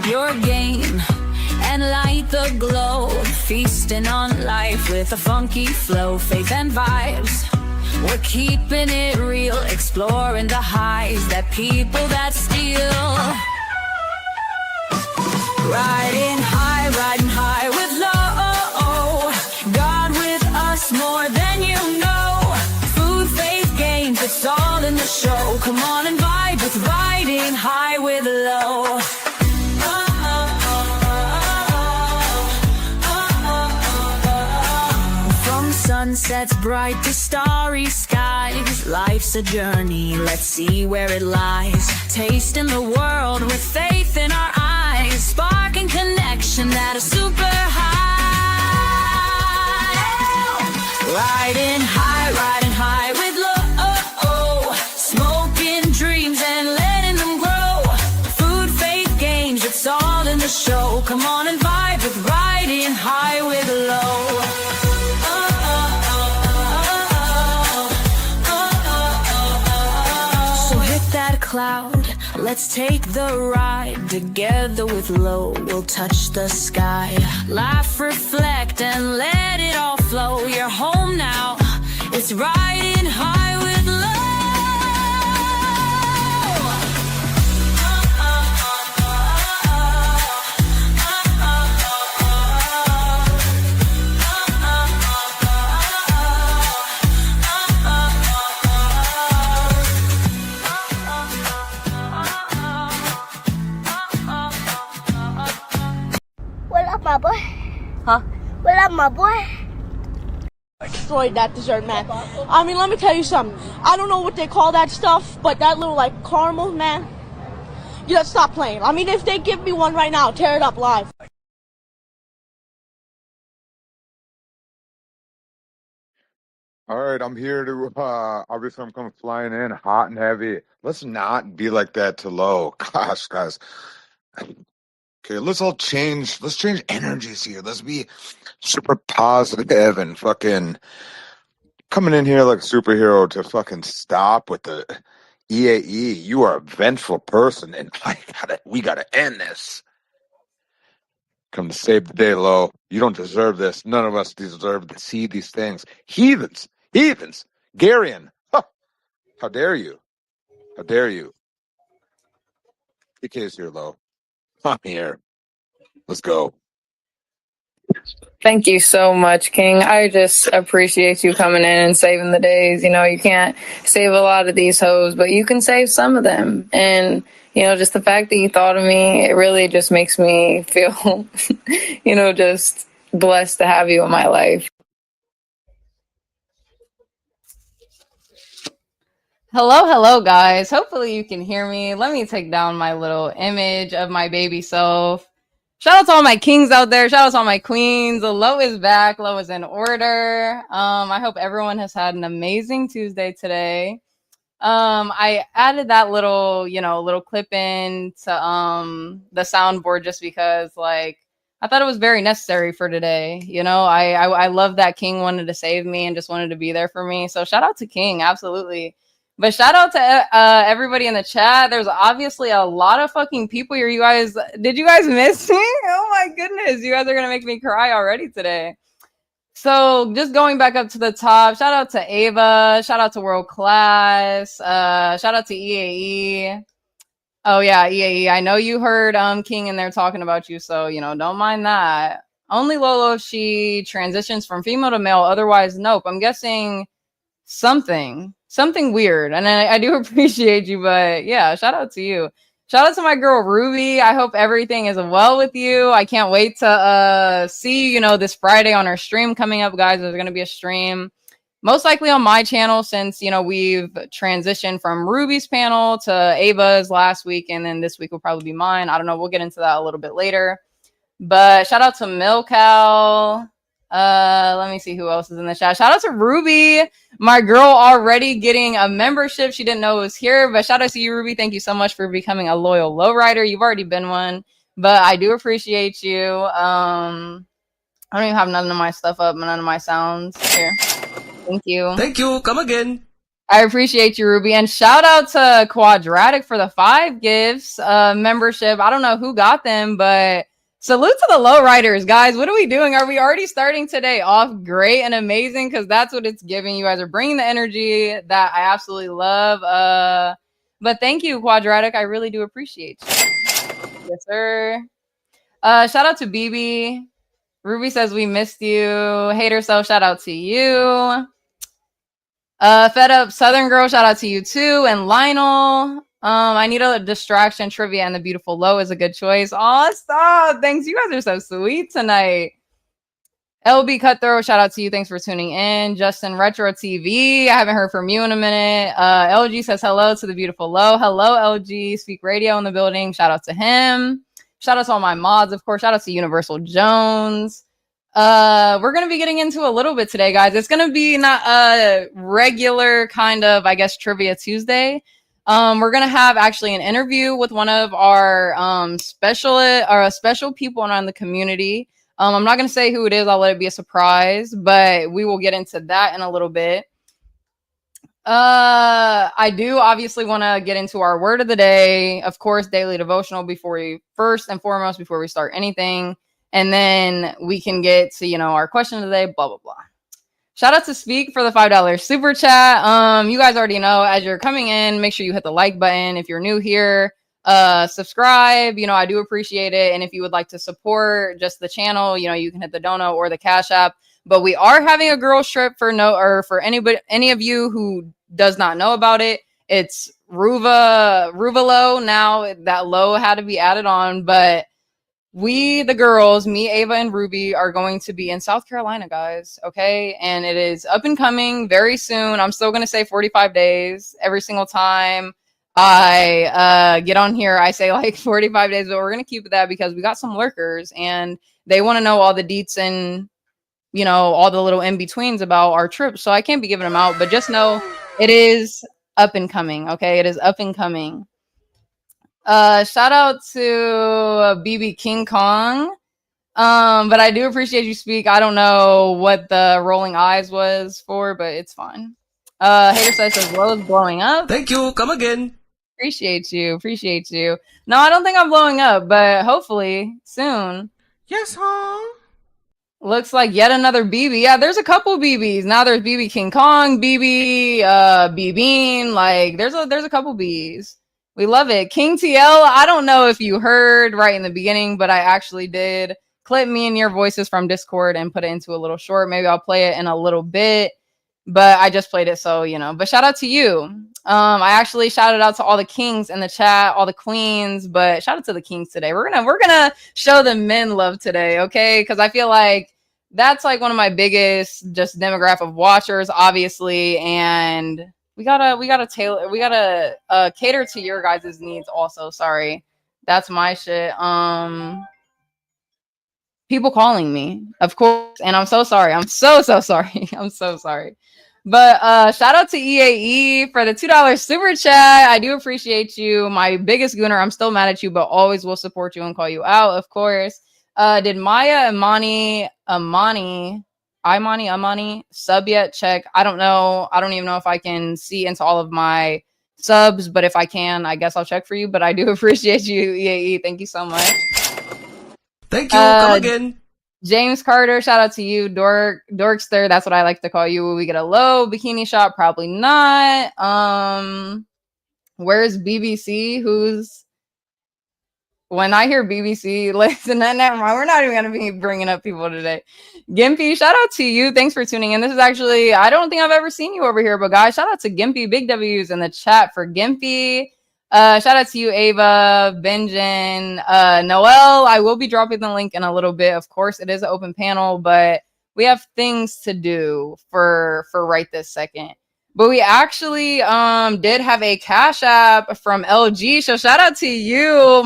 up your game and light the glow. Feasting on life with a funky flow, faith and vibes. We're keeping it real, exploring the highs that people that steal. Riding high with low. God with us more than you know. Food, faith, games, it's all in the show. Come on and vibe with riding high with low. From sunsets bright to starry skies, life's a journey, let's see where it lies. Tasting the world with faith in our eyes, sparking connection at a super high. Riding high with low. Smoking dreams and letting them grow. Food, faith, games, it's all in the show. Come on and vibe with riding high with low. So hit that cloud, let's take the ride. Together with low, we'll touch the sky. Laugh, reflect, and let it all flow. You're home now, it's riding high with low. What up, my boy? Huh? What up, my boy? Destroyed that dessert, man. I mean, let me tell you something. I don't know what they call that stuff, but that little, like, caramel, man. You gotta stop playing. I mean, if they give me one right now, tear it up live. All right, I'm here to obviously I'm coming flying in hot and heavy. Let's not be like that to low. Gosh, guys. Okay, let's change energies here. Let's be super positive and fucking coming in here like a superhero to fucking stop with the EAE. You are a vengeful person and we gotta end this. Come to save the day, low. You don't deserve this. None of us deserve to see these things. Heathens. Garion. Huh. How dare you? How dare you? PK's here, low. I'm here. Let's go. Thank you so much, King. I just appreciate you coming in and saving the days. You know, you can't save a lot of these hoes, but you can save some of them. And, you know, just the fact that you thought of me, it really just makes me feel, you know, just blessed to have you in my life. Hello, guys. Hopefully you can hear me. Let me take down my little image of my baby self. Shout out to all my kings out there. Shout out to all my queens. Lo is back. Lo is in order. I hope everyone has had an amazing Tuesday today. I added that little clip in to the soundboard just because, like, I thought it was very necessary for today. You know, I love that King wanted to save me and just wanted to be there for me. So shout out to King, absolutely. But shout out to everybody in the chat. There's obviously a lot of fucking people here. Did you guys miss me? Oh my goodness. You guys are going to make me cry already today. So just going back up to the top, shout out to Ava. Shout out to World Class. Shout out to EAE. Oh yeah, EAE. I know you heard King in there talking about you. So, you know, don't mind that. Only Lolo if she transitions from female to male. Otherwise, nope. I'm guessing something weird, and I do appreciate you, but yeah, shout out to you. Shout out to my girl Ruby. I hope everything is well with you. I can't wait to see you know, this Friday on our stream coming up, guys. There's going to be a stream most likely on my channel, since, you know, we've transitioned from Ruby's panel to Ava's last week, and then this week will probably be mine. I don't know, we'll get into that a little bit later. But shout out to Milcal. Let me see who else is in the chat. Shout out to Ruby, my girl, already getting a membership. She didn't know it was here, but shout out to you, Ruby. Thank you so much for becoming a loyal lowrider. You've already been one, but I do appreciate you. I don't even have none of my stuff up, none of my sounds here. Thank you. Thank you. Come again. I appreciate you, Ruby. And shout out to Quadratic for the 5 gifts membership. I don't know who got them, but salute to the lowriders, guys. What are we doing? Are we already starting today off great and amazing? Because that's what it's giving. You guys are bringing the energy that I absolutely love. But thank you, Quadratic. I really do appreciate you. Yes, sir. Shout out to BB. Ruby says we missed you. Hater self, shout out to you. Fed Up Southern Girl, shout out to you too. And Lionel. I need a distraction trivia, and the beautiful Low is a good choice. Aw, stop. Thanks. You guys are so sweet tonight. LB Cutthroat, shout out to you. Thanks for tuning in. Justin Retro TV. I haven't heard from you in a minute. LG says hello to the beautiful Low. Hello, LG. Speak Radio in the building. Shout out to him. Shout out to all my mods, of course. Shout out to Universal Jones. We're gonna be getting into a little bit today, guys. It's gonna be not a regular kind of, I guess, Trivia Tuesday. We're gonna have actually an interview with one of our special people around the community. I'm not gonna say who it is. I'll let it be a surprise, but we will get into that in a little bit. I do obviously want to get into our word of the day, of course, daily devotional before we start anything. And then we can get to, our question of the day, blah, blah, blah. Shout out to Speak for the $5 super chat. You guys already know, as you're coming in, make sure you hit the like button. If you're new here, subscribe. I do appreciate it. And if you would like to support just the channel, you can hit the dono or the Cash App. But we are having a girls trip for any of you who does not know about it. It's Ruvalo. Now that Low had to be added on, but we, the girls, me, Ava, and Ruby, are going to be in South Carolina, guys. Okay. And it is up and coming very soon. I'm still going to say 45 days every single time I get on here. I say like 45 days, but we're going to keep it that because we got some lurkers and they want to know all the deets and, all the little in-betweens about our trip. So I can't be giving them out, but just know it is up and coming. Okay. It is up and coming. Shout out to BB King Kong. But I do appreciate you Speak. I don't know what the rolling eyes was for, but it's fine. Hater says Low is blowing up. Thank you. Come again. Appreciate you. No, I don't think I'm blowing up, but hopefully soon. Yes, huh? Looks like yet another BB. Yeah, there's a couple BBs. Now there's BB King Kong, BB, B-Bean. Like there's a couple Bs. We love it. King TL, I don't know if you heard right in the beginning, but I actually did clip me and your voices from Discord and put it into a little short. Maybe I'll play it in a little bit, but I just played it, so, but shout out to you. I actually shouted out to all the kings in the chat, all the queens, but shout out to the kings today. We're gonna show the men love today, okay? Because I feel like that's like one of my biggest just demographic of watchers, obviously, and we gotta cater to your guys' needs also. Sorry, that's my shit. People calling me, of course, and I'm so sorry. I'm so sorry. I'm so sorry. But shout out to EAE for the $2 super chat. I do appreciate you, my biggest gooner. I'm still mad at you, but always will support you and call you out, of course. Did Maya Amani sub yet? Check. I don't know. I don't even know if I can see into all of my subs, but if I can, I guess I'll check for you. But I do appreciate you, EAE. Thank you so much. Thank you. Come again. James Carter, shout out to you. Dorkster, that's what I like to call you. Will we get a Low bikini shot? Probably not. Where's BBC? When I hear BBC, listen, never mind. We're not even going to be bringing up people today. Gimpy, shout out to you. Thanks for tuning in. This is actually, I don't think I've ever seen you over here, but guys, shout out to Gimpy. Big W's in the chat for Gimpy. Shout out to you, Ava, Benjen, Noel. I will be dropping the link in a little bit. Of course, it is an open panel, but we have things to do for right this second. But we actually did have a Cash App from LG. So shout out to you.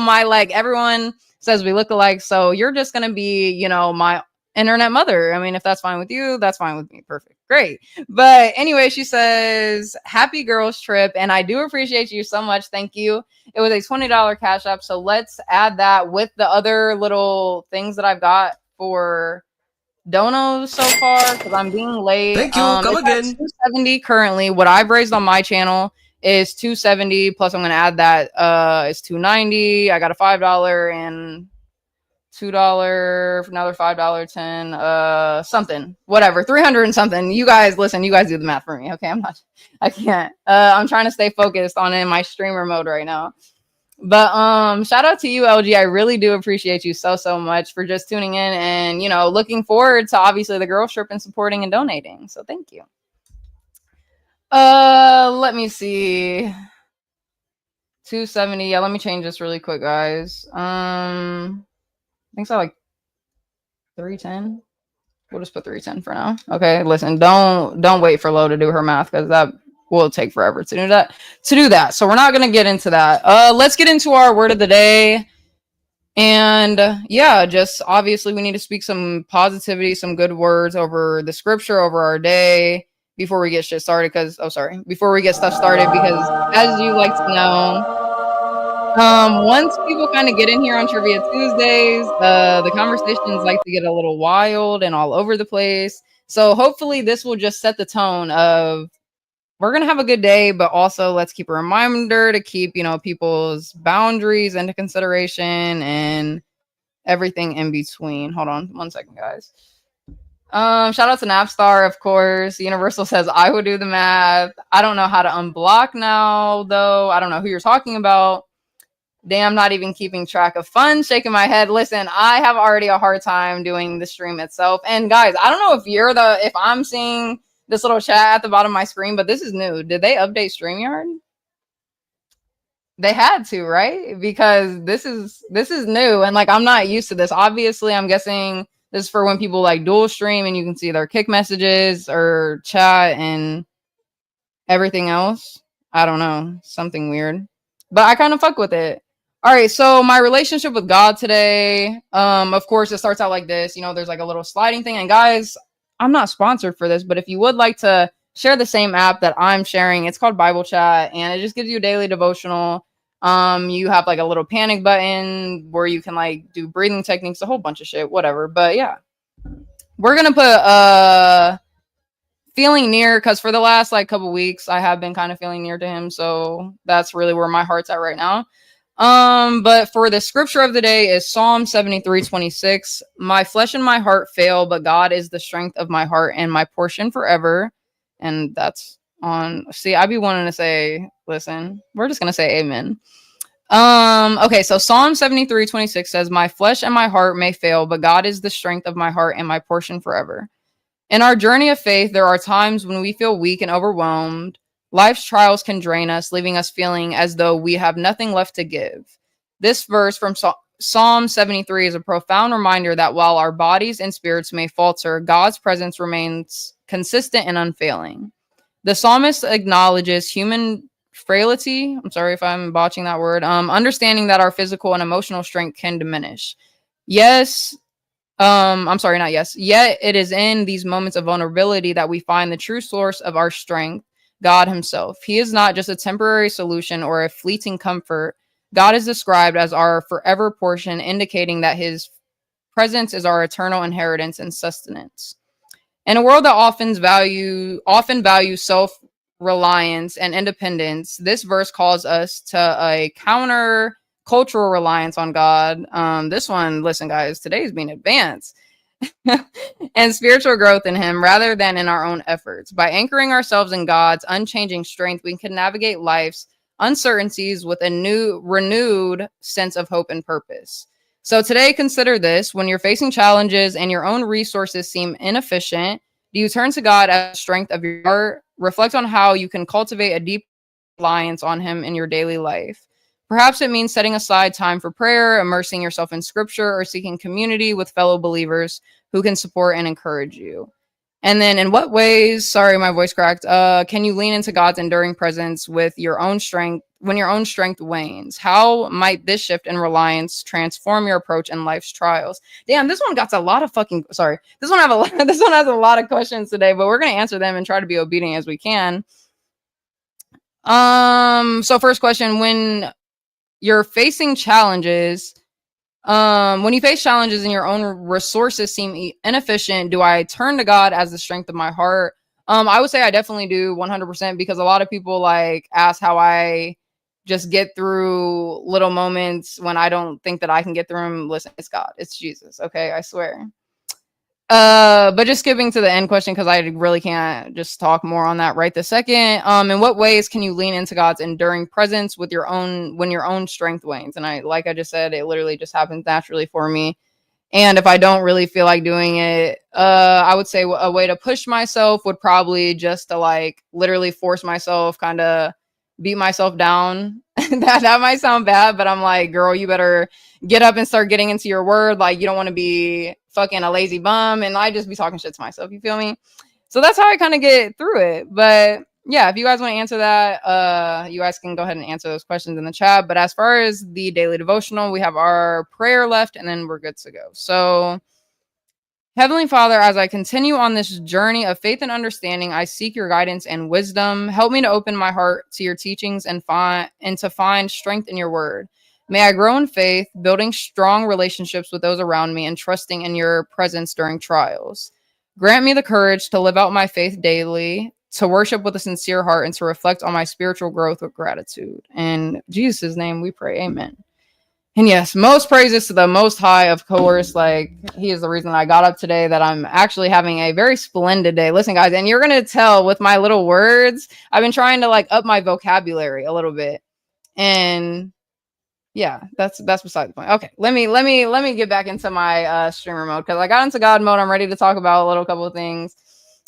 Everyone says we look alike. So you're just going to be, my internet mother. I mean, if that's fine with you, that's fine with me. Perfect. Great. But anyway, she says, happy girls trip. And I do appreciate you so much. Thank you. It was a $20 Cash App. So let's add that with the other little things that I've got for donos so far because I'm being late. Thank you. Come It's at again. 270 currently. What I've raised on my channel is 270 plus I'm gonna add that it's 290. I got a $5 and $2 for another $5, 10 something, whatever, 300 and something. You guys listen, you guys do the math for me. Okay, I can't. I'm trying to stay focused on in my streamer mode right now. But shout out to you, LG. I really do appreciate you so much for just tuning in and, you know, looking forward to obviously the girl trip and supporting and donating. So thank you. Let me see. 270. Yeah, let me change this really quick, guys. I think so, like 310. We'll just put 310 for now. Okay, listen, don't wait for Lo to do her math because that will take forever to do that. So we're not gonna get into that. Let's get into our word of the day. And yeah, just obviously we need to speak some positivity, some good words over the scripture, over our day before we get shit started. Before we get stuff started, because as you like to know, once people kind of get in here on Trivia Tuesdays, the conversations like to get a little wild and all over the place. So hopefully this will just set the tone of we're gonna have a good day, but also let's keep a reminder to keep, you know, people's boundaries into consideration and everything in between. Hold on 1 second, guys. Shout out to Napstar, of course. Universal says I will do the math. I don't know how to unblock now, though. I don't know who you're talking about. Damn, not even keeping track of fun. Shaking my head. Listen, I have already a hard time doing the stream itself. And guys, I don't know if I'm seeing this little chat at the bottom of my screen, but this is new. Did they update StreamYard? They had to, right? Because this is new and like I'm not used to this. Obviously, I'm guessing this is for when people like dual stream and you can see their kick messages or chat and everything else. I don't know, something weird. But I kind of fuck with it. All right, so my relationship with God today, of course, it starts out like this. You know, there's like a little sliding thing. And guys, I'm not sponsored for this, but if you would like to share the same app that I'm sharing, it's called Bible Chat, and it just gives you a daily devotional. You have like a little panic button where you can like do breathing techniques, a whole bunch of shit, whatever. But yeah, we're gonna put feeling near, because for the last like couple weeks I have been kind of feeling near to him, so that's really where my heart's at right now. But for the scripture of the day is Psalm 73:26. My flesh and my heart fail, but God is the strength of my heart and my portion forever. And that's on, see, I be wanting to say, listen, we're just gonna say amen. Okay, so Psalm 73:26 says, my flesh and my heart may fail, but God is the strength of my heart and my portion forever. In our journey of faith, there are times when we feel weak and overwhelmed. Life's trials can drain us, leaving us feeling as though we have nothing left to give. This verse from Psalm 73 is a profound reminder that while our bodies and spirits may falter, God's presence remains consistent and unfailing. The psalmist acknowledges human frailty. I'm sorry if I'm botching that word. Understanding that our physical and emotional strength can diminish. I'm sorry, not yes. Yet it is in these moments of vulnerability that we find the true source of our strength, God himself. He is not just a temporary solution or a fleeting comfort. God is described as our forever portion, indicating that his presence is our eternal inheritance and sustenance. In a world that often values self-reliance and independence, this verse calls us to a counter cultural reliance on God. This one, listen, guys, today's being advanced. And spiritual growth in him rather than in our own efforts. By anchoring ourselves in God's unchanging strength, we can navigate life's uncertainties with a renewed sense of hope and purpose. So today, consider this. When you're facing challenges and your own resources seem inefficient, do you turn to God as the strength of your heart? Reflect on how you can cultivate a deep reliance on him in your daily life. Perhaps it means setting aside time for prayer, immersing yourself in scripture, or seeking community with fellow believers who can support and encourage you. And then in what ways, sorry, my voice cracked, can you lean into God's enduring presence with your own strength when your own strength wanes? How might this shift in reliance transform your approach in life's trials? Damn, this one got a lot of this one has a lot of questions today, but we're going to answer them and try to be obedient as we can. So first question, when you're facing challenges, When you face challenges and your own resources seem inefficient, do I turn to God as the strength of my heart? I would say I definitely do 100% because a lot of people like ask how I just get through little moments when I don't think that I can get through them. Listen, it's God, it's Jesus. Okay, I swear. But just skipping to the end question because I really can't just talk more on that right this second. In what ways can you lean into God's enduring presence with your own when your own strength wanes? And like I just said, it literally just happens naturally for me. And if I don't really feel like doing it, I would say a way to push myself would probably just to like literally force myself, kind of beat myself down. that might sound bad, but I'm like, girl, you better get up and start getting into your word. Like, you don't want to be fucking a lazy bum. And I just be talking shit to myself. You feel me? So that's how I kind of get through it. But yeah, if you guys want to answer that, you guys can go ahead and answer those questions in the chat. But as far as the daily devotional, we have our prayer left and then we're good to go. So, Heavenly Father, as I continue on this journey of faith and understanding, I seek your guidance and wisdom. Help me to open my heart to your teachings and to find strength in your word. May I grow in faith, building strong relationships with those around me and trusting in your presence during trials. Grant me the courage to live out my faith daily, to worship with a sincere heart, and to reflect on my spiritual growth with gratitude. In Jesus' name we pray, amen. And yes, most praises to the Most High, of course. Like, he is the reason I got up today, that I'm actually having a very splendid day. Listen, guys, and you're going to tell with my little words, I've been trying to like up my vocabulary a little bit. And yeah, that's beside the point. Okay, let me get back into my streamer mode because I got into God mode. I'm ready to talk about a little couple of things,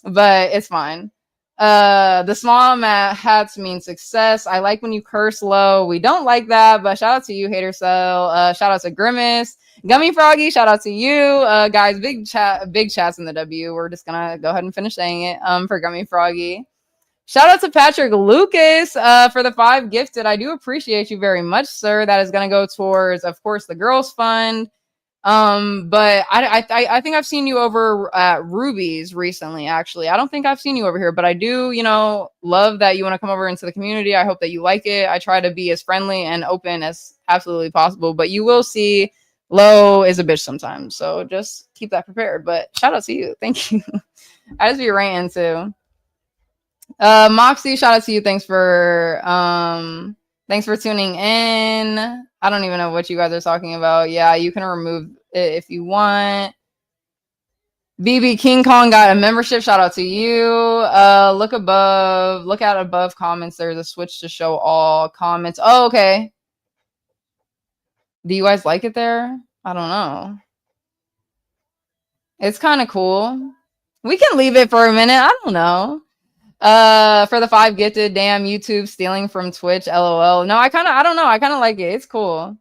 but it's fine. The small hats mean success. I like when you curse low. We don't like that, but shout out to you, Hater Cell. Shout out to Grimace, Gummy Froggy. Shout out to you, guys. Big chats in the W. We're just gonna go ahead and finish saying it. For Gummy Froggy. Shout out to Patrick Lucas for the 5 gifted. I do appreciate you very much, sir. That is going to go towards, of course, the Girls Fund. But I think I've seen you over at Ruby's recently, actually. I don't think I've seen you over here, but I do, love that you want to come over into the community. I hope that you like it. I try to be as friendly and open as absolutely possible, but you will see Lo is a bitch sometimes. So just keep that prepared. But shout out to you. Thank you. I just be ranting too. Moxie, shout out to you. Thanks for tuning in. I don't even know what you guys are talking about. Yeah, you can remove it if you want. BB King Kong got a membership. Shout out to you. Look at above comments. There's a switch to show all comments. Oh, okay. Do you guys like it there? I don't know. It's kind of cool. We can leave it for a minute. I don't know. For the 5 gifted, damn, YouTube stealing from Twitch, LOL. No, I don't know. I kind of like it. It's cool.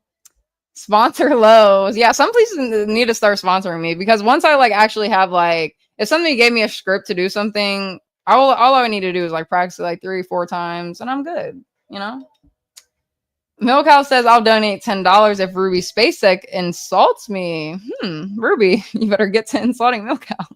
Sponsor Lowe's. Yeah, some places need to start sponsoring me because once I like actually have like, if somebody gave me a script to do something, all I need to do is like practice it like 3-4 times and I'm good, Milk House says I'll donate $10 if Ruby SpaceX insults me. Ruby, you better get to insulting Milk House.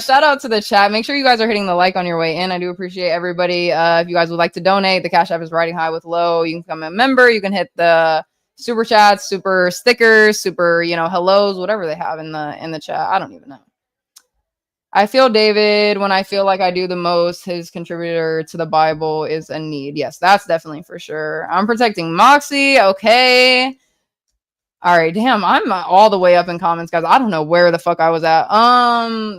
Shout out to the chat. Make sure you guys are hitting the like on your way in. I do appreciate everybody. If you guys would like to donate, the Cash App is riding high with low. You can become a member. You can hit the super chats, super stickers, super hellos, whatever they have in the chat. I don't even know. I feel David when I feel like I do the most. His contributor to the Bible is a need. Yes, that's definitely for sure. I'm protecting Moxie. Okay. All right, damn, I'm all the way up in comments, guys. I don't know where the fuck I was at.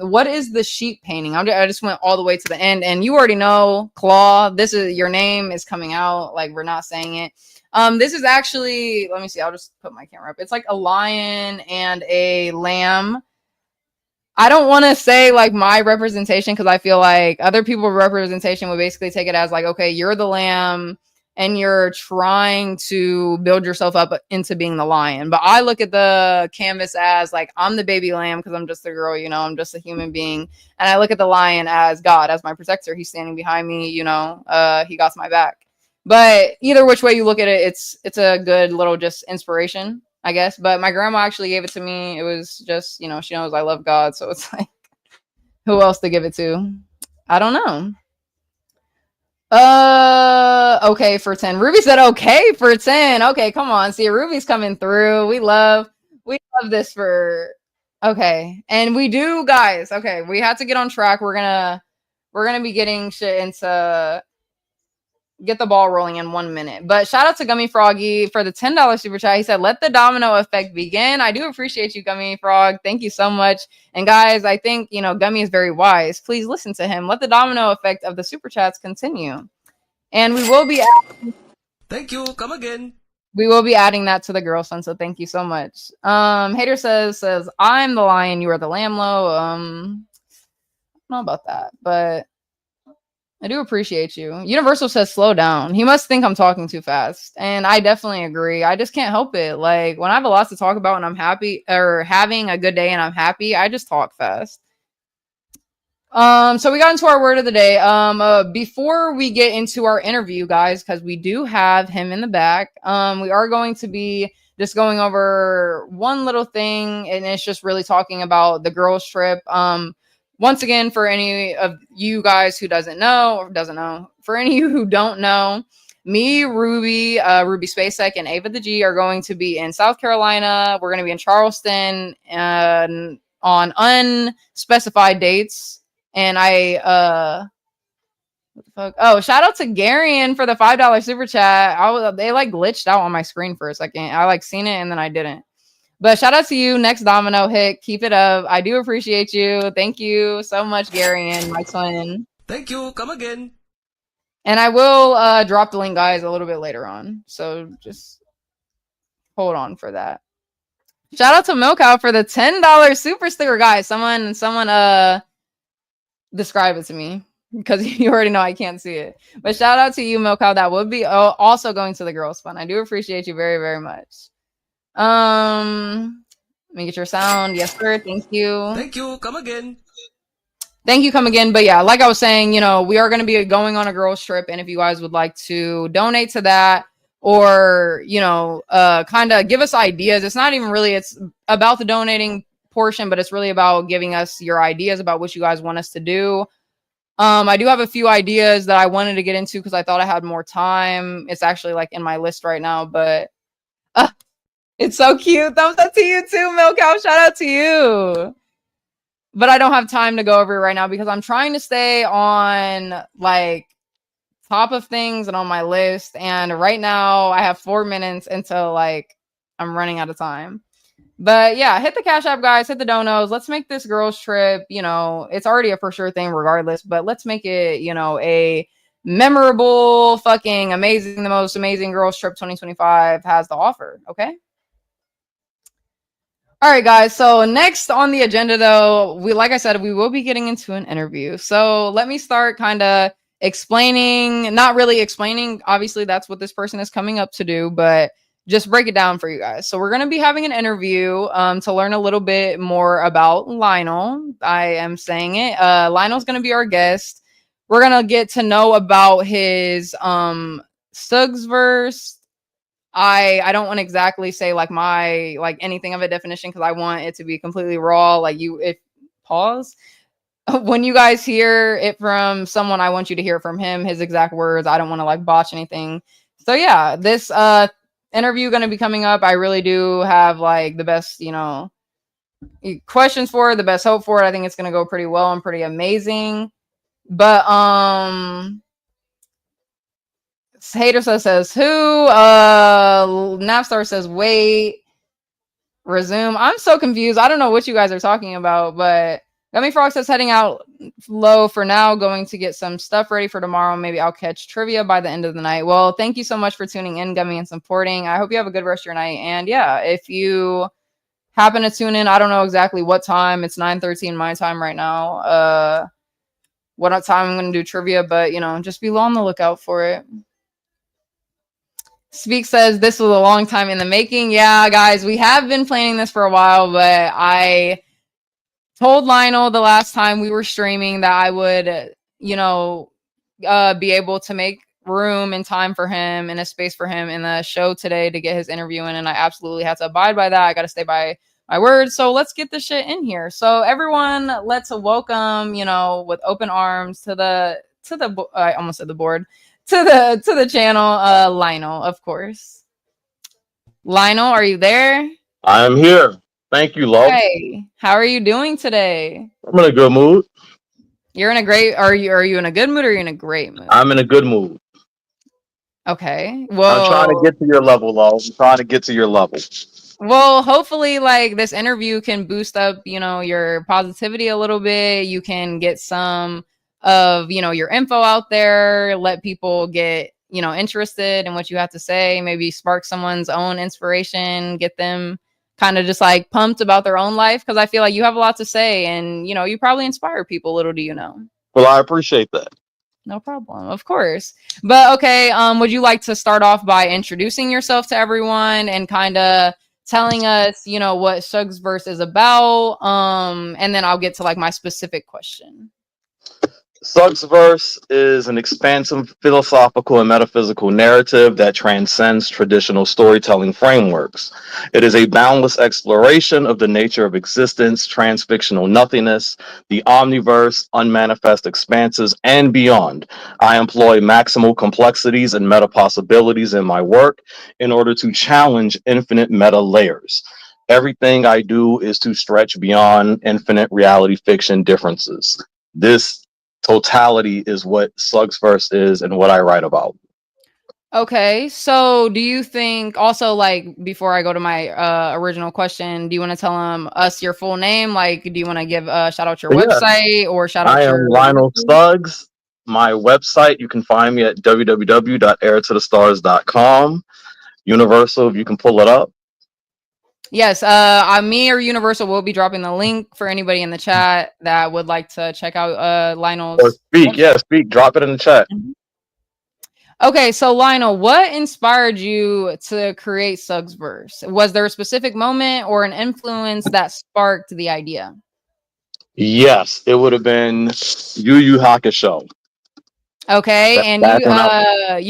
What is the sheep painting? I just went all the way to the end, and you already know, Claw. This is your name is coming out. Like we're not saying it. This is actually. Let me see. I'll just put my camera up. It's like a lion and a lamb. I don't want to say like my representation because I feel like other people's representation would basically take it as like, okay, you're the lamb and you're trying to build yourself up into being the lion. But I look at the canvas as like, I'm the baby lamb because I'm just a girl, I'm just a human being. And I look at the lion as God, as my protector. He's standing behind me, he got my back. But either which way you look at it, it's a good little just inspiration, I guess. But my grandma actually gave it to me. It was just, she knows I love God. So it's like, who else to give it to? I don't know. Okay for 10. Ruby said okay for 10. Okay, come on. See, Ruby's coming through. We love this for okay. And we do, guys. Okay, we have to get on track. We're gonna be getting shit into get the ball rolling in 1 minute. But shout out to Gummy Froggy for the $10 super chat. He said, let the domino effect begin. I do appreciate you, Gummy Frog. Thank you so much. And guys, I think, you know, Gummy is very wise. Please listen to him. Let the domino effect of the super chats continue. And we will be Thank you. Come again. adding that to the girl son. So thank you so much. Hater says, I'm the lion, you are the lamb low. I don't know about that, but I do appreciate you. Universal says slow down. He must think I'm talking too fast. And I definitely agree. I just can't help it. Like when I have a lot to talk about and I'm happy or having a good day and I'm happy, I just talk fast. So we got into our word of the day. Before we get into our interview, guys, because we do have him in the back, we are going to be just going over one little thing, and it's just really talking about the girls trip. Once again, for any of you guys who doesn't know, for any of you who don't know, me, Ruby, Ruby Spacek, and Ava the G are going to be in South Carolina. We're going to be in Charleston and on unspecified dates. And what the fuck? Oh, shout out to Garion for the $5 super chat. They like glitched out on my screen for a second. I like seen it and then I didn't. But shout out to you. Next domino hit. Keep it up. I do appreciate you. Thank you so much, Garion, my twin. Thank you. Come again. And I will drop the link, guys, a little bit later on. So just hold on for that. Shout out to Milkow for the $10 super sticker, guys. Someone describe it to me because you already know I can't see it. But shout out to you, Milkow. That would be also going to the girls' fun. I do appreciate you very, very much. Let me get your sound. Yes, sir. Thank you. Thank you. Come again. Thank you. Come again. But yeah, like I was saying, you know, we are going to be going on a girls trip. And if you guys would like to donate to that or, you know, kind of give us ideas, it's not even really, it's about the donating portion, but it's really about giving us your ideas about what you guys want us to do. I do have a few ideas that I wanted to get into because I thought I had more time. It's actually like in my list right now, but it's so cute. Thumbs up to you too, Milkow. Shout out to you. But I don't have time to go over it right now because I'm trying to stay on like top of things and on my list. And right now I have 4 minutes until like I'm running out of time. But yeah, hit the Cash App, guys. Hit the donos. Let's make this girls trip, you know, it's already a for sure thing regardless, but let's make it, you know, a memorable, fucking amazing, the most amazing girls trip 2025 has to offer. Okay. All right, guys. So next on the agenda, though, like I said, we will be getting into an interview. So let me start kind of explaining, not really explaining. Obviously, that's what this person is coming up to do, but just break it down for you guys. So we're going to be having an interview to learn a little bit more about Lionel. I am saying it. Lionel's going to be our guest. We're going to get to know about his Suggs verse. I don't want to exactly say like my like anything of a definition because I want it to be completely raw. Like pause. When you guys hear it from someone, I want you to hear it from him, his exact words. I don't want to like botch anything. So yeah, this interview going to be coming up. I really do have like the best, you know, questions for it, the best hope for it. I think it's going to go pretty well and pretty amazing. But Hater says who? Napstar says wait. Resume. I'm so confused. I don't know what you guys are talking about, but Gummy Frog says heading out low for now, going to get some stuff ready for tomorrow. Maybe I'll catch trivia by the end of the night. Well, thank you so much for tuning in, Gummy, and supporting. I hope you have a good rest of your night. And yeah, if you happen to tune in, I don't know exactly what time. It's 9:13 my time right now. What time I'm going to do trivia, but you know, just be on the lookout for it. Speak says this was a long time in the making. Yeah, guys, we have been planning this for a while, but I told Lionel the last time we were streaming that I would, you know, be able to make room and time for him and a space for him in the show today to get his interview in, and I absolutely had to abide by that. I got to stay by my word. So let's get this shit in here. So everyone, let's welcome, you know, with open arms to the I almost said the board. to the channel, Lionel, of course. Lionel, are you there? I am here. Thank you, love. Hey, how are you doing today? I'm in a good mood. You're in a great. Are you in a good mood or are you in a great mood? I'm in a good mood. Okay. I'm trying to get to your level, love. I'm trying to get to your level. Well, hopefully, like this interview can boost up, your positivity a little bit. You can get some of, your info out there, let people get, interested in what you have to say, maybe spark someone's own inspiration, get them kind of just like pumped about their own life. Cause I feel like you have a lot to say and, you probably inspire people, little do you know. Well, I appreciate that. No problem, of course. But okay, would you like to start off by introducing yourself to everyone and kind of telling us, what Shugsverse is about? And then I'll get to like my specific question. Verse is an expansive philosophical and metaphysical narrative that transcends traditional storytelling frameworks. It is a boundless exploration of the nature of existence, transfictional nothingness, the omniverse, unmanifest expanses, and beyond. I employ maximal complexities and meta possibilities in my work in order to challenge infinite meta layers. Everything I do is to stretch beyond infinite reality fiction differences. This totality is what Slugsverse is and what I write about. Okay, so do you think also, like, before I go to my original question, do you want to tell us your full name? Like, do you want to give shout out your But yeah, website or shout I out your am Lionel Suggs. My website, you can find me at www.airtothestars.com. Universal, if you can pull it up. Yes, me or Universal will be dropping the link for anybody in the chat that would like to check out Lionel's. Or speak, yeah, speak. Drop it in the chat. Okay, so Lionel, what inspired you to create Sugsverse? Was there a specific moment or an influence that sparked the idea? Yes, it would have been Yu Yu Hakusho. Okay, and Back when I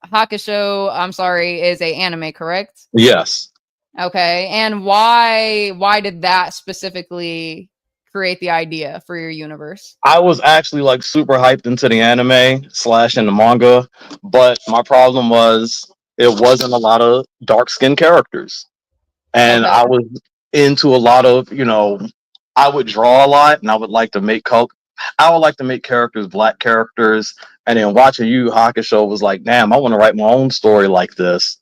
Hakusho, I'm sorry, is a anime, correct? yes. Okay, and why did that specifically create the idea for your universe? I was actually like super hyped into the anime slash in the manga, but my problem was it wasn't a lot of dark skinned characters. And Okay. I was into a lot of, I would draw a lot and I would like to make I would like to make characters, black characters. And then watching Yu Yu Hakusho was like, damn, I want to write my own story like this,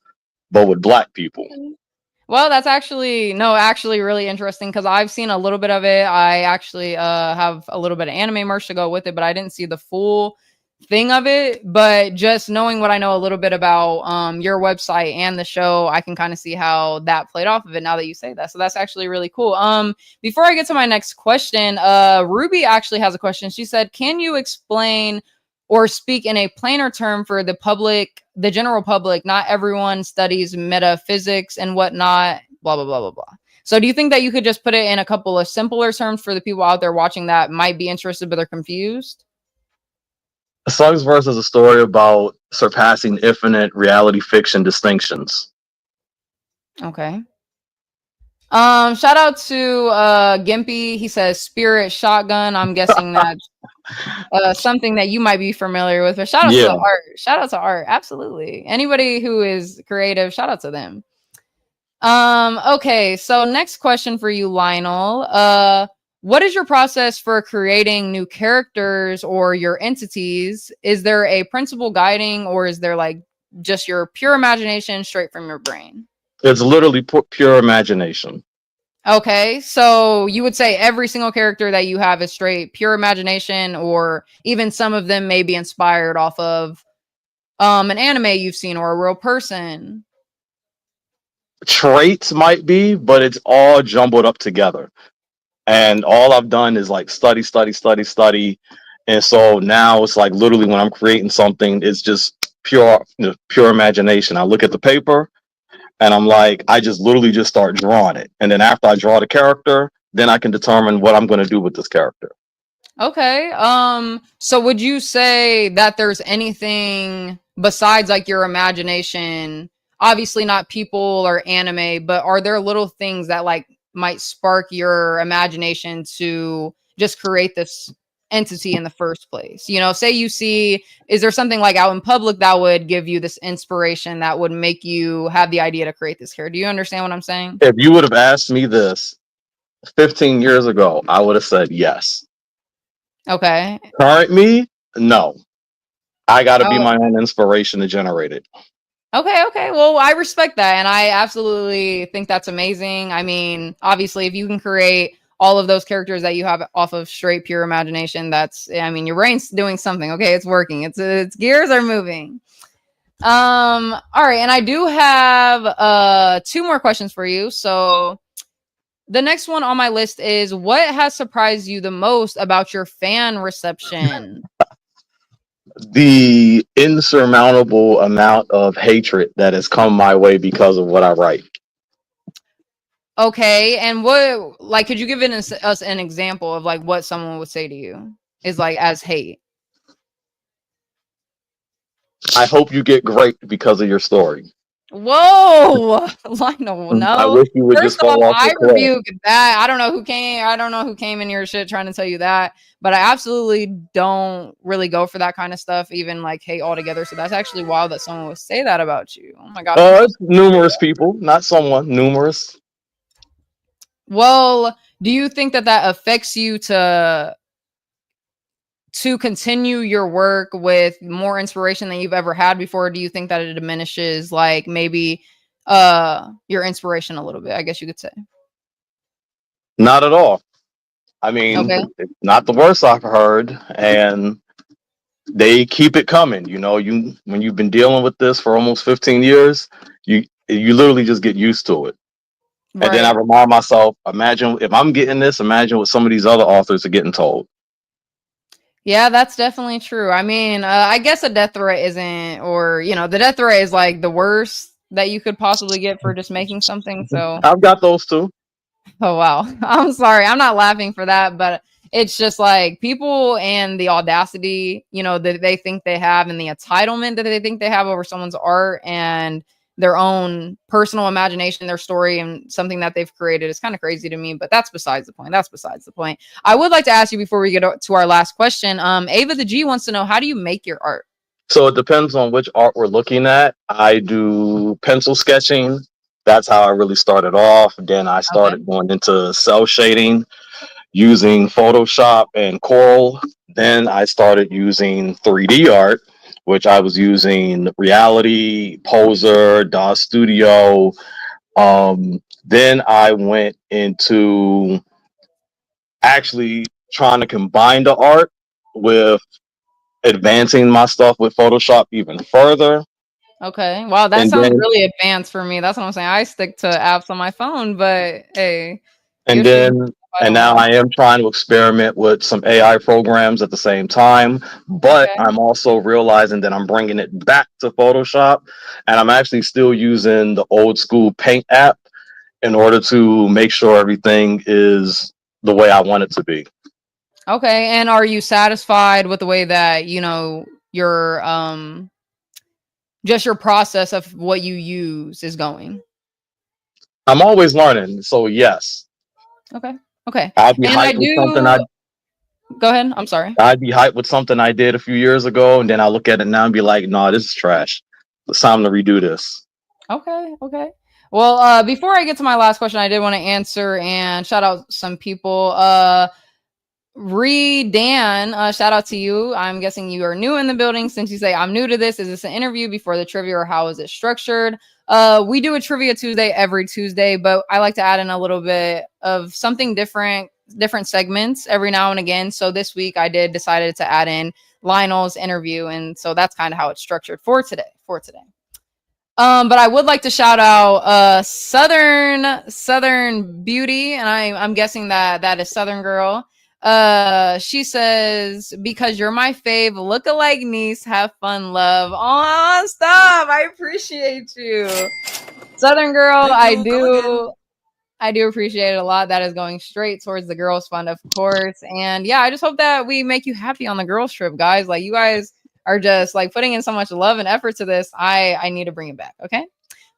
but with black people. Well, that's actually really interesting because I've seen a little bit of it. I actually have a little bit of anime merch to go with it, but I didn't see the full thing of it. But just knowing what I know a little bit about your website and the show, I can kind of see how that played off of it now that you say that. So that's actually really cool. Before I get to my next question, Ruby actually has a question. She said, "Can you explain or speak in a plainer term for the public, the general public? Not everyone studies metaphysics and whatnot, blah, blah, blah, blah, blah." So do you think that you could just put it in a couple of simpler terms for the people out there watching that might be interested, but they're confused? Slugsverse is a story about surpassing infinite reality fiction distinctions. Okay. Shout out to Gimpy. He says spirit shotgun. I'm guessing that's something that you might be familiar with. But shout out to the art. Shout out to art. Absolutely. Anybody who is creative, shout out to them. Okay, so next question for you, Lionel. What is your process for creating new characters or your entities? Is there a principle guiding, or is there like just your pure imagination straight from your brain? It's literally pure imagination. Okay, so you would say every single character that you have is straight pure imagination, or even some of them may be inspired off of an anime you've seen or a real person. Traits might be, but it's all jumbled up together. And all I've done is like study, study, study, study. And so now it's like literally when I'm creating something, it's just pure imagination. I look at the paper and I'm like, I just literally just start drawing it. And then after I draw the character, then I can determine what I'm going to do with this character. Okay. So would you say that there's anything besides like your imagination, obviously not people or anime, but are there little things that like might spark your imagination to just create this entity in the first place? You know, say you see, is there something like out in public that would give you this inspiration that would make you have the idea to create this character? Do you understand what I'm saying? If you would have asked me this 15 years ago, I would have said yes. Okay. Current me, no. I got to be Oh, my own inspiration to generate it. okay. Well, I respect that, and I absolutely think that's amazing. I mean, obviously, if you can create all of those characters that you have off of straight pure imagination, that's, I mean, your brain's doing something. Okay, it's working. Its gears are moving. All right, and I do have 2 more questions for you. So the next one on my list is, what has surprised you the most about your fan reception? The insurmountable amount of hatred that has come my way because of what I write. Okay, and what, like, could you give us an example of like what someone would say to you is like as hate? I hope you get great because of your story. Whoa, Lionel, I no. wish you would First just fall off, off I the cliff. rebuke that. I don't know who came. I don't know who came in your shit trying to tell you that, but I absolutely don't really go for that kind of stuff, even like hate altogether. So that's actually wild that someone would say that about you. Oh my gosh, I'm so It's numerous people, not someone, numerous. well. Do you think that that affects you to continue your work with more inspiration than you've ever had before? Do you think that it diminishes like maybe your inspiration a little bit, I guess you could say? Not at all. I mean, Okay. it's not the worst I've heard, and they keep it coming. You know, you when you've been dealing with this for almost 15 years, you literally just get used to it. And then I Right. remind myself, imagine if I'm getting this, imagine what some of these other authors are getting told. Yeah, that's definitely true. I mean, I guess a death threat isn't, or you know, the death threat is like the worst that you could possibly get for just making something. So, I've got those too. oh wow, I'm sorry, I'm not laughing for that, but it's just like people and the audacity, you know, that they think they have, and the entitlement that they think they have over someone's art and their own personal imagination, their story, and something that they've created is kind of crazy to me. But that's besides the point. That's besides the point. I would like to ask you before we get to our last question. Ava the G wants to know, how do you make your art? So it depends on which art we're looking at. I do pencil sketching. That's how I really started off. Then I Okay. started going into cell shading using Photoshop and Coral. Then I started using 3D art, which I was using Reality, Poser, DAW Studio. Then I went into actually trying to combine the art with advancing my stuff with Photoshop even further. Okay. Wow, that And sounds then really advanced for me. That's what I'm saying. I stick to apps on my phone, but hey, and you're shooting then I and don't now know. I am trying to experiment with some AI programs at the same time, but Okay. I'm also realizing that I'm bringing it back to Photoshop, and I'm actually still using the old school Paint app in order to make sure everything is the way I want it to be. Okay. And are you satisfied with the way that, you know, your just your process of what you use is going? I'm always learning, so yes, Okay. Okay. I'd be And I hyped with something do go ahead. I'm sorry. I'd be hyped with something I did a few years ago, and then I look at it now and be like, "No, this is trash. It's time to redo this." Okay. Well, before I get to my last question, I did want to answer and shout out some people. Dan, shout out to you. I'm guessing you are new in the building. Since you say I'm new to this, is this an interview before the trivia, or how is it structured? We do a trivia Tuesday every Tuesday, but I like to add in a little bit of something different segments every now and again. So this week I decided to add in Lionel's interview, and so that's kind of how it's structured for today. But I would like to shout out Southern Beauty, and I'm guessing that is Southern Girl. She says, because you're my fave, look-alike niece, have fun, love. Oh, stop! I appreciate you, Southern Girl. Thank you. Come again. I do appreciate it a lot. That is going straight towards the girls' fund, of course. And yeah, I just hope that we make you happy on the girls' trip, guys. Like, you guys are just like putting in so much love and effort to this. I need to bring it back. Okay.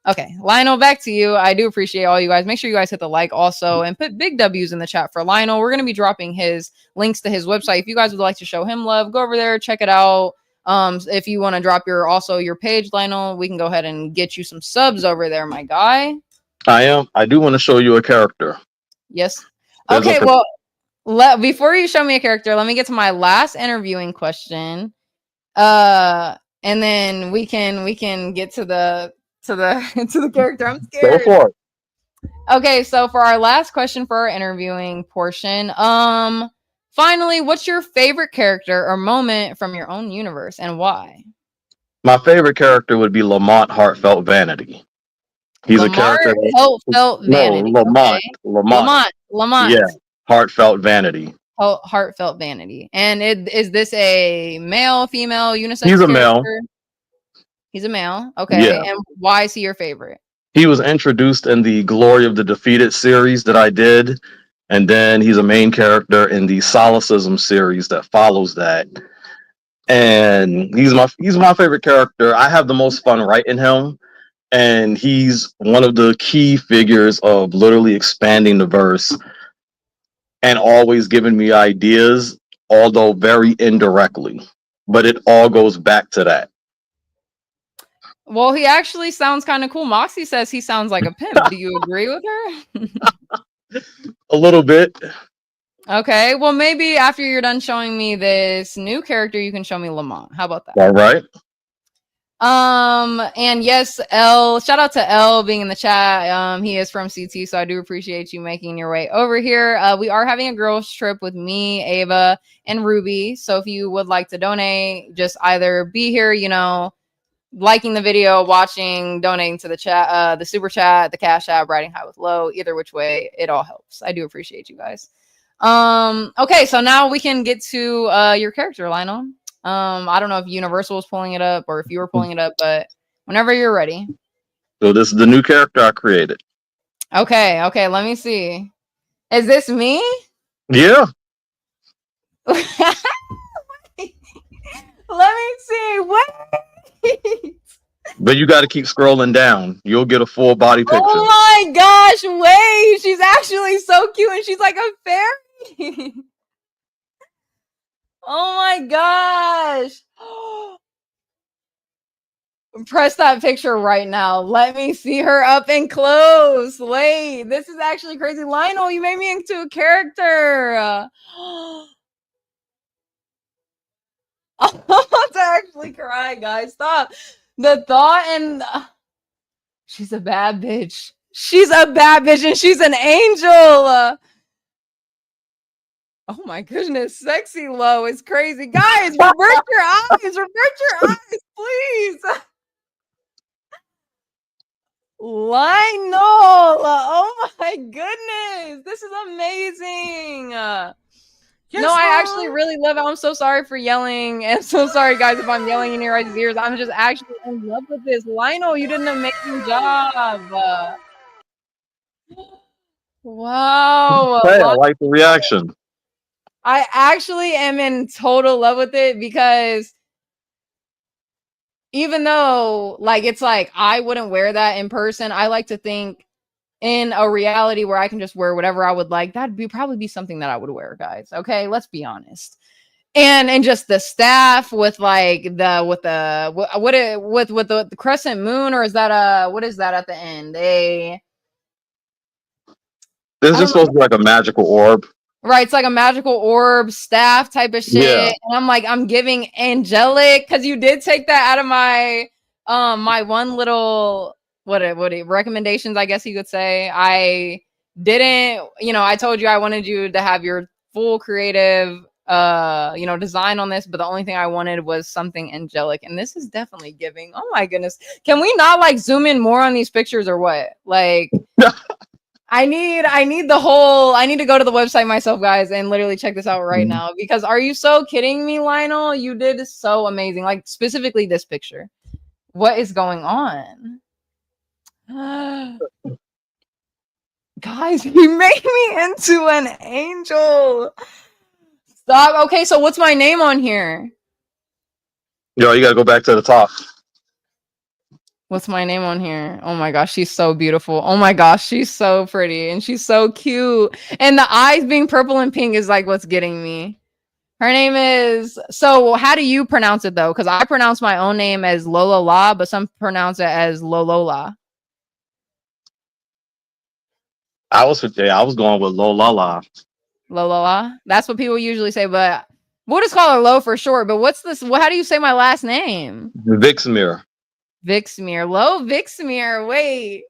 Okay, Lionel, back to you. I do appreciate all you guys. Make sure you guys hit the like also and put big W's in the chat for Lionel. We're going to be dropping his links to his website. If you guys would like to show him love, go over there, check it out. If you want to drop your page, Lionel, we can go ahead and get you some subs over there, my guy. I do want to show you a character. Yes. There's Okay, before you show me a character, let me get to my last interviewing question. And then we can get to the to the character. I'm scared. Go for it. Okay, so for our last question for our interviewing portion, finally, what's your favorite character or moment from your own universe and why? My favorite character would be Lamont Heartfelt Vanity. He's a character. Heartfelt Vanity. No, Lamont. Okay. Lamont. Yeah, Heartfelt Vanity. Heartfelt Vanity. And is this a male, female, unisex? He's a character? male. He's a male. Okay. Yeah. And why is he your favorite? He was introduced in the Glory of the Defeated series that I did, and then he's a main character in the Solecism series that follows that. And he's my favorite character. I have the most fun writing him, and he's one of the key figures of literally expanding the verse and always giving me ideas, although very indirectly. But it all goes back to that. Well, he actually sounds kind of cool. Moxie says he sounds like a pimp. Do you agree with her? A little bit. Okay. Well, maybe after you're done showing me this new character, you can show me Lamont. How about that? All right. And yes, L, shout out to L being in the chat. He is from CT, so I do appreciate you making your way over here. We are having a girls trip with me, Ava, and Ruby. So if you would like to donate, just either be here, liking the video, watching, donating to the chat, the super chat, the cash app, riding high with low, either which way, it all helps. I do appreciate you guys. Okay, so now we can get to your character, Lionel. I don't know if Universal was pulling it up or if you were pulling it up, but whenever you're ready. So this is the new character I created. Okay, let me see. Is this me? Yeah. Let me see. Wait. But you got to keep scrolling down. You'll get a full body picture. Oh my gosh, wait. She's actually so cute and she's like a fairy. Oh my gosh. Press that picture right now. Let me see her up and close. Wait, this is actually crazy. Lionel, you made me into a character. I'm about to actually cry, guys. Stop. The thought and she's a bad bitch. She's a bad bitch and she's an angel. Oh my goodness, sexy low is crazy. Guys, revert your eyes, please. Lionel, oh my goodness, this is amazing. Yes, no, I actually really love it. I'm so sorry for yelling. And so sorry, guys, if I'm yelling in your guys' ears. I'm just actually in love with this. Lionel, you did an amazing job. Wow. Hey, I like the reaction. I actually am in total love with it because even though it's like I wouldn't wear that in person, I like to think in a reality where I can just wear whatever I would like. That'd probably be something that I would wear, guys. Okay, let's be honest. And just the staff with the crescent moon, or is that what is that at the end? This is just supposed to be like a magical orb. Right, it's like a magical orb staff type of shit. Yeah. And I'm giving angelic because you did take that out of my my one little what recommendations, I guess you could say. I didn't, I told you I wanted you to have your full creative design on this, but the only thing I wanted was something angelic, and this is definitely giving. Oh my goodness. Can we not zoom in more on these pictures or what? I need to go to the website myself, guys, and literally check this out right now, because are you so kidding me, Lionel? You did so amazing. Specifically this picture. What is going on? Guys, you made me into an angel. Stop. Okay, so what's my name on here? Yo, you gotta go back to the top. What's my name on here? Oh my gosh, she's so beautiful. Oh my gosh, she's so pretty and she's so cute. And the eyes being purple and pink is like what's getting me. Her name is, so how do you pronounce it though? Because I pronounce my own name as Lola La, but some pronounce it as Lolola. I was going with Lola. Lolola. That's what people usually say, but we'll just call her Lo for short. But what's this? How do you say my last name? Vixmere. Vixmere. Lo Vixmere. Wait.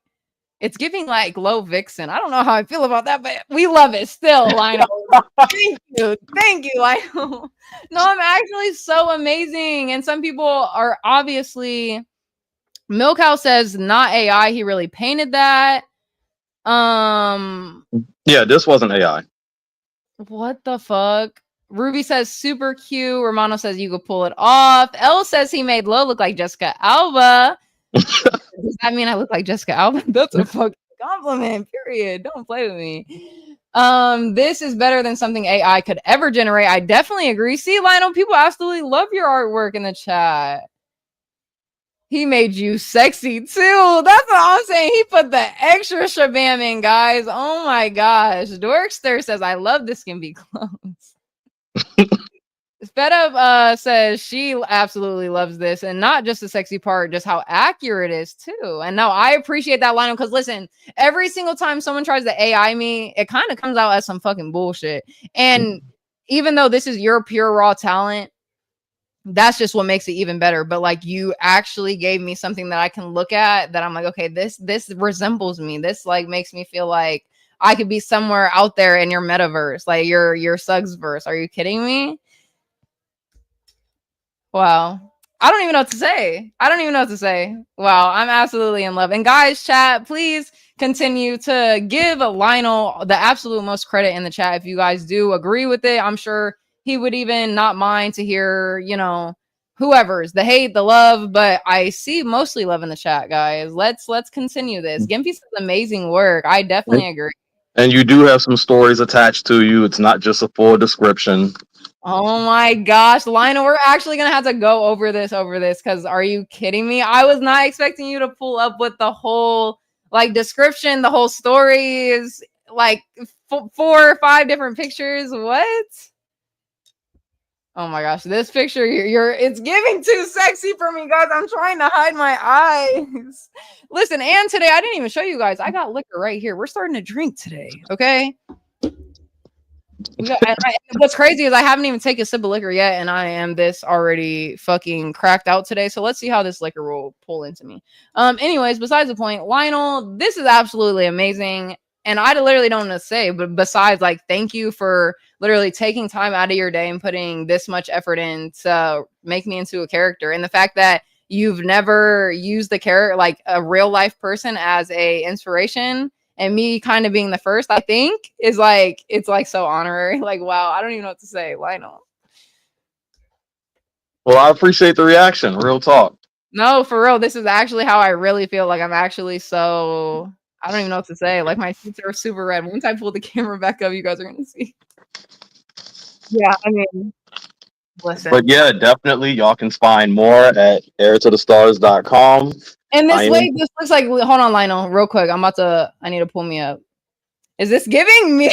It's giving like low vixen. I don't know how I feel about that, but we love it still, Lionel. Thank you. Thank you, Lionel. No, I'm actually so amazing. And some people are obviously Milkhouse says not AI. He really painted that. Yeah, this wasn't AI. What the fuck? Ruby says super cute. Romano says you could pull it off. Elle says he made Lo look like Jessica Alba. Does that mean I look like Jessica Alba? That's a fucking compliment, period. Don't play with me. This is better than something AI could ever generate. I definitely agree. See, Lionel, people absolutely love your artwork in the chat. He made you sexy too. That's what I'm saying. He put the extra shabam in, guys. Oh my gosh. Dorkster says, I love this can be close. Fed Up says she absolutely loves this, and not just the sexy part, just how accurate it is too. And now I appreciate that line because listen, every single time someone tries to AI me, it kind of comes out as some fucking bullshit. And even though this is your pure raw talent, that's just what makes it even better. But like you actually gave me something that I can look at that I'm like, okay, this resembles me. This like makes me feel like I could be somewhere out there in your metaverse, like your Sugsverse. Are you kidding me? Wow. I don't even know what to say. I don't even know what to say. Wow. I'm absolutely in love. And guys, chat, please continue to give Lionel the absolute most credit in the chat. If you guys do agree with it, I'm sure he would even not mind to hear, you know, whoever's the hate, the love, but I see mostly love in the chat, guys. Let's continue this. Gimpy says amazing work. I definitely agree. And you do have some stories attached to you. It's not just a full description. Oh my gosh, Lionel, we're actually gonna have to go over this because are you kidding me? I was not expecting you to pull up with the whole like description, the whole story is like 4 or 5 different pictures. What? Oh my gosh, this picture it's giving too sexy for me, guys. I'm trying to hide my eyes. Listen, and today I didn't even show you guys. I got liquor right here. We're starting to drink today, okay? What's crazy is I haven't even taken a sip of liquor yet, and I am this already fucking cracked out today. So let's see how this liquor will pull into me. Anyways, besides the point, Lionel, this is absolutely amazing, and I literally don't know what to say. But besides, like, thank you for literally taking time out of your day and putting this much effort in to make me into a character, and the fact that you've never used the character like a real life person as a inspiration. And me kind of being the first, I think, is like, it's like so honorary. Like, wow, I don't even know what to say. Lionel. Well, I appreciate the reaction. Real talk. No, for real. This is actually how I really feel. Like, I'm actually so, I don't even know what to say. Like, my cheeks are super red. Once I pull the camera back up, you guys are going to see. Yeah, I mean, listen. But yeah, definitely. Y'all can find more at airtothestars.com. And this way, this looks like, hold on, Lionel, real quick. I need to pull me up. Is this giving me?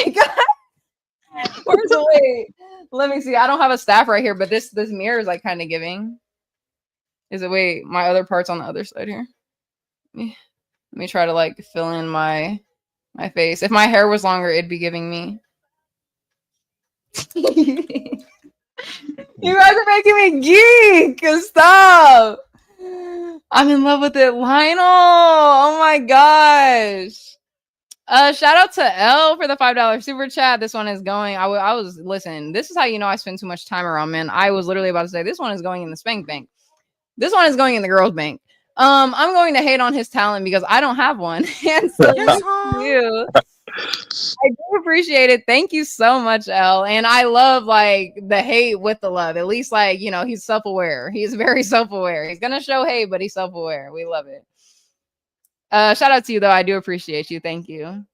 Where's the way? Let me see. I don't have a staff right here, but this mirror is like kind of giving. Is it wait? My other part's on the other side here. Let me try to like fill in my face. If my hair was longer, it'd be giving me. You guys are making me geek. Stop. I'm in love with it, Lionel. Oh my gosh. Shout out to L for the $5 super chat. This one is going. I was listen. This is how you know I spend too much time around men. I was literally about to say this one is going in the spank bank. This one is going in the girls bank. I'm going to hate on his talent because I don't have one. And so thank you. I do appreciate it. Thank you so much, L. And I love like the hate with the love. At least like, you know, he's self-aware. He's very self-aware. He's gonna show hate, but he's self-aware. We love it. Shout out to you though. I do appreciate you. Thank you.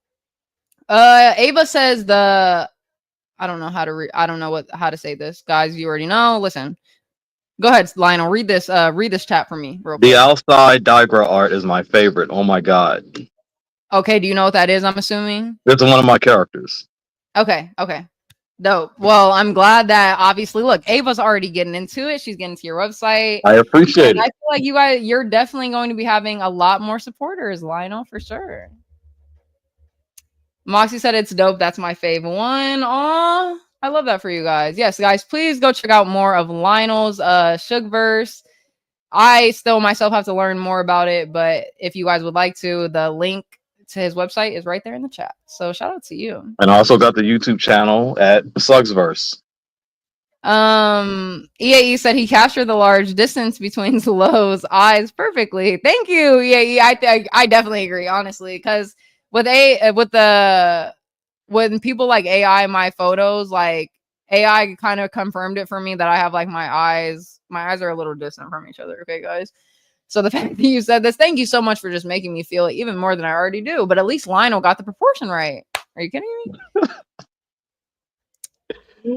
Ava says I don't know how to say this. Guys, you already know. Listen. Go ahead, Lionel. Read this chat for me real The quick. outside Digra art is my favorite. Oh my god. Okay, do you know what that is? I'm assuming. It's one of my characters. Okay. Dope. Well, I'm glad that obviously, look, Ava's already getting into it. She's getting to your website. I appreciate And I it. feel like you're definitely going to be having a lot more supporters, Lionel, for sure. Moxie said it's dope. That's my favorite one. Aw, I love that for you guys. Yes, guys, please go check out more of Lionel's Shugverse. I still myself have to learn more about it, but if you guys would like to, the link to his website is right there in the chat. So shout out to you. And I also got the YouTube channel at Slugsverse. EAE said he captured the large distance between Lowe's eyes perfectly. Thank you, EAE. I definitely agree, honestly, because when people like AI my photos, like AI kind of confirmed it for me that I have like my eyes are a little distant from each other. Okay, guys. So the fact that you said this, thank you so much for just making me feel it even more than I already do. But at least Lionel got the proportion right. Are you kidding me?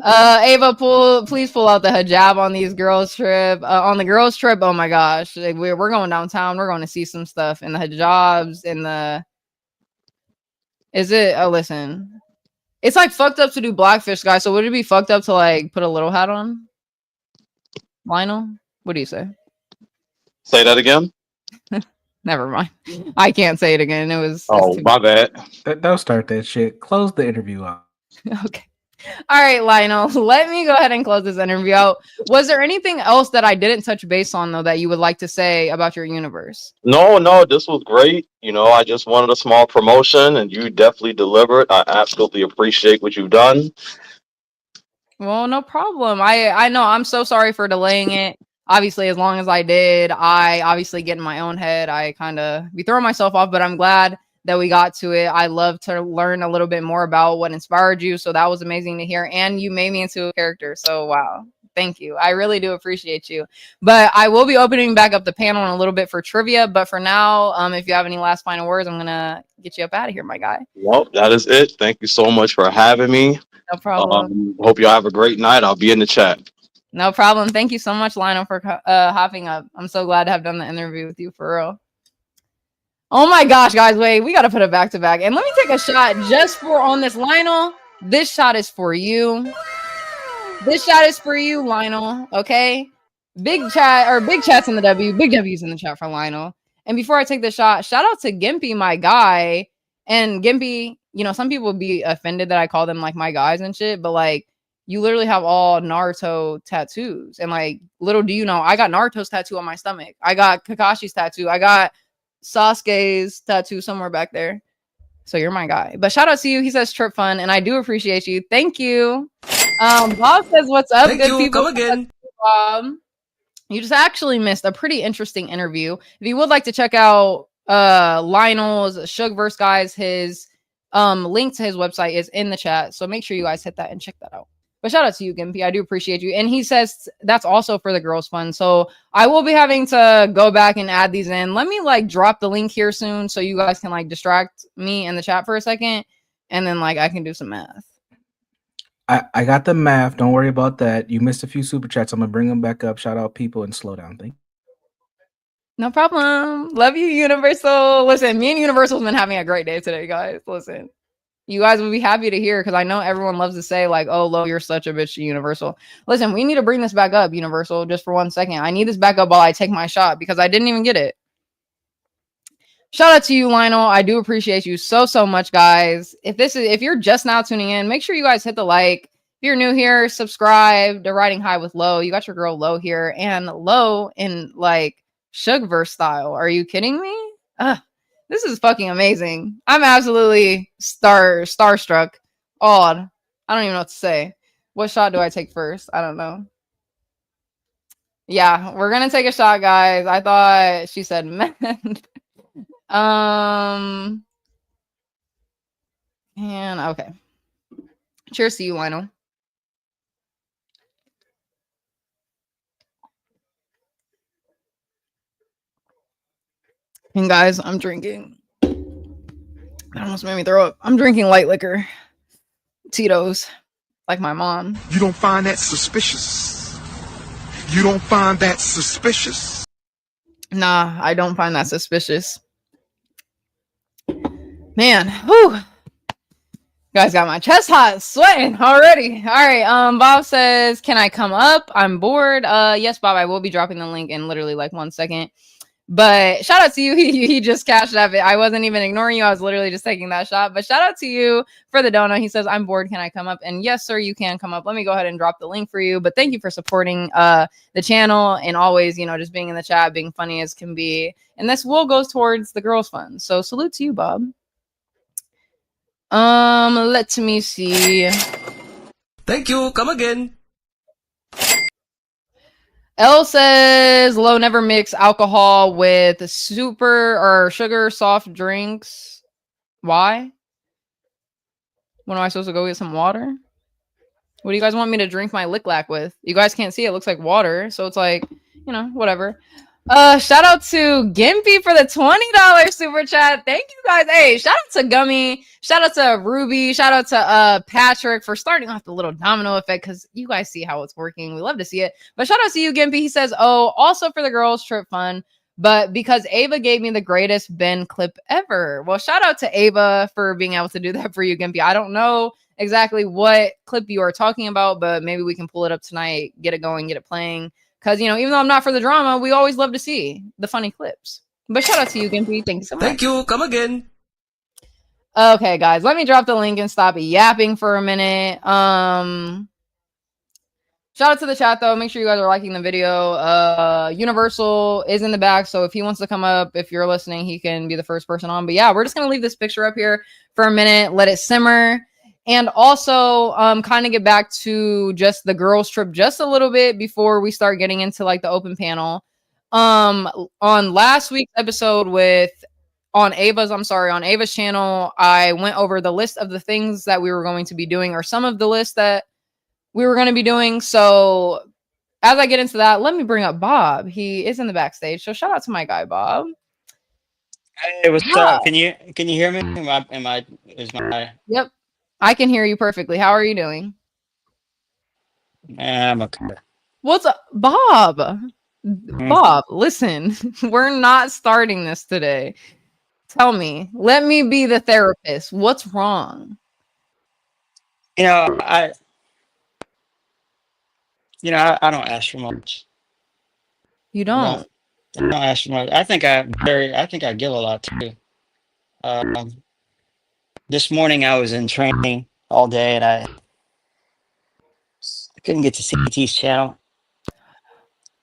Ava, please pull out the hijab on these girls trip. On the girls trip, oh my gosh, like, we're going downtown. We're going to see some stuff in the hijabs. Listen, it's like fucked up to do blackfish, guys. So would it be fucked up to like put a little hat on? Lionel, what do you say? Say that again. Never mind. I can't say it again. Oh, my bad. Don't start that shit. Close the interview out. Okay. All right, Lionel, let me go ahead and close this interview out. Was there anything else that I didn't touch base on, though, that you would like to say about your universe? No, this was great. I just wanted a small promotion, and you definitely delivered. I absolutely appreciate what you've done. Well, no problem. I know I'm so sorry for delaying it. Obviously, as long as I did, I obviously get in my own head. I kind of be throwing myself off, but I'm glad that we got to it. I love to learn a little bit more about what inspired you. So that was amazing to hear. And you made me into a character. So wow. Thank you. I really do appreciate you. But I will be opening back up the panel in a little bit for trivia. But for now, if you have any last final words, I'm going to get you up out of here, my guy. Well, that is it. Thank you so much for having me. No problem. Hope you have a great night. I'll be in the chat. No problem. Thank you so much, Lionel, for hopping up. I'm so glad to have done the interview with you, for real. Oh my gosh, guys, wait, we got to put it back to back. And let me take a shot just for on this, Lionel. This shot is for you. This shot is for you, Lionel. Okay. Big chats in the W. Big W's in the chat for Lionel. And before I take the shot, shout out to Gimpy, my guy. And Gimpy, some people would be offended that I call them like my guys and shit, but like you literally have all Naruto tattoos. And like little do you know, I got Naruto's tattoo on my stomach. I got Kakashi's tattoo. I got Sasuke's tattoo somewhere back there. So you're my guy. But shout out to you. He says trip fun, and I do appreciate you. Thank you. Bob says what's up? Thank Good you. people. Come again. Bob. You just actually missed a pretty interesting interview. If you would like to check out Lionel's Shugverse, guys, his link to his website is in the chat. So make sure you guys hit that and check that out. But shout out to you, Gimpy. I do appreciate you. And he says that's also for the girls' fun. So I will be having to go back and add these in. Let me like drop the link here soon so you guys can like distract me in the chat for a second. And then like I can do some math. I got the math. Don't worry about that. You missed a few super chats. I'm going to bring them back up. Shout out people and slow down. Thank you. No problem. Love you, Universal. Listen, me and Universal's been having a great day today, guys. Listen. You guys would be happy to hear because I know everyone loves to say like, oh, Lo, you're such a bitch to Universal. Listen, we need to bring this back up, Universal, just for 1 second. I need this back up while I take my shot because I didn't even get it. Shout out to you, Lionel. I do appreciate you so much, guys. If you're just now tuning in, make sure you guys hit the like. If you're new here, subscribe to Riding High with Lo. You got your girl Lo here, and Lo in like Shugverse style. Are you kidding me? This is fucking amazing. I'm absolutely starstruck, awed. I don't even know what to say. What shot do I take first? I don't know. Yeah, we're gonna take a shot, guys. I thought she said men. And okay. Cheers to you, Lionel. And guys, I'm drinking. That almost made me throw up. I'm drinking light liquor. Tito's. Like my mom. You don't find that suspicious? You don't find that suspicious? Nah, I don't find that suspicious. Man, whew. Guys got my chest hot, sweating already. All right. Bob says, "Can I come up? I'm bored." Yes, Bob. I will be dropping the link in literally like 1 second. But shout out to you. He just cashed up it. I wasn't even ignoring you. I was literally just taking that shot. But shout out to you for the donut. He says, "I'm bored. Can I come up?" And yes, sir, you can come up. Let me go ahead and drop the link for you. But thank you for supporting the channel and always, just being in the chat, being funny as can be. And this will goes towards the girls' fund. So salute to you, Bob. Let me see. Thank you. Come again. L says, "Low, never mix alcohol with super or sugar soft drinks." Why? When am I supposed to go get some water? What do you guys want me to drink my lick lack with? You guys can't see it. Looks like water. So it's like, whatever. Shout out to Gimpy for the $20 super chat. Thank you guys. Hey, shout out to Gummy. Shout out to Ruby. Shout out to Patrick for starting off the little domino effect, because you guys see how it's working. We love to see it. But shout out to you, Gimpy. He says, "Oh, also for the girls trip fun, but because Ava gave me the greatest Ben clip ever." Well, shout out to Ava for being able to do that for you, Gimpy. I don't know exactly what clip you are talking about, but maybe we can pull it up tonight, get it going, get it playing. Because, even though I'm not for the drama, we always love to see the funny clips. But shout out to you, Gimpy. Thank you so much. Thank you. Come again. Okay, guys. Let me drop the link and stop yapping for a minute. Shout out to the chat, though. Make sure you guys are liking the video. Universal is in the back, so if he wants to come up, if you're listening, he can be the first person on. But yeah, we're just going to leave this picture up here for a minute, let it simmer. And also kind of get back to just the girls trip just a little bit before we start getting into like the open panel. On last week's episode on Ava's channel, I went over the list of the things that we were going to be doing, or some of the list that we were going to be doing. So as I get into that, let me bring up Bob. He is in the backstage. So shout out to my guy, Bob. Hey, what's up? Can you hear me? Yep. I can hear you perfectly. How are you doing? I'm okay. What's up, Bob? Bob, listen, we're not starting this today. Tell me, let me be the therapist. What's wrong? I don't ask for much. You don't? I don't ask for much. I think I give a lot too. This morning I was in training all day and I couldn't get to CT's channel.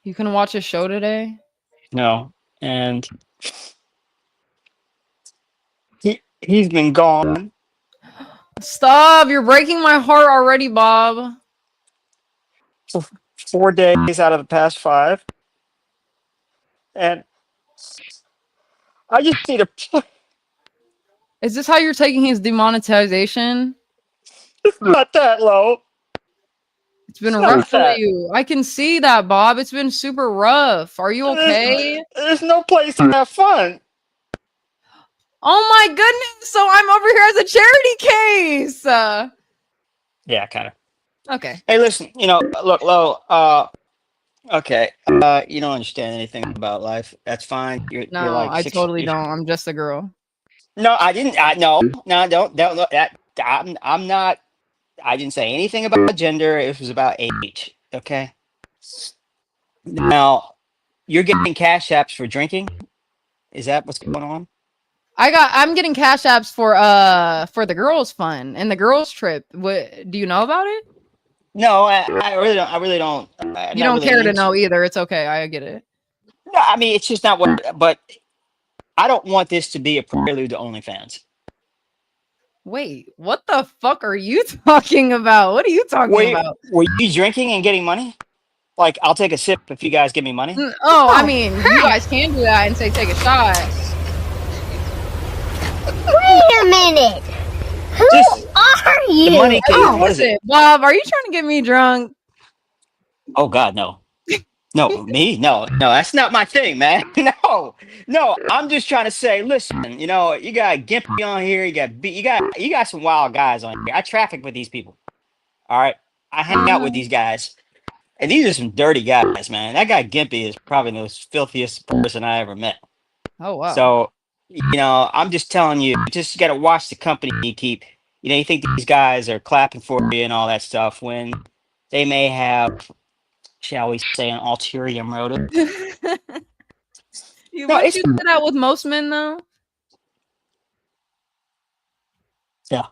You can watch a show today? No. And he's been gone. Stop, you're breaking my heart already, Bob. For 4 days out of the past 5. And I just need a... Is this how you're taking his demonetization? It's not that low. It's been rough for you. I can see that, Bob. It's been super rough. Are you okay? There's no place to have fun. Oh my goodness. So I'm over here as a charity case. Yeah, kind of. Okay. Hey, listen, look, Lo, okay, you don't understand anything about life. That's fine. You're like I totally don't. I'm just a girl. No, I didn't. No, don't look that. I'm not. I didn't say anything about gender. It was about age. Okay. Now, you're getting cash apps for drinking. Is that what's going on? I'm getting cash apps for the girls' fun and the girls' trip. What do you know about it? No, I really don't. I really don't. You don't care to know either. It's okay. I get it. No, I mean it's just not what. But I don't want this to be a prelude to OnlyFans. Wait, what the fuck are you talking about? What are you talking about? Were you drinking and getting money? Like, I'll take a sip if you guys give me money. Oh, I mean, you guys can do that and say take a shot. Wait a minute. Who are you? The money can, what is it? Bob, are you trying to get me drunk? Oh God, no. No, me? No, that's not my thing, man. No, I'm just trying to say, listen, you got Gimpy on here, you got some wild guys on here. I traffic with these people. All right. I hang out with these guys. And these are some dirty guys, man. That guy Gimpy is probably the most filthiest person I ever met. Oh wow. So, I'm just telling you, just got to watch the company you keep. You think these guys are clapping for you and all that stuff when they may have, shall we say, an ulterior motive. No, Wouldn't you do that with most men though? yeah.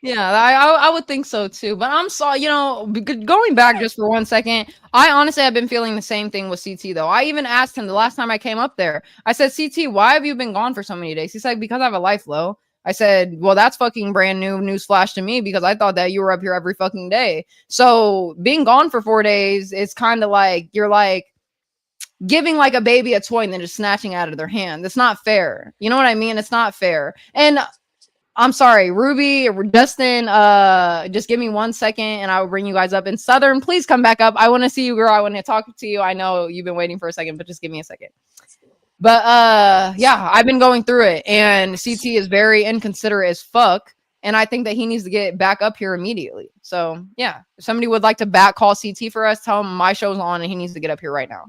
Yeah, I would think so too. But I'm sorry, going back just for 1 second, I honestly have been feeling the same thing with CT though. I even asked him the last time I came up there. I said, CT, why have you been gone for so many days? He's like, because I have a life, low. I said, well, that's fucking brand new newsflash to me because I thought that you were up here every fucking day. So being gone for 4 days is kind of like you're like giving like a baby a toy and then just snatching out of their hand. It's not fair. You know what I mean? It's not fair. And I'm sorry, Ruby or Justin, just give me 1 second and I will bring you guys up. And Southern, please come back up. I want to see you, girl. I want to talk to you. I know you've been waiting for a second, but just give me a second. But yeah, I've been going through it and CT is very inconsiderate as fuck. And I think that he needs to get back up here immediately. So yeah, if somebody would like to back call CT for us, tell him my show's on and he needs to get up here right now.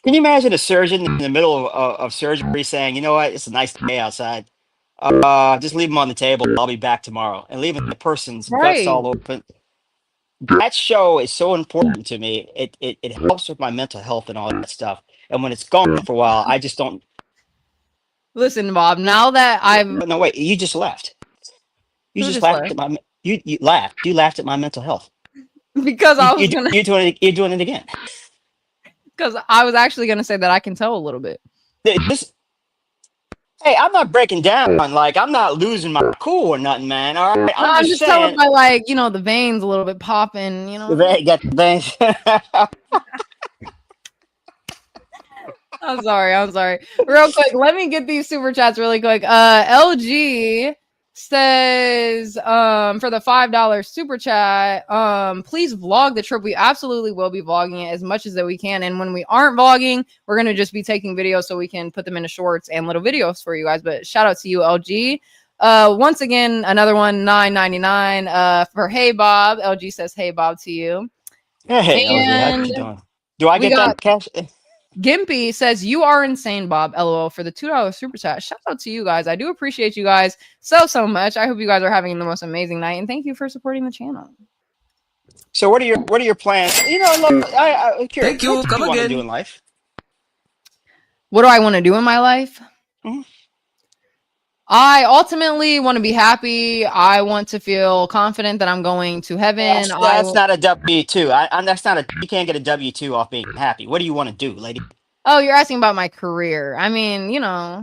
Can you imagine a surgeon in the middle of surgery saying, you know what, it's a nice day outside. Just leave them on the table. I'll be back tomorrow. And leaving the person's guts all open. That show is so important to me. It helps with my mental health and all that stuff. And when it's gone for a while, I just don't. Listen, Bob, now that I've. No, wait, you just left. You Who just just laughed left? at my. You laughed. You laughed at my mental health. Because I was gonna. You're doing it again. Because I was actually gonna say that I can tell a little bit. Hey, I'm not breaking down. Like, I'm not losing my cool or nothing, man. All right. I'm just saying, telling by like, the veins a little bit popping, They got the veins. I'm sorry. Real quick, let me get these super chats really quick. LG says for the $5 super chat, please vlog the trip. We absolutely will be vlogging it as much as that we can, and when we aren't vlogging, we're gonna just be taking videos so we can put them into shorts and little videos for you guys. But shout out to you, LG. Once again, another one, $9.99 for Hey Bob. LG says Hey Bob to you. Hey, LG, how you doing? Do I get that cash? Gimpy says, you are insane, Bob. LOL for the $2 super chat. Shout out to you guys. I do appreciate you guys so much. I hope you guys are having the most amazing night, and thank you for supporting the channel. So what are your plans? I'm curious. Thank you. What do Come you want to again. do in life? What do I want to do in my life? Mm-hmm. I ultimately want to be happy. I want to feel confident that I'm going to heaven. That's not a W-2. That's not you can't get a W-2 off being happy. What do you want to do, lady? Oh, you're asking about my career. I mean, that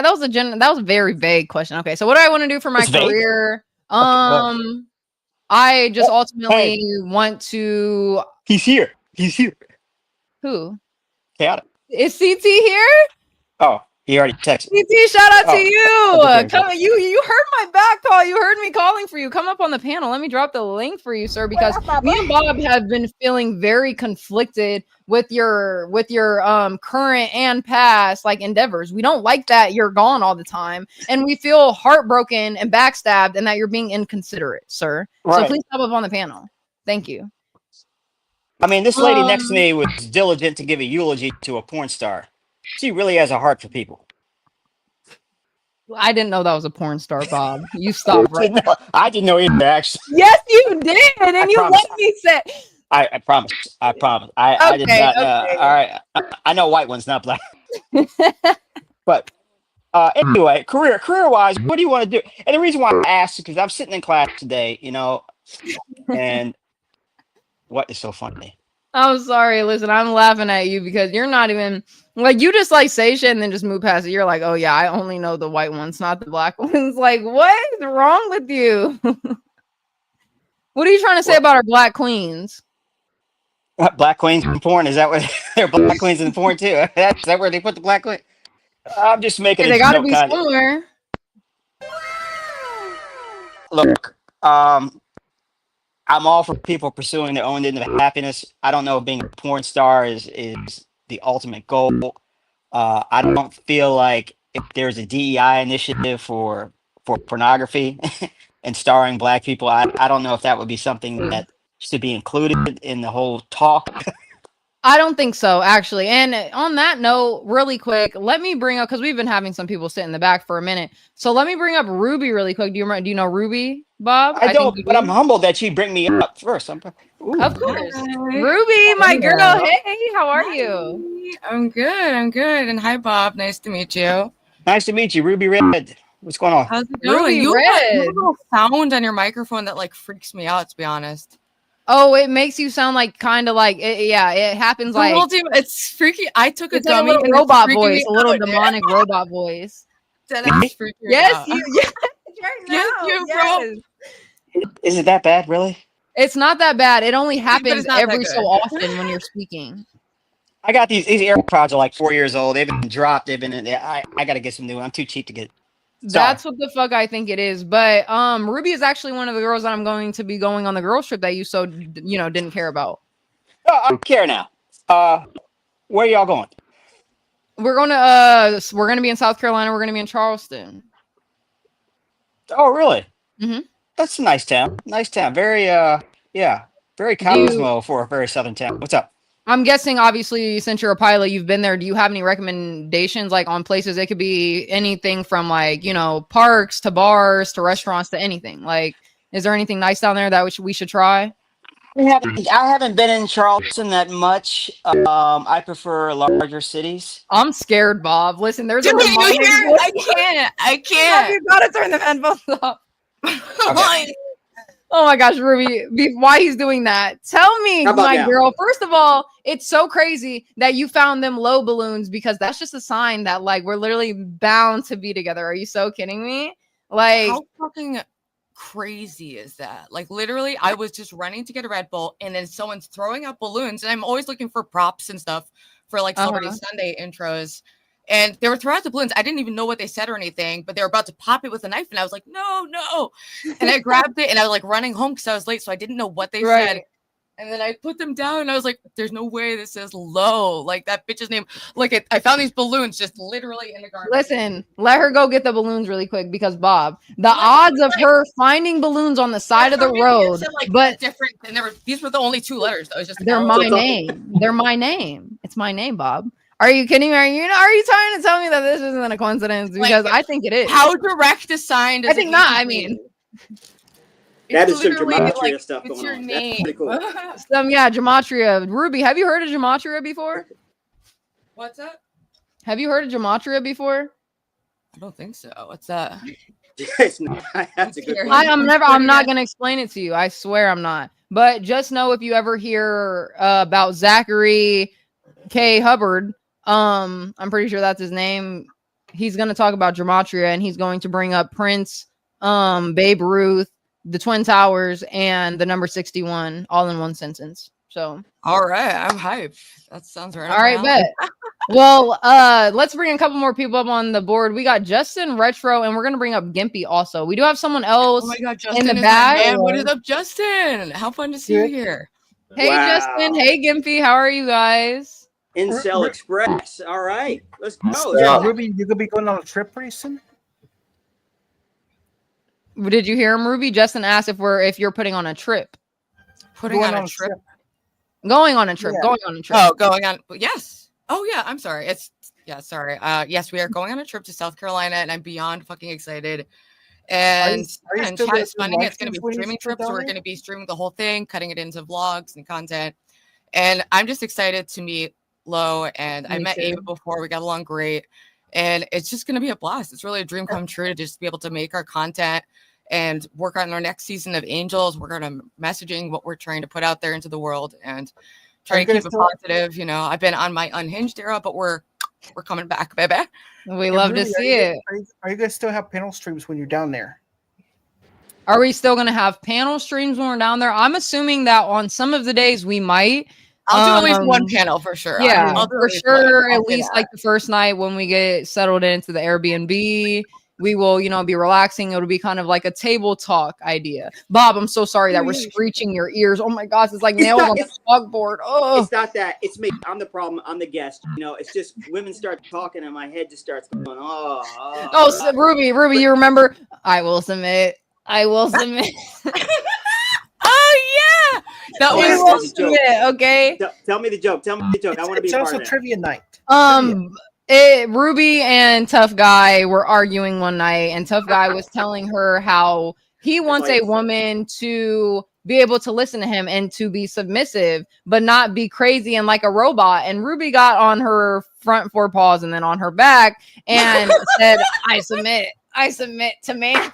was a very vague question. Okay, so what do I want to do for my career? Okay, I just ultimately want to. He's here. Who? Chaotic. Is CT here? Oh, he already texted. CT, shout out to you. Okay. You heard my back call. You heard me calling for you. Come up on the panel. Let me drop the link for you, sir, because me and Bob have been feeling very conflicted with your current and past endeavors. We don't like that you're gone all the time, and we feel heartbroken and backstabbed and that you're being inconsiderate, sir. Right. So please come up on the panel. Thank you. I mean, this lady next to me was diligent to give a eulogy to a porn star. She really has a heart for people. I didn't know that was a porn star, Bob. You stopped right now. I didn't know either, actually. Yes, you did, and you let me say. I promise. I did not. All right. I know white ones, not black. But anyway, career-wise, what do you want to do? And the reason why I asked is because I'm sitting in class today, and what is so funny? I'm sorry. Listen, I'm laughing at you because you're not even you just say shit and then just move past it. You're like, oh yeah, I only know the white ones, not the black ones. Like, what is wrong with you? What are you trying to say about our black queens? Black queens in porn? Is that what they're black queens in porn too? Is that where they put the black queen? I'm just making they got to be somewhere. Look, I'm all for people pursuing their own end of happiness. I don't know if being a porn star is the ultimate goal. I don't feel like if there's a DEI initiative for pornography and starring black people, I don't know if that would be something that just to be included in the whole talk? I don't think so, actually. And on that note, really quick, let me bring up, because we've been having some people sit in the back for a minute. So let me bring up Ruby really quick. Do you know Ruby, Bob? I think don't, you but I'm do. humbled that she bring me up first. Of course. Ruby, my girl. Hey, how are you? I'm good. And hi, Bob. Nice to meet you. Nice to meet you, Ruby Red. What's going on? How's it going? Ruby You have a Red. little sound on your microphone that like freaks me out, to be honest. Oh, it makes you sound like kind of like it happens like It's freaky. I took a it's like a gummy little and robot it's freaking voice, me a little out, dude. demonic robot voice. That is freaking me Yes, out. you. Yes, right now. Yes, you, bro. Is it that bad, really? It's not that bad. It only happens not that every so good. often when you're speaking. I got these AirPods are like 4 years old. They've been dropped. They've been in there. I got to get some new. I'm too cheap to get. That's what the fuck I think it is. But Ruby is actually one of the girls that I'm going to be going on the girls trip that you didn't care about. Oh, I care now. Where y'all going? We're going to be in South Carolina. We're going to be in Charleston. Oh, really? Mm-hmm. That's a nice town. Nice town. Very very Cosmo for a very southern town. What's up? I'm guessing, obviously, since you're a pilot, you've been there. Do you have any recommendations, like on places? It could be anything from like, parks to bars to restaurants to anything. Like, is there anything nice down there that we should try? I haven't been in Charleston that much. I prefer larger cities. I'm scared, Bob. Listen, there's a Dude, you demonic hear? voice. I can't. You gotta turn the headphones up. Okay. Oh my gosh, Ruby, why he's doing that? Tell me, my girl. First of all, it's so crazy that you found them low balloons, because that's just a sign that like we're literally bound to be together. Are you so kidding me? Like, How fucking crazy is that? Like, literally, I was just running to get a Red Bull, and then someone's throwing out balloons, and I'm always looking for props and stuff for like Celebrity Sunday intros. And they were throwing out the balloons. I didn't even know what they said or anything, but they were about to pop it with a knife. And I was like, no. And I grabbed it and I was like running home because I was late. So I didn't know what they said. And then I put them down and I was like, there's no way this is low. Like that bitch's name. Look, I found these balloons just literally in the garbage. listen, let her go get the balloons really quick, because Bob, the odds of her finding balloons on the side of the road, but different. And these were the only two letters. It was just they're my name. They're my name. It's my name, Bob. Are you kidding me? Are you trying to tell me that this isn't a coincidence? Because I think it is. How direct a sign does I think it not. need to I be? mean, That It's is some literally, gematria stuff it's going your on. name. That's pretty cool. gematria. Ruby, have you heard of gematria before? What's that? Have you heard of gematria before? I don't think so. What's that? That's a good point. I'm not gonna explain it to you. I swear I'm not. But just know, if you ever hear about Zachary K. Hubbard, I'm pretty sure that's his name. He's gonna talk about gematria, and he's going to bring up Prince, Babe Ruth, the Twin Towers, and the number 61 all in one sentence. So All right, I'm hyped. That sounds right. all right, bet. Well, let's bring a couple more people up on the board. We got Justin Retro, and we're gonna bring up Gimpy also. We do have someone else Oh my god, Justin in the is back. my man. What is up, Justin? How fun to see you here. Hey, Justin. Hey, Gimpy. How are you guys? Incel Express. All right, let's go. Yeah, Ruby, you could be going on a trip pretty soon. Did you hear him, Ruby? Justin asked if you're putting on a trip. Putting on a trip. Going on a trip. Yeah. Going on a trip. Oh, going on. Yes. Oh, yeah. I'm sorry. Sorry. Yes, we are going on a trip to South Carolina, and I'm beyond fucking excited. And chat is funding it. It's going to be a streaming trip, so we're going to be streaming the whole thing, cutting it into vlogs and content. And I'm just excited to meet Lo. And I met Ava before. We got along great. And it's just going to be a blast. It's really a dream come true to just be able to make our content and work on our next season of Angels. We're going to messaging what we're trying to put out there into the world and try to keep it positive. You know, I've been on my unhinged era, but we're coming back, baby. We love to see it. Are you guys still have panel streams when you're down there? Are we still going to have panel streams when we're down there? I'm assuming that on some of the days we might. I'll do at least one panel for sure. Yeah, I'll do for sure. At least like the first night when we get settled into the Airbnb, we will, be relaxing. It'll be kind of like a table talk idea. Bob, I'm so sorry that we're screeching your ears. Oh my gosh, it's like nails on the chalkboard. Oh, it's not that. It's me. I'm the problem. I'm the guest. It's just women start talking and my head just starts going, so Ruby, you remember? I will submit. Oh yeah, That Go We ahead, was tell will the joke. submit, okay? Tell me the joke. Tell me the joke. I want to be It's a part also of that. trivia night. Ruby and Tough Guy were arguing one night, and Tough Guy was telling her how he wants a woman to be able to listen to him and to be submissive, but not be crazy and like a robot. And Ruby got on her front four paws and then on her back and said, I submit to man.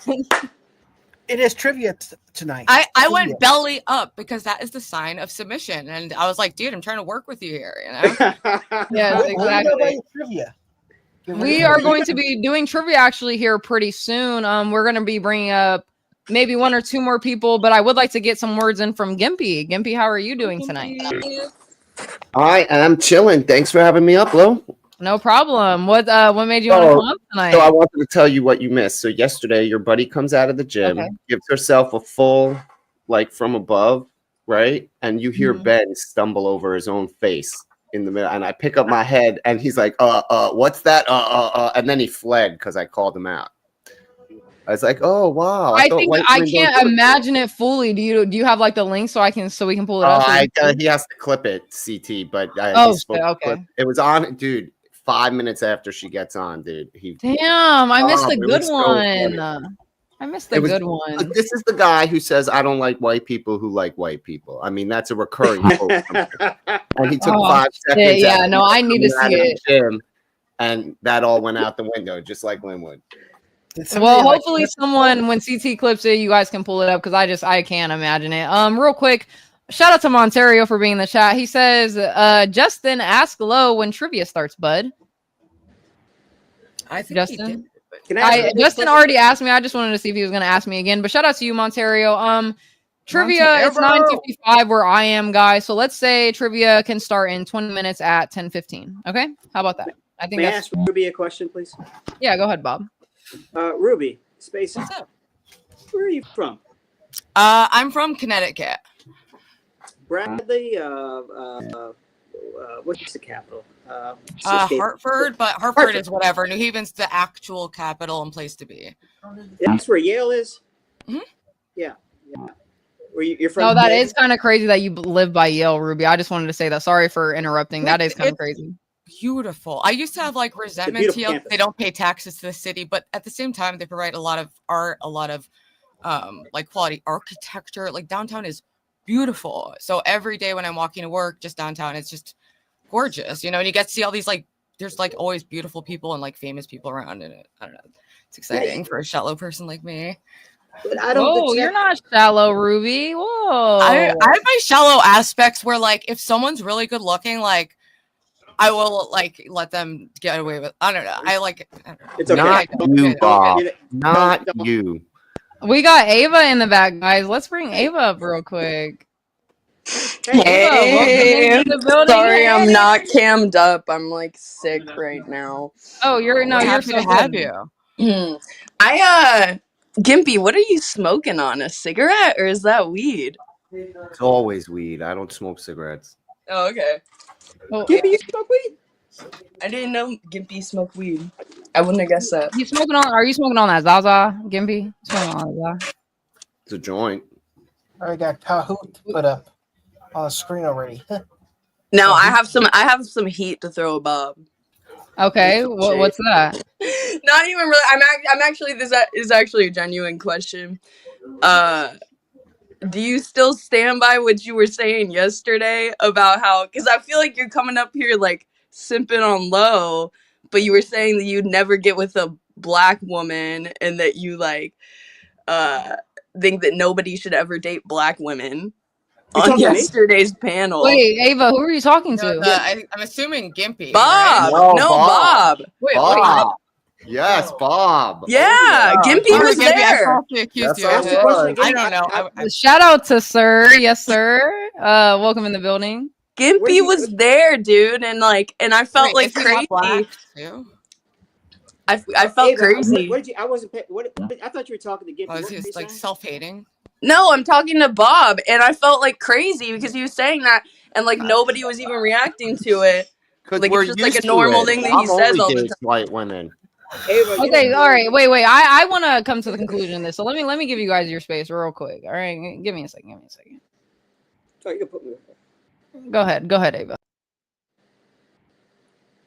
It is trivia tonight. I went belly up because that is the sign of submission, and I was like, dude, I'm trying to work with you here, you know? Yes, What do you know about exactly. your trivia? We are going to be doing trivia actually here pretty soon. We're going to be bringing up maybe one or two more people, but I would like to get some words in from Gimpy. Gimpy, how are you doing tonight? I am chilling. Thanks for having me up, Lo. No problem. What made you want to come up tonight? So I wanted to tell you what you missed. So yesterday, your buddy comes out of the gym, gives herself a full, like from above, right? And you hear Ben stumble over his own face in the middle. And I pick up my head, and he's like, what's that? And then he fled because I called him out. I was like, oh wow. I think I can't imagine it fully. Do you have like the link so we can pull it up? He has to clip it, CT, but okay. It was on, dude. 5 minutes after she gets on, dude. Damn, I missed the good one. I missed the good one. This is the guy who says, I don't like white people who like white people. I mean, that's a recurring quote. And he took 5 seconds. Yeah, no, I need to see it. Gym, and that all went out the window, just like Linwood. Well, hopefully someone, when CT clips it, you guys can pull it up because I can't imagine it. Real quick, shout out to Monterio for being in the chat. He says, Justin, ask Lo when trivia starts, bud. I think Justin. Justin Already asked me. I just wanted to see if he was going to ask me again. But shout out to you, Monterio. Trivia, it's 9:55 where I am, guys. So let's say trivia can start in 20 minutes at 10:15. Okay, how about that? I think. May I ask Ruby a question, please? Yeah, go ahead, Bob. Ruby, Space. What's up? Where are you from? I'm from Connecticut. Bradley. What's the capital? Hartford, but Hartford is whatever. New Haven's the actual capital and place to be. That's where Yale is. Mm-hmm. Yeah. You're from. No, that is kind of crazy that you live by Yale, Ruby. I just wanted to say that. Sorry for interrupting. That is kind of crazy. Beautiful. I used to have like resentment to Yale. They don't pay taxes to the city, but at the same time, they provide a lot of art, a lot of like quality architecture. Like downtown is beautiful. So every day when I'm walking to work, just downtown, it's just gorgeous, you know. And you get to see all these like, there's like always beautiful people and like famous people around in it. I don't know. It's exciting for a shallow person like me. But I don't. Oh, you're not shallow, Ruby. Whoa. I have my shallow aspects where like if someone's really good looking, like I will like let them get away with. I don't know. I don't know. It's okay. Not you, Bob. Not you. We got Ava in the back, guys. Let's bring Ava up real quick. Hey, Ava, the building. Sorry, I'm not cammed up. I'm like sick right now. Oh, you're happy to have you. Gimpy, what are you smoking on? A cigarette or is that weed? It's always weed. I don't smoke cigarettes. Oh, okay. Well, Gimpy, you smoke weed? I didn't know Gimpy smoked weed. I wouldn't have guessed that. Are you smoking on that Zaza, Gimpy? Smoking on that? It's a joint. I already got Kahoot put up on the screen already. Now I have some heat to throw at Bob. Okay, what's that? Not even really. I'm actually, this is actually a genuine question. Do you still stand by what you were saying yesterday about how? Because I feel like you're coming up here like simping on Lo, but you were saying that you'd never get with a black woman and that you like think that nobody should ever date black women on yesterday's panel. Wait, Ava, who are you talking to? I'm assuming Gimpy. Bob. Right? No, Bob. Wait, Bob. Yes, Bob. Yeah, Gimpy was there. I don't know. Shout out to Sir. Yes, sir. Welcome in the building. Gimpy was there, dude, and I felt like crazy. I felt crazy. What did you? I wasn't. I thought you were talking to Gimpy. Oh, is he like self-hating? No, I'm talking to Bob, and I felt like crazy because he was saying that, and like nobody was even reacting to it. Like it's just like a normal thing that he says all the time. White women. Okay, all right, wait. I want to come to the conclusion of this. So let me give you guys your space real quick. All right, give me a second. Oh, you can put me. Go ahead, Ava.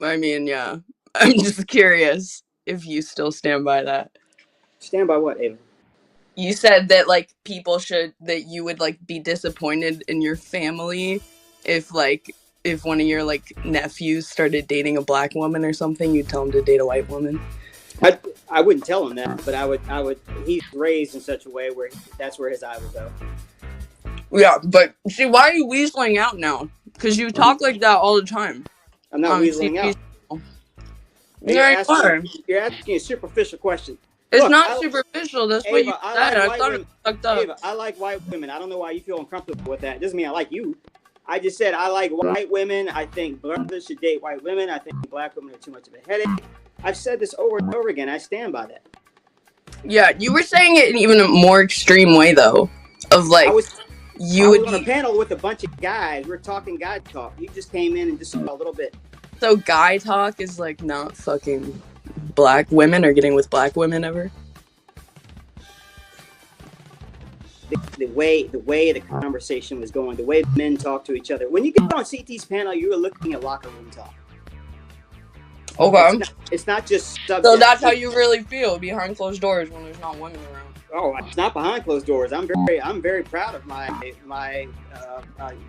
I mean, yeah. I'm just curious if you still stand by that. Stand by what, Ava? You said that like that you would like be disappointed in your family if one of your like nephews started dating a black woman or something, you'd tell him to date a white woman. I wouldn't tell him that, but I would. He's raised in such a way where that's where his eye would go. Yeah, but see, why are you weaseling out now? Because you talk like that all the time. I'm not weaseling out. You're asking a superficial question. It's not superficial. That's Ava, what you said. I thought it was fucked up. Ava, I like white women. I don't know why you feel uncomfortable with that. It doesn't mean I like you. I just said I like white women. I think brothers should date white women. I think black women are too much of a headache. I've said this over and over again. I stand by that. Yeah, you were saying it in even a more extreme way, though. Of like, I was on a panel with a bunch of guys. We're talking guy talk. You just came in and just saw a little bit. So guy talk is like not fucking black women or getting with black women ever? The way the conversation was going, the way men talk to each other. When you get on CT's panel, you were looking at locker room talk. Okay. It's not just subject. So that's how you really feel behind closed doors when there's not women around. Oh, it's not behind closed doors. I'm very proud of my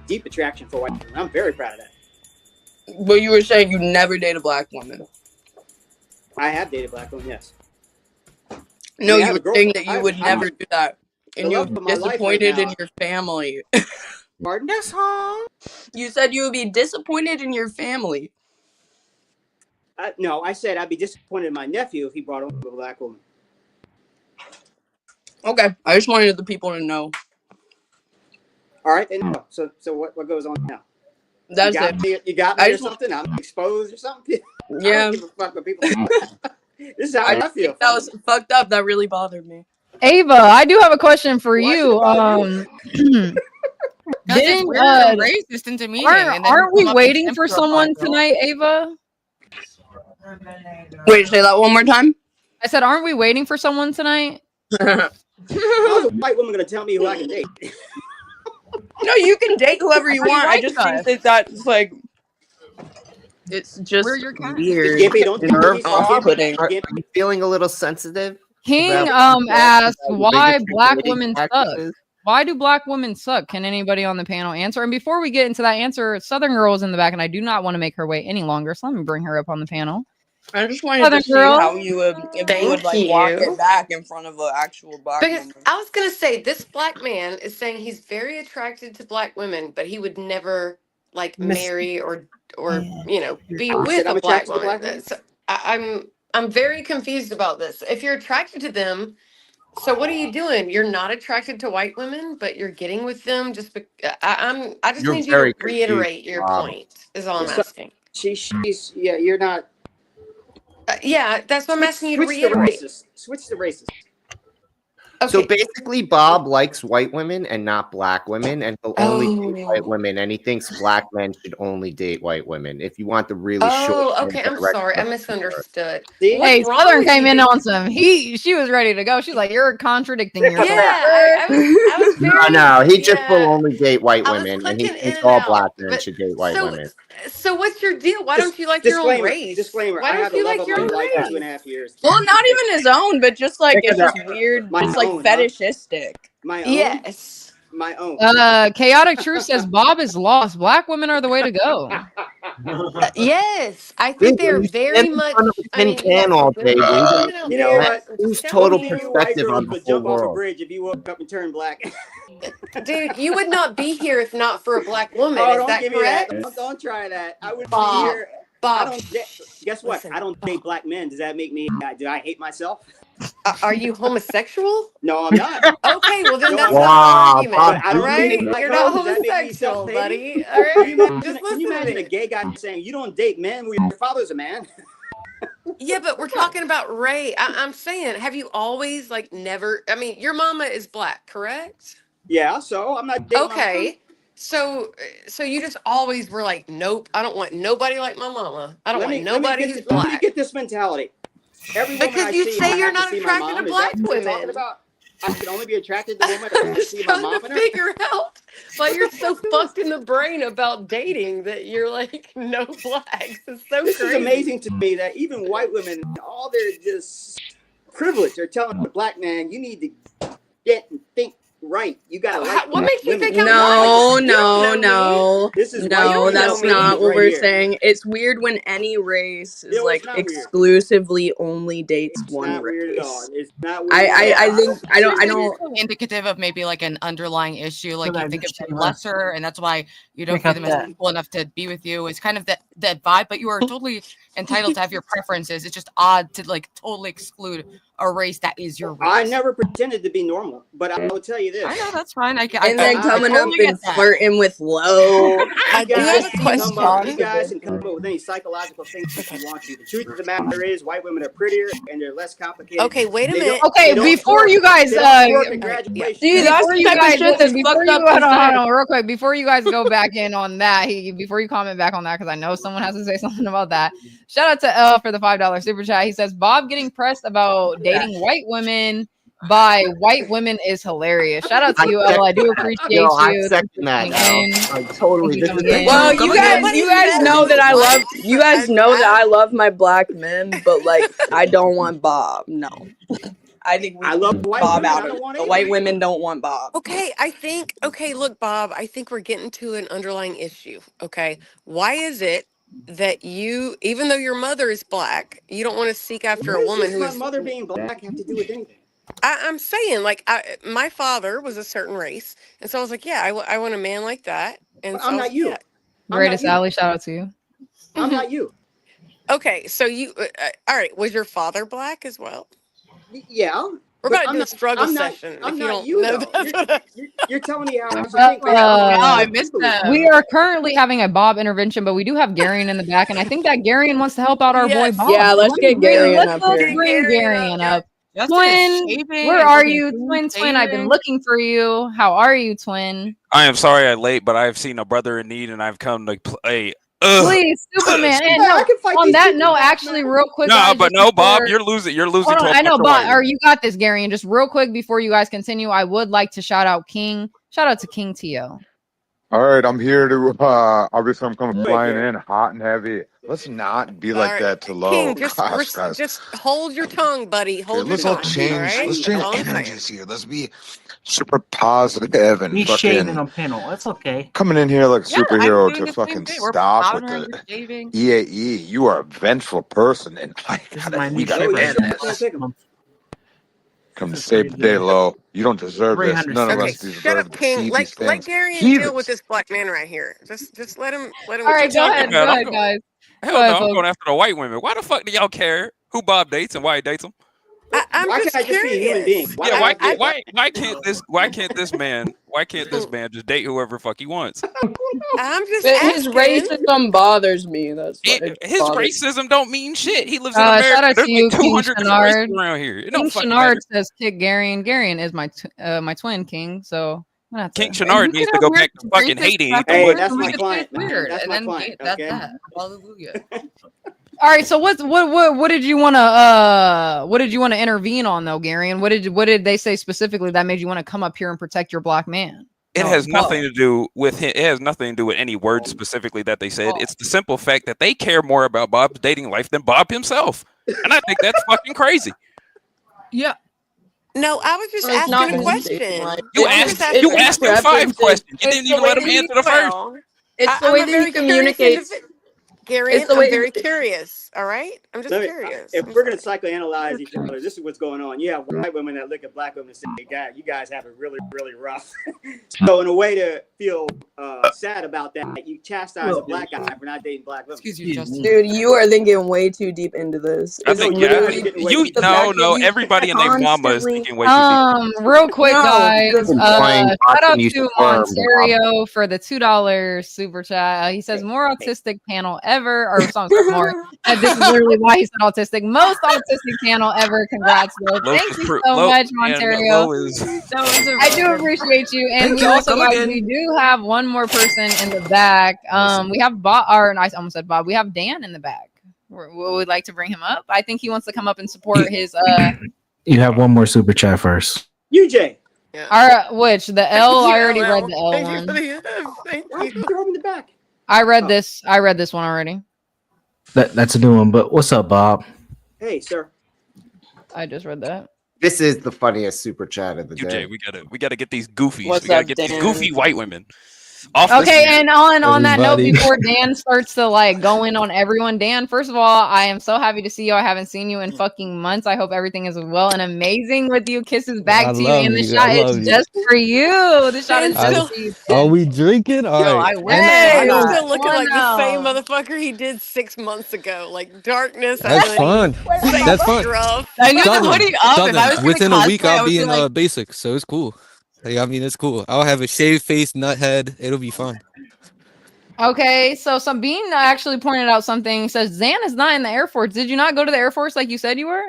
deep attraction for white women. I'm very proud of that. But you were saying you never date a black woman. I have dated black women, yes. No, you were saying that you would never do that. And you would be disappointed in your family. Pardon? Yes, huh? You said you would be disappointed in your family. No, I said I'd be disappointed in my nephew if he brought home a black woman. Okay, I just wanted the people to know. All right, and so what goes on now? That's you got me or something? I'm exposed or something? Yeah. I don't give a fuck what people This is how I feel. That was fucked up. That really bothered me. Ava, I do have a question for you. It's weird and racist into meeting. Aren't we waiting for someone tonight, Ava? Wait, say that one more time. I said, aren't we waiting for someone tonight? How's a white woman gonna tell me who I can date? No, you can date whoever you want. I just think that that's like, it's just weird. Gippy, don't off-putting. Are you feeling a little sensitive? King asked why black women suck. Why do black women suck? Can anybody on the panel answer? And before we get into that answer, Southern Girl is in the back, and I do not want to make her wait any longer, so let me bring her up on the panel. I just wanted to see how you would, if you would like walk it back in front of an actual black woman. I was gonna say this black man is saying he's very attracted to black women, but he would never like marry or you know be with a black woman. So I'm very confused about this. If you're attracted to them, so what are you doing? You're not attracted to white women, but you're getting with them just. I just need you to reiterate your point. Is all I'm asking. She's you're not. Yeah, that's what I'm asking you to reiterate. Switch the races. Okay. So basically, Bob likes white women and not black women, and he'll only date white women, and he thinks black men should only date white women. If you want the really short. Oh, okay. I'm sorry. I misunderstood. Hey, Southern came in on some heat. She was ready to go. She's like, "You're contradicting yourself." Yeah, I was very. No, he just will only date white women, and he thinks all black men should date white women. So what's your deal? Why don't you like your own race? Disclaimer. Why don't you like your own race? 2.5 years. Well, not even his own, but just like it's just weird. It's like fetishistic. My own. Yes. My own. Chaotic Truth says Bob is lost. Black women are the way to go. Yes, I think they're very much. I mean, can all day. You know what? Who's total perspective on the whole jump off a world? bridge if you woke up and turned black. Dude, you would not be here if not for a black woman. Oh, Is don't that give correct? me that. Don't try that. I would Bob, be here. Bob, guess what? I don't date black men. Does that make me? Do I hate myself? Are you homosexual? No, I'm not. Okay, well then that's Wow, not an Bob, argument. I All don't right, date black you're not hoes. Does that make me homosexual, self-hating? buddy. All right, Can you imagine a gay guy saying you don't date men? Well, your father's a man. Yeah, but we're talking about Ray. I'm saying, have you always like never? I mean, your mama is black, correct? Yeah, so I'm not dating. Okay. So you just always were like, nope, I don't want nobody like my mama. I don't want nobody who's black. Let me get this mentality. Every woman Because I you see, say I you're have not to see my attracted mom. to Is black that what you're talking women. about? I can only be attracted to women I'm if I just see my trying mom to in her. figure out why you're so fucked in the brain about dating that you're like no blacks. It's so This is crazy. amazing to me that even white women, all their just privilege, are telling a black man, you need to get and think right. You gotta like What makes you think I'm No, white? You don't no, know me. no. This is white No, don't know that's me. not what right we're here. saying. It's weird when any race is No, it's like not weird. exclusively only dates It's one not weird at all. race. It's not weird at all. I think I don't indicative of maybe like an underlying issue, like you think of them Shiva. lesser, and that's why you don't Pick view up them as that. equal enough to be with you. It's kind of that vibe, but you are totally entitled to have your preferences. It's just odd to like totally exclude a race that is your race. I never pretended to be normal, but I will tell you this. I know that's fine. and then coming up totally and get that. flirting with Lo. I do have a question. You guys can come up with any psychological things if you want to. The truth of the matter is, white women are prettier and they're less complicated. Okay, wait a minute. Okay, before you guys, graduation. See, that's before the you type of guys, shit that's before fucked you up hold to on, say. real quick, before you guys go back in on that, before you comment back on that, because I know someone has to say something about that. Shout out to L for the $5 super chat. He says Bob getting pressed about dating white women by white women is hilarious. Shout out to you, L. I do appreciate you. I Thanks second for that. coming in. Like totally. Thank you This for is coming in. Well, Come you again. guys know that I love you guys know that I love my black men, but like I don't want Bob. No. I think we I love should white Bob women. out I of don't it. want The either. white women don't want Bob. Okay, look, Bob, I think we're getting to an underlying issue. Okay. Why is it that you, even though your mother is black, you don't want to seek after a What woman does who my is. mother being black have to do with anything? I'm saying, like, my father was a certain race. And so I was like, yeah, I want a man like that. And But so I'm I was not like, yeah. you. I'm not Greatest you. Ally, shout out to you. I'm not you. Okay, so you, all right, was your father black as well? Yeah. We're But about to do a struggle session. I'm if you not don't you know though. that. You're telling me how I should think. But I missed them. We are currently having a Bob intervention, but we do have Garion in the back, and I think that Garion wants to help out our boy Yes. Bob. Yeah, let's get Garion up Let's here. bring Garion up. Justin is Twin, shaving where and are fucking you? food Twin, I've been saving. looking for you. How are you, Twin? I am sorry I'm late, but I've seen a brother in need and I've come to play. Please, Superman. And no, on that note, actually, real quick, No, guys, but just no, Bob, before- you're losing. You're losing. Hold to on, a I know, bunch of but white you got this, Garion. Just real quick before you guys continue, I would like to shout out King. Shout out to King Tio. All right, I'm here to obviously I'm coming flying in hot and heavy. Let's not be All like right, that to low. King, just Gosh, guys. just hold your tongue, buddy. Okay, Hold your let's all tongue. All change. right. Let's That's change all I'm saying. energies here. Let's be super positive and He's shaving fucking on panel. It's okay. coming in here like a Yeah, I'm superhero doing to the same fucking thing. We're stop with powdering, the we're shaving. EAE. You are a vengeful person, and This is my we new gotta shaver. end this. Come to save the day, low. You don't deserve this. None of Okay, us shut deserve up, to King. see these Let things. Garion deal with Heathens. this black man right here. Just let him All right, What you go talking ahead, about? I'm guys. Hell Go ahead, no, I'm folks. going after the white women. Why the fuck do y'all care who Bob dates and why he dates them? I'm Why just can't I just be a human curious. being? Yeah, why can't this man just date whoever the fuck he wants? I'm just His asking. racism bothers me. That's what His racism don't mean shit. He lives in Shout America. out There's to you, like King 200 different races Shenard. around here. It King don't fucking Shenard matter. says kick Garion. Garion is my twin King, so I'm gonna have King to. Shenard needs to go back to fucking Haiti. Hey, that's my It's client, man. weird, That's and my then client. that's Okay. that. Hallelujah. All right, so what did you want to intervene on though, Garion? What did they say specifically that made you want to come up here and protect your black man? It has nothing to do with him. It has nothing to do with any words specifically that they said. It's the simple fact that they care more about Bob's dating life than Bob himself, and I think that's fucking crazy. Yeah. No, I was just asking a question. You asked him 5 questions. You didn't even let him answer the first. It's the way that he communicates. Gary, It's the I'm way very curious. All right, I'm just curious. If we're going to psychoanalyze each other, this is what's going on. You have white women that look at black women and say, "God, you guys have it really, really rough." So, in a way to feel sad about that, you chastise a black guy for not dating black women. Excuse you, Justin. Dude, you are thinking way too deep into this. I think everybody and their mama is thinking way too deep. Real quick, No, guys. just Shout out you to squirmed, Ontario for the $2 super chat. He says more autistic panel ever, or some more. This is literally why he said autistic. Most autistic panel ever. Congrats, Lo. Thank you so much, Ontario. I do appreciate you, and we also we do have one more person in the back. We have Bob, or I almost said Bob. We have Dan in the back. We would like to bring him up. I think he wants to come up and support his. You have one more super chat first. UJ. Which the L? I already read the L Thank you one. for the F. Thank you. Throw him in the back. I read this. I read this one already. That's a new one. But what's up, Bob? Hey, sir. I just read that. This is the funniest super chat of the day. UJ, we gotta get these goofies. What's we gotta up, get Dan? these goofy white women. Off Okay, and on that note, Everybody. before Dan starts to like go in on everyone, Dan, first of all, I am so happy to see you. I haven't seen you in fucking months. I hope everything is well and amazing with you. Kisses back I to you, love and the you. shot I love is you. just for you. The shot is just for you. Are we drinking? All Yo, right. I wish Hey, I'm come still looking on like the same now. motherfucker he did 6 months ago. Like darkness, That's hoodie, fun. same That's fun. scruff. I knew the Southern, hoodie up. If I was Southern. gonna Within a week, cosplay, I I'll would be be in like, basics, so it's cool. Like, I mean, it's cool. I'll have a shaved face, nut head. It'll be fun. okay. So some Bean actually pointed out something. He says Zan is not in the Air Force. Did you not go to the Air Force like you said you were?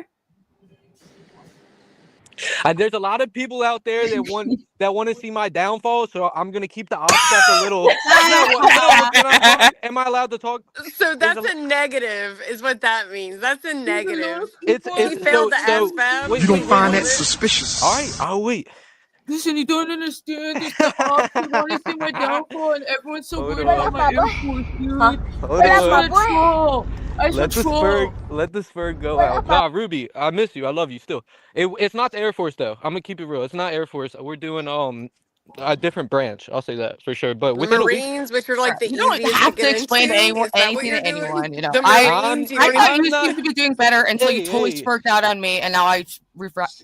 There's a lot of people out there that want to see my downfall, so I'm gonna keep the OPSEC a little. Am I allowed to talk? So that's a negative, is what that means. That's a negative. It's He failed the ASVAB. Wait, You don't find that wait. suspicious? All right. Oh wait. Listen, you don't understand. It's the ops who want to see my downfall, and everyone's so Hold worried on. about my Air Force, dude. Hold I just on. want to troll. I just want to troll. Let the spur go out. Nah, Ruby, I miss you. I love you still. It's not the Air Force though. I'm gonna keep it real. It's not Air Force. We're doing a different branch. I'll say that for sure. But within a week. Marines, which are like the You don't easiest have to to get explain into. to anyone, Is that what anything you're to doing? anyone. You know, The I Marines. I thought you not- seemed to be doing better until Hey, you totally hey. spurted out on me, and now I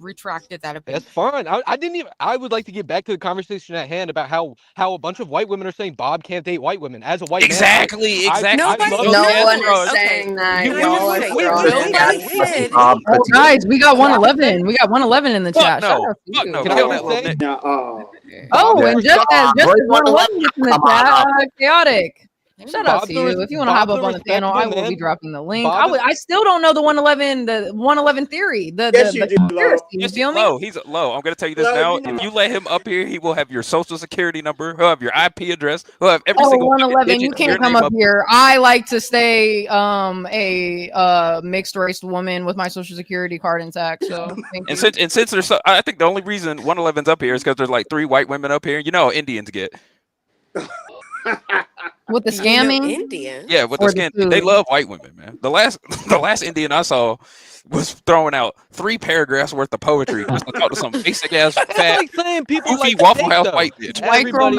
retracted that opinion. That's fine. I didn't even. I would like to get back to the conversation at hand about how a bunch of white women are saying Bob can't date white women. As a white Exactly. man, Exactly. No one is Okay. saying that. You- Y'all wait, are wait, throwing wait, it Nobody out. said. guys, we got 111. We got 111 in the Fuck chat. Shout no. out to Fuck you. no. Can Kill I that little say? nigga. No. Oh, Yeah. and just as Break 111 gets in the chat, chaotic. Shout out Bob's to a you. If you want to hop Bob's up a on the panel, I respectable will be man. dropping the link. Bob is- I still don't know the 111 theory. Yes, you The do, conspiracy. Lo. You Yes, feel me? low. He's low. I'm gonna tell you this Lo, now. you know- If you let him up here, he will have your social security number. He'll have your IP address. He'll have every Oh, single 111, you digit of your can't come name up here. I like to stay a mixed race woman with my social security card intact. So thank you. And since there's, I think the only reason 111's up here is because there's like 3 white women up here. You know how Indians get. With the You know, scamming, Indian. Yeah, with the or skin, the they food. love white women, man. The last Indian I saw was throwing out 3 paragraphs worth of poetry just to talk to some basic ass That's fat like saying people goofy like Waffle steak, House though. white bitch. White girl Everybody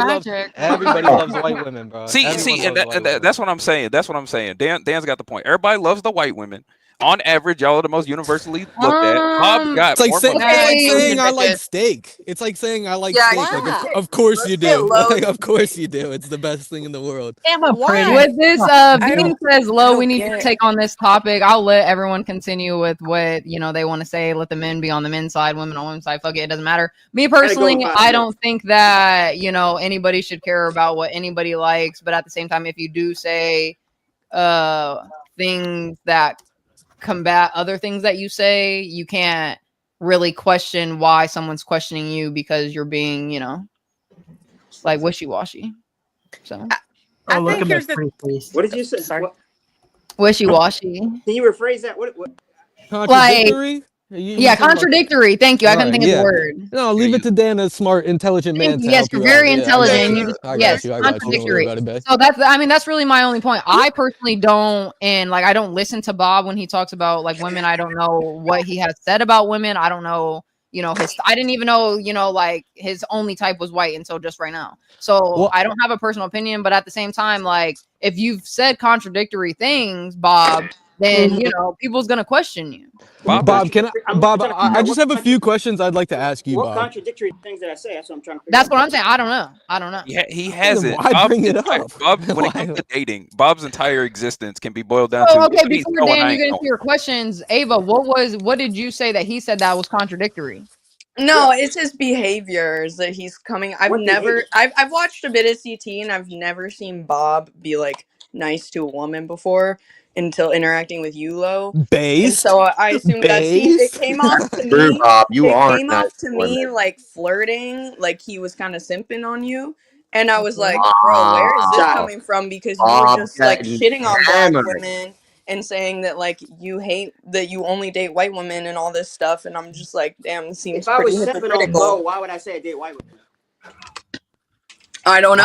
loves magic. white women, bro. See, Everyone and, loves white women. that's what I'm saying. That's what I'm saying. Dan's got the point. Everybody loves the white women. On average, y'all are the most universally looked at. Bob's got It's like, more say, money. it's like Okay. saying I like steak. It's like saying I like Yeah, steak. yeah. Like, of course you Let's get do. low. Like, of course you do. It's the best thing in the world. Why? With this, I Bean don't- says I low. don't We need get to it. take on this topic. I'll let everyone continue with what they want to say. Let the men be on the men's side, women on women's side. Fuck it, it doesn't matter. Me personally, Gotta go I don't think that anybody should care about what anybody likes. But at the same time, if you do say things that combat other things that you say, you can't really question why someone's questioning you because you're being like wishy-washy. So I think here's the. What did you say? Sorry. What? wishy-washy. Can you rephrase that? What? Contradictory? Yeah, contradictory. Thank you. I couldn't think of the word. No, leave it to Dan, a smart, intelligent man. Thank you. To Yes, help you're you very out. Yeah, intelligent. You I got yes, you. I got you. Don't worry contradictory. about it, babe. So that's really my only point. I personally don't, and like I don't listen to Bob when he talks about like women. I don't know what he has said about women. I don't know, I didn't even know, like his only type was white until just right now. So I don't have a personal opinion, but at the same time, like if you've said contradictory things, Bob, then people's gonna question you. Bob, can I? Bob, I just have a few questions I'd like to ask you, What Bob. contradictory things did I say? That's what I'm trying to figure That's out. what I'm saying. I don't know. He hasn't. Why bring it up? Bob, when it comes to dating, Bob's entire existence can be boiled down to. Oh, okay. what he's Before knowing, Dan, I you ain't get into knowing. your questions, Ava. What did you say that he said that was contradictory? No, it's his behaviors that he's coming. I've What never. behavior? I've watched a bit of CT, and I've never seen Bob be like nice to a woman before until interacting with Yulo. Based. And so I assumed that it came off to True, me. Bob. You It aren't came nice off to to me women. like flirting, like he was kind of simping on you. And I was like, bro, where is this Wow. coming from? Because you Bob were just like getting shitting on black hammered. women and saying that like you hate that you only date white women and all this stuff, and I'm just like, damn, this seems If I pretty was simping on low, hypocritical. why would I say I date white women? I don't know.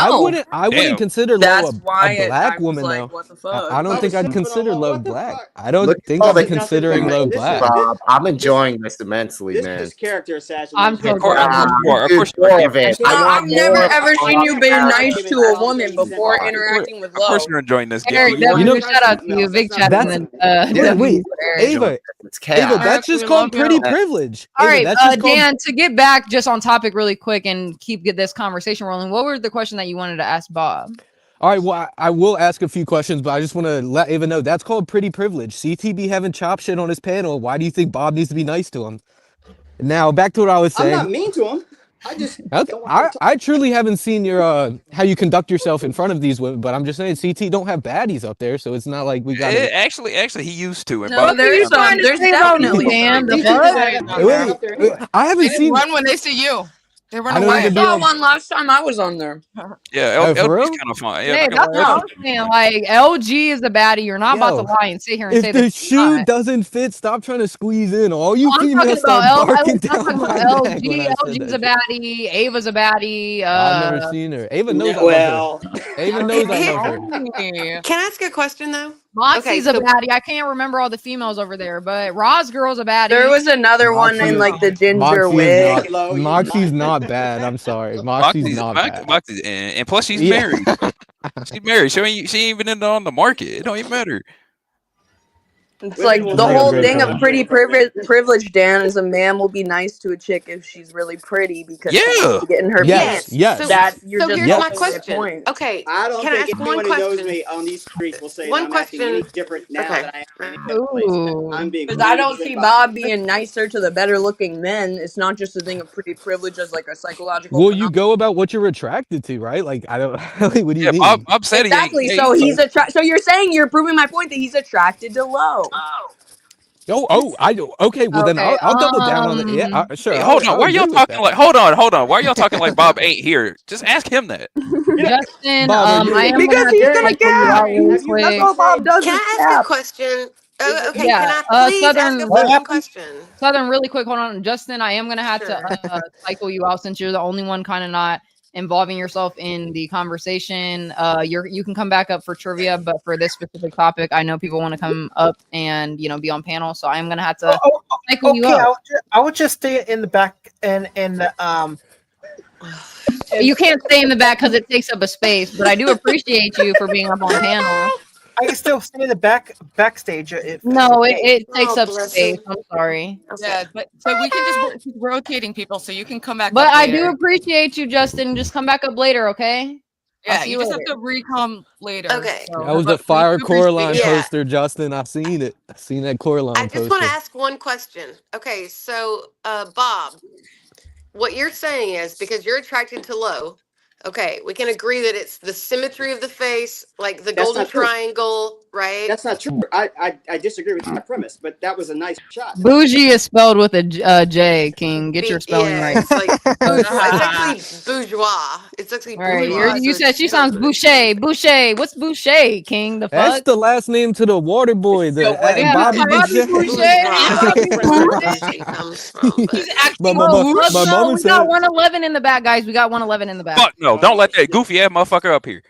I wouldn't Damn. consider That's Lo a why black I was woman like, though. what the I fuck? don't If I think was I'd simping on consider low, Lo what the black. fuck? I don't Look at think all I'm the Nothing. considering Lo This is black. Bob. I'm enjoying this immensely, this man. is character I'm assassination. so Of course, of glad. course you are. Of Dude, course you are. more Gabe. of it. No, I want I've never more. ever I seen want you be more. nice to a woman before Bob. interacting with Of course Lo. you're enjoying this, Gibby. Eric, You want You definitely know, shout out to you. That's Big not chat in that's the wait, W wait, for Eric. Ava, It's Ava, chaos. that's Eric, we just called love pretty you. privilege. All Ava, right, that's just called. Dan, to get back just on topic really quick and get this conversation rolling, what were the question that you wanted to ask Bob? All right, well, I will ask a few questions, but I just want to let Ava know that's called pretty privilege. CTB having chop shit on his panel. Why do you think Bob needs to be nice to him? Now, back to what I was I'm saying. not mean to him. I just Okay, don't want him to talk. I truly haven't seen your how you conduct yourself in front of these women, but I'm just saying CT don't have baddies up there, so it's not like we got to. Actually, he used to. And No, Bob there's trying to there's say about me, definitely Dan? The He some. just fuck? had up there. Up there anyway. I They haven't just seen. run when they see you. They run I don't away. even be Saw on. one last time I was on there. Yeah, Oh, for LG's real? kind of fun. Yeah, Hey, not gonna that's what lie. I'm saying. Like, LG is the baddie. You're not about to Yo, lie and sit here and if say the that you're shoe not. doesn't fit, stop trying to squeeze in. All you Oh, I'm talking females about start barking I'm down talking about my neck when LG. I said LG's that a shit. baddie. Ava's a baddie. I've never seen her. Ava knows Yeah, I love her. well, Ava knows I love her. Only. Can I ask a question though? Okay, Moxie's a so baddie. I can't remember all the females over there, but Roz girl's a baddie. There was another one Moxie in is like the ginger Moxie is wig. not low, you Moxie's lying. not bad. I'm sorry. Moxie's not bad. And plus she's Yeah. married. She's married. She ain't even on the market. It don't even matter. It's Women like will the say Real whole great thing of point. pretty privilege, Dan, is a man will be nice to a chick if she's really pretty because she wants Yeah. to get in her Yes, pants. yes. That you're so just here's my missing my question. point. Okay, I don't can I think ask one anyone who knows question? me on these streets will say that One I'm acting any question. different now Okay. than I am in any other place. I'm Ooh. being Because I completely don't good see about Bob being nicer to the better looking men. It's not just a thing of pretty privilege as like a psychological Well, you phenomenon. go about what you're attracted to, right? Like I don't like what do you Yeah, mean? Bob said he ain't Exactly. gay. So So so you're saying you're proving my point that he's attracted to low. I do. Okay, well then Okay. I'll double down on it. Yeah, sure. hey, hold on. I'll Why y'all agree with talking that. like? Hold on. Why y'all talking like Bob ain't here? Just ask him that. Justin, Bob, are I you? am gonna Because have he's to gonna cycle you out cap. really Have you That's quick. all Bob does Can is I ask a cap. question? Oh, okay, Yeah. can I please ask a Southern fucking question? Southern, really quick, hold on. Justin, I am gonna have to Sure. cycle you out since you're the only one kind of not involving yourself in the conversation. You can come back up for trivia, but for this specific topic, I know people want to come up and be on panel, so I am gonna have to cycle you Okay, out. I would just stay in the back and You can't stay in the back because it takes up a space, but I do appreciate you for being up on panel. I can still stay in the backstage if No, it takes Oh, up bless space. him. I'm sorry. Yeah, but so we can just keep rotating people, so you can come back But up I later. do appreciate you, Justin. Just come back up later, okay? I'll Yeah, see you you just later. have to re-come later. Okay. So, That was the but we Fire do appreciate Coraline you. Yeah. poster, Justin. I've seen it. I've seen that Coraline I just want to poster. ask one question. Okay, so Bob, what you're saying is because you're attracted to low, okay, we can agree that it's the symmetry of the face, like the That's golden not true. triangle, right? That's not true. I disagree with that premise, but that was a nice shot. Bougie is spelled with a J, King. Get your spelling Yeah, right. it's like bourgeois. It's actually bourgeois. It's actually All right, bourgeois. you So said it she spells sounds with a Boucher. G. Boucher. What's Boucher, King? The That's fuck? the last name to the water boy, the Yeah, Bobby Bobby Boucher. Boucher. Bourgeois. Bobby That's where Boucher. Boucher comes from. But He's acting my, Oh, bougie. my fuck no. mama We got said, 111 in the back, guys. We got 111 in the back. Fuck no! Don't let that goofy ass motherfucker up here.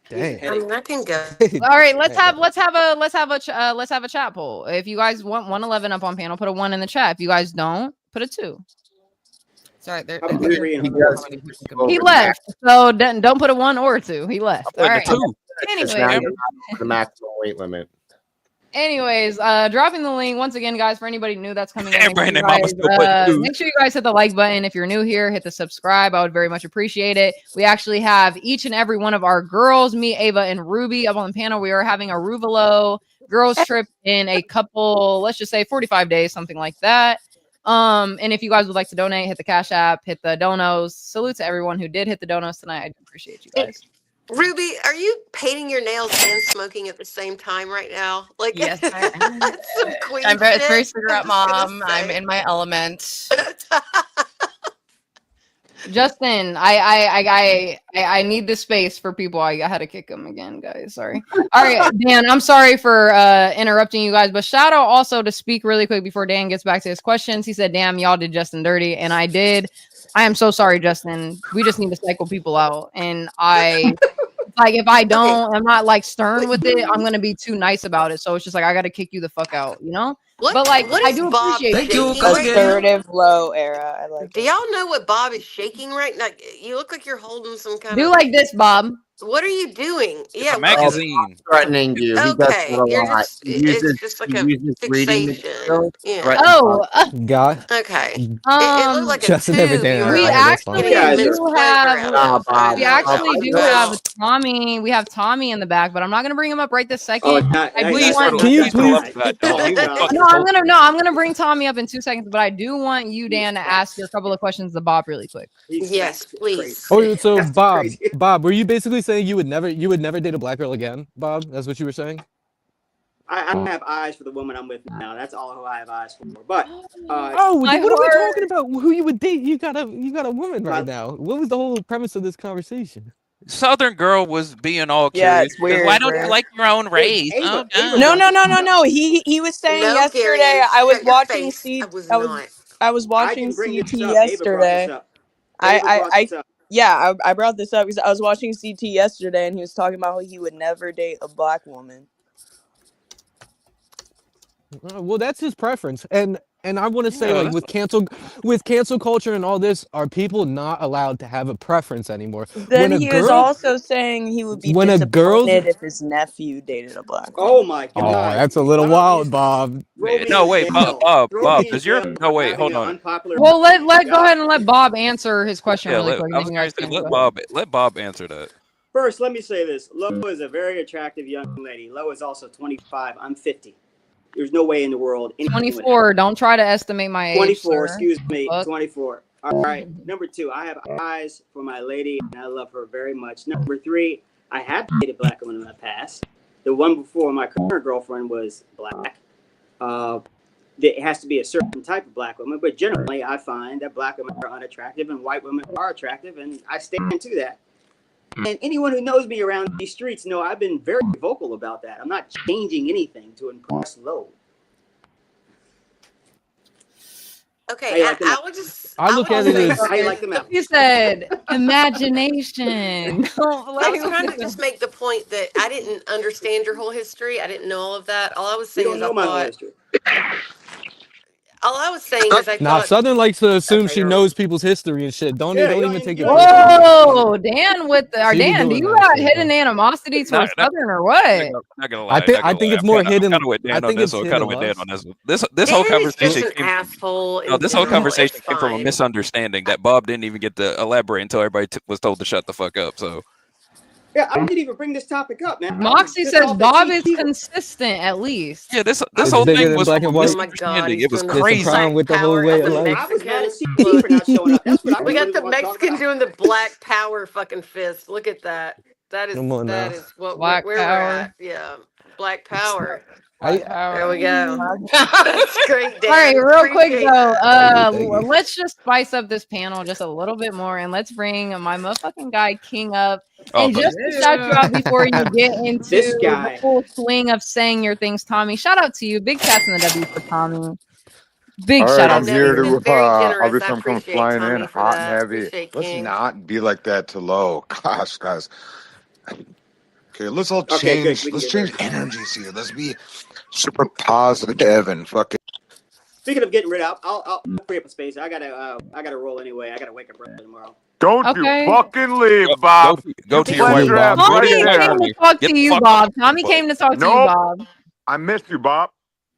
damn. I mean, I can go. All right, let's have a chat poll. If you guys want 111 up on panel, put a 1 in the chat. If you guys don't, put a 2. Sorry, there. How about 3 and He left, so don't put a 1 or a 2. He left. All right. Now Anyway, you're not over the maximum weight limit. anyways, dropping the link once again, guys. For anybody new that's coming in, And Brandon Mama still putting 2. make sure you guys hit the like button. If you're new here, hit the subscribe. I would very much appreciate it. We actually have each and every one of our girls, me, Ava, and Ruby, up on the panel. We are having a Ruvalo girls trip in a couple, let's just say 45 days, something like that. And if you guys would like to donate, hit the Cash App, hit the donos. Salute to everyone who did hit the donos tonight. I do appreciate you guys. Ruby, are you painting your nails and smoking at the same time right now? Like, Yes, that's some queen I'm very shit, cigarette I'm just gonna mom. I'm say. in my element. Justin, I need the space for people. I had to kick him again, guys. Sorry. All right, Dan, I'm sorry for interrupting you guys, but shout out also to speak really quick before Dan gets back to his questions. He said, "Damn, y'all did Justin dirty," and I did. I am so sorry, Justin. We just need to cycle people out, and like if I don't, I'm not like stern with it. I'm gonna be too nice about it. So it's just like I gotta kick you the fuck out, you know. But like What I is do Bob appreciate Thank you. shaking Come right now? again. Assertive low era. I like Do it. y'all know what Bob is shaking right now? You look like you're holding some kind do of. like this, Bob. What are you doing? It's Yeah. a What? Oh, magazine. threatening you. He does that Okay. a You're lot. just. It's just He like a uses reading fixation. materials to Yeah. threaten Oh, God, Okay. It looked like a Justin never tube. You did. were we Okay, like that's fine. You getting actually guys are admitted do to have playground of. I Bob. didn't we know what that actually was do have about. Tommy. We have Tommy in the back, but I'm not gonna bring him up right this Oh, second. I do Please want. huddle. Can you Please go please? up to that dog. He will fucking No, poke you. I'm gonna bring Tommy up in 2 seconds, but I do want you, Dan, to ask your couple of questions to Bob really quick. Yes, please. Oh, so That's Bob, crazy. Bob, were you basically saying you would never date a black girl again, Bob? That's what you were saying? I have eyes for the woman I'm with now. That's all who I have eyes for. But Oh, My what are we heart. talking about? Who you would date? You got a woman right my now. What was the whole premise of this conversation? Southern girl was being all Yeah, curious it's because why weird, don't you bro. like your own race? Oh, Ava No, no. brought no, this no, no, up. no. He was saying No, yesterday. Darian, I was shut your watching face. I was I was not. I was I watching didn't bring this CT up. Ava brought this yesterday. up. Ava brought this up. Yeah, I brought this up because I was watching CT yesterday and he was talking about how he would never date a black woman. Well, that's his preference, and I want to say, Yeah, like, that's with cancel culture and all this, are people not allowed to have a preference anymore? Then he was also saying he would be When a girl's, disappointed if his nephew dated a black Oh woman. my oh, God! that's a little Why don't you wild, Bob. throw me no, in wait, jail? Throw Bob, me in does your jail no for wait, having hold an on. unpopular. Well, let go God. ahead and let Bob answer his question Yeah, really quick, I and was then you going guys to say can go ahead. let Bob answer that. First, let me say this: Lo is a very attractive young lady. Lo is also 25. I'm 50. There's no way in the world anything would happen. 24. Don't try to estimate my age, 24, sir. excuse me, Fuck. 24. All right. Number 2, I have eyes for my lady, and I love her very much. Number 3, I have dated black women in the past. The one before my current girlfriend was black. It has to be a certain type of black woman, but generally, I find that black women are unattractive and white women are attractive, and I stand to that. And anyone who knows me around these streets know I've been very vocal about that. I'm not changing anything to impress Lo. Okay, I would just. I look at it as How you like them He apples? said imagination. Don't I was play trying with to just him. make the point that I didn't understand your whole history. I didn't know all of that. All I was You saying don't is I know my whole thought. history. All I was saying is I nah. thought. Southern likes to assume Okay, she never mind. knows people's history and shit. Don't Yeah, even take you it don't even personal. Whoa, Dan with the, or She be Dan, do doing you that got shit, hidden bro. animosity towards Southern or what? Not gonna I lie, think not gonna lie. it's more I'm kind hidden. of with I Dan on think this it's one. Kind of hidden with Dan lust. on this one. This whole Dan is just conversation an came from asshole in this whole general. conversation It's came from a fine. misunderstanding that Bob didn't even get to elaborate until everybody was told to shut the fuck up. So Yeah, I didn't even bring this topic up, man. I was Moxie pissed says off at Bob is CT. consistent at least. yeah, this It's whole bigger thing than was black from and a white. Oh my God, misunderstanding. he's It was doing the It's the crazy. problem black with the whole power way of of the life. I was mad at Mexican. CT for not showing up. That's what I We got really the want to talk Mexican about. doing the black power fucking fist. Look at that. Come on now. That is what Black where we're power. at. Yeah, black power. I Black There power. we go. All That's great, right, Dan. real quick Appreciate though, that. thank you. let's just spice up this panel just a little bit more, and let's bring my motherfucking guy King up. Oh, And but just to shout you out before you get into This the guy. full swing of saying your things, Tommy. Shout out to you, big cats in the W for Tommy. Big All shout right, out I'm to No, here you've you. been to very generous. I obviously I'm coming appreciate flying in Tommy for hot and that. heavy. Appreciate Let's King. not be like that to Low. Gosh, guys. Okay, let's all Okay, good. change. We can Let's get rid change of this. energies here. Let's be super positive and fucking. Speaking of getting rid of, I'll free up a space. I gotta roll anyway. I gotta wake up early tomorrow. Don't you Okay. fucking leave, go Bob. go You to your See you, wife. pleasure have Bob. Go to right your Tommy wife, there. came to Tommy. talk Get to the you, fuck off Bob. the Tommy info. came to talk to you, Nope. Bob. I missed you, Bob.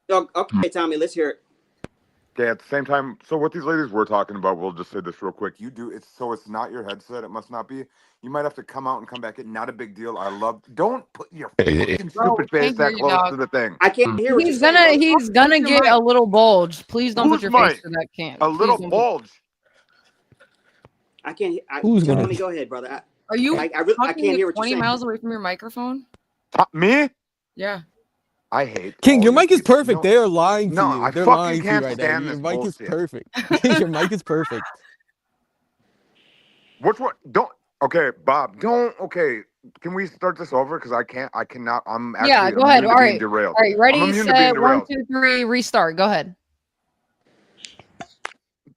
Oh, okay, Tommy, let's hear it. Okay, at the same time, so what these ladies were talking about, we'll just say this real quick. You do it's so it's not your headset. It must not be. You might have to come out and come back in. Not a big deal. I love. Don't put your fucking Bro, stupid we face can't hear that you, close dog. to the thing. I can't hear what you're He's saying, gonna brother. he's gonna Your get mic. a little bulge. Please don't put Who's your face mic? to that can. A Please little don't. bulge. I can't. Who's gonna? Tommy, go ahead, brother. Are you I talking can't hear what you're 20 saying. miles away from your microphone? Me? Yeah. I hate King, all your you mic is people. perfect. No, They are lying to no, you. I They're fucking lying to you can't right now. stand Your this mic is bullshit. perfect. Your mic is perfect. Which one? Don't. Okay, Bob. Don't. Okay. Can we start this over? Because I can't. I cannot. I'm Yeah, actually go ahead. immune to All being right. derailed. All right. I'm Ready, immune to being set, one, derailed. two, three, restart. Go ahead.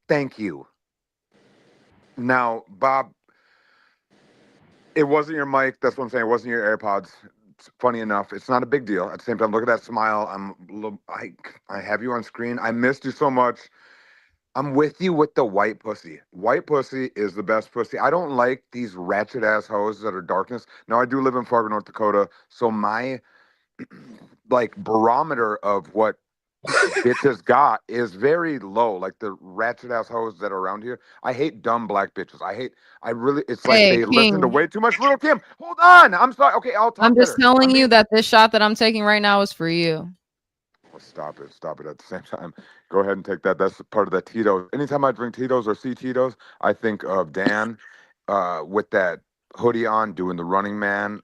Thank you. Now, Bob, it wasn't your mic. That's what I'm saying. It wasn't your AirPods. It's funny enough. It's not a big deal. At the same time, look at that smile. I have you on screen. I missed you so much. I'm with you with the white pussy. White pussy is the best pussy. I don't like these ratchet ass hoes that are darkness. Now I do live in Fargo, North Dakota, so my like barometer of what bitches got is very low. Like the ratchet ass hoes that are around here. I hate dumb black bitches. I really it's like Hey, they listen to King. way too much Little Kim. Hold on. I'm sorry. Okay, I'll I'm talk just better. telling you that this shot that I'm taking right now is for you. Well, stop it. Stop it at the same time. Go ahead and take that. That's part of that Tito's. Anytime I drink Tito's or see Tito's, I think of Dan with that hoodie on doing the running man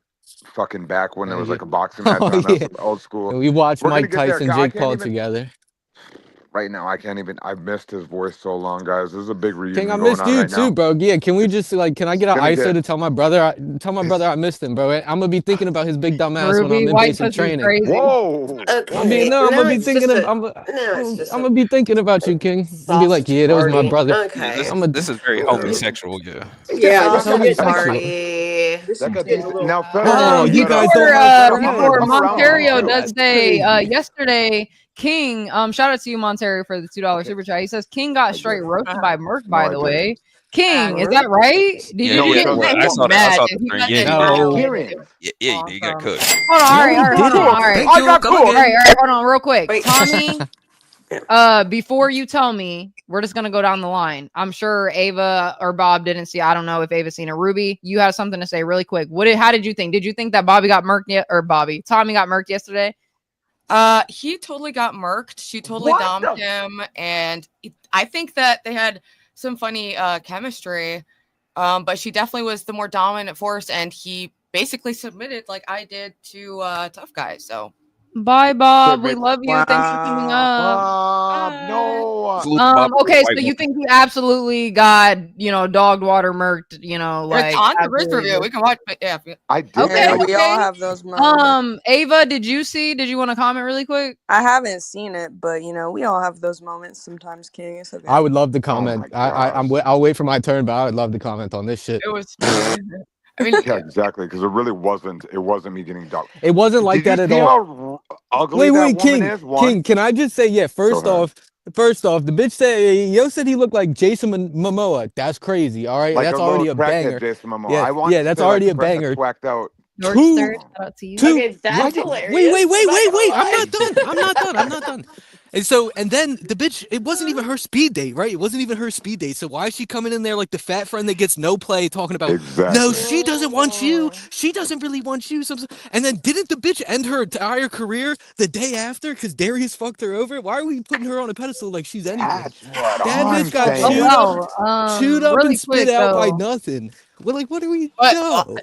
fucking back when there was like a boxing match Oh on. That's yeah. old school. And we watched We're gonna Mike get there. Tyson, I Jake can't Paul even together. right now. I can't even. I've missed his voice so long, guys. There's a big King, I reunion going missed on you right too, now. bro. Yeah, can we just like, can I get It's an gonna ISO get to tell my brother, I missed him, bro. I'm gonna be thinking about his big dumb ass when Ruby, I'm in white basic pussy's training. crazy. whoa. Okay, I'm now gonna be it's thinking just of, a now it's just I'm gonna be thinking about a you, King. I'm be like, soft yeah, that was my party. brother. Yeah, Okay, I'm a, this is very homosexual. Yeah. Yeah, this is soft getting homosexual. party. this That is got getting a decent. little. Now, Feta, Oh, you Feta, guys don't Before like Feta, that? before I'm around you Monterio too. does That's say crazy. yesterday King shout out to you Monterio for the $2 Okay, super chat. He says King got I straight did. roasted by Merc, No, by I the didn't. way. King, is that right? Did Yeah, you No, it yeah. get Well, doesn't. I he's saw Well, the I mad, saw dude. the He stream. got Yeah, he did. I No, annihilated. It didn't. was Yeah, he did. Got awesome. cooked. Hold on, all no, right, he all right, hold on, didn't. all right. Thank I you. got Come cooked. All right, again. all right, hold on, real quick. Wait, Tommy, before you tell me, we're just gonna go down the line. I'm sure Ava or Bob didn't see. I don't know if Ava's seen it. Ruby, you have something to say really quick. How did you think? Did you think that Bobby got murked yet, or Tommy got murked yesterday? He totally got murked. She totally What domed the? him, and I think that they had some funny chemistry. But she definitely was the more dominant force, and he basically submitted like I did to Tough Guy. So Bye, Bob. We Submit. love you. Thanks for coming up. Bob, bye. no. Salute to Bob, the Okay, white so you woman. think he absolutely got, dogged water murked, It's like on the Riz absolutely. review. We can watch. But yeah, I did. Okay, yeah, I we all okay. have those moments. Ava, did you want to comment really quick? I haven't seen it, but we all have those moments sometimes, King. It's okay. I would love to oh comment. my gosh. I'll wait for my turn, but I would love to comment on this shit. it was. I mean, Yeah, exactly. Because it really wasn't. It wasn't me getting dumped. It wasn't like Did you that at see all. how ugly that Wait, woman King, is? One. can I just say, yeah, Go ahead. first off, the bitch said, yo said he looked like Jason Momoa. That's crazy, all right? Like a That's little already a crackhead, banger. Jason Momoa. Yeah, I wanted yeah, to that's say like already the a crackhead banger. swacked out. Yorkster, Two, shout out to you. two, Okay, that's wait, hilarious. I'm not gonna I'm lie. not done. I'm not done. And then the bitch, it wasn't even her speed date, right? It wasn't even her speed date. So why is she coming in there like the fat friend that gets no play talking about, no, Exactly. she doesn't want you. She doesn't really want you. And then didn't the bitch end her entire career the day after because Darius fucked her over? Why are we putting her on a pedestal like she's anything? That's what That I'm bitch got Oh saying. chewed up and really spit quick out by though. nothing. We're like, what do we but know?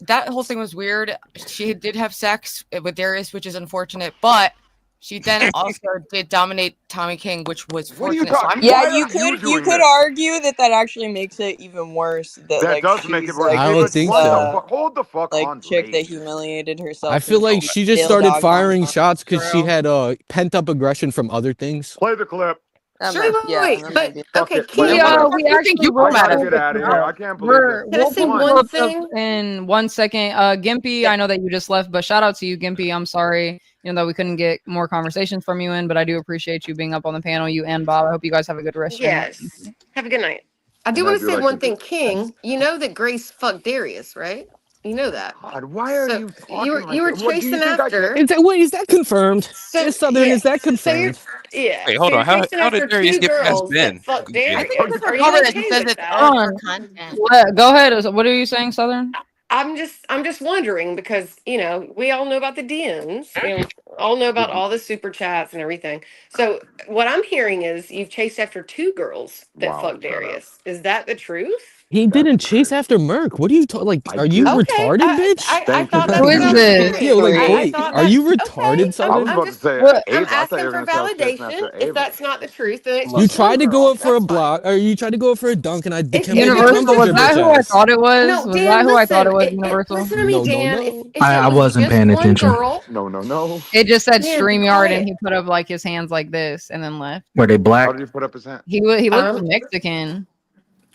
that whole thing was weird. She did have sex with Darius, which is unfortunate, but she then also did dominate Tommy King, which was What are you fortunate. So talking? I'm Yeah, Why you are you could you doing could this? argue that actually makes it even worse. That That like does make it she's worse. like I Okay, don't but this think what the so. fuck? Hold the fuck like on, chick that lady. humiliated I herself feel and like she she just still started dogged on firing shots because she true. had pent up aggression from other things. Play the clip. that Wait, might, wait, yeah, wait. that might But be. Fuck okay, it. Play the We King. clip. we You think actually you I will gotta pull get the out of clip here. up. I can't believe this. Can I We'll say pull the One. one clip up thing? in 1 second. Gimpy, I know that you just left, but shout out to you, Gimpy. I'm sorry, that we couldn't get more conversations from you in, but I do appreciate you being up on the panel, you and Bob. I hope you guys have a good rest of your night. Yes. Have a good night. I do And I want to do say like to one thing, just. King. You know that Grace fucked Darius, right? You know that. God, why are So you you talking were like you were that? What do you chasing think I care? after. Wait, is that confirmed? So Is Southern, yeah. is that So you're confirmed? yeah. Wait, So hold you're on. chasing How did after Darius two get past girls that Ben? fucked I Yeah. think Darius. it's Are a you cover that okay says with it's that? for content. Go ahead. What are you saying, Southern? I'm just wondering because we all know about the DMs. We all know about all the super chats and everything. So what I'm hearing is you've chased after two girls that Wow, fucked shut up. Darius. Is that the truth? He didn't chase after Merc. What are you talking? Like, are you retarded, bitch? I thought that Who is sounded this? great. Yeah, like, I wait, thought are that you retarded, okay. Southern? about to say What? I'm Ava. I thought you asking were for gonna say I was chasing validation. after If Ava. that's not the truth, then it's You just tried one to go girl. up for a That's fine. block, or you tried to go up for a dunk, and I If kept it making was fun Universal, of was your that bitch who I ass. thought it was? no, Was Dan, that who I thought listen. it was, Universal? Listen to me, Dan. If I it was wasn't just paying one attention. girl, No. It just said Dan, be StreamYard and quiet. he put up like his hands like this and then left. Were they How black? did he put up his hand? He looked I'm Mexican.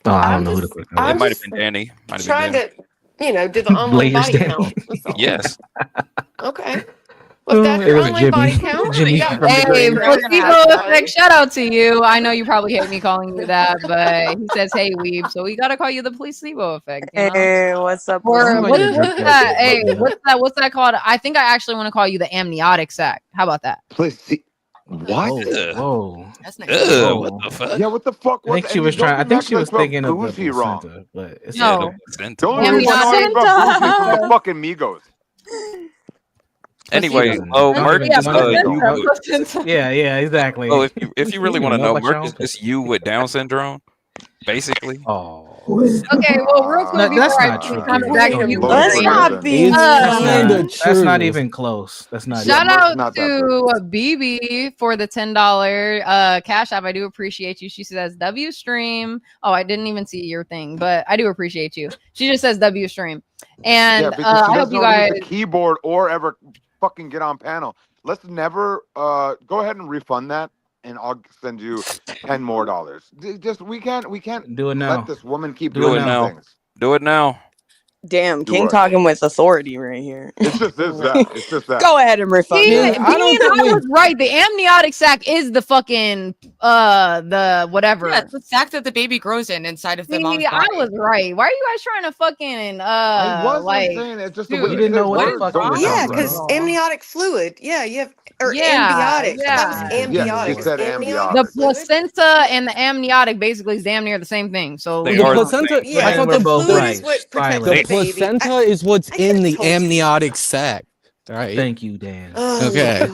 Oh, I don't I'm know who the just fuck that It I'm was. might have just been Danny. Might have been trying Danny. to, do the online Layers body Danny. count. That's all. Yes. Okay. Well, if that's It your was online body Jimmy. count, Jimmy you got from the plenty Hey, of grave. grounds to placebo have effect. fun. Shout out to you. I know you probably hate me calling you that, but he says, "Hey, weeb," so we gotta call you the placebo effect. You know? Hey, what's up, I don't Or know why you placebo? drink what's that that? shit Hey, like that. what's that called? I think I actually want to call you the amniotic sac. How about that? Please see. What? Ugh. Whoa. That's nice. Ugh, what Whoa. the fuck? Yeah, what the fuck I was? think she And was don't trying. I even think act she like was about thinking of the boozy wrong. placenta, but it's Yeah, the No, placenta. Don't worry about talking amniotic. about boozy from the fucking Migos. she Anyway, doesn't. oh, Don't Merc even. Yeah, is Don't even. No. placenta. Don't, Placenta. yeah, exactly. oh, if you really You want to don't know know, about Merc your is own just you with Down syndrome, basically. Oh. Okay, well, real No, quick that's before I not true. turn it James. back Wait to a Don't you, even Low do Let's that. sugar Kareem. not then. be It's kind of mean. That's not true. even close. That's not Yeah, Shout even. Merc is out not that to pretty. BB for the $10 cash app. I do appreciate you. She says W stream. Oh, I didn't even see your thing, but I do appreciate you. She just says W stream, Yeah, and because she I hope doesn't you know how to use guys. the keyboard or ever fucking get on panel. Let's never go ahead and refund that, and I'll send you $10 more. Just we can't Do it let now. this woman keep Do it Do doing it these now. now. things. Do it now. Damn, Do King what? talking with authority right here. It's just this that. It's just that. Go ahead and refund See, Man, that. I don't Dean, think. I Wait, was right. The amniotic sac is the fucking the whatever. Yeah, it's the sac that the baby grows inside of the mom's See, I body. was right. Why are you guys trying to fucking I wasn't like, saying it's just the way dude? You you didn't say know what the What is words fuck don't you were wrong Yeah, with talking sound right. because about. you? amniotic fluid. Yeah, you have or Yeah, ambiotics. I thought it was yeah. Yes, she ambiotics. said Amniotic The ambiotic. fluid. placenta and the amniotic basically is damn near the same thing. So They the are you the know, placenta. same Yeah, I And thought we're the both the fluid is right. what protects the They, the baby. placenta is what's I could in have the told you. amniotic sac. All right. Thank you, Dan. Okay.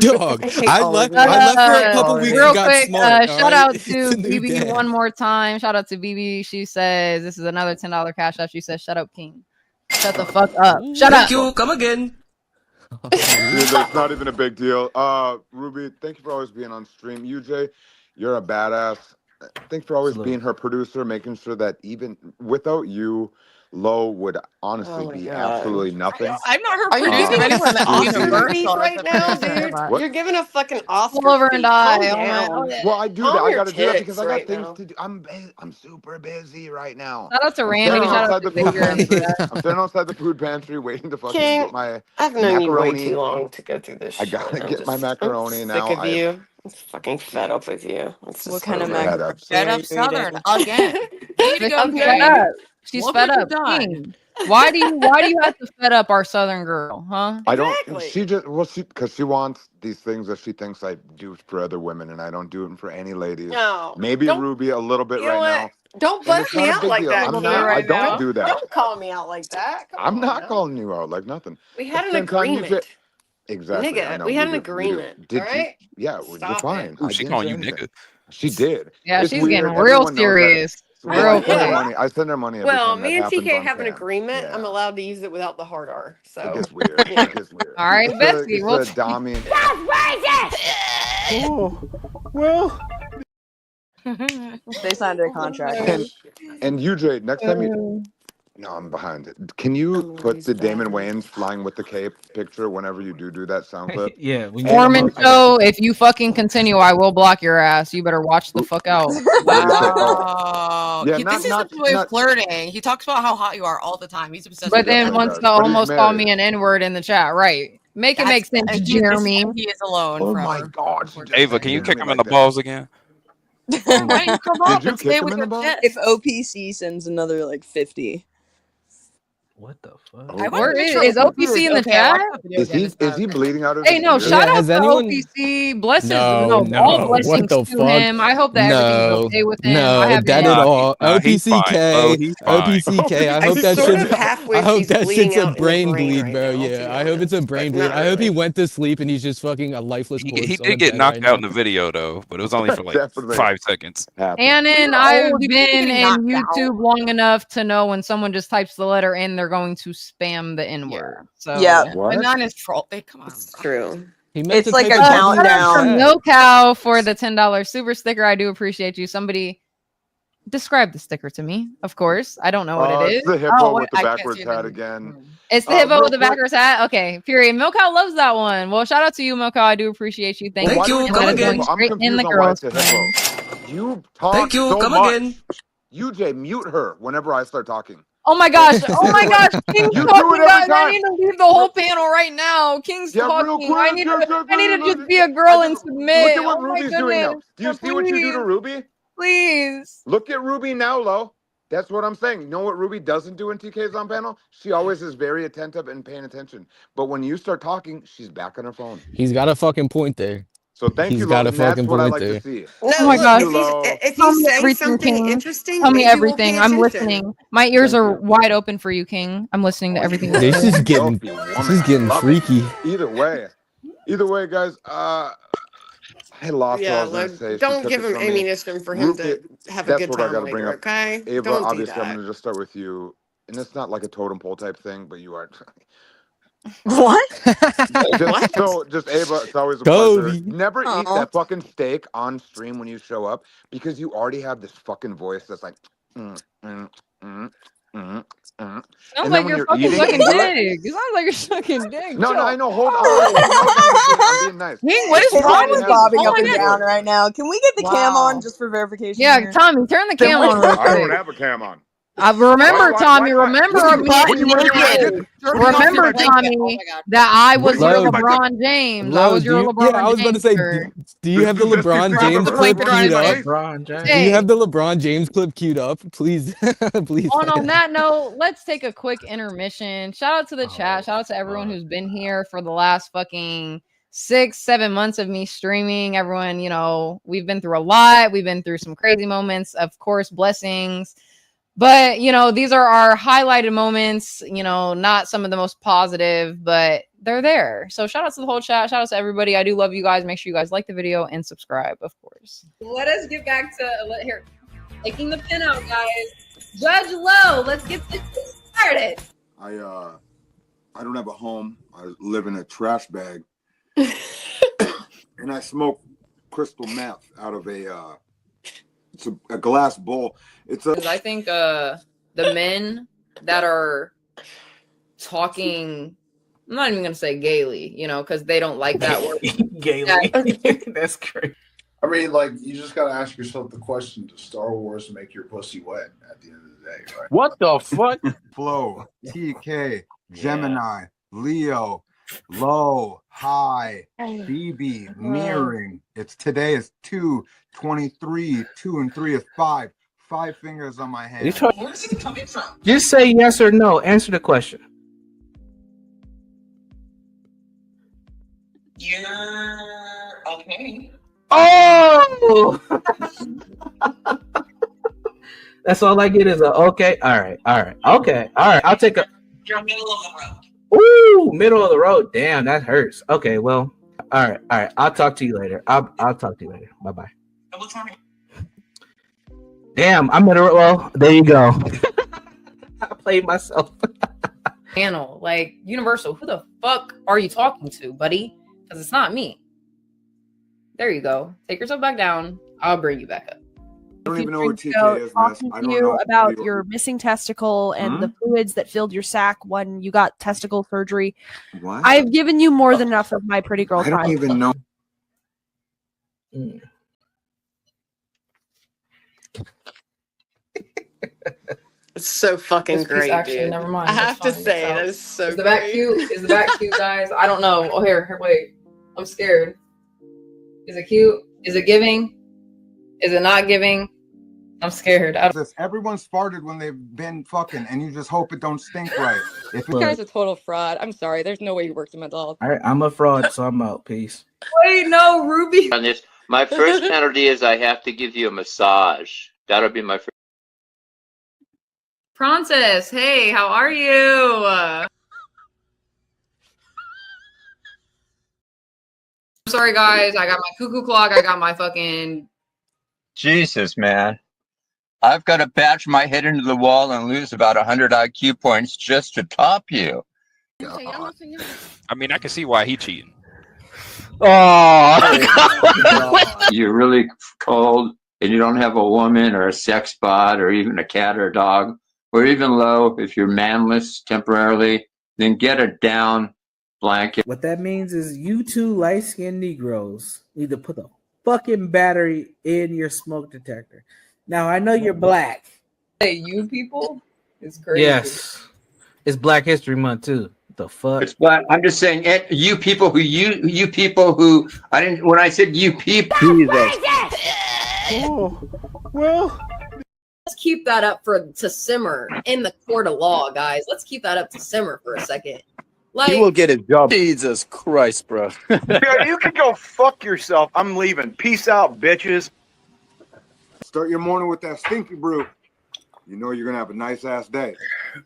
Dog. I hate all of you. I left for a couple All of weeks and real you. got quick, smart. All shout right. out It's to a new BB Dan. one more time. Shout out to BB. She says this is another $10 cash app. She says, "Shut up, King. Shut the fuck up. Shut Thank up." you. Come again. Dude, that's not even a big deal. Ruby, thank you for always being on stream. UJ, you're a badass. Thanks for always being Salute. her producer, making sure that even without you, Lo would honestly Oh my be god. absolutely nothing. I'm not her Are you producer. If giving anyone, us that She would be. Oscar speak Universal is right the now, producer. dude? But What? You're giving a fucking Pull Oscar over and speak. Calm die. Oh my. Oh, down. yeah. Well, I do that. Calm I your got to do that because tits I got right things now. to do. I'm super busy right now. Shout out to I'm Randy. standing Shout Oh, out outside to the food Victor in the pantry. chat. I'm standing outside the food pantry waiting to fucking King, get my I've known you way too macaroni. long to go through this I shit. gotta get my I'm macaroni sick now. of I have you. I'm fucking fed up with you. It's What kind of disgusting. head macaroni ups. fed are up you Southern eating? again. Way to go, I've Vicky's fed known King. up. you. She's Look fed what up. you've done. King. Why do you have to fed up our Southern girl, huh? I don't. Exactly. She just well, because she wants these things that she thinks I do for other women, and I don't do them for any ladies. No, Maybe don't. Ruby a little bit You know right what? now, Don't and bust it's me not a out big like deal. A that, little I'm bit not. King. I right don't now. do that. Don't call me out like that. Come I'm on not now. calling you out like nothing. We At had the an same time, you agreement, exactly. I nigga. know We had we an do. We do. agreement. All Did you? right. Yeah, you're Stop it. fine. ooh, I she didn't calling say you anything. nigga. She did. Yeah, It's she's getting weird. real Everyone knows that. serious. Yeah, Real I send her quick. money. I send her money every Well, time that me and happens TK on have an cam. agreement. I'm Yeah, allowed to use it without the hard R. it So, gets weird. you know. It gets weird. All right, Bessie. It's We'll a Dami. Oh, well. They signed a contract. And UJ, next time you. No, I'm behind it. Can you put the Damon Wayans flying with the cape picture whenever you do that sound clip? Yeah, when you And come Foreman up, I got show, you. if you fucking continue, I will block your ass. You better watch the fuck out. What do you say? Oh, Oh, yeah, this is his way of flirting. He talks about how hot you are all the time. He's obsessed But with then you. definitely wants does. to But he's almost call married. me an N-word in the chat, right? Make it make sense, Jeremy. He is alone Oh forever. my God! She just Ava, said can you Jeremy kick him in like the that. balls again? Oh Why don't you come Did up you and kick stay him with in the your balls? chest? If OPC sends another like 50. What the fuck? I want Where to make is, sure is OPC OPC in the okay. I chat? watched that video again. Is he bleeding out of Hey, his no, ear? shout Yeah, out has to anyone? OPC. Blessings, No, no, all no. What blessings the to fuck? him. I hope that everything's No, okay with him. I no, haven't. that at all. He's fine. Oh, OPCK, he's fine. OPCK. I I'm hope that sort shit's. of half I with hope he's that shit's bleeding a out in the brain brain bleed, right bro. now, to Yeah, be I hope it's a honest, brain but bleed. not I hope he really. went to sleep and he's just fucking a lifeless He corpse did on get bed knocked right out now. in the video though, but it was only for like Definitely 5 seconds. Hannon, We're I've old. You been getting in knocked YouTube out. long enough to know when someone just types the letter N, they're going to spam the N word. So, Yeah. And not his troll. They come on. It's true. He meant It's to like type a it shout directly in the out countdown. to chat. NoCow for the $10 super sticker. I do appreciate you. Somebody describe the sticker to me, of course. I don't know what it It's is. the hippo Oh, with the I can't backwards see hat them. again. It's the hippo Real with the quick, backwards hat. Okay, period. Milkow loves that one. Well, shout out to you, Milkow. I do appreciate you. Thank Well, why you. do we And call that it is a going hippo? I'm straight in the confused on why girls' it's a bin. hippo. You talk Thank you. so Come much. again. UJ, mute her whenever I start talking. Oh my gosh. Oh my gosh. King's You do talking, it every guys. I time. need to leave the whole panel right now. King's Yeah, real talking. quick. I need to just be a girl and Look submit. at what Oh my Ruby's doing now. goodness. Do you see what you do to Ruby? Please. Look at Ruby now, Lo. That's what I'm saying. You know what Ruby doesn't do in TK's on panel? She always is very attentive and paying attention. But when you start talking, she's back on her phone. He's got a fucking point there. So thank He's you, got Lo. a And that's fucking what I point like there. to see. No, Oh my look, gosh. if Tell he's me saying everything, something King. interesting, Tell me maybe we'll everything. pay I'm attention. listening. My ears are wide open for you, King. I'm listening to everything you This say. is getting, Filthy this woman. is I getting love freaky. it. Either way, guys. I lost what I Yeah, was going to say. She don't took give it him from me. ammunition for him to have a That's good what I time got to bring later, up. okay? Ava, Don't do obviously, I'm that. going to just start with you. And it's not like a totem pole type thing, but you are. What? Just Ava, it's always a Kobe. pleasure. Never eat Aw. that fucking steak on stream when you show up because you already have this fucking voice that's like. Sounds And like then when you're you're fucking eating, sucking you're like, dick. It sounds like you're sucking dick. no, Chill. I know. Hold on. He knows I'm being nice. King, what is His wrong head is with you? bobbing Oh up my and god. down right now. Can we get the cam on Wow. just for verification Yeah, here? Tommy, turn the cam on real I don't quick. have a cam on. Remember, Tommy, remember What me. do you want to do? Remember, Tommy, that I was your Lo, LeBron James. I Lo, was do your you, LeBron yeah, I was about to James. say, Sir. do you have the LeBron James clip queued up? LeBron James. Do you Hey. have the LeBron James clip queued up? Please, please. On that note, let's take a quick intermission. Shout out to the chat. Shout out to everyone who's been here for the last fucking 6-7 months of me streaming. Everyone, you know, we've been through a lot. We've been through some crazy moments, of course, blessings. But, you know, these are our highlighted moments, you know, not some of the most positive, but they're there. So shout out to the whole chat. Shout out to everybody. I do love you guys. Make sure you guys like the video and subscribe, of course. Let us get back to here. Taking the pin out, guys. Judge Low, let's get this started. I don't have a home. I live in a trash bag, and I smoke crystal meth out of it's a glass bowl. I think the men that are talking, I'm not even gonna say gaily, you know, because they don't like that word. Gaily. That's crazy. I mean, like, you just got to ask yourself the question: does Star Wars make your pussy wet at the end of the day? Right? What the fuck? Flo, TK, Gemini, Leo, low, high, BB, mirroring. Today is 2/23. 2 and 3 is 5. 5 fingers on my hand. Where's it coming from? Just say yes or no. Answer the question. You're okay. Oh! That's all I get is a okay. All right. Okay. All right. I'll take a. You're middle of the road. Ooh, middle of the road. Damn, that hurts. Okay. Well. All right. I'll talk to you later. I'll talk to you later. Bye bye. Double time. Damn, I'm middle. Well, there you go. I played myself. Panel, like Universal, who the fuck are you talking to, buddy? Because it's not me. There you go. Take yourself back down. I'll bring you back up. I don't even know what TK is, miss. Talking I to don't you know. about your missing testicle and the fluids that filled your sac when you got testicle surgery. What? I've given you more than enough of my pretty girl I don't time. even know. It's so fucking This piece great, actually, dude. never mind. I have to It's fine. say, It's out. that is so Is the back great. cute? Is the back cute, guys? I don't know. Oh, here, wait. I'm scared. Is it cute? Is it giving? Is it not giving? I'm scared. Everyone's farted when they've been fucking, and you just hope it don't stink right. If This guy's a total fraud. I'm sorry. There's no way he works in mental health. All right, I'm a fraud, so I'm out. Peace. Wait, no, Ruby. On this, my first penalty is I have to give you a massage. That'll be my first. Princess, hey, how are you? I'm sorry, guys. I got my cuckoo clock. I got my fucking. Jesus, man. I've got to bash my head into the wall and lose about 100 IQ points just to top you. I mean, I can see why he cheating. Oh, you're really cold and you don't have a woman or a sex bot or even a cat or a dog, or even low, if you're manless temporarily, then get a down blanket. What that means is you two light-skinned Negroes need to put a fucking battery in your smoke detector. Now, I know you're black. Hey, you people? It's crazy. Yes. It's Black History Month, too. The fuck? It's black. I'm just saying, you people who I didn't, when I said you people. Oh, well. Let's keep that up to simmer in the court of law, guys. Let's keep that up to simmer for a second. Like, He will get a job. Jesus Christ, bro. Yeah, you can go fuck yourself. I'm leaving. Peace out, bitches. Start your morning with that stinky brew. You know you're gonna have a nice ass day.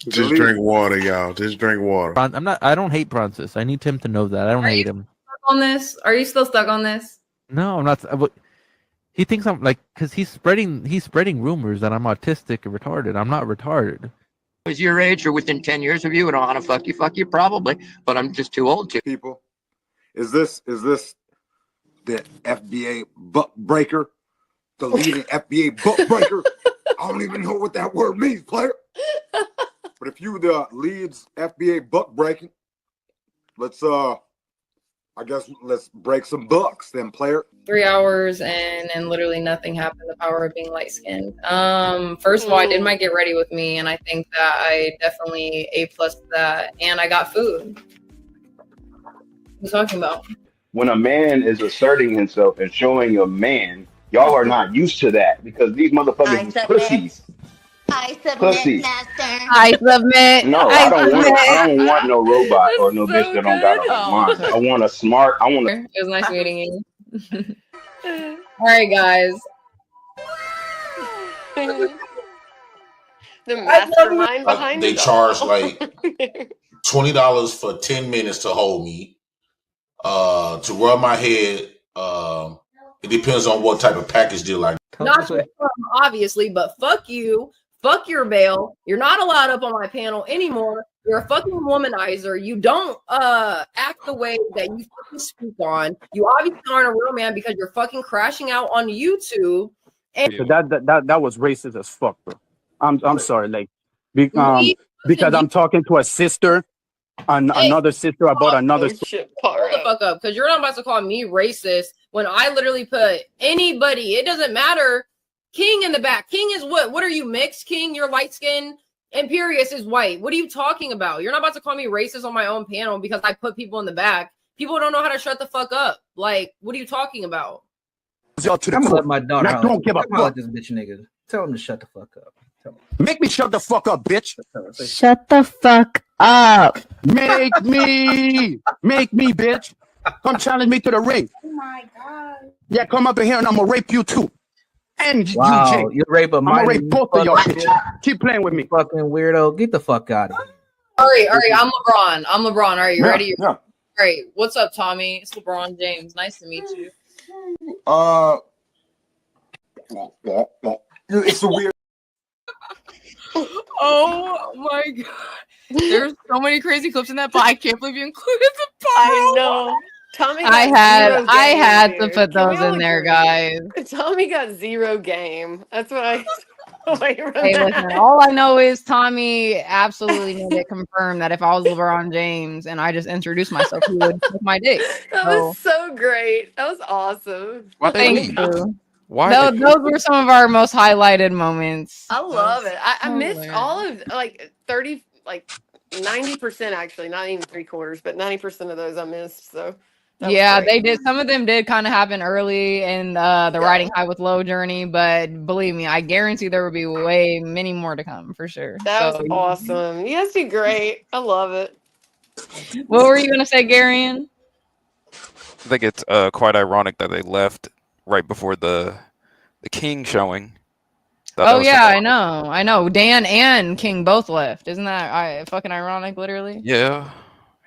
Just drink water, y'all. Just drink water. I don't hate Francis. I need him to know that. I don't hate him. stuck on this? Are you still stuck on this? No, I'm not. He thinks I'm like, because he's spreading rumors that I'm autistic and retarded. I'm not retarded. Was your age or within 10 years of you and I want to fuck you probably, but I'm just too old to. People, is this the FBA butt breaker? The leading FBA butt breaker? I don't even know what that word means, player. But if you the leads FBA buck breaking, let's break some bucks then, player. 3 hours and literally nothing happened. The power of being light skinned. First of all, I did my get ready with me, and I think that I definitely A+ that, and I got food. What are you talking about? When a man is asserting himself and showing a man, y'all are not used to that because these motherfuckers is pussies. I submit, Pussies. master. I submit. No, I don't want no robot or no bitch that don't got a Oh. mind. I want a smart. It was nice meeting you. All right, guys. The mastermind Like, behind they it charge all. like $20 for 10 minutes to hold me, to rub my head. It depends on what type of package deal I get. Not to obviously, but fuck you. Fuck your bail. You're not allowed up on my panel anymore. You're a fucking womanizer. You don't act the way that you fucking speak on. You obviously aren't a real man because you're fucking crashing out on YouTube. And So that was racist as fuck, bro. I'm sorry, like, because I'm talking to a sister, another sister about another. Hold the fuck up, because you're not about to call me racist when I literally put anybody. It doesn't matter. King in the back. King is what? What are you, mixed? King, you're light skinned. Imperious is white. What are you talking about? You're not about to call me racist on my own panel because I put people in the back. People don't know how to shut the fuck up. Like, what are you talking about? Y'all to the I'm gonna court. let my daughter I don't give a I'm gonna let fuck. this bitch nigga. Tell him to shut the fuck up. Make me shut the fuck up, bitch. Shut the fuck up. Make me, bitch. Come challenge me to the ring. Oh my god. Yeah, come up in here and I'm gonna rape you too. And Wow, you, Jake. you rape a I'm gonna minor. rape both of y'all bitches. Keep playing with me. Fucking weirdo. Get the fuck out of here. All right. I'm LeBron. All right, you ready? Yeah. All right. What's up, Tommy? It's LeBron James. Nice to meet you. It's a weird. Oh my god. There's so many crazy clips in that, but I can't believe you included the pile. I know. Tommy got I zero had game, to dude. put Can we those all in there, agree? guys. Tommy got zero game. That's what I. Hey, listen, all I know is Tommy absolutely made it confirmed that if I was LeBron James and I just introduced myself, he would take my dick. That So, was so great. That was awesome. Why'd they thank leave? you. Why? Those were some of our most highlighted moments. I love it. I missed all of like 90% actually, not even 3/4, but 90% of those I missed. So Yeah, they did. Some of them did kind of happen early in the riding high with low journey, but believe me, I guarantee there will be many more to come for sure. That was awesome. You guys do great. I love it. What were you gonna say, Garion? I think it's quite ironic that they left right before the King showing. Oh yeah, I know. Dan and King both left. Isn't that fucking ironic? Literally. Yeah,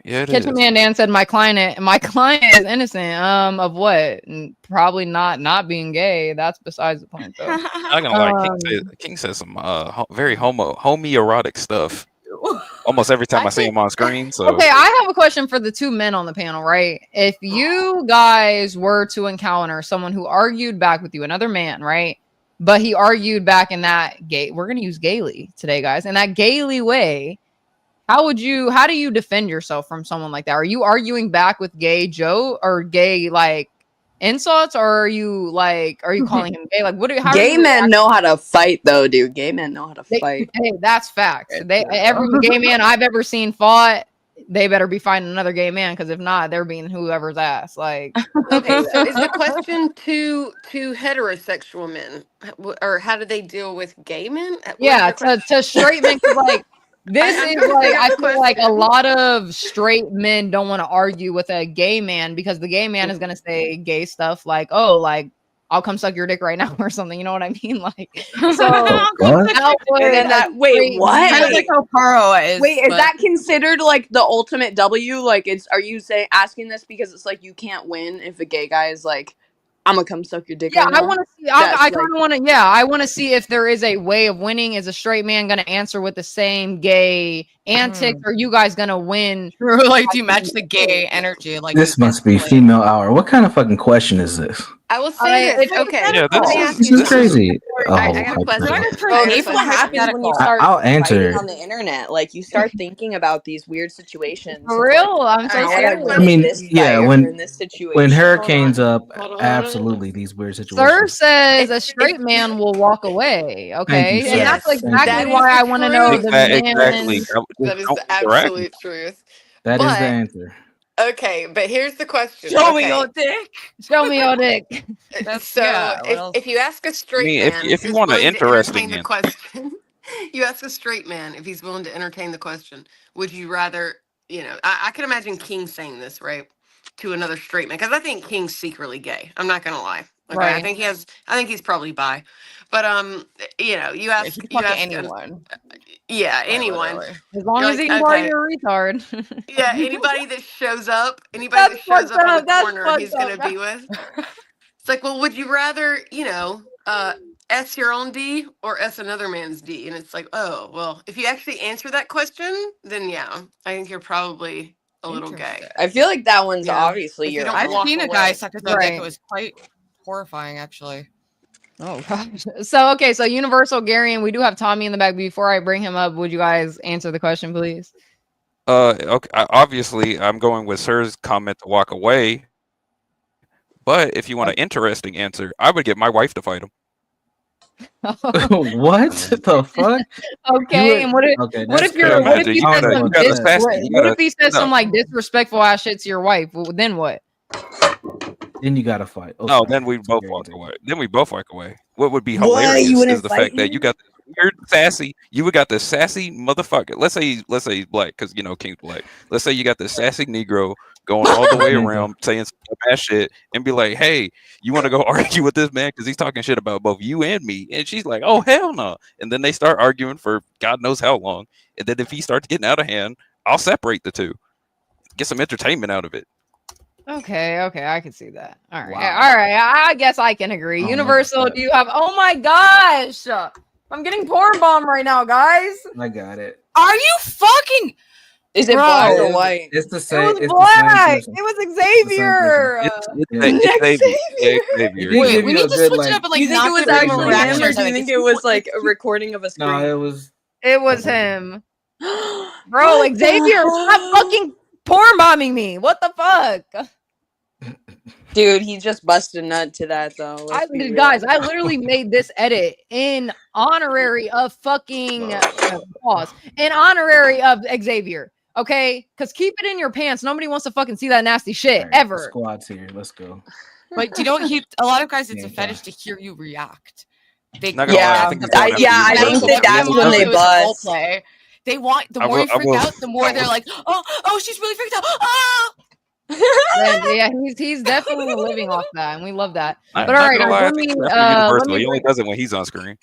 it Kitchen is. Man Dan said my client is innocent. Of what? Probably not being gay. That's besides the point, though. I'm not gonna lie. King says some very homoerotic stuff almost every time I see him on screen. So Okay, I have a question for the two men on the panel, right? If you guys were to encounter someone who argued back with you, another man, right? But he argued back in that gay, we're gonna use gaily today, guys, in that gaily way. How do you defend yourself from someone like that? Are you arguing back with gay Joe or gay like insults, or are you calling him gay? Like, Gay men know how to fight, though, dude. Gay men know how to fight. Hey, that's facts. Every gay man I've ever seen fought, they better be fighting another gay man, because if not, they're being whoever's ass. Like, Okay, so is the question to heterosexual men, or how do they deal with gay men? yeah, to straight men, 'cause, like, this I'm is trying to like, figure out I the feel like a question. lot of straight men don't want to argue with a gay man, because the gay man is gonna say gay stuff like, "Oh, like, I'll come suck your dick right now," or something. You know what I mean? Like, so And then wait, what? Kind of like how Paro is. Wait, is that considered like the ultimate W? Like, are you asking this because it's like you can't win if a gay guy is like, I'm gonna come suck your dick? Yeah, right I now? want to see. I kind of want to. Yeah, I want to see if there is a way of winning. Is a straight man going to answer with the same gay antics, or are you guys going to win? Like, do you match the gay energy? Like, This must be female hour. What kind of fucking question is this? I will say this. Okay, Yeah, let me ask This you is crazy. I got a question. Oh, this is what happens when you start I'll fighting answer. on the internet. Like, you start thinking about these weird situations. For real? I'm so scared. serious. I mean, this yeah, fight or when in this situation. when hurricanes up, Hold on. absolutely these weird Sir situations. says a straight man will walk away. Okay, Thank you, and sir. that's Thank exactly you. why I want to know the man. Exactly. That is Don't the interact. absolute truth. That is the But answer. okay, but here's the question. Show me Okay. your dick. Show me your dick. So if you ask a straight mean, man if you who's want an willing to interesting entertain the question, you ask a straight man if he's willing to entertain the question, would you rather, I can imagine King saying this, right, to another straight man, because I think King's secretly gay. I'm not gonna lie. Okay, Right. I think he's probably bi. But you ask anyone. Anyone. As long You're as like, he can call okay. you a retard. Yeah, anybody that shows up in the fucked corner, up. he's gonna be with. It's like, well, would you rather, S your own D or S another man's D? And it's like, oh, well, if you actually answer that question, then yeah, I think you're probably a little gay. I feel like that one's Yeah. obviously If you your don't I've walk seen a away. guy suck his own dick. Right. It was quite horrifying, actually. Oh gosh. So Universal Garion, we do have Tommy in the back. Before I bring him up, would you guys answer the question, please? Okay. Obviously, I'm going with Sir's comment to walk away. But if you want an interesting answer, I would get my wife to fight him. What the fuck? Okay, and what if he says some like disrespectful ass shit to your wife? Well, then what? Then you gotta fight. Okay. No, then we both walk away. What would be What? hilarious You wouldn't is the fight fact that you got this weird sassy. You would got this sassy motherfucker. Let's say he's black, because King's black. Let's say you got this sassy Negro going all the way around saying some bad shit, and be like, "Hey, you want to go argue with this man because he's talking shit about both you and me?" And she's like, "Oh hell no!" And then they start arguing for God knows how long. And then if he starts getting out of hand, I'll separate the two, get some entertainment out of it. Okay, I can see that. All right, all right. I guess I can agree. Universal, do you have? Oh my gosh, I'm getting porn bomb right now, guys. I got it. Are you fucking? Is it black or white? It's the same. It was it's black. The same It was Xavier. Xavier. Wait, we need to switch it up and like you think not it was do actually him, or reactions. do you think it was like a recording of a screen? No, it was. It was him. Bro, Xavier, stop fucking porn bombing me. What the fuck? Dude, he just busted a nut to that though. Guys, I literally made this edit in honorary of fucking pause. In honorary of Xavier. Okay, because keep it in your pants. Nobody wants to fucking see that nasty shit All right, ever. Squad's here. Let's go. But you don't keep a lot of guys. It's Yeah, a fetish to hear you react. They Not gonna lie, I think he's going after I think Universal. that that's He when only they does it. bust. play. They want the I more will- you I freak will- out, the more I they're will- like, oh, she's really freaked out. Ah! Yeah, he's definitely living off that, and we love that. Not But all right, gonna lie, I let think me he's after Universal. let He me only does it when he's on screen.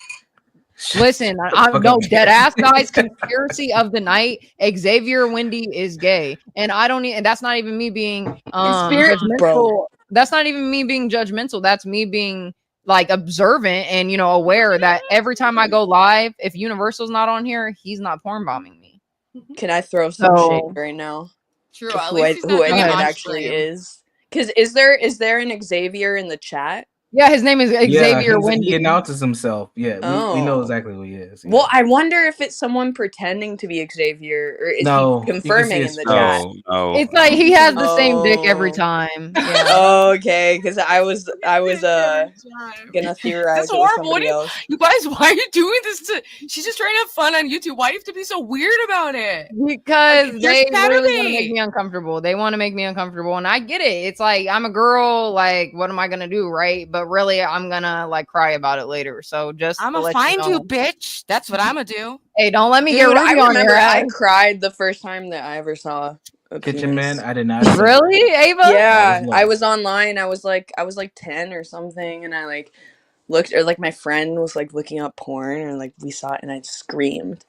listen. I'm no dead ass guys. Conspiracy of the night. Xavier Wendy is gay, and I don't. And that's not even me being judgmental. Bro. That's not even me being judgmental. That's me being like observant and aware that every time I go live, if Universal's not on here, he's not porn bombing me. Can I throw some shade So right now? True. Of At who least I, he's who not I doing think it it on actually stream. is. Because is there an Xavier in the chat? yeah, his name is Xavier Yeah, Wendy. he announces himself. Yeah, we know Oh. exactly who he is. Yeah. Well, I wonder if it's someone pretending to be Xavier, or is No, he you can see confirming his in the face. chat? No. It's like he has the same dick every time. Yeah. Oh, okay, because I was gonna theorize That's it was horrible. somebody else. You guys, why are you doing this? She's just trying to have fun on YouTube. Why do you have to be so weird about it? Because Like, they you're literally want to Saturday. make me uncomfortable. They want to make me uncomfortable, and I get it. It's like I'm a girl. Like, what am I gonna do, right? But really, I'm gonna like cry about it later. So just I'm to gonna let find you you, know. bitch. That's what I'm gonna do. Hey, don't let me get Dude, I Ruby on remember your I ass. cried the first time that I ever saw a Kitchen penis. Man, I did not. say Really, that. Ava? Yeah, That was I love. was online. I was like 10 or something, and I like looked, or like my friend was like looking up porn, and like we saw it, and I screamed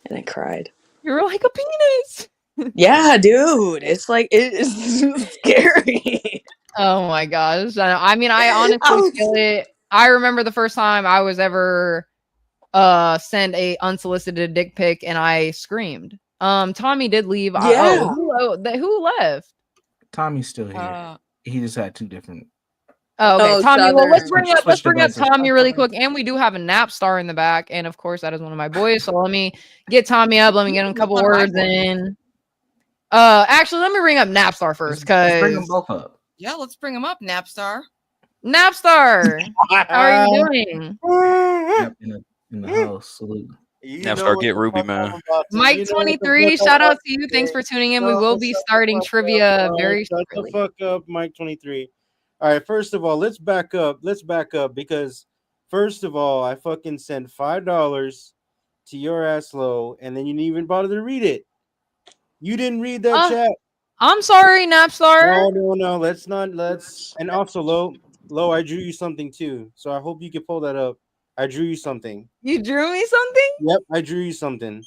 and I cried. You're like a penis. Yeah, dude, it's like it is scary. Oh my gosh. I mean, I honestly was- feel it. I remember the first time I was ever sent a unsolicited dick pic and I screamed. Tommy did leave. Yeah. Who left? Tommy's still here. He just had two different. Oh, okay. Oh, Tommy, well, let's Southern. bring up devices. Tommy really quick. And we do have a nap star in the back, and of course that is one of my boys. So let me get Tommy up. Let me get him a couple One of my words boys. in. Actually, let me bring up Napstar first, Let's bring them because both up. Yeah, let's bring him up, Napstar. Napstar, how are you doing? Yep, in the house. Salute. Now start get Ruby, man. Mike 23, shout out to you. Thanks for tuning in. We will be starting trivia very Shut the shortly. fuck up, Mike 23. All right, first of all, let's back up. Because first of all, I fucking sent $5 to your ass low, and then you didn't even bother to read it. You didn't read that chat. I'm sorry, Napstar. No. Let's. And also, low. I drew you something too, so I hope you can pull that up. I drew you something. You drew me something? Yep, I drew you something.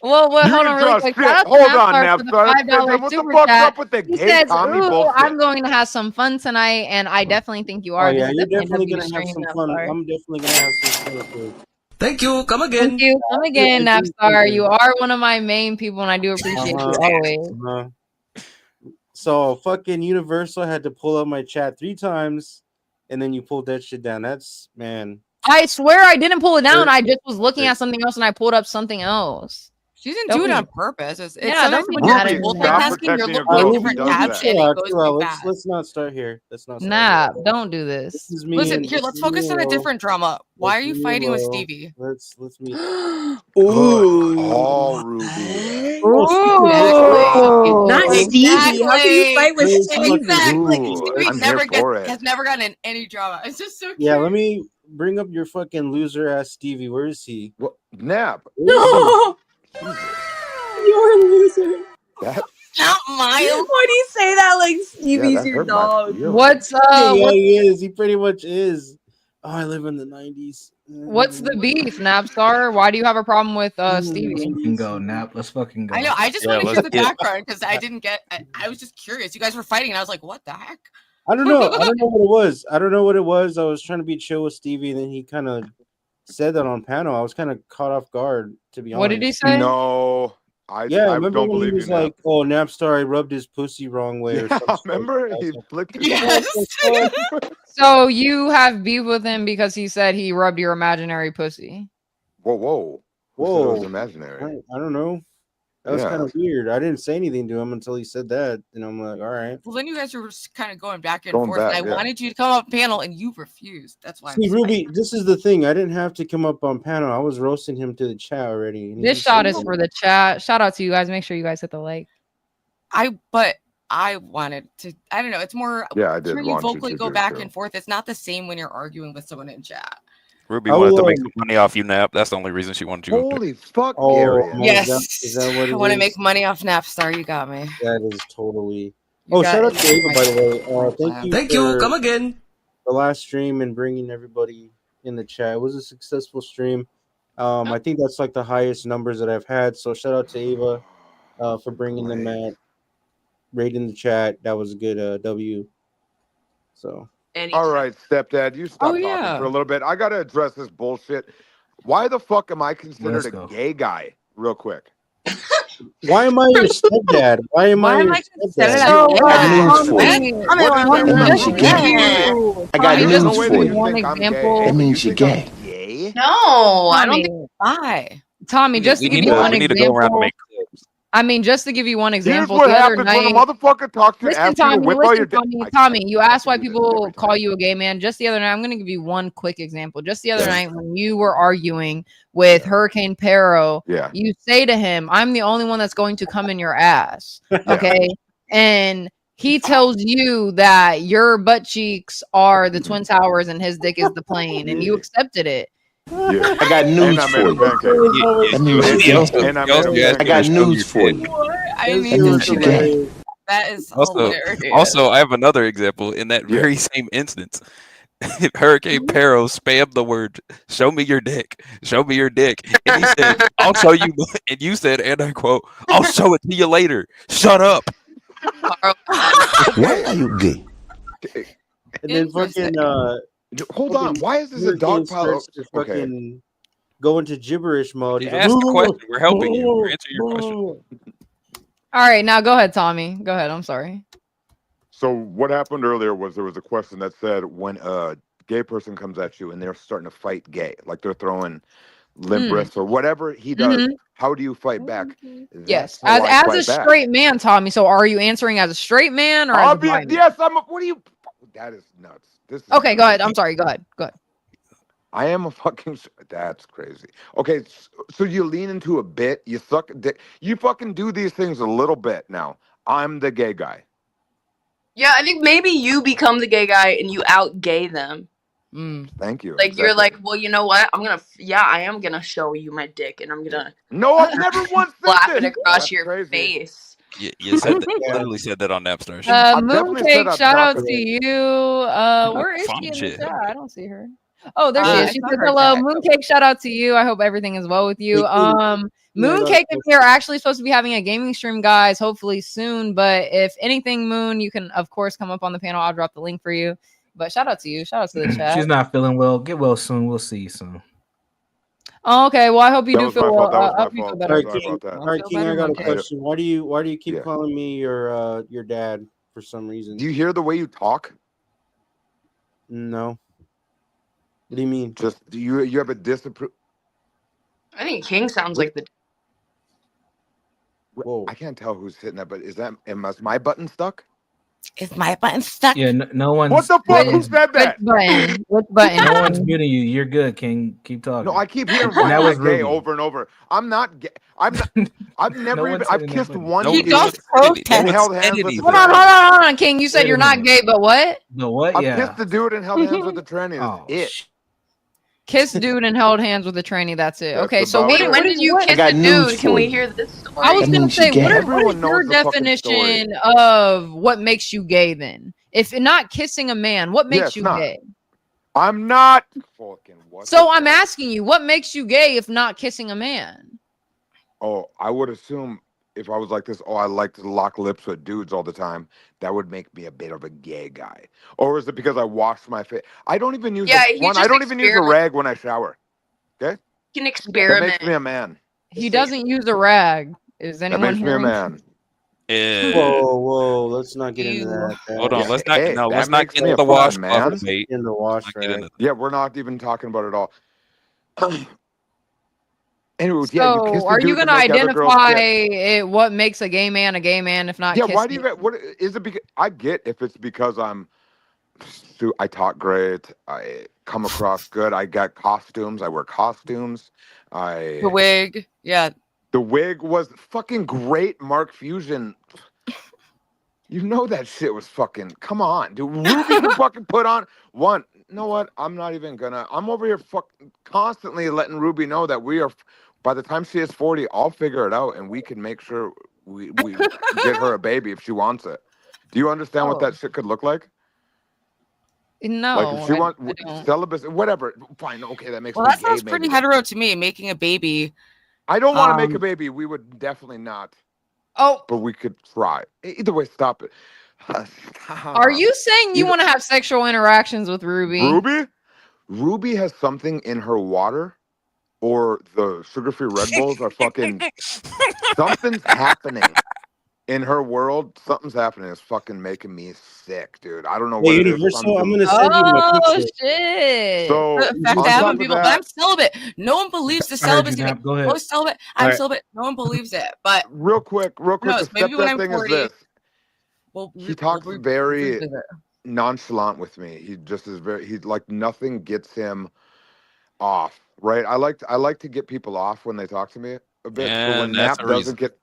Well, hold on really quick. Shout out to Napstar for the $5 super chat. He says, "Ooh, I'm going to have some fun tonight," and I definitely think you are. Oh yeah, This is you're definitely definitely a gonna have stream, some fun. Napstar. I'm definitely gonna have some fun with it. Thank you. Come again. Thank you. Come again, Napstar. You are one of my main people, and I do appreciate you always. So fucking Universal had to pull up my chat 3 times, and then you pulled that shit down. That's man. I swear I didn't pull it down. I just was looking at something else, and I pulled up something else. She didn't Don't do it be- on purpose. It's Yeah, sometimes don't be when you're mad at me. multitasking, you're protecting a looking girl at who different does tabs that. and it goes too Let's fast. not start here. Nah, don't do this. This is me. Listen, here, let's focus on a different drama. Why are you fighting with Low. Stevie? Let's meet. Ooh. All Ruby. Ooh. Not Stevie. How can you fight with Stevie? Exactly. Ooh, Stevie I'm here for it. has never gotten in any drama. It's just so cute. Yeah, let me bring up your fucking loser ass Stevie. Where is he? What? Nap. No. You're a loser. That, Not Miles. Why do you say that like Stevie's that your hurt my dog? feelings. What's Yeah, what's, he is. He pretty much is. Oh, I live in the 90s. what's the beef, Napstar? Why do you have a problem with Stevie? Let's fucking go, Nap. Let's fucking go. I know. I just Yeah, want to hear let's the get- background because I didn't get. I was just curious. You guys were fighting, and I was like, "What the heck?" I don't know. I don't know what it was. I was trying to be chill with Stevie, and then he kind of said that on panel. I was kind of caught off guard, to be honest. What did he say? No, I Remember don't when believe he was you. Nap. like, "Oh, Napstar, I rubbed his pussy wrong way." Or Yeah, something. remember he flicked his Yes. So you have beef with him because he said he rubbed your imaginary pussy. Whoa. Who said it was imaginary? I don't know. That was Yeah. kind of weird. I didn't say anything to him until he said that, and I'm like, all right. Well, then you guys were kind of going back and Going forth, back, and I yeah. wanted you to come up panel, and you refused. That's why. See, Ruby, this is the thing. I didn't have to come up on panel. I was roasting him to the chat already. And he This just shot said is no. for the chat. Shout out to you guys. Make sure you guys hit the like. But I wanted to. I don't know. It's more. Yeah, I did Hearing you want you vocally to go do back too. and forth. It's not the same when you're arguing with someone in chat. Ruby wanted to make some money off you, Nap. That's the only reason she wanted you up there. Holy fuck, Oh, Gary. Yes. Is that what I it want to is? make money off Napstar. You got me. That is totally. You Oh, got shout out it. to Ava, by the way. Thank you. Thank you. for Come again. The last stream and bringing everybody in the chat. It was a successful stream. I think that's like the highest numbers that I've had. So shout out to Ava for bringing them at rating the chat. That was a good W. So. All right, stepdad, you stop talking yeah. for a little bit. I gotta address this bullshit. Why the fuck am I considered Let's a go. gay guy? Real quick. Why am I your stepdad? Why am I your So, stepdad? I got just news to for give you. one think I'm example. That means you're gay. Gay? No, I don't think. Why? Tommy, just to give you one We need to go around and example. make clips. I mean, just to give you one Here's example, what the other happens when a night. motherfucker talks to you Listen, and asks you to Tommy. whip out your Listen, dick. Tommy. You asked why people call you a gay man. Just the other night, I'm going to give you one quick example. Just the other night, when you were arguing with Hurricane Pero, you say to him, "I'm the only one that's going to come in your ass." Okay, and he tells you that your butt cheeks are the Twin Towers and his dick is the plane, and you accepted it. I got news for you. That means you're gay. I got news for you. I That means you're gay. That is Also, hilarious. I have another example in that very same instance. Hurricane Pero spammed the word "Show me your dick, show me your dick," and he said, "I'll show you," and you said, and I quote, "I'll show it to you later. Shut up." Why are you gay? And then fucking hold on. Why is this a dog pile? Okay. Fucking go into gibberish mode. He's Ask the question. We're helping you. We're answering your question. All right, now go ahead, Tommy. Go ahead. I'm sorry. So what happened earlier was there was a question that said when a gay person comes at you and they're starting to fight gay, like they're throwing limp wrists or whatever he does, how do you fight back? Yes, That's how I as fight a back. straight man, Tommy. So, are you answering as a straight man or as a bi man? Yes, I'm. What do you? That is nuts. This is Okay, go ahead. I'm sorry. Go ahead. Go ahead. I am a fucking. That's crazy. Okay, so you lean into a bit. You suck a dick. You fucking do these things a little bit now. I'm the gay guy. Yeah, I think maybe you become the gay guy and you out gay them. Thank you. Like you're like, well, you know what? I am gonna show you my dick, and I'm gonna. No, I've never once slap said it this. across That's your crazy. face. You said that, literally said that on Napstar. Mooncake, shout out to you. Where is Fun she in the shit. chat? I don't see her. Oh, there she is. I She saw said her hello. chat. Mooncake, shout out to you. I hope everything is well with you. Mooncake and me are actually supposed to be having a gaming stream, guys, hopefully soon. But if anything, Moon, you can of course come up on the panel. I'll drop the link for you. But shout out to you. Shout out to the chat. She's not feeling well. Get well soon. We'll see you soon. Oh, okay. Well, I hope you That do was feel my well. fault. That was I my hope you feel fault. better. Sorry about that. All right, King, I got a question. Why do you keep calling me your dad for some reason? Do you hear the way you talk? No. What do you mean? Just you have a disapproval. I think King sounds like the. Whoa. I can't tell who's hitting that, but is my button stuck? Is my button stuck? Yeah, no one's. What the fuck? Who said that? What button? No one's muting you. You're good, King. Keep talking. No, I keep hearing And that was gay Ruby. over and over. I'm not gay. I'm not. I've never even. one's I've hitting that kissed button. one No, dude you don't and protest. held hands with the Hold on, trannies. hold on, King. You said Wait a you're not minute. gay, but what? The what? I've Yeah. kissed the dude and held hands with the tranny. That's Oh, it. Kiss dude and held hands with a tranny. That's it. That's Okay, so about what? it. When did you kiss got a news dude? for Can we you. hear this story? I was That gonna means you say, gay. what Everyone is your knows the fucking story. definition of what makes you gay? Then, if not kissing a man, what makes Yes, you not. gay? I'm not fucking what. So I'm asking you, what makes you gay if not kissing a man? Oh, I would assume if I was like this, I like to lock lips with dudes all the time. That would make me a bit of a gay guy. Or is it because I wash my face? I don't even use Yeah, I just don't even use a rag when I shower. Okay, Can that experiment. makes me a man. He doesn't use a rag. Is That anyone makes me a hearing? man. Whoa, let's not get into that. Hold on, let's not Hey, let's that not makes get me into a the fucking washcloth man. debate. In the wash Not get rag. into Yeah, we're not even talking about it all. Anyway, yeah, you kiss So, the are you dude to gonna make other girls identify kiss. what makes a gay man, if not Yeah, why do kissing? you what is it? Because I get if it's because I talk great, I come across good, I got costumes, I wear costumes, The I wig, yeah. the wig was fucking great, Mark Fusion. You know that shit was fucking. Come on, dude. Ruby can fucking put on one. You know what? I'm not even gonna. I'm over here constantly letting Ruby know that we are. By the time she is 40, I'll figure it out, and we can make sure we get her a baby if she wants it. Do you understand what Oh. that shit could look like? Like if No, she wants I don't. celibacy, whatever. Fine, okay, that makes Well, me that gay. sounds pretty Maybe. hetero to me. Making a baby. I don't want to make a baby. We would definitely not. Oh, but we could try. Either way, stop it. Are you saying you Either- want to have sexual interactions with Ruby? Ruby has something in her water, or the sugar-free Red Bulls are fucking. Something's happening in her world. Something's happening. It's fucking making me sick, dude. I don't know what it is. Universal, I'm gonna send you my Oh picture. shit! So The effect on to top having of people, but that, I'm celibate. No one believes the I heard you, celibacy. Nap. Go Oh, ahead. celibate. All I'm right. celibate. No one believes it. But real quick, who the knows? Maybe when stepdad I'm thing 40, is this. we'll He talks very revisit it. nonchalant with me. He just is very. He like nothing gets him off. Right. I like to get people off when they talk to me a bit. So when And that's Nap a doesn't reason. get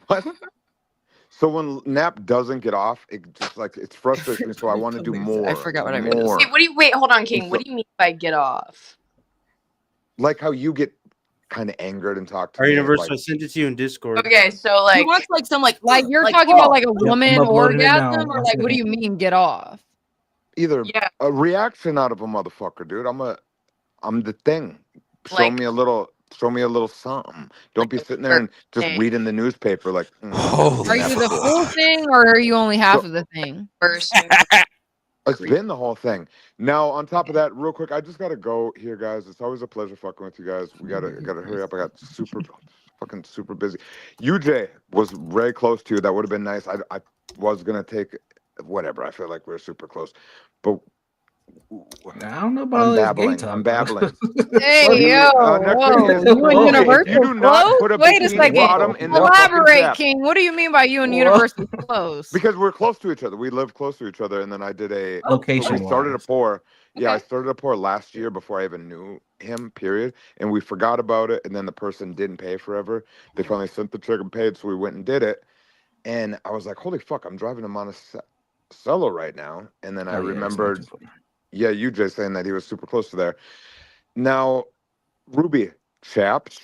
what? So when Nap doesn't get off, it just like it's frustrates me. So I want to do more. I forgot what I and meant to more. say. Wait, what do you wait? Hold on, King. And What so, do you mean by get off? like how you get kind of angered and talk to All right, me. Universal, I Like, sent it to you in Discord. Okay, so He like, wants like some like You're like, talking about like a Yep, woman I'm uploading it now. orgasm, or One like what do second. you mean get off? either yeah, a reaction out of a motherfucker, dude. I'm the thing. Show like, me a little something. Don't be sitting there and just thing. reading the newspaper like Holy Are you the full thing, or are you only half So- of the thing? First, It's been the whole thing. Now, on top of that, real quick, I just gotta go here, guys. It's always a pleasure fucking with you guys. We gotta hurry up. I got super busy. UJ was very close to you. That would have been nice. I was gonna take whatever. I feel like we're super close, but I don't know about all I'm this gay babbling. talk. I'm bro. babbling. Hey You- yo, next whoa! thing is, You and Whoa. if you Universal do not close? put a Wait a bikini second. bottom in this fucking Elaborate, chat, King. What do you mean by you and Whoa. Universal close? because we're close to each other. We live close to each other, and then I did a. So Location we started a wise. pour. Yeah, I started a pour last year before I even knew him. Period. And we forgot about it, and then the person didn't pay forever. They finally sent the check and paid, so we went and did it. And I was like, "Holy fuck! I'm driving to Monticello right now." And then I Oh, yeah, it's not remembered, too far. yeah, you just saying that he was super close to there. Now, Ruby, chaps.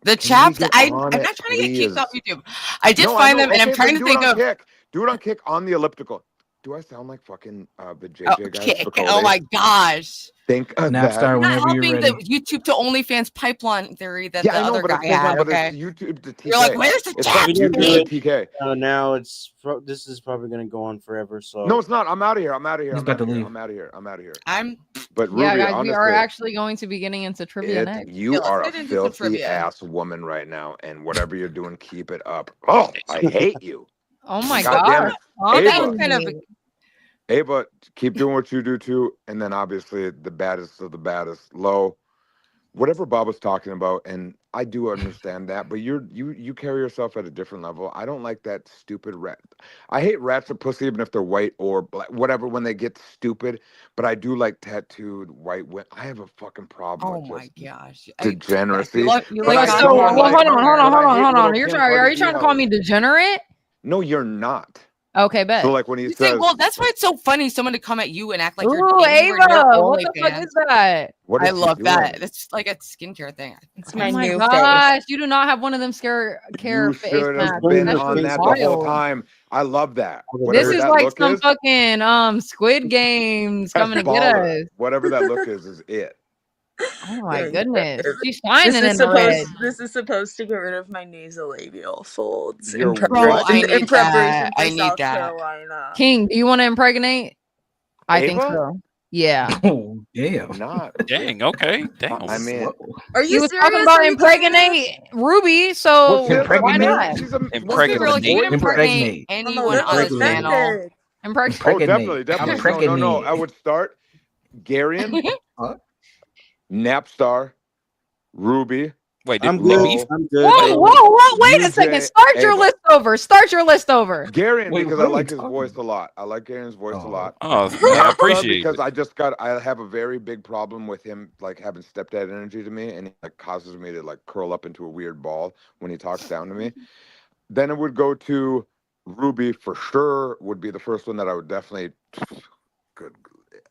the Can we chaps. get I'm on not it, trying to get kicked please? off YouTube. I did No, I find know. them, and I'm Okay, trying then to do it think on of kick. Do it on kick on the elliptical. Do I sound like fucking the JJ guy? kick. Spicoli? Oh my gosh. Think of that. Napstar, Not whenever you're helping ready. the YouTube to OnlyFans pipeline theory that Yeah, the I know, other but at guy the same time, had. but Okay. it's YouTube to TK. You're like, where's the It's chat? like We didn't YouTube do to it. TK. Now this is probably gonna go on forever. So No, it's not. I'm out of here. I'm out of here. He's I'm about out of to here. leave. I'm out of here. I'm out of here. I'm But Yeah, Ruby, guys, we are honestly, actually going to be getting into trivia next. you Yeah, let's are a get into some filthy trivia. ass woman right now, and whatever you're doing, keep it up. Oh, I hate you. Oh my God damn god. it. Well, that Ava. was kind of Ava, keep doing what you do too. And then obviously the baddest of the baddest, Low, whatever Bob was talking about, and I do understand that, but you carry yourself at a different level. I don't like that stupid rat. I hate rats or pussy, even if they're white or black, whatever, when they get stupid. But I do like tattooed white women. I have a fucking problem oh with my just gosh. degeneracy. You But like I So, don't well, like- hold on. but I hate little You're Kim trying, are you trying to call me Kardashian. degenerate? No, you're not. Okay, bet. So like when he You says, think, well, that's why it's so funny someone to come at you and act like you're Ooh, anywhere near Ava, what the fuck OnlyFans. is that? what I is he love that. doing? It's like a skincare thing. it's Oh my my new gosh, you do not have one of them care You face should have masks. been That's on just that the whole wild. time. I love that. This Whatever is that like look some is, fucking Squid Games that's coming to get baller. us. Whatever that look is it. Oh my face. goodness, she's This shining is in the red. supposed. This is supposed to get rid of my nasolabial folds You're in what? Bro, I preparation. In need preparation that. for I need South that. Carolina. King, do you want to impregnate? I think Ava? so. Yeah. Oh, damn. Not. Dang. Okay. Damn. I mean, Are He you was serious? talking about Are you telling me this? impregnate Ruby, well, so Sis, why I'm married. not? She's a Let's be woman real. and You a can impregnate Impregnate. I'm a anyone little on this Impregnate. channel. offended. Oh, Impregnate. definitely. No, no. Impregnate. I would start Garion, Huh? Napstar, Ruby, Wait, I'm did they good. beef? I'm good. Whoa, bro. whoa, whoa! Wait a second. UJ, Start your Ava. list over. Start your list over. Garion, Wait, because what I are we like his talking voice about? a lot. I like Garion's voice a lot. Oh, man, I Napster, appreciate because it. I have a very big problem with him like having stepdad energy to me, and he like causes me to like curl up into a weird ball when he talks down to me. Then it would go to Ruby for sure. Would be the first one that I would definitely. Good.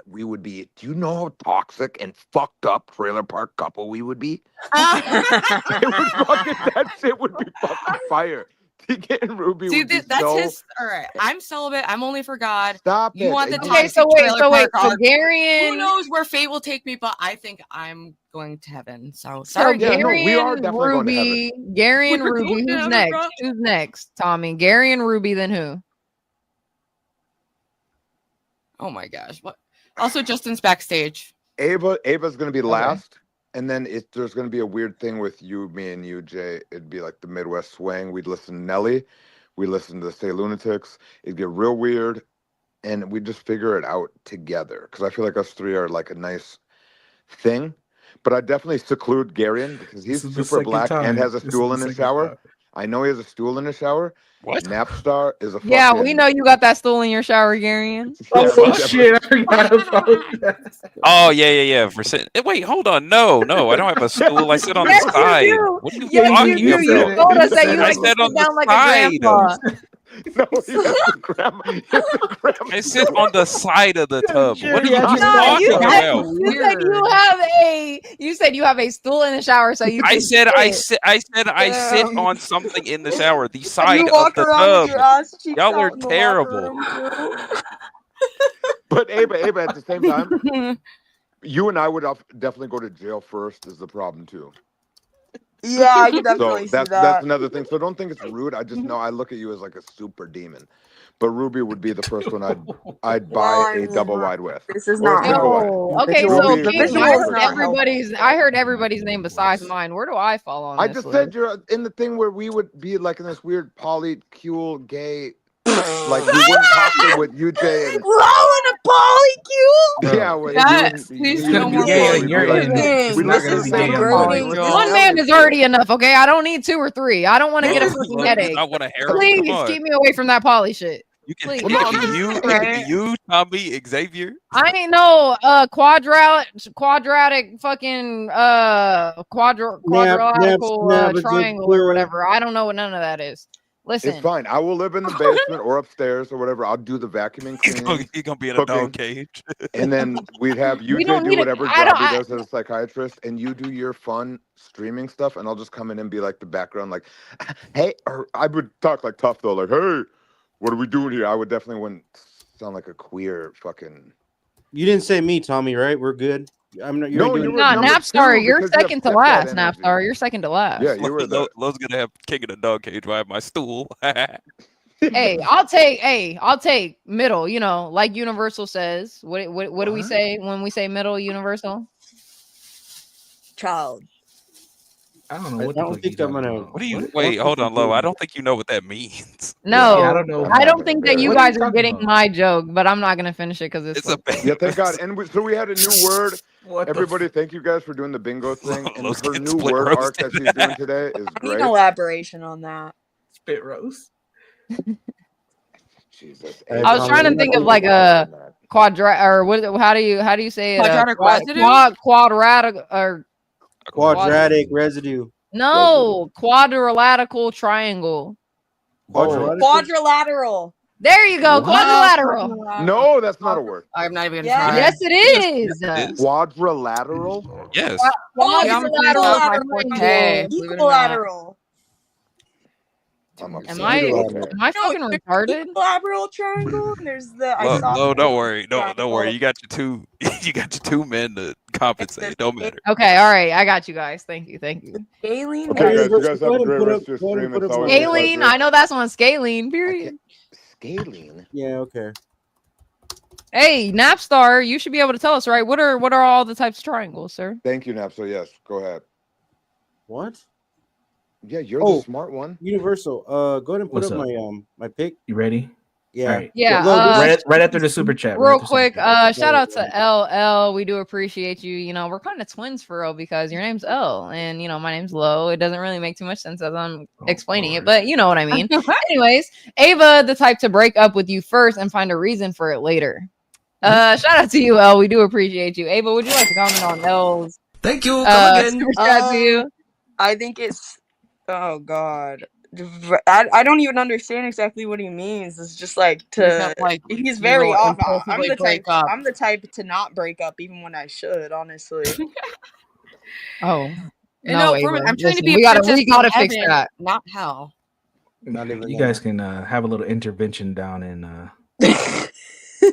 We would be. Do you know how toxic and fucked up trailer park couple we would be? It would fucking that shit would be fucking fire. TK and Ruby See, would be that's so. his. All right, I'm celibate. I'm only for God. Stop You it. want the And Okay, toxic trailer so park couple. Who Garion. knows where fate will take me? But I think I'm going to heaven. So So sorry. Yeah, no, we are Garion, definitely going to heaven. Ruby, Garion, We're Ruby. going to Who's heaven, next? bro. Who's next? Tommy, Garion, Ruby. Then who? Oh my gosh! What? Also, Justin's backstage. Ava's gonna be last, and then there's gonna be a weird thing with you, me, and you, Jay. It'd be like the Midwest swing. We'd listen to Nelly, we listen to the Stay Lunatics. It'd get real weird, and we just figure it out together. Because I feel like us three are like a nice thing. But I definitely seclude Garion because he's This is the super second black and time. has a This is stool the in his second shower. time. I know he has a stool in his shower. What? Napstar is a Yeah, fucking. we know you got that stool in your shower, Garion. Yeah, Oh shit! I forgot about that. Oh yeah. For sitting. Wait, hold on. No, I don't have a stool. I sit on the Yes, you side. do. What are you Yes, talking you do. You about? told us that you I like to sat on sit the down like a side. grandpa. No, he has the grandma. He has the grandma. I sit on the side of the tub. What are you No, talking about? you said you have a stool in the shower so you I can said sit. I sit Damn. on something in the shower, the And side you of walk the around with tub. your ass cheeks Y'all are out in the locker terrible. room too. But Ava, at the same time, you and I would definitely go to jail first. Is the problem too? Yeah, I can So definitely see that's that. another thing. So don't think it's rude. I just know I look at you as like a super demon. But Ruby would be the first one I'd buy a double wide with. This is Or a not single wide. No. Okay, so Ruby King, would be I the heard first one. I heard everybody's name besides mine. Where do I fall on I this just list? said you're in the thing where we would be like in this weird polycule gay, like we wouldn't talk to with UJ and Low in a polycule? yeah, well, Yes, you please and, no and more UJ gay would on be your like, end. It's we not listen to gonna the be same gay on song. mine. We listen to One man Nelly's is shit. already enough. Okay, I don't need two or three. I don't want to get a Lo fucking does headache. not want a harem. Please Come on. keep me away from that poly shit. You can Please. it Well, no, could I'm be just you, it saying. could be you, Tommy, Xavier. I ain't no quadratic fucking quadrilateral triangle or whatever. I don't know what none of that is. It's Listen. fine. I will live in the basement or upstairs or whatever. I'll do the vacuuming, cleaning, He's gonna be in a cooking, dog cage. and then we'd have We UJ don't do need whatever I job he don't. does as a psychiatrist, and you do your fun streaming stuff, and I'll just come in and be like the background, like, hey, or I would talk like tough though, like, hey, what are we doing here? I would definitely wouldn't sound like a queer fucking. You didn't say me, Tommy, right? We're good. I'm not. You ain't No, doing you it. were Nah, number Napstar, two you're because you have second to stepdad last. energy. Napstar, you're second to last. Yeah, you were there. Lo's gonna have king in a dog cage while I have my stool. Hey, I'll take middle. You know, like Universal says. What do we say when we say middle? Universal. Child. I don't know I what the don't fuck think you I'm talking gonna. about. What do you What? wait? Hold on, Lo. I don't think you know what that means. No, Yeah, I don't know. I don't think that you What are you guys are talking getting about? my joke, but I'm not gonna finish it because it's It's a Yeah, thank God. And so we had a new word. What Everybody, thank you guys for doing the bingo thing. And Lo's her getting new split word arc roasted. that she's doing today is I need great. elaboration on that. spit roast? Jesus. I was trying to think of like a quadrat or what? How do you say it? Quadratic residue? Quadratic or Quadratic residue. no quadrilateral triangle. Quadrilateral. There you go, What? quadrilateral. No, that's not a word. I'm not even gonna Yeah. try. Yes, it is. Quadrilateral? Yes. Geometry is not my Quadrilateral forte. triangle. Believe it or not. Equilateral. I'm Am upset. I No, fucking there's retarded? equilateral triangle and there's the Lo, isosceles don't worry. Don't triangle. worry. You got your two. You got your two men to compensate. It don't matter. Okay, all right, I got you guys. Thank you. Scalene. Okay, guys, you guys Go have a ahead and great put rest up- of your go ahead and stream. put It's up always my- a Scalene, pleasure. I know that's one. Scalene, period. Scalene? Yeah. Okay. Hey, Napstar, you should be able to tell us, right? What are all the types of triangles, sir? Thank you, Napso. Yes, go ahead. What? Yeah, you're Oh. the smart one. Universal. Go ahead and put What's up up? my my pick. You ready? Yeah. All right. Yeah. Right after the super chat. Real quick, shout out to LL. We do appreciate you. You know, we're kind of twins for real because your name's L and you know my name's Lo. It doesn't really make too much sense as I'm explaining it, but you know what I mean. Anyways, Ava, the type to break up with you first and find a reason for it later. Shout out to you, L. We do appreciate you. Ava, would you like to comment on L's? Thank you. Come again. Super chat to you. I think it's. Oh God. I don't even understand exactly what he means. It's just like he's very will off. impulsively break up. I'm the type to not break up even when I should, honestly. Oh. No, Ava. I'm trying to be We a gotta princess from fix heaven, that. not hell. You guys can have a little intervention down in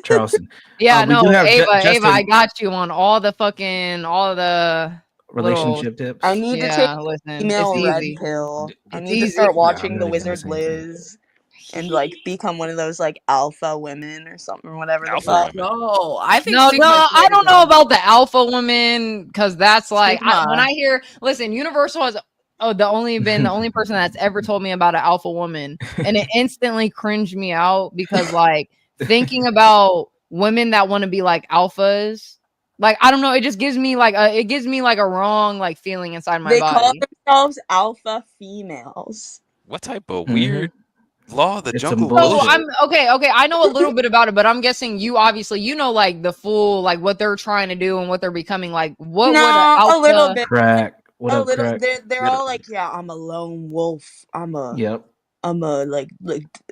Charleston. Yeah, we no, do have Ava, I got you on all the relationship tips. I need to take listen, female it's red easy. pill. I It's need to easy. start Yeah, watching I'm The really gonna Wizard say the same thing. Liz and like become one of those like alpha women or something or whatever the Alpha fuck. women. No, I think No, Sigma is the way I to don't go. know about the alpha woman because that's like Sigma. when I hear Universal has the only person that's ever told me about an alpha woman, and it instantly cringed me out because like thinking about women that want to be like alphas, like I don't know, it just gives me like a wrong like feeling inside my They call body. themselves alpha females. What type of weird law of the It's some jungle bullshit. So I'm okay. I know a little bit about it, but I'm guessing you obviously know like the full like what they're trying to do and what they're becoming. Like what would an alpha? A little bit. Crack. What up, little. crack? They're all like, yeah, I'm a lone wolf. I'm a like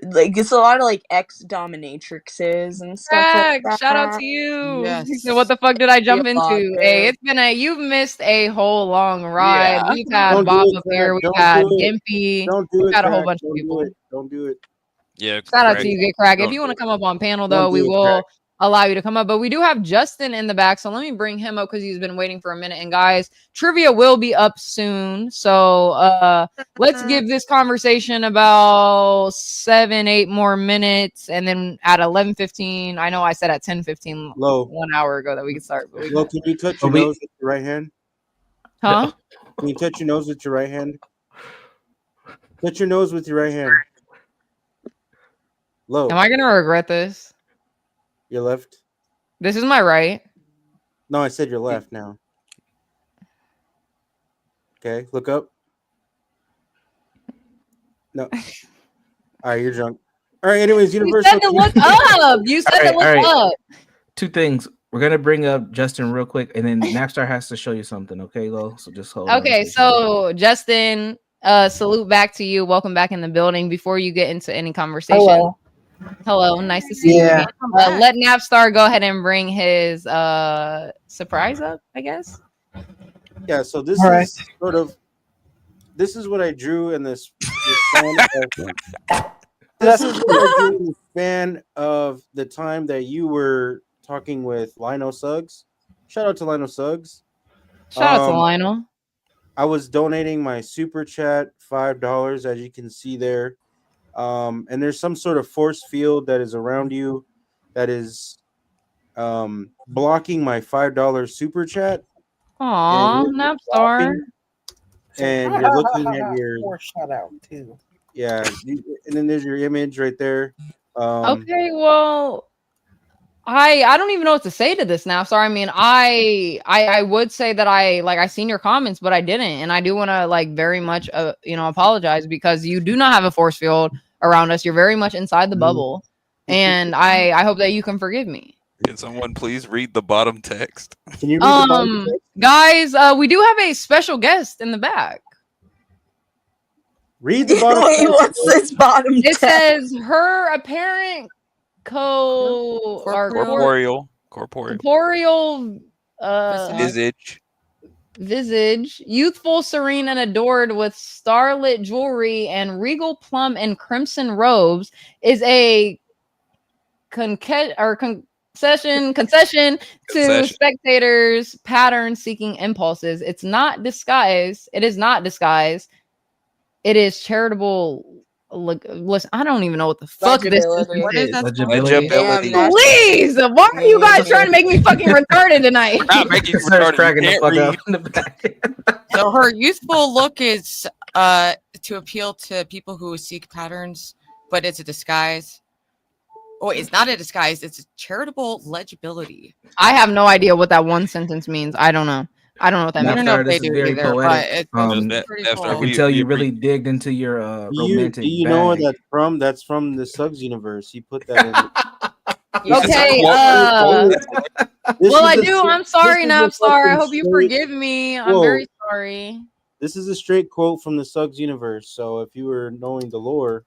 it's a lot of like ex dominatrixes and stuff like that. Shout out to you. Yes. So what the fuck did I jump Feel lot into? there. Hey, you've missed a whole long ride. Yeah. We've had Don't Bob do it, up here. Crack. We've Don't had do it. Gimpy. Don't do We've it. had a whole Crack. bunch of Don't people. do it. Don't do it. Yeah. Shout out Craig. to you, Get Crack. If Don't you want to do come up on panel, though, Don't we do it, will Crack. allow you to come up. But we do have Justin in the back, so let me bring him up because he's been waiting for a minute. And guys, trivia will be up soon, so let's give this conversation about 7-8 more minutes, and then at 11:15, I know I said at 10:15 Low. 1 hour ago that we could start. But we Low, can you touch your nose with your right hand? Huh? Can you touch your nose with your right hand? Touch your nose with your right hand. Low. Am I gonna regret this? Your left. This is my right. No, I said your left now. Okay, look up. No. All right, you're drunk. All right, anyways, You Universal. said to look up. You said to look up. Two things. We're gonna bring up Justin real quick, and then Napstar has to show you something. Okay, Lo? So just hold on. Okay, so Justin, salute back to you. Welcome back in the building. Before you get into any conversation, hello, nice to see you again. Let Napstar go ahead and bring his surprise up, I guess. Yeah, so this All is sort of what I drew in this fan of the time that you were talking with Lionel Suggs. Shout out to Lionel Suggs. Shout out to Lionel. I was donating my super chat $5, as you can see there. And there's some sort of force field that is around you that is blocking my $5 super chat. Aw, Napstar. And you're looking at your shout out too. Yeah, and then there's your image right there. Okay, well, I don't even know what to say to this now. Sorry, I mean, I would say that I seen your comments, but I didn't, and I do want to like very much apologize because you do not have a force field around us. You're very much inside the bubble, and I hope that you can forgive me. Can someone please read the bottom text? Can you read the bottom text? Guys, we do have a special guest in the back. Read the bottom text. What's this bottom It text? says her apparent corporeal visage, youthful, serene, and adored with starlit jewelry and regal plum and crimson robes, is a concession to spectators' pattern-seeking impulses. It is not disguise. It is charitable. Look, listen, I don't even know what the fuck this is. What is that? Legibility. Please, why are you guys trying to make me fucking retarded tonight? We're not making you retarded. Cracking You the can't fuck read. up in the back. So her youthful look is to appeal to people who seek patterns, but it's a disguise. Oh, it's not a disguise. It's a charitable legibility. I have no idea what that one sentence means. I don't know. I don't know what that means. I don't know if they This is do very either, poetic. but it's pretty I cool. can tell you really digged into your romantic Do you know where bag. that's from? That's from the Suggs universe. He put that in. Okay. Well, I do. I'm sorry, Napstar. I hope you forgive me. I'm very sorry. This is a straight quote from the Suggs universe. So if you were knowing the lore.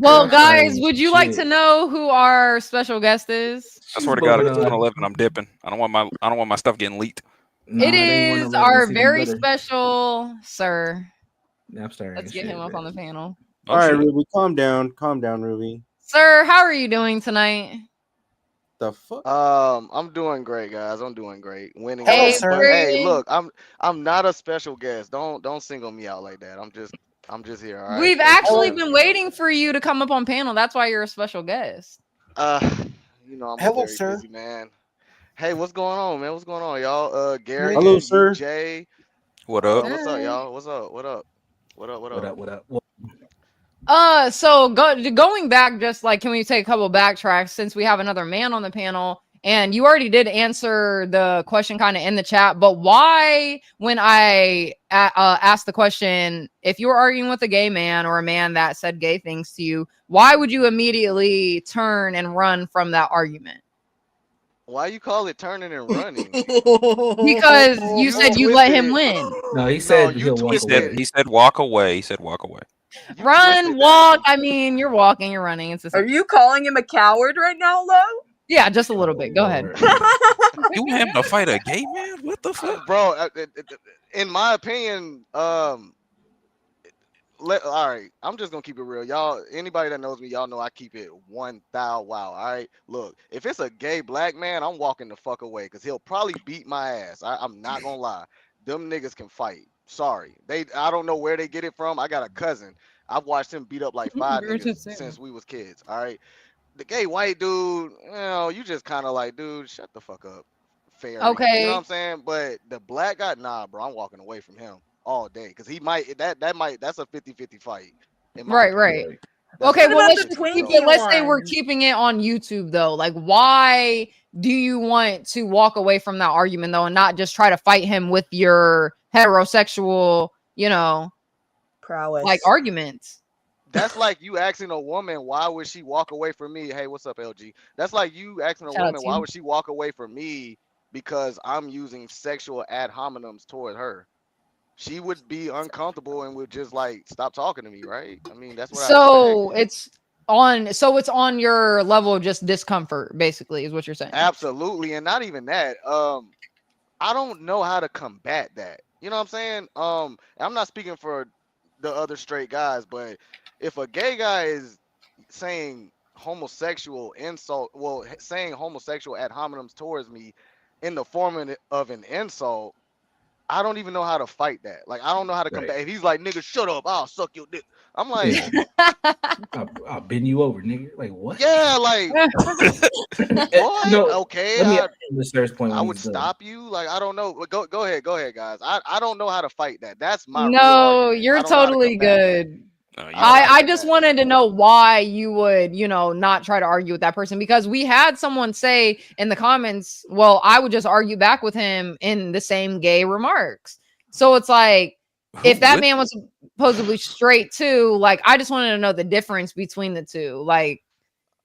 Well, guys, would you like to know who our special guest is? I swear to God, if it's 111, I'm dipping. I don't want my stuff getting leaked. It is our very special sir. Napstar. Let's get him up on the panel. All right, Ruby, calm down, Ruby. Sir, how are you doing tonight? The fuck? I'm doing great, guys. I'm doing great. Winning. Hey, but hey, sir. look, I'm not a special guest. Don't single me out like that. I'm just here. All right. We've Thank you for actually having been me. waiting for you to come up on panel. That's why you're a special guest. You know I'm a very busy man. Hey, what's going on, man? What's going on, y'all? Gary, Hello, sir. UJ. What up? What's up, y'all? What's up? What up? What up? What up? What up? So going back, just like, can we take a couple backtracks since we have another man on the panel? And you already did answer the question kind of in the chat, but why, when I asked the question, if you were arguing with a gay man or a man that said gay things to you, why would you immediately turn and run from that argument? Why you call it turning and running? Because you said you let him win. No, he said he'll walk He said walk away. He said walk away. Run, walk. I mean, you're walking, you're running. It's the Are same. you calling him a coward right now, Lo? Yeah, just a little bit. Go ahead. You want him to fight a gay man? What the fuck, bro? In my opinion, all right, I'm just gonna keep it real, y'all. Anybody that knows me, y'all know I keep it 1,000 wow. All right, look, if it's a gay black man, I'm walking the fuck away because he'll probably beat my ass. I'm not gonna lie, them niggas can fight. Sorry, I don't know where they get it from. I got a cousin. I've watched him beat up like 5 niggas since we was kids. All right, the gay white dude, you just kind of like, dude, shut the fuck up, fairy. Okay. You know what I'm saying? But the black guy, nah, bro, I'm walking away from him all day because he might that's a 50-50 fight. Right. That's Okay, a well, 50-50 let's fight. say we're keeping it on YouTube though. Like, why do you want to walk away from that argument though, and not just try to fight him with your heterosexual, prowess, like arguments? That's like you asking a woman why would she walk away from me. Hey, what's up, LG? That's like you asking a Shout out woman to why you. would she walk away from me because I'm using sexual ad hominems toward her. She would be uncomfortable and would just like stop talking to me, right? I mean, that's what I expect. It's on your level of just discomfort, basically, is what you're saying. Absolutely, and not even that. I don't know how to combat that. You know what I'm saying? I'm not speaking for the other straight guys, but if a gay guy is saying homosexual insult, saying homosexual ad hominems towards me in the form of an insult, I don't even know how to fight that. Like, I don't know how to combat. If he's like, nigga, shut up, I'll suck your dick. I'm like, I'll bend you over, nigga. Like what? yeah, like, what? No, Okay, let me ask the sir's point. I when would he's done. stop you. Like, I don't know. Go ahead, guys. I don't know how to fight that. That's my real No, argument. you're I don't know how to totally combat that. good. I just wanted to know why you would, not try to argue with that person, because we had someone say in the comments, well, I would just argue back with him in the same gay remarks. So it's like, if that man was supposedly straight too, like, I just wanted to know the difference between the two. Like,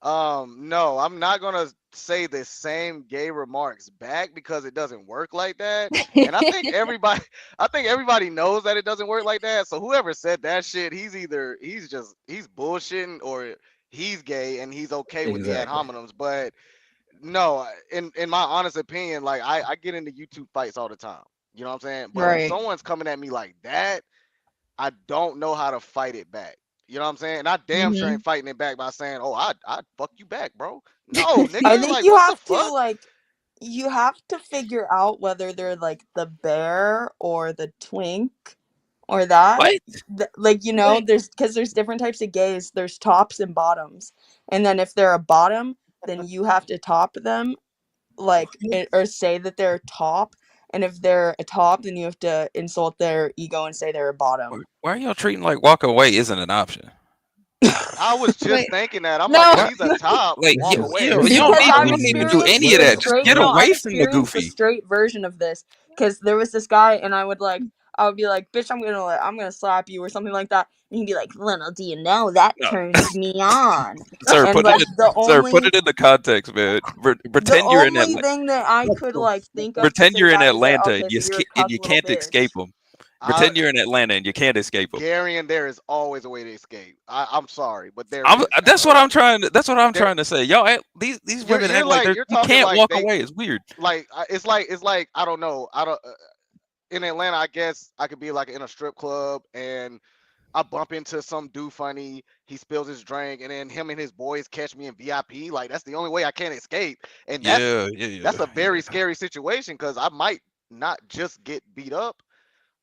no, I'm not gonna say the same gay remarks back because it doesn't work like that. And I think everybody knows that it doesn't work like that. So whoever said that shit, he's bullshitting or he's gay and he's okay with the ad hominems. But no, in my honest opinion, like I get into YouTube fights all the time. You know what I'm saying? But if someone's coming at me like that, I don't know how to fight it back. You know what I'm saying? And I damn sure ain't fighting it back by saying, "Oh, I'd fuck you back, bro." No, nigga. I think like, you what have the fuck? to you have to figure out whether they're like the bear or the twink or that. What? There's different types of gays. There's tops and bottoms, and then if they're a bottom, then you have to top them, or say that they're top. And if they're a top, then you have to insult their ego and say they're a bottom. Why are y'all treating like walk away isn't an option? I was just Wait, thinking that. I'm no. like, if he's a top, Like, walk you away. don't need to do any of that. Just get away from the The goofy. straight version of this, because there was this guy, and I would be like, "Bitch, I'm gonna slap you" or something like that, and he'd be like, "Little do you know that No. turns me on." Sir, And put like it put it in the context, man. Pretend you're in only Atlanta. thing that I could think of to Pretend say you're in back is that, Atlanta okay, and you so you're a and cuck you little can't bitch. escape them. Pretend you're in Atlanta and you can't escape them. Gary, and there is always a way to escape. I'm sorry, but there is. That's what I'm trying to. That's what I'm trying to say. Y'all, these women You're act like you're you talking can't like walk they away. It's weird. like it's like I don't know. I don't in Atlanta. I guess I could be like in a strip club and I bump into some dude funny. He spills his drink, and then him and his boys catch me in VIP. Like that's the only way I can't escape, and that's a very scary situation because I might not just get beat up.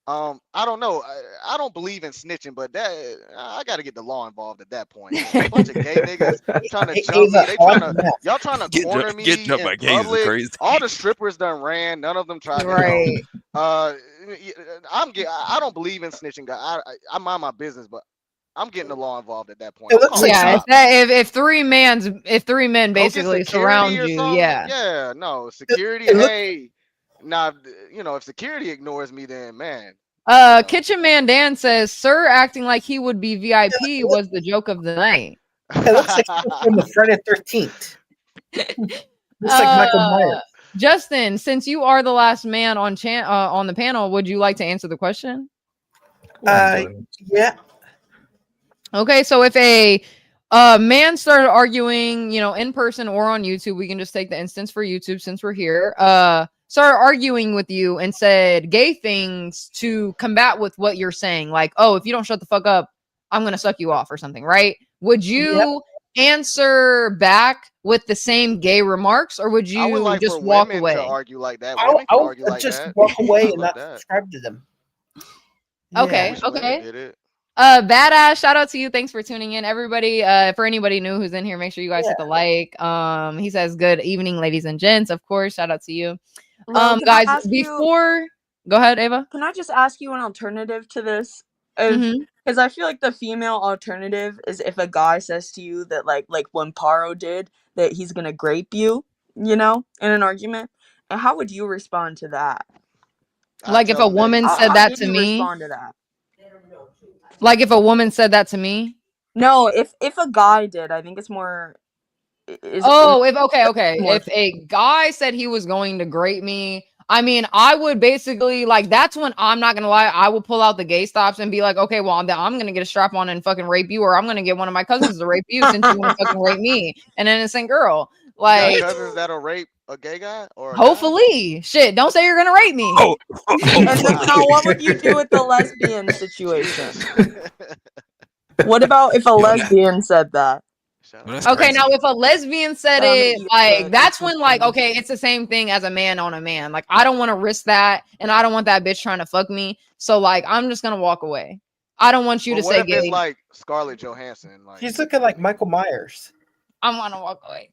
I don't know. I don't believe in snitching, but that I got to get the law involved at that point. A bunch of gay niggas trying to jump me. Y'all trying to corner me Get jumped in by gays is public. crazy. All the strippers done ran. None of them tried to Right. help. I don't believe in snitching. I mind my business, but I'm getting the law involved at that point. If three men Go get basically surround security or you, something. yeah. Yeah, no security. Hey, now if security ignores me, then man. Kitchen Man Dan says, "Sir acting like he would be VIP was the joke of the night." It looks like from the Friday 13th. Looks like Michael Myers. Justin, since you are the last man on the panel, would you like to answer the question? Yeah. Okay, so if a man started arguing, in person or on YouTube, we can just take the instance for YouTube since we're here. Started arguing with you and said gay things to combat with what you're saying, like, "Oh, if you don't shut the fuck up, I'm gonna suck you off" or something, right? Would you answer back with the same gay remarks, or would you I would like just for walk women away? to argue like that. I Women can would argue like just that. walk away I and love not that. subscribe to them. Okay, I wish women okay. did it. Badass, shout out to you. Thanks for tuning in, everybody. For anybody new who's in here, make sure you guys hit the like. He says, "Good evening, ladies and gents." Of course, shout out to you. Can I Guys, ask before go ahead, Ava. Can I just ask you an alternative to this? Mhm. Because I feel like the female alternative is if a guy says to you that like when Paro did that he's gonna grape you, in an argument. And how would you respond to that? Like if a woman said that to me. Respond to that. Like if a woman said that to me. No, if a guy did, I think it's more. Okay. If a guy said he was going to grape me, I mean, I would basically that's when I'm not gonna lie, I will pull out the gay stops and be like, "Okay, well, I'm gonna get a strap on and fucking rape you, or I'm gonna get one of my cousins to rape you since you want to fucking rape me, an innocent girl." You got Like, cousins that'll rape a gay guy or hopefully, shit. Don't say you're gonna rape me. And then now, what would you do with the lesbian situation? What about if a lesbian said that? Okay, now if a lesbian said it, that's when okay, it's the same thing as a man on a man. Like, I don't want to risk that, and I don't want that bitch trying to fuck me. So I'm just gonna walk away. I don't want you to what say if gay. it's like Scarlett Johansson? Like He's looking like Michael Myers. I want to walk away.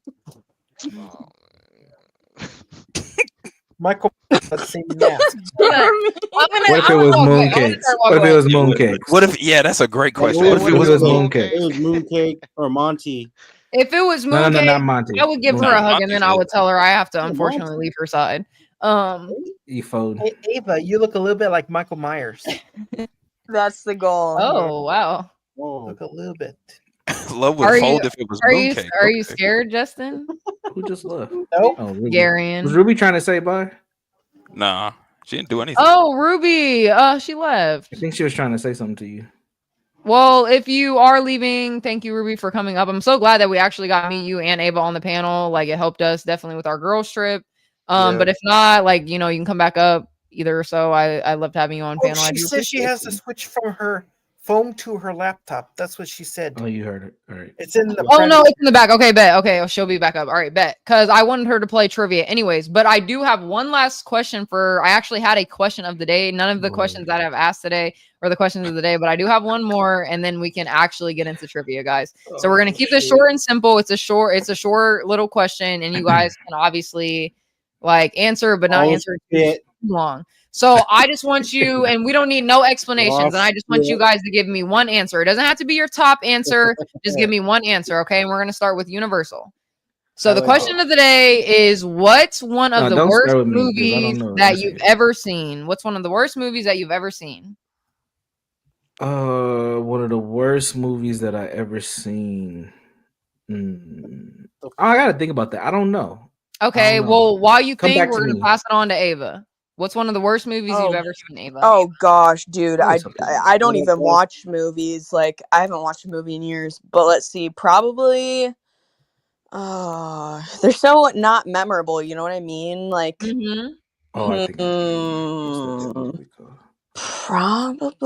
Michael, let's see now. What if it was mooncakes? What if it was mooncakes? What if? Yeah, that's a great question. What if it was mooncakes? It was Mooncake or Monty. If it was No, mooncake, not Monty. I would give her a hug, and then I would tell her I have to unfortunately Monty. leave her side. You phone. Hey, Ava, you look a little bit like Michael Myers. That's the goal. Oh wow. Look a little bit. Love would fold if it was mooncake. Are you scared, Justin? Who just left? Nope. Oh, Ruby. Garian. Was Ruby trying to say bye? Nah, she didn't do anything. Oh, Ruby. She left. I think she was trying to say something to you. Well, if you are leaving, thank you, Ruby, for coming up. I'm so glad that we actually got me, you, and Ava on the panel. Like, it helped us definitely with our girls trip. But if not, you can come back up either. So I loved having you on panel. She says she has to switch from her phone to her laptop. That's what she said. Oh, you heard it. All right. It's in the. Oh no, it's in the back. Okay, bet. Okay, she'll be back up. All right, bet. Because I wanted her to play trivia, anyways. But I do have one last question for. I actually had a question of the day. None of the questions that I've asked today are the questions of the day, but I do have one more, and then we can actually get into trivia, guys. So we're gonna keep this short and simple. It's a short little question, and you guys can obviously answer, but not answer. too long. So I just want you, and we don't need no explanations. And I just want you guys to give me one answer. It doesn't have to be your top answer. Just give me one answer, okay? And we're gonna start with Universal. So the question of the day is, what's one of the don't worst start with me, 'cause I don't movies know. that Let's you've see. ever seen? What's one of the worst movies that you've ever seen? One of the worst movies that I ever seen. I gotta think about that. I don't know. Okay, well, while you Come think, back we're to gonna me. pass it on to Ava. What's one of the worst movies you've Oh, ever seen, Ava? oh gosh, dude, Tell me I something. I don't even watch movies. Like I haven't watched a movie in years. But let's see, probably. They're so not memorable. You know what I mean? Like, Oh, I think I know. What's that movie called?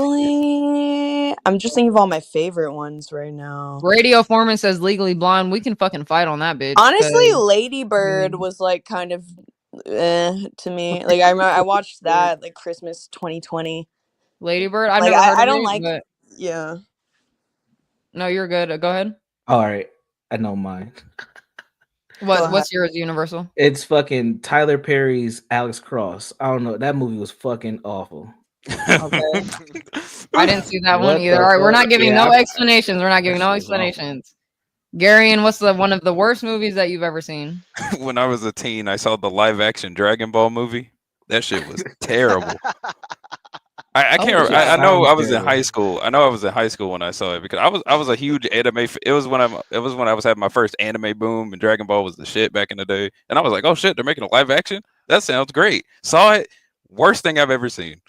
probably. I'm just thinking of all my favorite ones right now. Radio Foreman says Legally Blonde. We can fucking fight on that bitch. Honestly, 'cause- Lady Bird was like kind of to me. Like I remember I watched that like Christmas 2020. Lady Bird. I've Like never heard I of don't it, like. but Yeah. no, you're good. Go ahead. All right, I know mine. What's yours, Universal? It's fucking Tyler Perry's Alex Cross. I don't know. That movie was fucking awful. Okay. I didn't see that one What either. the All right, we're fuck? not giving Yeah, no I- explanations. We're not giving that no shit was awful. explanations. Gary, and what's one of the worst movies that you've ever seen? When I was a teen, I saw the live action Dragon Ball movie. That shit was terrible. I can't. Oh, I know sounds I was in terrible. high school. I know I was in high school when I saw it because I was a huge anime. It was when I was having my first anime boom, and Dragon Ball was the shit back in the day. And I was like, oh shit, they're making a live action. That sounds great. Saw it. Worst thing I've ever seen.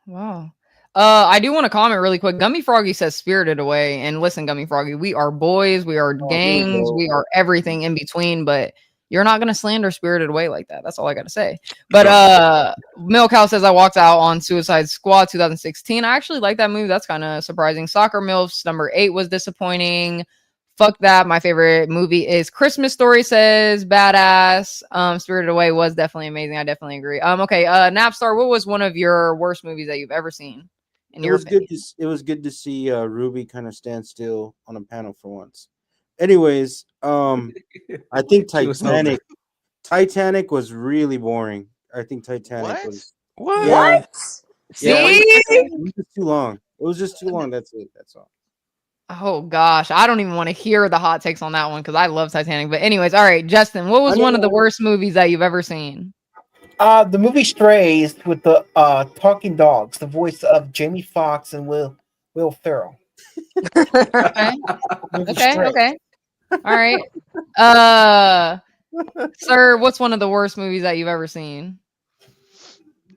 Wow. I do want to comment really quick. Gummy Froggy says Spirited Away. And listen, Gummy Froggy, we are boys, we are gangs, we are everything in between, but you're not gonna slander Spirited Away like that. That's all I gotta say. But Milk House says I walked out on Suicide Squad 2016. I actually like that movie. That's kind of surprising. Soccer Milfs number 8 was disappointing. Fuck that. My favorite movie is Christmas Story, says Badass. Spirited Away was definitely amazing. I definitely agree. Okay, Napstar, what was one of your worst movies that you've ever seen? It was good. It was good to see Ruby kind of stand still on a panel for once. Anyways, I think Titanic was really boring. I think Titanic was what? Yeah, See? it was just too long. It was just too long. That's it. That's all. Oh gosh, I don't even want to hear the hot takes on that one because I love Titanic. But anyways, all right, Justin, what was one of the worst movies that you've ever seen? The movie Strays with the talking dogs, the voice of Jamie Foxx and Will Ferrell. Okay. Okay. All right. Sir, what's one of the worst movies that you've ever seen?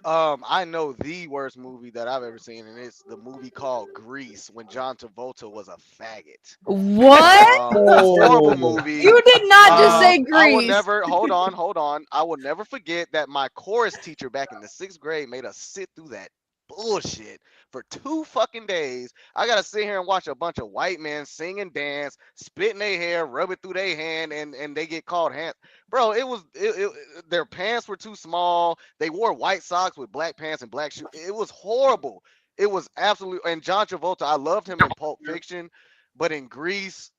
I know the worst movie that I've ever seen, and it's the movie called Grease when John Travolta was a faggot. What? Horrible movie. You did not just say I will Grease. never hold on. I will never forget that my chorus teacher back in the 6th grade made us sit through that bullshit for 2 fucking days. I gotta sit here and watch a bunch of white men sing and dance, spitting their hair, rub it through their hand, and they get called hand. Bro, their pants were too small. They wore white socks with black pants and black shoes. It was horrible. It was absolutely. And John Travolta, I loved him in Pulp Fiction, but in Grease,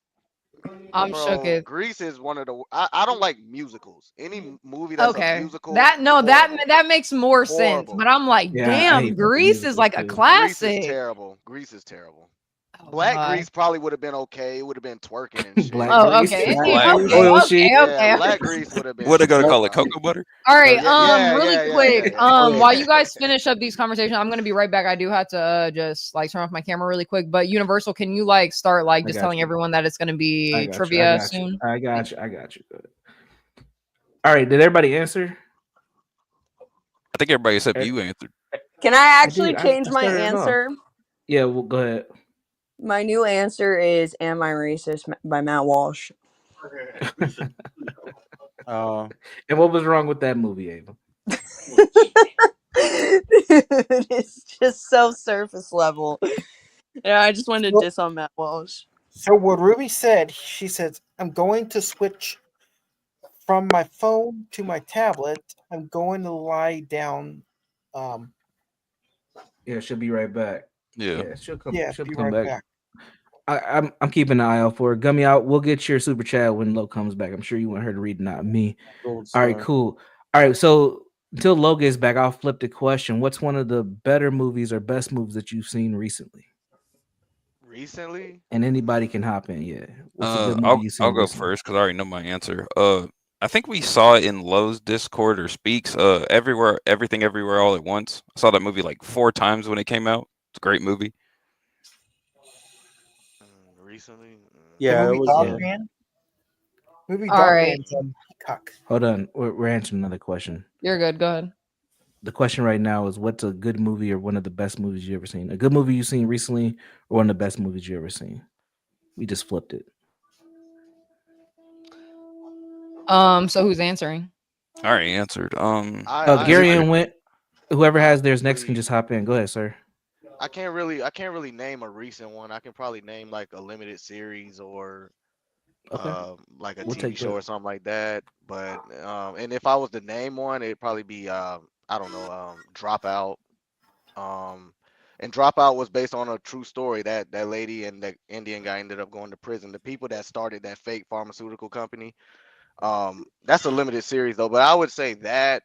I'm shook. Grease is one of the. I don't like musicals. Any movie that's a musical. That makes more sense. But I'm like, Yeah, I damn, hate Grease is like a Grease classic. is terrible. Grease is terrible. Black Grease probably would have been okay. It would have been twerking and shit. Black Oh, Grease. okay. Yeah, Black Grease would have been. What are they gonna call it? Cocoa butter? All right, Yeah, really quick, while you guys finish up these conversations, I'm gonna be right back. I do have to just like turn off my camera really quick. But Universal, can you like start like just telling everyone that it's gonna be trivia soon? I got you. Good. All right, did everybody answer? I think everybody except you answered. Can I actually did. change I my started it off. answer? Yeah, well, go ahead. My new answer is "Am I Racist" by Matt Walsh. And what was wrong with that movie, Ava? It's just so surface level. Yeah, I just wanted to diss on Matt Walsh. So what Ruby said, she says, I'm going to switch from my phone to my tablet. I'm going to lie down. Yeah, she'll be right back. Yeah, she'll come. Yeah, she'll be come right back. back. I'm keeping an eye out for her. Gummy out. We'll get your super chat when Lo comes back. I'm sure you want her to read, not me. Gold All right, star. cool. All right, so Until Lo gets back, I'll flip the question. What's one of the better movies or best movies that you've seen recently? Recently? And anybody can hop in. Yeah. What's a good movie I'll you've seen go recently? first because I already know my answer. I think we saw it in Lowe's Discord or Speaks. Everywhere, everything, everywhere, all at once. I saw that movie like 4 times when it came out. It's a great movie. Recently? Yeah, the it movie was. Dogman. Movie All right. Dogman's on Peacock. Hold on. We're answering another question. You're good. Go ahead. The question right now is what's a good movie or one of the best movies you ever seen? A good movie you've seen recently or one of the best movies you ever seen? We just flipped it. So who's answering? I already answered. Gary and went. Whoever has theirs next can really- just hop in. Go ahead, sir. I can't really name a recent one. I can probably name like a limited series or Okay. like a We'll TV take show that. or something like that. But and if I was to name one, it'd probably be I don't know, Dropout. And Dropout was based on a true story. That lady and the Indian guy ended up going to prison. The people that started that fake pharmaceutical company. That's a limited series though, but I would say that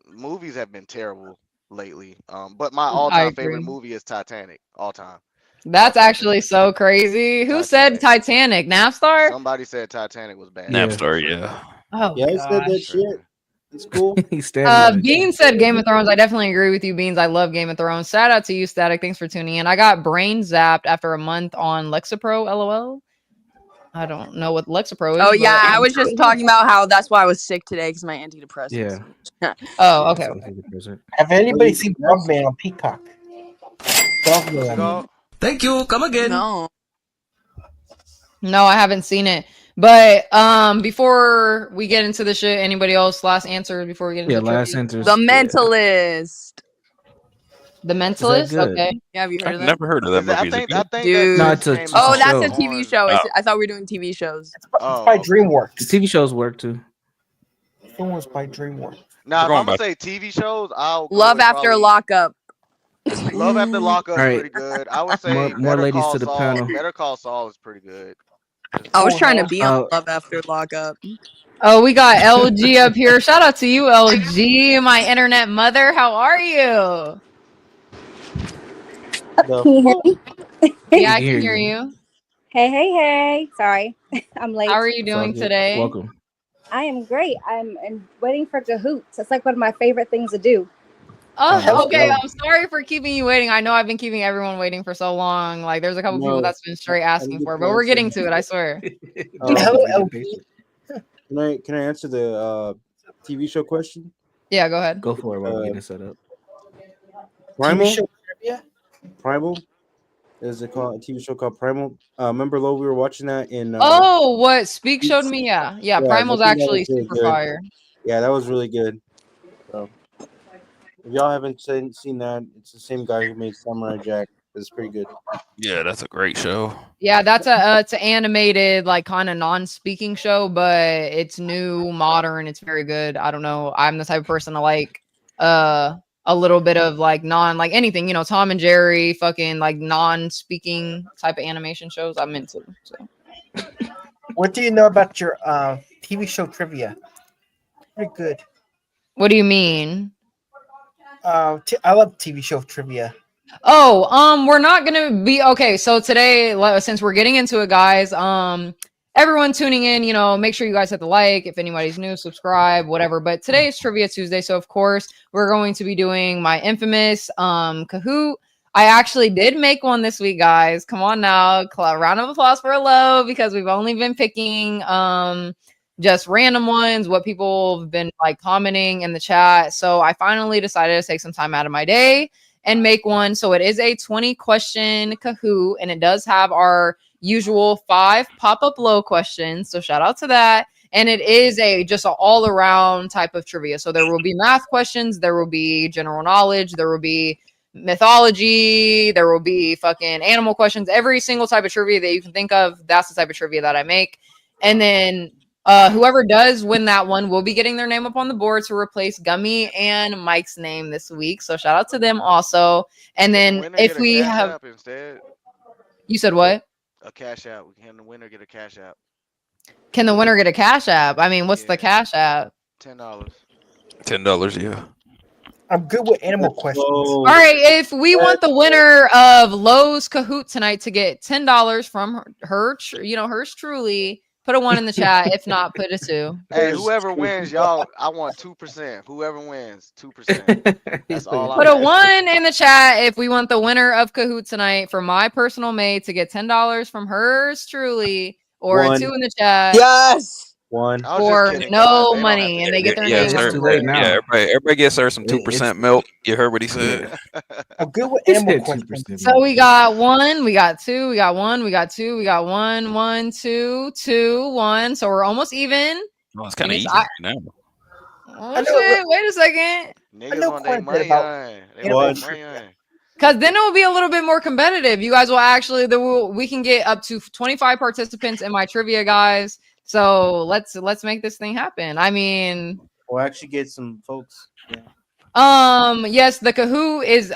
movies have been terrible lately. But my I all-time favorite agree. movie is Titanic. All time. That's actually so crazy. Who said Titanic? Napstar? Somebody said Titanic was bad. Napstar, yeah. Oh, Yeah, I said that gosh. shit. It's cool. He's standing on it. Bean said Game of Thrones. I definitely agree with you, Beans. I love Game of Thrones. Shout out to you, Static. Thanks for tuning in. I got brain zapped after a month on Lexapro. LOL. I don't know what Lexapro is. Oh yeah, but- I was just talking about how that's why I was sick today because my antidepressants. Yeah. Oh, okay. Have anybody seen Dogman on Peacock? Dogman. Thank you. Come again. No. No, I haven't seen it. But before we get into the shit, anybody else last answer before we get into last trivia? answers. The Mentalist. The Mentalist? good? Okay. Yeah, have you heard I've of that? never heard of that movie. Is it good? Dude. No, it's a Oh, that's show. a TV show. Oh. I thought we were doing TV shows. It's by DreamWorks. TV shows work too. The film was by DreamWorks. Now, if going I'm gonna by- say TV shows, I'll go Love with After probably- Lockup. Love After Lockup is All right. pretty good. I would say More Better ladies Call to the Saul. panel. Better Call Saul is pretty good. I was trying to be on Love After Lockup. Oh, we got LG up here. Shout out to you, LG, my internet mother. How are you? The Can you hear me? Yeah, I can hear you. Hey. Sorry, I'm late. How are you doing today? Welcome. I am great. I'm waiting for Kahoot. It's like one of my favorite things to do. Oh, okay. I'm sorry for keeping you waiting. I know I've been keeping everyone waiting for so long. Like, there's a couple people No, that's been straight I asking didn't for, get but to we're answer. getting to it. I swear. Can I answer the TV show question? Yeah, go ahead. Go for it while we're getting it set up. Primal. TV show trivia? Primal. Is it called a TV show called Primal? Remember, Lo, we were watching that in. Oh, what Speak showed me? Yeah. Primal's I think that actually was really super good. fire. Yeah, that was really good. So, if y'all haven't seen that, it's the same guy who made Samurai Jack. It's pretty good. Yeah, that's a great show. Yeah, that's it's an animated, like kind of non-speaking show, but it's new, modern. It's very good. I don't know. I'm the type of person to like a little bit of like like anything, Tom and Jerry, fucking like non-speaking type of animation shows. I'm into. So. What do you know about your TV show trivia? Pretty good. What do you mean? I love TV show trivia. Oh, we're not gonna be okay. So today, since we're getting into it, guys, everyone tuning in, make sure you guys hit the like. If anybody's new, subscribe, whatever. But today is Trivia Tuesday, so of course we're going to be doing my infamous Kahoot. I actually did make one this week, guys. Come on now, round of applause for Lo, because we've only been picking just random ones, what people have been like commenting in the chat. So I finally decided to take some time out of my day and make one. So it is a 20 question Kahoot, and it does have our usual 5 pop-up Lo questions. So shout out to that. And it is just an all-around type of trivia. So there will be math questions, there will be general knowledge, there will be mythology, there will be fucking animal questions, every single type of trivia that you can think of. That's the type of trivia that I make. And then whoever does win that one will be getting their name up on the board to replace Gummy and Mike's name this week. So shout out to them also. And then if we have, instead, you said what? A cash app. Can the winner get a cash app? Can the winner get a cash app? I mean, what's the cash app? $10. $10, yeah. I'm good with animal questions. All right, if we want the winner of Lowe's Kahoot tonight to get $10 from hers truly, put a 1 in the chat. If not, put a 2. Hey, whoever wins, y'all, I want 2%. Whoever wins, 2%. That's all Put I'm a asking. 1 in the chat if we want the winner of Kahoot tonight for my personal maid to get $10 from hers truly, or a 2 in the chat. Yes. One. I was just For kidding, guys. no They don't have money, to and do they get that. their Yeah, name on it's the too board. late now. Yeah, everybody gets her some It's 2% milk. You heard what he said. I'm good with He animal said questions. 2%. So we got 1, we got 2, we got 1, we got 2, we got 1, 1, 2, 2, 1. So we're almost even. Well, it's kind of Yes, easy right now. Oh shit! Wait a second. Niggas want their money on. They animal want their money on. Because then it will be a little bit more competitive. You guys will actually we can get up to 25 participants in my trivia, guys. So let's make this thing happen. I mean, We'll actually get some folks. Yeah. yes, the Kahoot is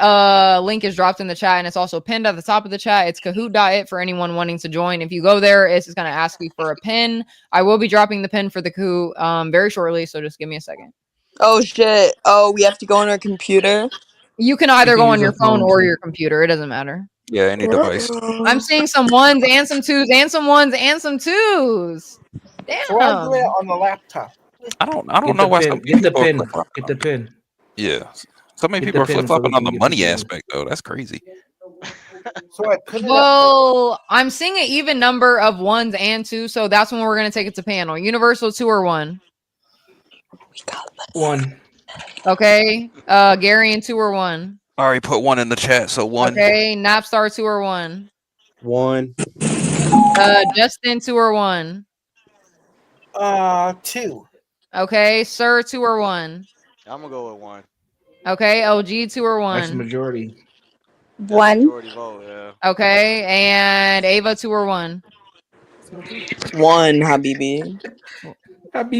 link is dropped in the chat and it's also pinned at the top of the chat. It's kahoot.it for anyone wanting to join. If you go there, it's just gonna ask you for a pin. I will be dropping the pin for the Kahoot very shortly, so just give me a second. Oh shit. Oh, we have to go on our computer. You can either You can go on use your a phone phone or too. your computer. It doesn't matter. Yeah, any device. I'm seeing some 1s and some 2s and some 1s and some 2s. Damn. So I'm doing it on the laptop. I don't Get know the why so pin. many Get the people are pin. flip-flopping Get the pin. Yeah. So many Get people the are pin flip so we flopping on can the get money this in. aspect though. That's crazy. So I put it up. Well, I'm seeing an even number of 1s and 2s, so that's when we're gonna take it to panel. Universal 2 or 1. 1. Okay. Gary and 2 or 1. I already put 1 in the chat, so 1. Okay. Napstar 2 or 1. 1. Justin 2 or 1. 2. Okay. Sir 2 or 1. I'm gonna go with 1. Okay. LG 2 or That's the 1. majority. That's 1. majority vote, yeah. Okay. And Ava 2 or 1. 1, Habibi.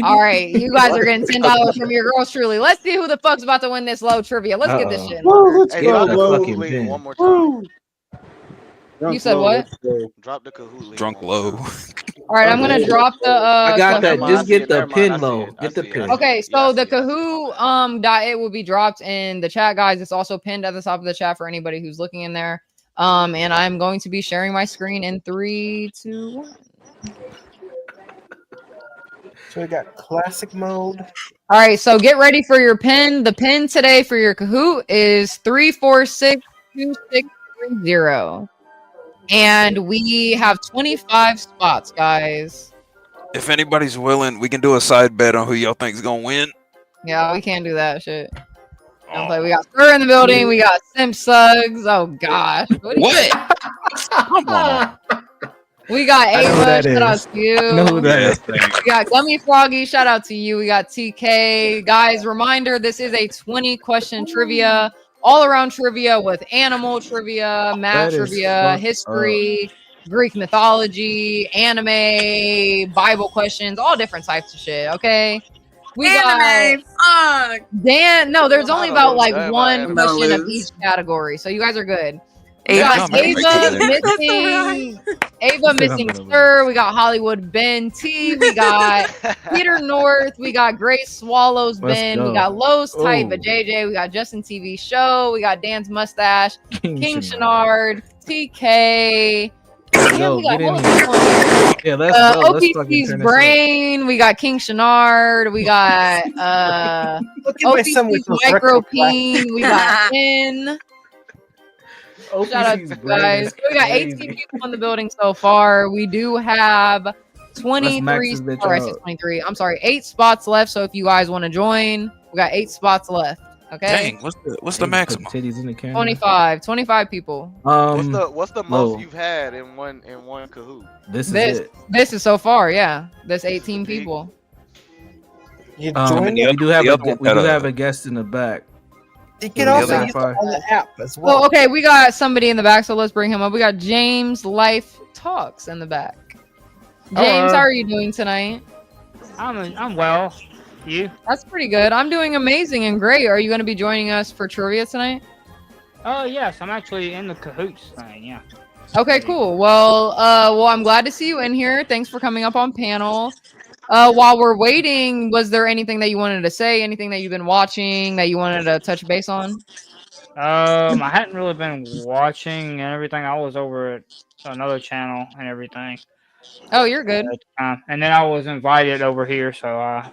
All right, you guys are getting $10 from your girls truly. Let's see who the fuck's about to win this low trivia. Let's get this Uh-oh. shit. Woo, let's Hey, Get drop the the Kahoot fucking link pin. one more time. You said what? Let's go. Drop the Kahoot link. Drunk one more low. time. All right, I'm gonna drop the. I got Oh, that. never mind. I Just see get it. the Never mind. pin I see low. it. I Get the see it. I pin. see Okay, it. Yeah, I so the see it. I see it. Kahoot dot it will be dropped in the chat, guys. It's also pinned at the top of the chat for anybody who's looking in there. And I'm going to be sharing my screen in 3, 2, 1. So we got classic mode. All right, so get ready for your pin. The pin today for your Kahoot is 3462630. And we have 25 spots, guys. If anybody's willing, we can do a side bet on who y'all think's gonna win. Yeah, we can't do that shit. Don't play. We got Spur in the building. We got Simp Suggs. Oh gosh. What? Come on. We got I know who Ava. that Shout out is. to you. I know who that is. We got Gummy Froggy. Shout out to you. We got TK. Guys, reminder, this is a 20 question trivia, all around trivia with animal trivia, math That is trivia, fucked history, Greek mythology, anime, Bible questions, all different types of shit. Okay. We Anime. Fuck. Dan, no, there's only I'm gonna about lose. like Everybody one anime. question of lose. each category, so you guys are good. We Ava. got I'm gonna make Ava it. missing, Ava said I'm missing gonna Sir. We got Hollywood Ben T. We got Peter North. We got Grace Swallows Let's Ben. go. We got Lowe's Type, Oh. a JJ. We got Justin TV Show. We got Dan's Mustache. King Shenard. Shenard. TK. Let's Damn, go. we got Get in hella here. people in here. Yeah, let's go. Let's fucking OPC's turn this up. Brain. We got King Shenard. We got Look at my son with OPC's those Micro retro glasses. Peen. We got Finn. Shout out to OPC's you brain guys. is We got 18 crazy. people in the building so far. We do have Let's 23. max this bitch Or I said out. 23. I'm sorry, 8 spots left. So if you guys want to join, we got 8 spots left. Okay. Dang, what's the Hey, put maximum? titties in the camera. 25 people. What's the most low. you've had in one Kahoot? This is This it. this is so far, yeah. This 18 people. You So join many it. other- We do have the a other one we do had a- have a guest in the back. You can The also other use it part. on the app as well. Well, okay, we got somebody in the back, so let's bring him up. We got James Life Talks in the back. James, how are you doing tonight? I'm well. You? That's pretty good. I'm doing amazing and great. Are you going to be joining us for trivia tonight? Oh yes, I'm actually in the Kahoots tonight. Yeah. Okay, cool. Well, I'm glad to see you in here. Thanks for coming up on panel. While we're waiting, was there anything that you wanted to say? Anything that you've been watching that you wanted to touch base on? I hadn't really been watching and everything. I was over at another channel and everything. Oh, you're good. And then I was invited over here, so I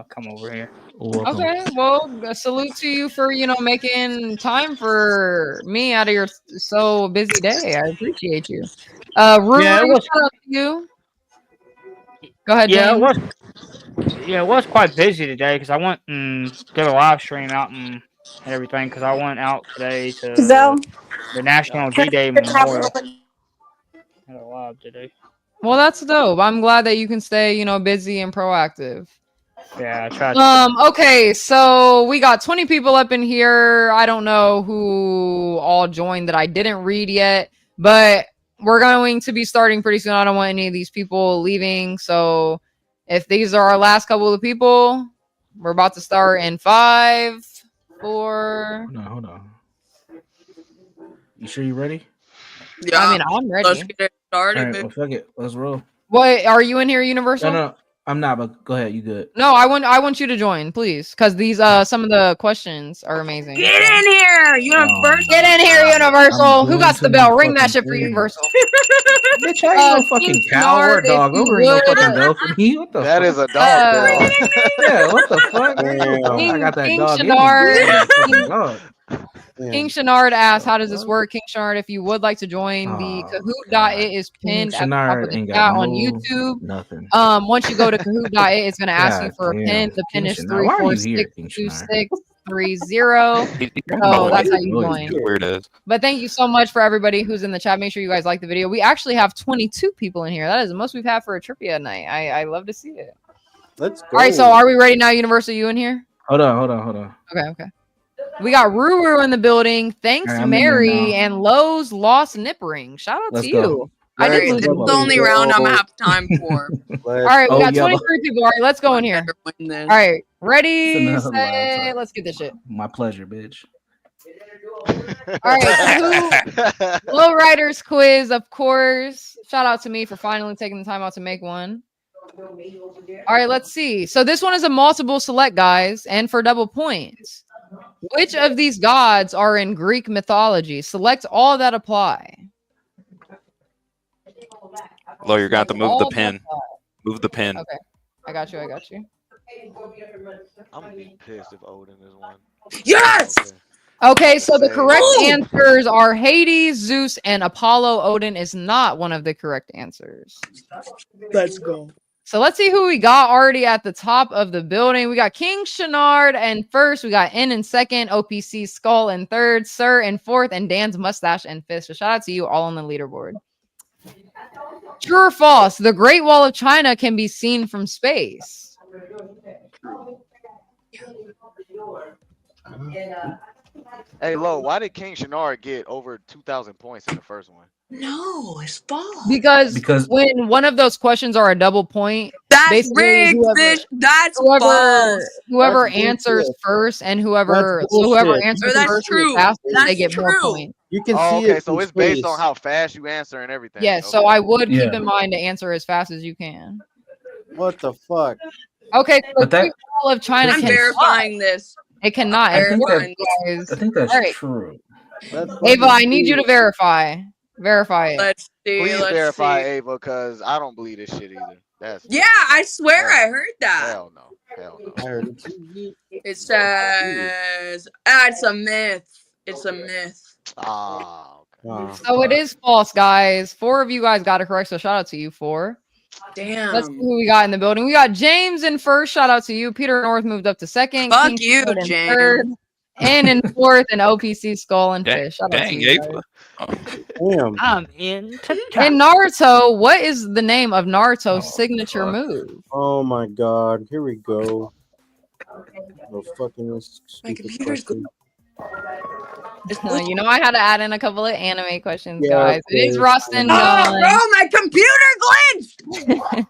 come over here. Welcome. Okay, well, a salute to you for making time for me out of your so busy day. I appreciate you. Ruru, Yeah, it was. shout out to you. Go ahead, Yeah, James. it was quite busy today because I went and did a live stream out and everything because I went out today to Giselle, the National D-Day your tablet Memorial. open. Had a live today. Well, that's dope. I'm glad that you can stay, busy and proactive. Yeah, I tried. Okay, so we got 20 people up in here. I don't know who all joined that I didn't read yet, but we're going to be starting pretty soon. I don't want any of these people leaving. So if these are our last couple of people, we're about to start in 5, 4. Hold on. You sure you ready? Yeah. I mean, I'm ready. Let's get it started. All right, well, fuck it. Let's roll. What, are you in here, Universal? No, I'm not, but go ahead. You good. No, I want you to join, please, because these some of the questions are amazing. Get in here, Universal. Get in here, Universal. Who got the bell? Ring that shit for thing. Universal. Bitch, I ain't no fucking cow or a dog. Don't ring no fucking bell for me. What the That fuck? is a dog bell. Yeah, what the fuck? Damn. I got that King dog. in me. Shenard. Dog. King Shenard asked, how does this work? King Shenard, if you would like to join, the Kahoot.it is pinned at the top of the chat on YouTube. Nothing. Once you go to Kahoot.it, it's going to ask you God for a damn. pin. The pin King is Shenard. Why are you here, King 3462630. Oh, that's how you join. Weird ass. But thank you so much for everybody who's in the chat. Make sure you guys like the video. We actually have 22 people in here. That is the most we've had for a trivia night. I love to see it. Let's go. All right, so are we ready now, Universal? You in here? Hold on. Okay. We got Ruru in the building. Thanks, All right, I'm in there Mary, now. and Lowe's Lost Nip Ring. Shout out Let's to go. you. I did Alright, lose. this is the only round I'm gonna have time for. All right, we Oh, got yeah, 23 people. All right, let's go in here. Win this. All right, ready, It's another lie, set, sorry. let's get this shit. My pleasure, bitch. All right, Low Riders quiz, of course. Shout out to me for finally taking the time out to make one. All right, let's see. So this one is a multiple select, guys, and for double points. Which of these gods are in Greek mythology? Select all that apply. Lo, you're going to have to move the All pin. that apply. Move the pin. Okay, I got you. I'm gonna be pissed if Odin is one. Yes. Okay, so the correct Ooh! answers are Hades, Zeus, and Apollo. Odin is not one of the correct answers. Let's go. So let's see who we got already at the top of the building. We got King Shenard and first. We got N in second, OPC Skull in third, Sir in fourth, and Dan's Mustache in fifth. So shout out to you all on the leaderboard. True or false? The Great Wall of China can be seen from space. Hey, Lo, why did King Shenard get over 2,000 points in the first one? No, it's false. Because when one of those questions are a double point, That's basically rigged, bitch. That's false. Whoever That's answers bullshit. first and whoever That's whoever bullshit. answers That's first true. the fastest, That's they get more true. points. You can Oh, see okay, it so from it's based space. on how fast you answer and everything. Yeah, so Okay. I would keep Yeah. in mind to answer as fast as you can. What the fuck? Okay, so But that- Great Wall of China I'm cannot. verifying this. It cannot. I think Verifying I think that's All right. true. That's Ava, fucking I need you to stupid. verify it. Let's see. Please Let's verify see. Ava, because I don't believe this shit either. That's Yeah, I swear I heard that. hell no. Hell no. I heard it too. It says, it's a myth. It's a myth. Ah, okay. So it is false, guys. 4 of you guys got it correct, so shout out to you 4. Damn. Let's see who we got in the building. We got James in first. Shout out to you. Peter North moved up to second. Fuck King you, Shenard in James. third. And in fourth, and OPC Skull and Dang, Fish. Shout out to dang, you guys. Ava. Damn. I'm into In Naruto, what is the name of Naruto's signature move? Oh my god. Here we go. No fucking My stupid computer's question. You know I had to add in a couple of anime questions, Yeah, guys. It is please. Rasengan. Oh, bro, my computer glitched.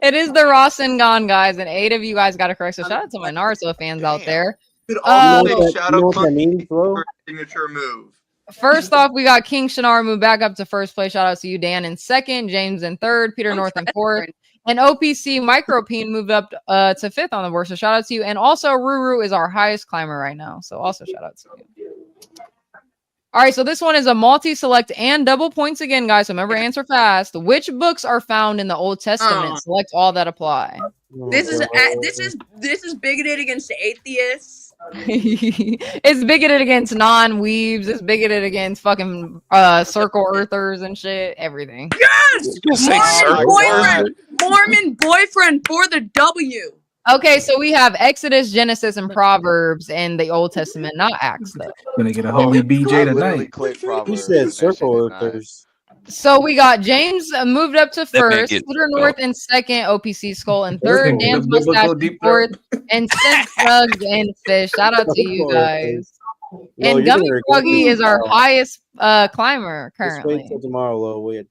It is the Rasengan, guys, and 8 of you guys got it correct. So shout out to my Naruto fans out there. Could You also know say what Shadow that Clone means, bro? for signature move. First off, we got King Shenard move back up to first place. Shout out to you, Dan, in second. James in third. Peter I'm North in trying. fourth. And OPC Micropeen moved up to 5th on the board. So shout out to you. And also Ruru is our highest climber right now. So also shout out to you. All right, so this one is a multi-select and double points again, guys. So remember, answer fast. Which books are found in the Old Testament? Select all that apply. This is bigoted against the atheists. It's bigoted against non-weaves. It's bigoted against fucking circle earthers and shit. Everything. Yes, Mormon boyfriend for the W. Okay, so we have Exodus, Genesis, and Proverbs in the Old Testament, not Acts, though. Gonna get a holy BJ tonight. He said circle earthers. So we got James moved up to That man first, gets- Peter North in second, OPC Skull in This third, nigga Dan's the biblical Mustache in deep fourth, and Sent Slugs in fifth. Shout out to you guys. Lo, And you're Gummy gonna Froggy regret is our this. highest climber Just wait currently. till tomorrow, Lo. Wait.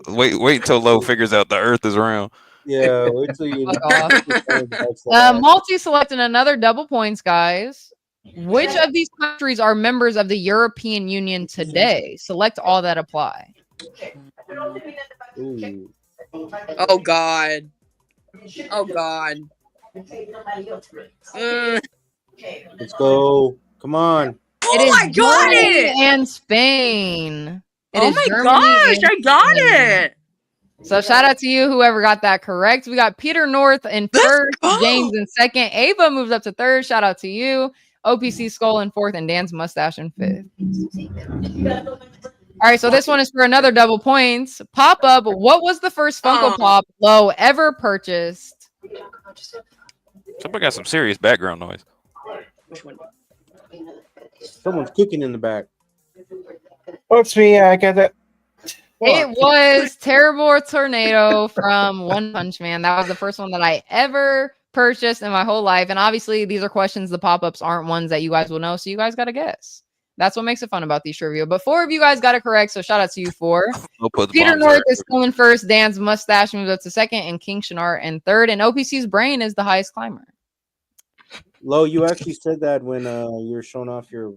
Wait until Lo figures out the Earth is round. Yeah, wait till you. Fuck off. Multi-selecting another double points, guys. Which of these countries are members of the European Union today? Select all that apply. Ooh. Oh God. Oh God. Let's go. Come on. It is I got Germany it! and Spain. It Oh is my Germany gosh, and I got Spain. it. So shout out to you, whoever got that correct. We got Peter North in first, James in second. Ava moves up to third. Shout out to you. OPC Skull in fourth, and Dan's Mustache in fifth. All right, so this one is for another double points. Pop up. What was the first Funko Pop Lo ever purchased? Somebody got some serious background noise. Someone's cooking in the back. Oh, it's me. I got that. It was Terrible Tornado from One Punch Man. That was the first one that I ever purchased in my whole life. And obviously, these are questions. The pop-ups aren't ones that you guys will know, so you guys got to guess. That's what makes it fun about these trivia. But 4 of you guys got it correct, so shout out to you 4. Peter North is still in first. Dan's Mustache moves up to second, and King Shinar in third. And OPC's Brain is the highest climber. Lo, you actually said that when you were showing off your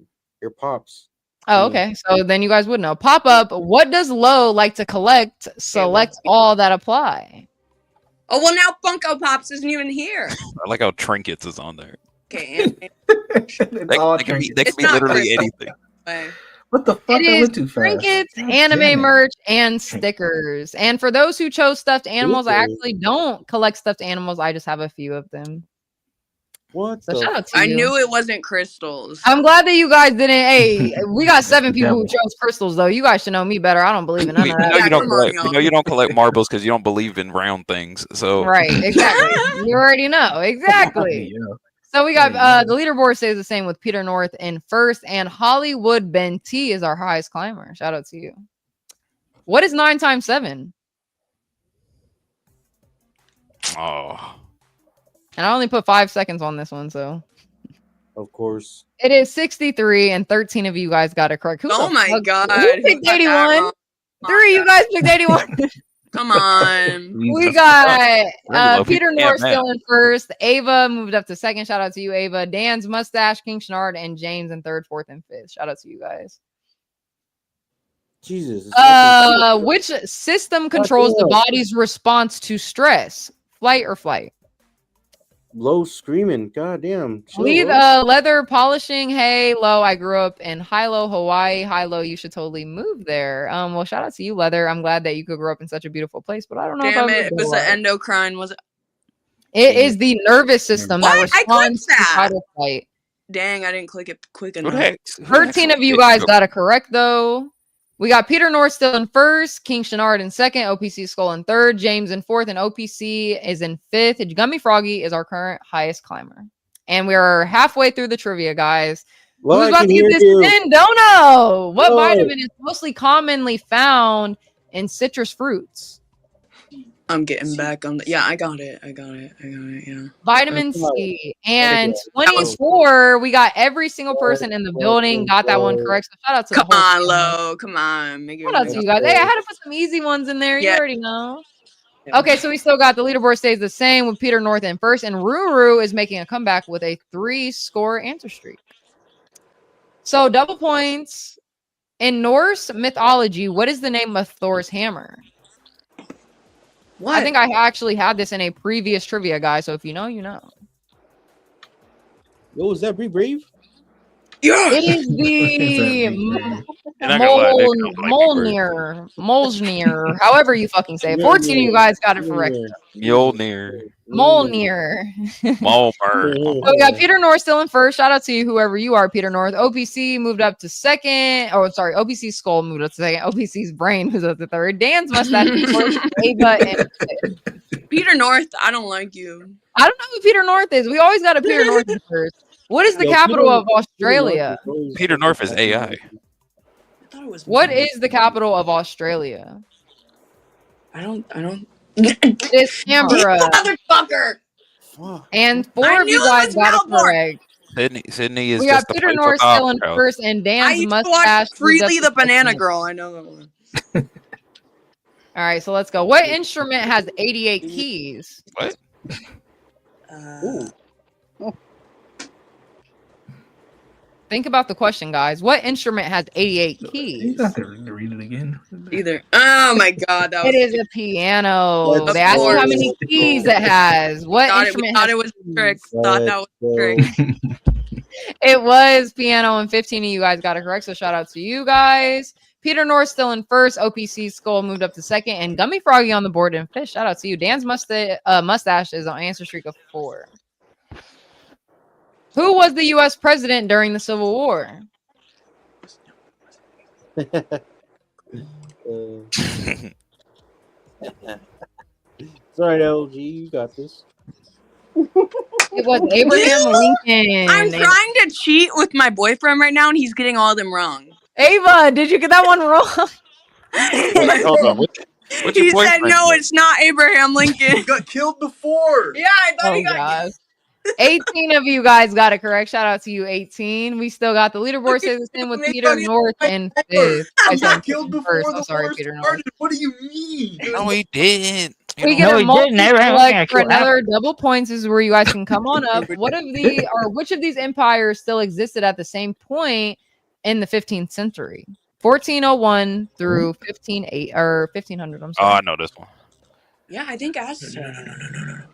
pops. Oh, okay. So then you guys would know. Pop up. What does Lo like to collect? Select all that apply. Oh well, now Funko Pops isn't even here. I like how trinkets is on there. Okay. That can be literally anything. What the fuck? It I is went too fast. trinkets, God damn anime it. merch, and stickers. And for those who chose stuffed animals, I actually don't collect stuffed animals. I just have a few of them. What? So shout out to I you. knew it wasn't crystals. I'm glad that you guys didn't. Hey, we got 7 people who devil. chose crystals, though. You guys should know me better. I don't believe in none We of know that. you don't collect. We know you don't collect marbles because you don't believe in round things. So Right, exactly. You already know. Exactly. Yeah. So we got the leaderboard stays the same with Peter North in first, and Hollywood Ben T is our highest climber. Shout out to you. What is 9 times 7? Oh. And I only put 5 seconds on this one, so Of course. it is 63, and 13 of you guys got it correct. Who Oh the my fuck- God, Who who picked got that 81? wrong? 3 you guys picked 81. Come on. We got love Peter people North can't still in first. Ava moved up to second. Shout out to you, Ava. Dan's Mustache, King Shenard, and James in third, fourth, and fifth. Shout out to you guys. Jesus. Which system controls the body's response to stress? Flight or flight? Low screaming. God damn. Chill, Lead Lo. leather polishing. Hey, Lo, I grew up in Hilo, Hawaii. Hilo, you should totally move there. Well, shout out to you, Leather. I'm glad that you could grow up in such a beautiful place, but I don't know Damn if I it. It was the endocrine. Was it? It is the nervous system that What? I clicked responds to that. fight or flight. Dang, I didn't click it quick Who enough. the heck? 13 of you guys got it correct, though. We got Peter North still in first, King Shenard in second, OPC Skull in third, James in fourth, and OPC is in fifth. Gummy Froggy is our current highest climber. And we are halfway through the trivia, guys. Lo, Who's I about can to get hear this you. in? Don't know. What Lo. vitamin is mostly commonly found in citrus fruits? I'm getting back on the. Yeah, I got it. Yeah. Vitamin C. And 24, we got every single person in the building got that one correct. So shout out to Come the whole on, team. Lo. Come on. Make it Shout out to you guys. Hey, I had to put some easy ones in there. You Yeah. already know. Okay, so we still got the leaderboard stays the same with Peter North in first, and Ruru is making a comeback with a 3-score answer streak. So double points. In Norse mythology, what is the name of Thor's hammer? What? I think I actually had this in a previous trivia, guy. So if you know, you know. Yo, is that Be Brave? Yeah. It is the You're not gonna lie, nigga don't like Big Bird. Molnir, however you fucking say it. 14 of you guys got it correct. Mjolnir. Molnir. Malmer. So we got Peter North still in first. Shout out to you, whoever you are, Peter North. OPC moved up to second. Oh, sorry. OPC's skull moved up to second. OPC's brain was up to third. Dan's mustache is fourth. Ava and Peter North, I don't like you. I don't know who Peter North is. We always got a Peter North in first. What is the Yo, capital of Australia? Peter North is AI. What is the capital of Australia? I don't. It's Canberra. Motherfucker. And I four of you knew it guys was got it Melbourne. correct. Sydney is We got just a Peter place North without still in crowd. first, and I Dan's used to mustache. watch moved up Freely to the Banana second. Girl. I know that one. All right, so let's go. What instrument has 88 keys? What? Think about the question, guys. What instrument has 88 You keys? got to read it again. Either. Oh my god, that was. It is a piano. Of They asked you how course. many keys it has. What Thought instrument it has was a keys? trick. Thought that was a trick. It was piano, and 15 of you guys got it correct. So shout out to you guys. Peter North still in first. OPC Skull moved up to second, and Gummy Froggy on the board and fish. Shout out to you. Dan's mustache is on answer streak of 4. Who was the U.S. president during the Civil War? Sorry, LG, you got this. It was Abraham Lincoln. I'm trying to cheat with my boyfriend right now, and he's getting all of them wrong. Ava, did you get that one wrong? Hold on. What's your He said, boyfriend no, do? it's not Abraham Lincoln. He got killed before. Yeah, I thought he Oh, got gosh. 18 of you guys got it correct. Shout out to you, 18. We still got the leaderboard stays the same with Peter North and fifth. I He said got killed first. before I'm the sorry, war Peter North. started. What do you mean? No, he didn't. We You get know, a he didn't. Abraham multi-select Lincoln for killed another double points. This is where you guys can come on up. Which of these empires still existed at the same point in the 15th century? 1401 through 1508 or 1500. I'm Oh, sorry. I know this one. Yeah, I think Aztec.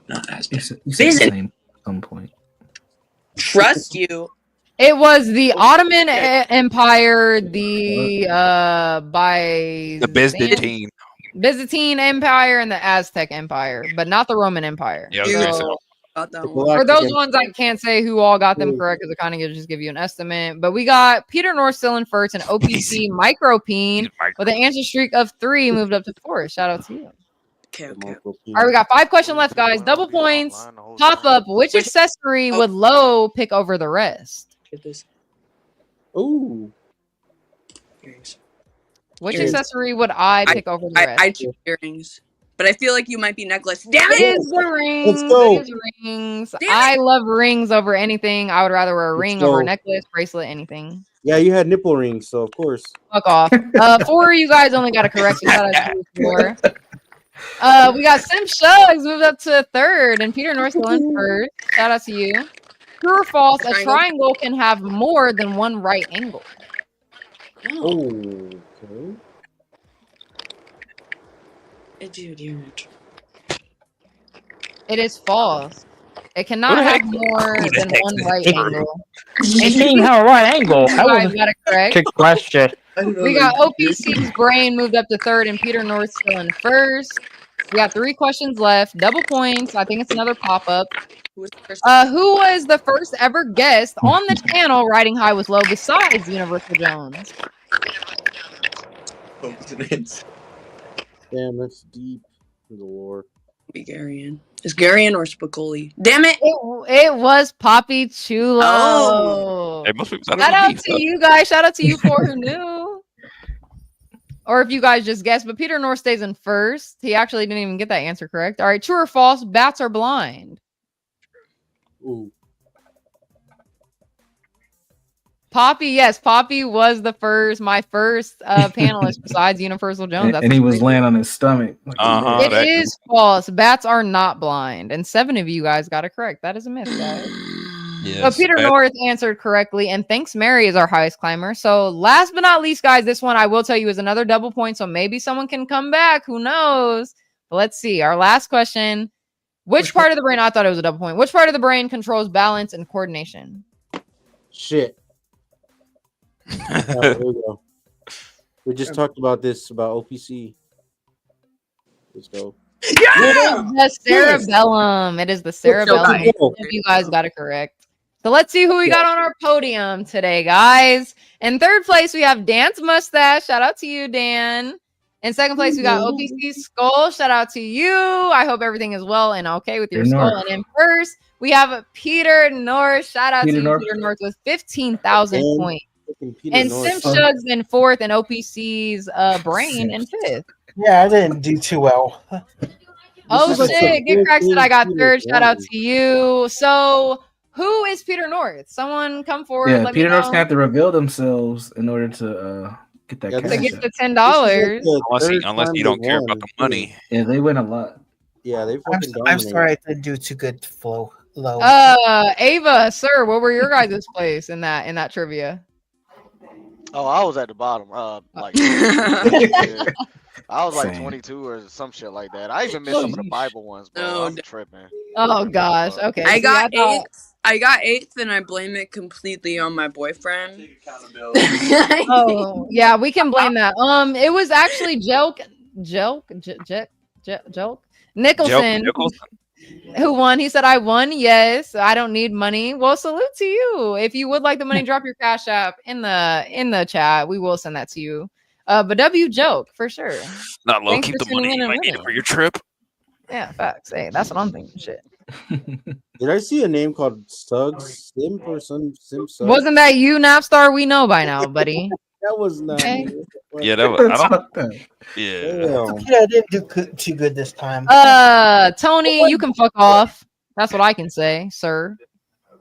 Not Aztec. You said the same at some point. Trust you. It was the Ottoman Empire, the Byzantine Empire, and the Aztec Empire, but not the Roman Empire. Yeah, So, Got that one. for those ones, I can't say who all got them correct because it kind of just give you an estimate. But we got Peter North still in first, and OPC Micropene with an answer streak of 3 moved up to 4. Shout out to you. Okay. All right, we got 5 questions left, guys. Double points. Pop up. Which accessory would Low pick over the rest? Get this. Ooh. Which Earrings. accessory would I pick over the rest? I choose earrings, but I feel like you might be necklace. Damn It it! is the rings. Let's go. It is rings. I love rings over anything. I would rather wear a ring over a go. necklace, bracelet, anything. Yeah, you had nipple rings, so of course. Fuck off. 4 of you guys only got a correct. So shout out to you 4. We got Sim Shugs moved up to 3rd, and Peter North still in 1st. Shout out to you. True or false? A triangle can have more than one right angle. Oh, okay. It is false. It Who cannot the have heck- more who the than heck one is right True? angle. It didn't have a right angle. You That guys was got it correct. a trick question. We got OPC's brain moved up to 3rd, and Peter North still in 1st. We got 3 questions left. Double points. I think it's another pop up. Who was the first ever guest on the channel Riding High with Low besides Universal Jones? Damn, that's deep in the lore. Be Garion. Is Garion or Spicoli? Damn it! It was Poppy Chulo. Oh. Hey, most people Shout out to you guys. Shout out to you for who knew. Or if you guys just guessed, but Peter North stays in 1st. He actually didn't even get that answer correct. All right, true or false? Bats are blind. Ooh. Poppy, yes, Poppy was my first panelist besides Universal Jones. That's And he was crazy. laying on his stomach. It is false. Bats are not blind, and 7 of you guys got it correct. That is a myth, guys. Yes, So Peter North answered correctly, and thanks Mary is our highest climber. So last but not least, guys, this one I will tell you is another double point. So maybe someone can come back. Who knows? Let's see. Our last question. Which part of the brain? I thought it was a double point. Which part of the brain controls balance and coordination? Shit. Here we go. We just talked about this about OPC. Let's go. It is the cerebellum. It is the cerebellum. guy. You guys got it correct. So let's see who we got on our podium today, guys. In third place, we have Dan's mustache. Shout out to you, Dan. In second place, we got OPC Skull. Shout out to you. I hope everything is well and okay with your Peter skull. North. And in first, we have Peter North. Shout out Peter to you, North. Peter North, with 15,000 points. Peter And North. Sim Shug's in fourth, and OPC's brain in fifth. Yeah, I didn't do too well. Oh is like the shit! Get fifth cracked said I thing got Peter third. Shout out won. to you. So, who is Peter North? Someone come forward. Yeah, Let Peter me North's know. gonna have to reveal themselves in order to get that Yeah, cash. To get out. the $10. Unless you don't care about the money. Yeah, they win a lot. Yeah, they I'm, fucking I'm dominate. sorry I didn't do too good, Flo. Low. Ava, sir, what were your guys' place in that trivia? Oh, I was at the bottom. Like I was like Same. 22 or some shit like that. I even missed some of the Bible ones, bro. No, I'm tripping. Oh gosh. Okay. I see, got thought- eighth. I got eighth, and I blame it completely on my boyfriend. Oh yeah, we can blame that. It was actually Joke Nicholson. Who won? He said, I won. Yes, I don't need money. Well, salute to you. If you would like the money, drop your cash app in the chat. We will send that to you. But W Joke for sure. Not low. Thanks Keep for the money. tuning in You and might need it winning. for your trip. Yeah, facts. Hey, that's what I'm thinking. Shit. Did I see a name called Suggs Simp or some Simp Suggs? Wasn't that you, Napstar? We know by now, buddy. That was not Okay. me. Yeah, that was. I don't. Yeah. Damn. Okay, I didn't do too good this time. Tony, you can fuck off. That's what I can say, sir.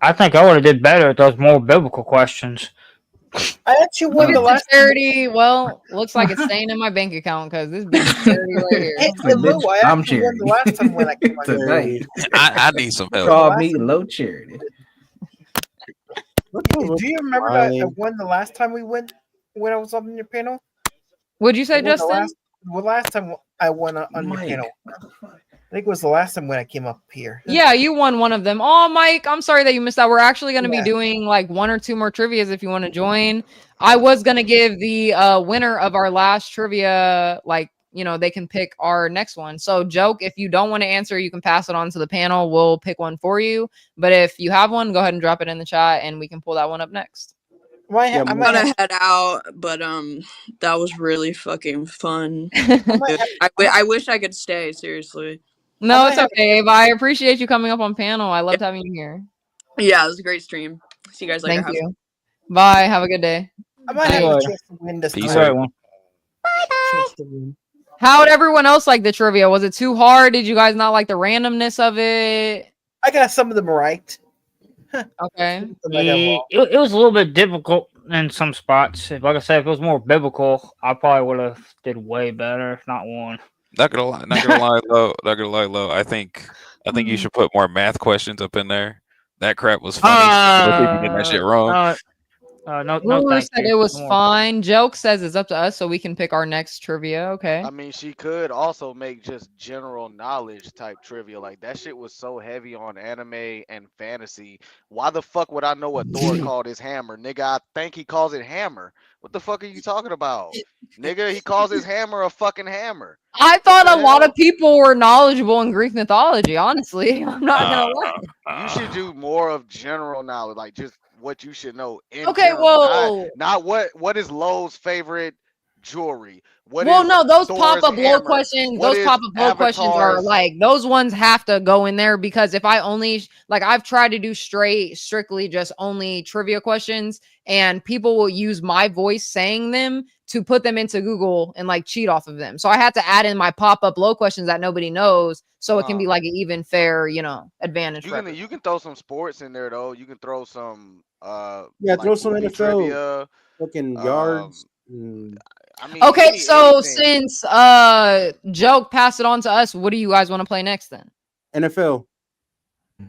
I think I would have did better with those more biblical questions. I actually won the It's a last charity. Well, looks like it's staying in my bank account because this be a charity right here. Hey, Like, Lou, bitch, I I'm actually won the last time when I came on here. Tonight. I need some help. Call me low charity. Do you remember that I won the last time we went when I was on your panel? Would you say, I won Justin? the last time I won on your panel. I think it was the last time when I came up here. Yeah, you won one of them. Oh, Mike, I'm sorry that you missed out. We're actually going to Yeah. be doing like one or two more trivias if you want to join. I was going to give the winner of our last trivia, like, you know, they can pick our next one. So, Joke, if you don't want to answer, you can pass it on to the panel. We'll pick one for you. But if you have one, go ahead and drop it in the chat and we can pull that one up next. I'm gonna head out, but that was really fucking fun. I wish I could stay. Seriously. No, it's okay, Ava. I appreciate you coming up on panel. I loved having you here. Yeah, it was a great stream. See you guys later. Thank Have you. Bye. Have a good day. I might have a chance to win this Peace time. out. How'd everyone else like the trivia? Was it too hard? Did you guys not like the randomness of it? I got some of them right. Okay. It was a little bit difficult in some spots. Like I said, if it was more biblical, I probably would have did way better, if not one. Not gonna lie, low. Not gonna lie, low. I think you should put more math questions up in there. That crap was funny. Most people getting that shit wrong. No, Ruler thank said you. it was No more. fine. Joke says it's up to us, so we can pick our next trivia. Okay. I mean, she could also make just general knowledge type trivia. Like that shit was so heavy on anime and fantasy. Why the fuck would I know what Thor called his hammer? Nigga, I think he calls it hammer. What the fuck are you talking about? Nigga, he calls his hammer a fucking hammer. I thought a lot of people were knowledgeable in Greek mythology. Honestly, I'm not gonna lie. You should do more of general knowledge, like just what you should know. In Okay, general, well- not what is Lowe's favorite jewelry. What Well, is no, those Thor's pop-up low hammer? questions, What those is pop-up low questions are Avatar's- like those ones have to go in there because if I only like I've tried to do strictly just only trivia questions and people will use my voice saying them to put them into Google and like cheat off of them. So I had to add in my pop-up low questions that nobody knows so it can be like an even fair, advantage. for everyone. You can throw some sports in there though. You can throw some Yeah, throw like some movie NFL trivia. fucking yards. I mean, Okay, so anything. since Joke passed it on to us, what do you guys want to play next then? NFL.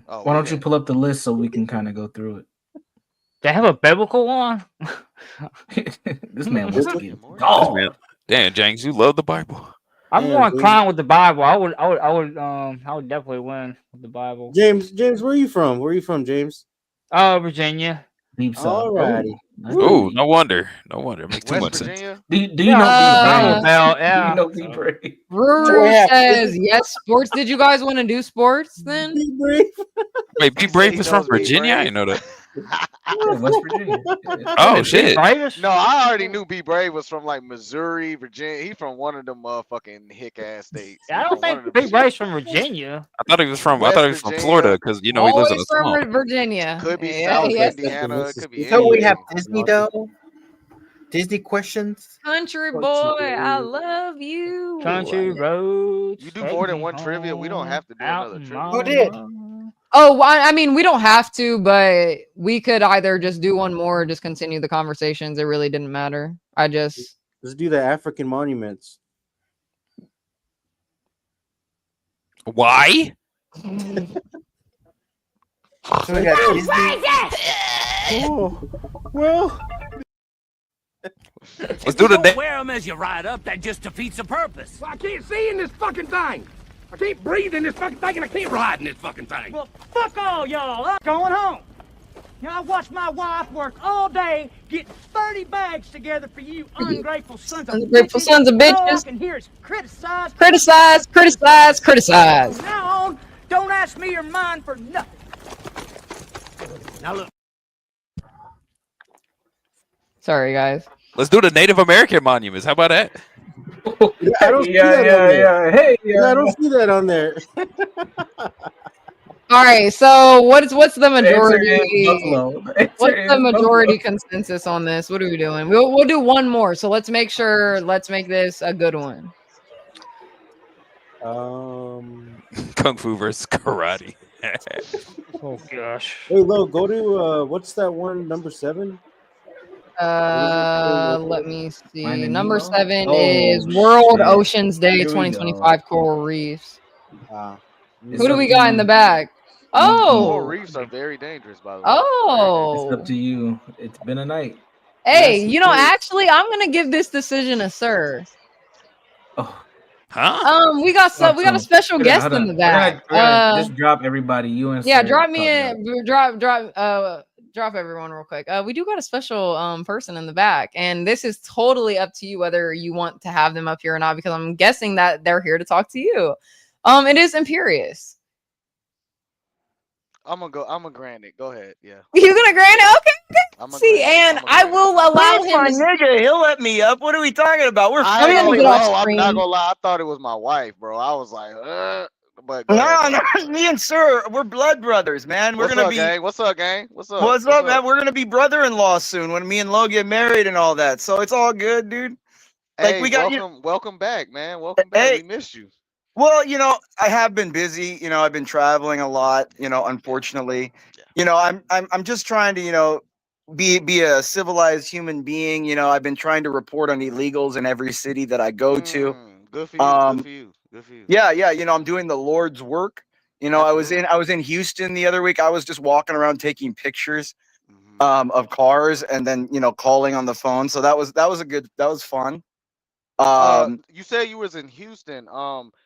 Why don't you pull up the list so we can kind of go through it? They have a biblical one. This man wants to get This man, damn, James, you love the Bible. I'm Damn, more dude. inclined with the Bible. I would definitely win with the Bible. James, where are you from? Where are you from, James? Virginia. Deep South. Alrighty. Oh, no wonder. No wonder. It makes too West much sense. Virginia. Do you Yeah, know Be Bible Brave? Belt. Do Yeah. you know Be Brave? Ruru says yes, sports. Did you guys want to do sports then? Be brave. Wait, Be He said Brave he is from knows Be Virginia? I Brave. didn't know that. Yeah, West Virginia. Yeah. Oh Big shit. Bravest? No, I already knew B Brave was from like Missouri, Virginia. He from one of them motherfucking hick ass states. I He don't from one of think them Big Brave's shits. from Virginia. I thought he was from West Florida Virginia. because he lives in a Always swamp. from Virginia. Could be Yeah, South yes. Indiana. It could be So we have anything. Disney though. Disney questions. Country boy, I love you. Country roads. You do take more than me one trivia. We don't home, have to do out another in trivia. Who did? Oh, well, I mean, we don't have to, but we could either just do one more or just continue the conversations. It really didn't matter. Let's do the African monuments. Why? So we got Disney. Oh, well. Let's do the Don't next. wear them as you ride up. That just defeats the purpose. Well, I can't see in this fucking thing. I can't breathe in this fucking thing, and I can't ride in this fucking thing. Well, fuck all y'all. I'm going home. You know, I watched my wife work all day getting 30 bags together for you ungrateful sons of Ungrateful bitches. sons of All I bitches. can hear is criticize. Criticize, criticize, criticize. From now on, don't ask me or mine for nothing. Now look. Sorry, guys. Let's do the Native American monuments. How about that? I don't see that on there. Hey, Yeah, I don't see that on there. All right, so what's the majority? Answer is Buffalo. The answer What's is the majority Buffalo. consensus on this? What are we doing? We'll do one more. So let's make this a good one. Kung Fu versus karate. Oh gosh. Hey, Lo, go to what's that one? Number 7. Let me see. Finding Number Nemo? 7 Oh, is World shit. Oceans Day Here we 2025 Coral Reefs. It's Who do up we to got in you. the back? Coral Oh, reefs are very dangerous, by the way. oh. It's up to you. It's been a night. Hey, Yes, you know, it is. actually, I'm gonna give this decision a sir. Huh? We got a special Hold on, guest hold in on. the back. We're gonna just drop everybody. You and Yeah, Sir drop me talk in. Drop everyone real quick. We do got a special person in the back, and this is totally up to you whether you want to have them up here or not, because I'm guessing that they're here to talk to you. It is Imperious. I'm gonna grant it. Go ahead. Yeah. You're gonna grant it? Okay. I'm gonna See, grant it. and I will allow That's him my to. nigga. He'll let me up. What are we talking about? We're I ain't family. gonna lie. I'm not gonna lie. I thought it was my wife, bro. I was like, but go ahead, No, me and Sir, we're blood brothers, man. We're What's gonna up, be. gang? What's up, gang? What's up? What's up, man? We're gonna be brother-in-law soon when me and Lo get married and all that. So it's all good, dude. Like Hey, we got welcome back, man. Welcome back. Hey. We missed you. Well, I have been busy. I've been traveling a lot. Unfortunately, I'm just trying to be a civilized human being. I've been trying to report on illegals in every city that I go to. Good for you. Good for you. Good for you. Yeah, I'm doing the Lord's work. I was in Houston the other week. I was just walking around taking pictures of cars and then calling on the phone. So that was fun. You said you was in Houston.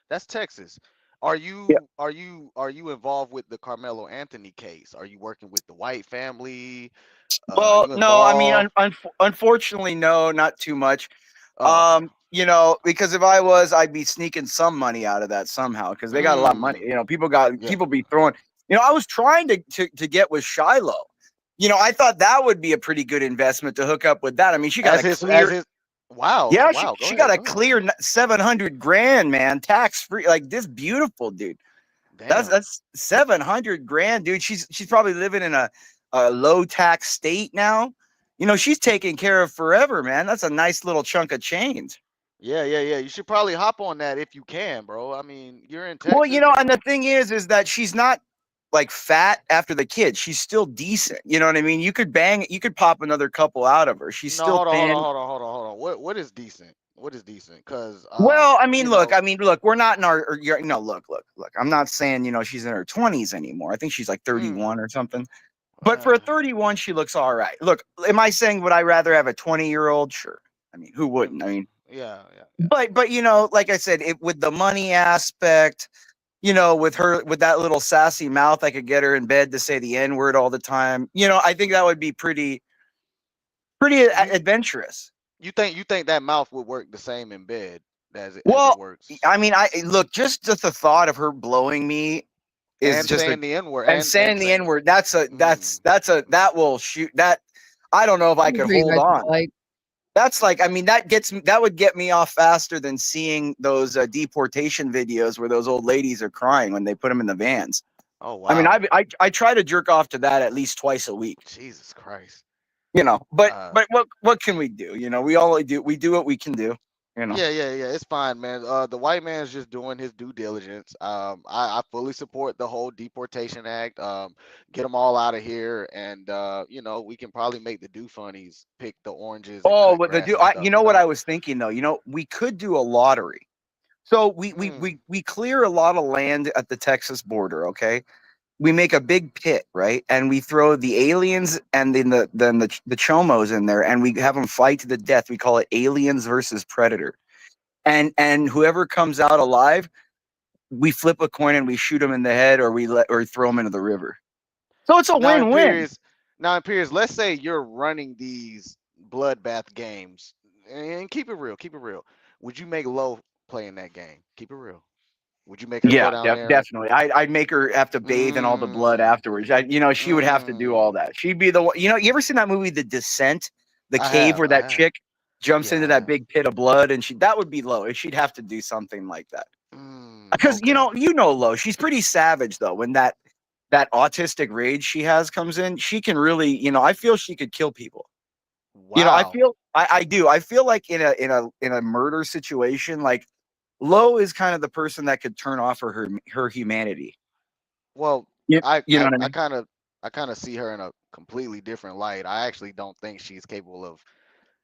That's Texas. Are you involved with the Carmelo Anthony case? Are you working with the White family? Well, you no, I mean, involved? unfortunately, no, not too much. Oh, Because if I was, I'd be sneaking some money out of that somehow because they got a lot of money. People be throwing. I was trying to get with Shiloh. I thought that would be a pretty good investment to hook up with that. I mean, she got Wow. Yeah, wow. she got a clear $700,000, man, tax free. Like this beautiful dude. That's $700,000, dude. She's probably living in a low tax state now. She's taken care of forever, man. That's a nice little chunk of change. Yeah. You should probably hop on that if you can, bro. I mean, you're in Texas. Well, and the thing is that she's not like fat after the kid. She's still decent. You know what I mean? You could pop another couple out of her. She's still hold thin. on. What is decent? What is decent? Because well, I mean, look, we're not in our. Look. I'm not saying she's in her 20s anymore. I think she's like 31 or something. But for a 31, she looks all right. Look, am I saying would I rather have a 20-year-old? Sure. I mean, who wouldn't? I mean, Yeah. But you know, like I said, with the money aspect, you know, with that little sassy mouth, I could get her in bed to say the N-word all the time. You know, I think that would be pretty adventurous. You think that mouth would work the same in bed as it Well, works? I mean, I look, just the thought of her blowing me is And just saying the N-word and saying the N-word. That will shoot that. I don't know if I could Sure you hold guys would on. like. That's like, I mean, that would get me off faster than seeing those deportation videos where those old ladies are crying when they put them in the vans. Oh wow. I mean, I try to jerk off to that at least twice a week. Jesus Christ. You know, but what can we do? You know, we do what we can do. You know. Yeah. It's fine, man. The white man's just doing his due diligence. I fully support the whole deportation act. Get them all out of here, and you know, we can probably make the do funnies pick the oranges and Oh, cut but grass and stuff. you know what I was thinking though? You know, we could do a lottery. So we clear a lot of land at the Texas border, okay? We make a big pit, right? And we throw the aliens and then the chomos in there, and we have them fight to the death. We call it aliens versus predator. And whoever comes out alive, we flip a coin and we shoot them in the head, or or throw them into the river. So it's a win-win. Now, in periods, let's say you're running these bloodbath games, and keep it real. Would you make Lo play in that game? Keep it real. Would you make her go Yeah, down there? definitely. I'd make her have to bathe in all the blood afterwards. She would have to do all that. She'd be the one. You know, you ever seen that movie, The Descent, the cave where that chick jumps into that big pit of blood, and that would be Lo. She'd have to do something like that. Because you know Lo. She's pretty savage though. When that autistic rage she has comes in, she can really, you know, I feel she could kill people. Wow. You know, I do. I feel like in a murder situation, like Lo is kind of the person that could turn off her humanity. Well, You I know what I mean? kind of see her in a completely different light. I actually don't think she's capable of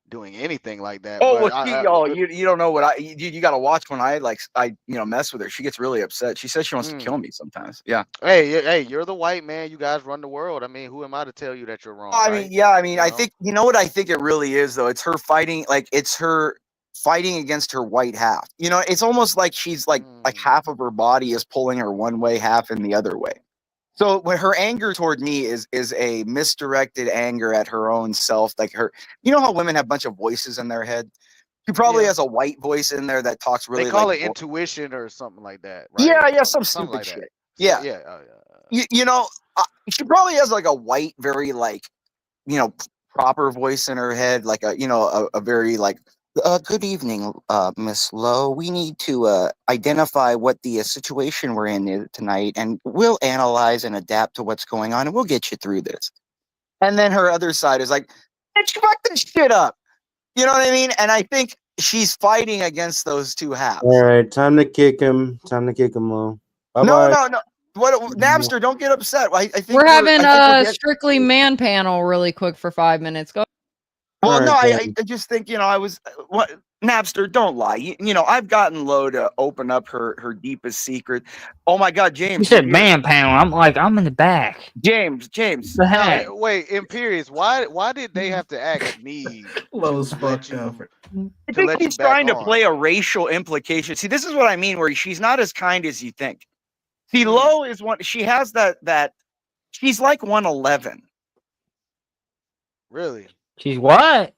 doing anything like that. Oh, But well, you don't know what you got to watch when I mess with her. She gets really upset. She says she wants to kill me sometimes. Yeah. Hey, you're the white man. You guys run the world. I mean, who am I to tell you that you're wrong? I right? mean, yeah. I mean, I think you know what I think it really is though. It's her fighting, it's her fighting against her white half. You know, it's almost like she's like half of her body is pulling her one way, half in the other way. So when her anger toward me is a misdirected anger at her own self, like you know how women have a bunch of voices in their head. She probably has a white voice in there that talks really. They call it intuition or something like that, right? Yeah, some stupid like shit. That. Yeah. You know, she probably has like a white, very like, you know, proper voice in her head, like a very like, good evening, Miss Lowe. We need to identify what the situation we're in is tonight, and we'll analyze and adapt to what's going on, and we'll get you through this. And then her other side is like, bitch, fuck this shit up. You know what I mean? And I think she's fighting against those two halves. All right, time to kick him. Low. No. What, Napster? Don't get upset. I think We're having a strictly man panel really quick for 5 minutes. Go. Well, no, I just think, you know, Napster, don't lie. You know, I've gotten Lo to open up her deepest secret. Oh my God, James! You said man panel. I'm like, I'm in the back. James. The heck? Wait, in periods, why did they have to ask me? Lowe's fucked up. I think he's trying to play a racial implication. See, this is what I mean, where she's not as kind as you think. See, Lo is one. She has that. She's like 111. Really? She's what?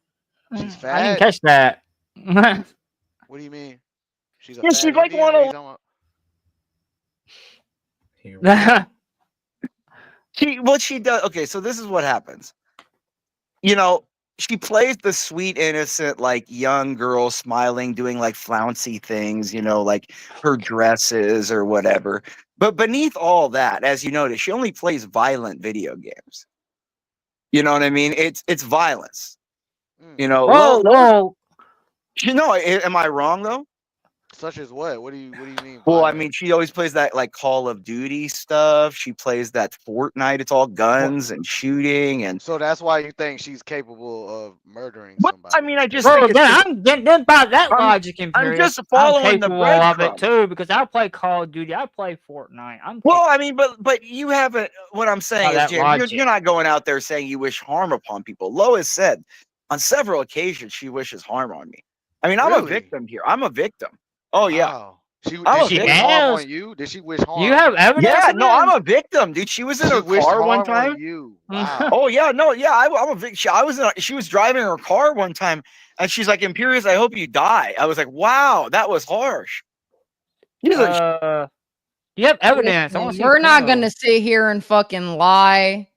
She's fat. I didn't catch that. What do you mean? She's she's like 111. She does. Okay, so this is what happens. You know, she plays the sweet, innocent, like young girl, smiling, doing like flouncy things. You know, like her dresses or whatever. But beneath all that, as you notice, she only plays violent video games. You know what I mean? It's violence. You know. Whoa. You know, am I wrong though? Such as what? What do you mean? Well, I mean, she always plays that like Call of Duty stuff. She plays that Fortnite. It's all guns and shooting, and so that's why you think she's capable of murdering somebody. I mean, I just Bro, think I'm getting by that logic in I'm period. just following the capable of it breadcrumbs. too because I play Call of Duty. I play Fortnite. Well, I mean, but you haven't. What I'm saying is, that James, you're not going out there saying you wish harm upon people. Lo has said on several occasions she wishes harm on me. I mean, I'm a Really? victim here. I'm a victim. Oh yeah. Wow. Did I'm a she wish victim. harm on you? Did she wish harm? You have evidence? Yeah, of no, that? I'm a victim, dude. She was in She her wished car one harm on time. you. Wow. Oh yeah, no, yeah. I'm a victim. I was she was driving her car one time, and she's like, "Imperious, I hope you die." I was like, "Wow, that was harsh." She's like, You have evidence. I want to Listen, see. we're not proof. gonna sit here and fucking lie.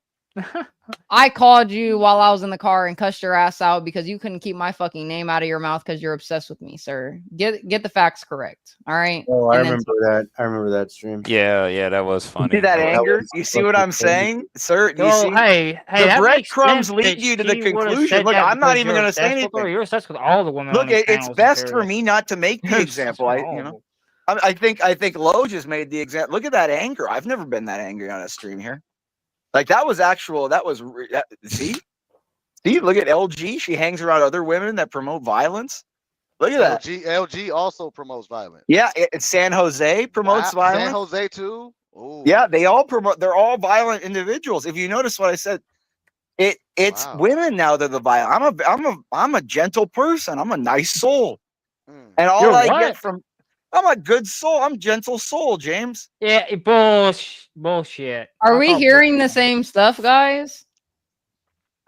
I called you while I was in the car and cussed your ass out because you couldn't keep my fucking name out of your mouth because you're obsessed with me, sir. Get the facts correct. All right. Oh, I And then remember that. I remember that stream. Yeah, that was you funny. see that That anger? was You see what I'm saying, sir? Do you Well, see? hey, The that makes breadcrumbs sense lead that you to the she would have conclusion. said Look, that I'm not because even you're going to say obsessed with her. anything. You're obsessed with all the women Look, on this it's panel. best for me not to make the You're example. obsessed with all of them. I think Lo just made the example. Look at that anger. I've never been that angry on a stream here. Like that was actual. See, look at LG. She hangs around other women that promote violence. Look at that. LG also promotes violence. Yeah, San Jose promotes violence. San Jose too. Ooh. Yeah, they all promote. They're all violent individuals. If you notice what I said, it's women now that are the violent. I'm a gentle person. I'm a nice soul, and all You're I what? get from I'm a good soul. I'm gentle soul, James. Yeah, bullshit. are I we call hearing bullshit. the same stuff, guys?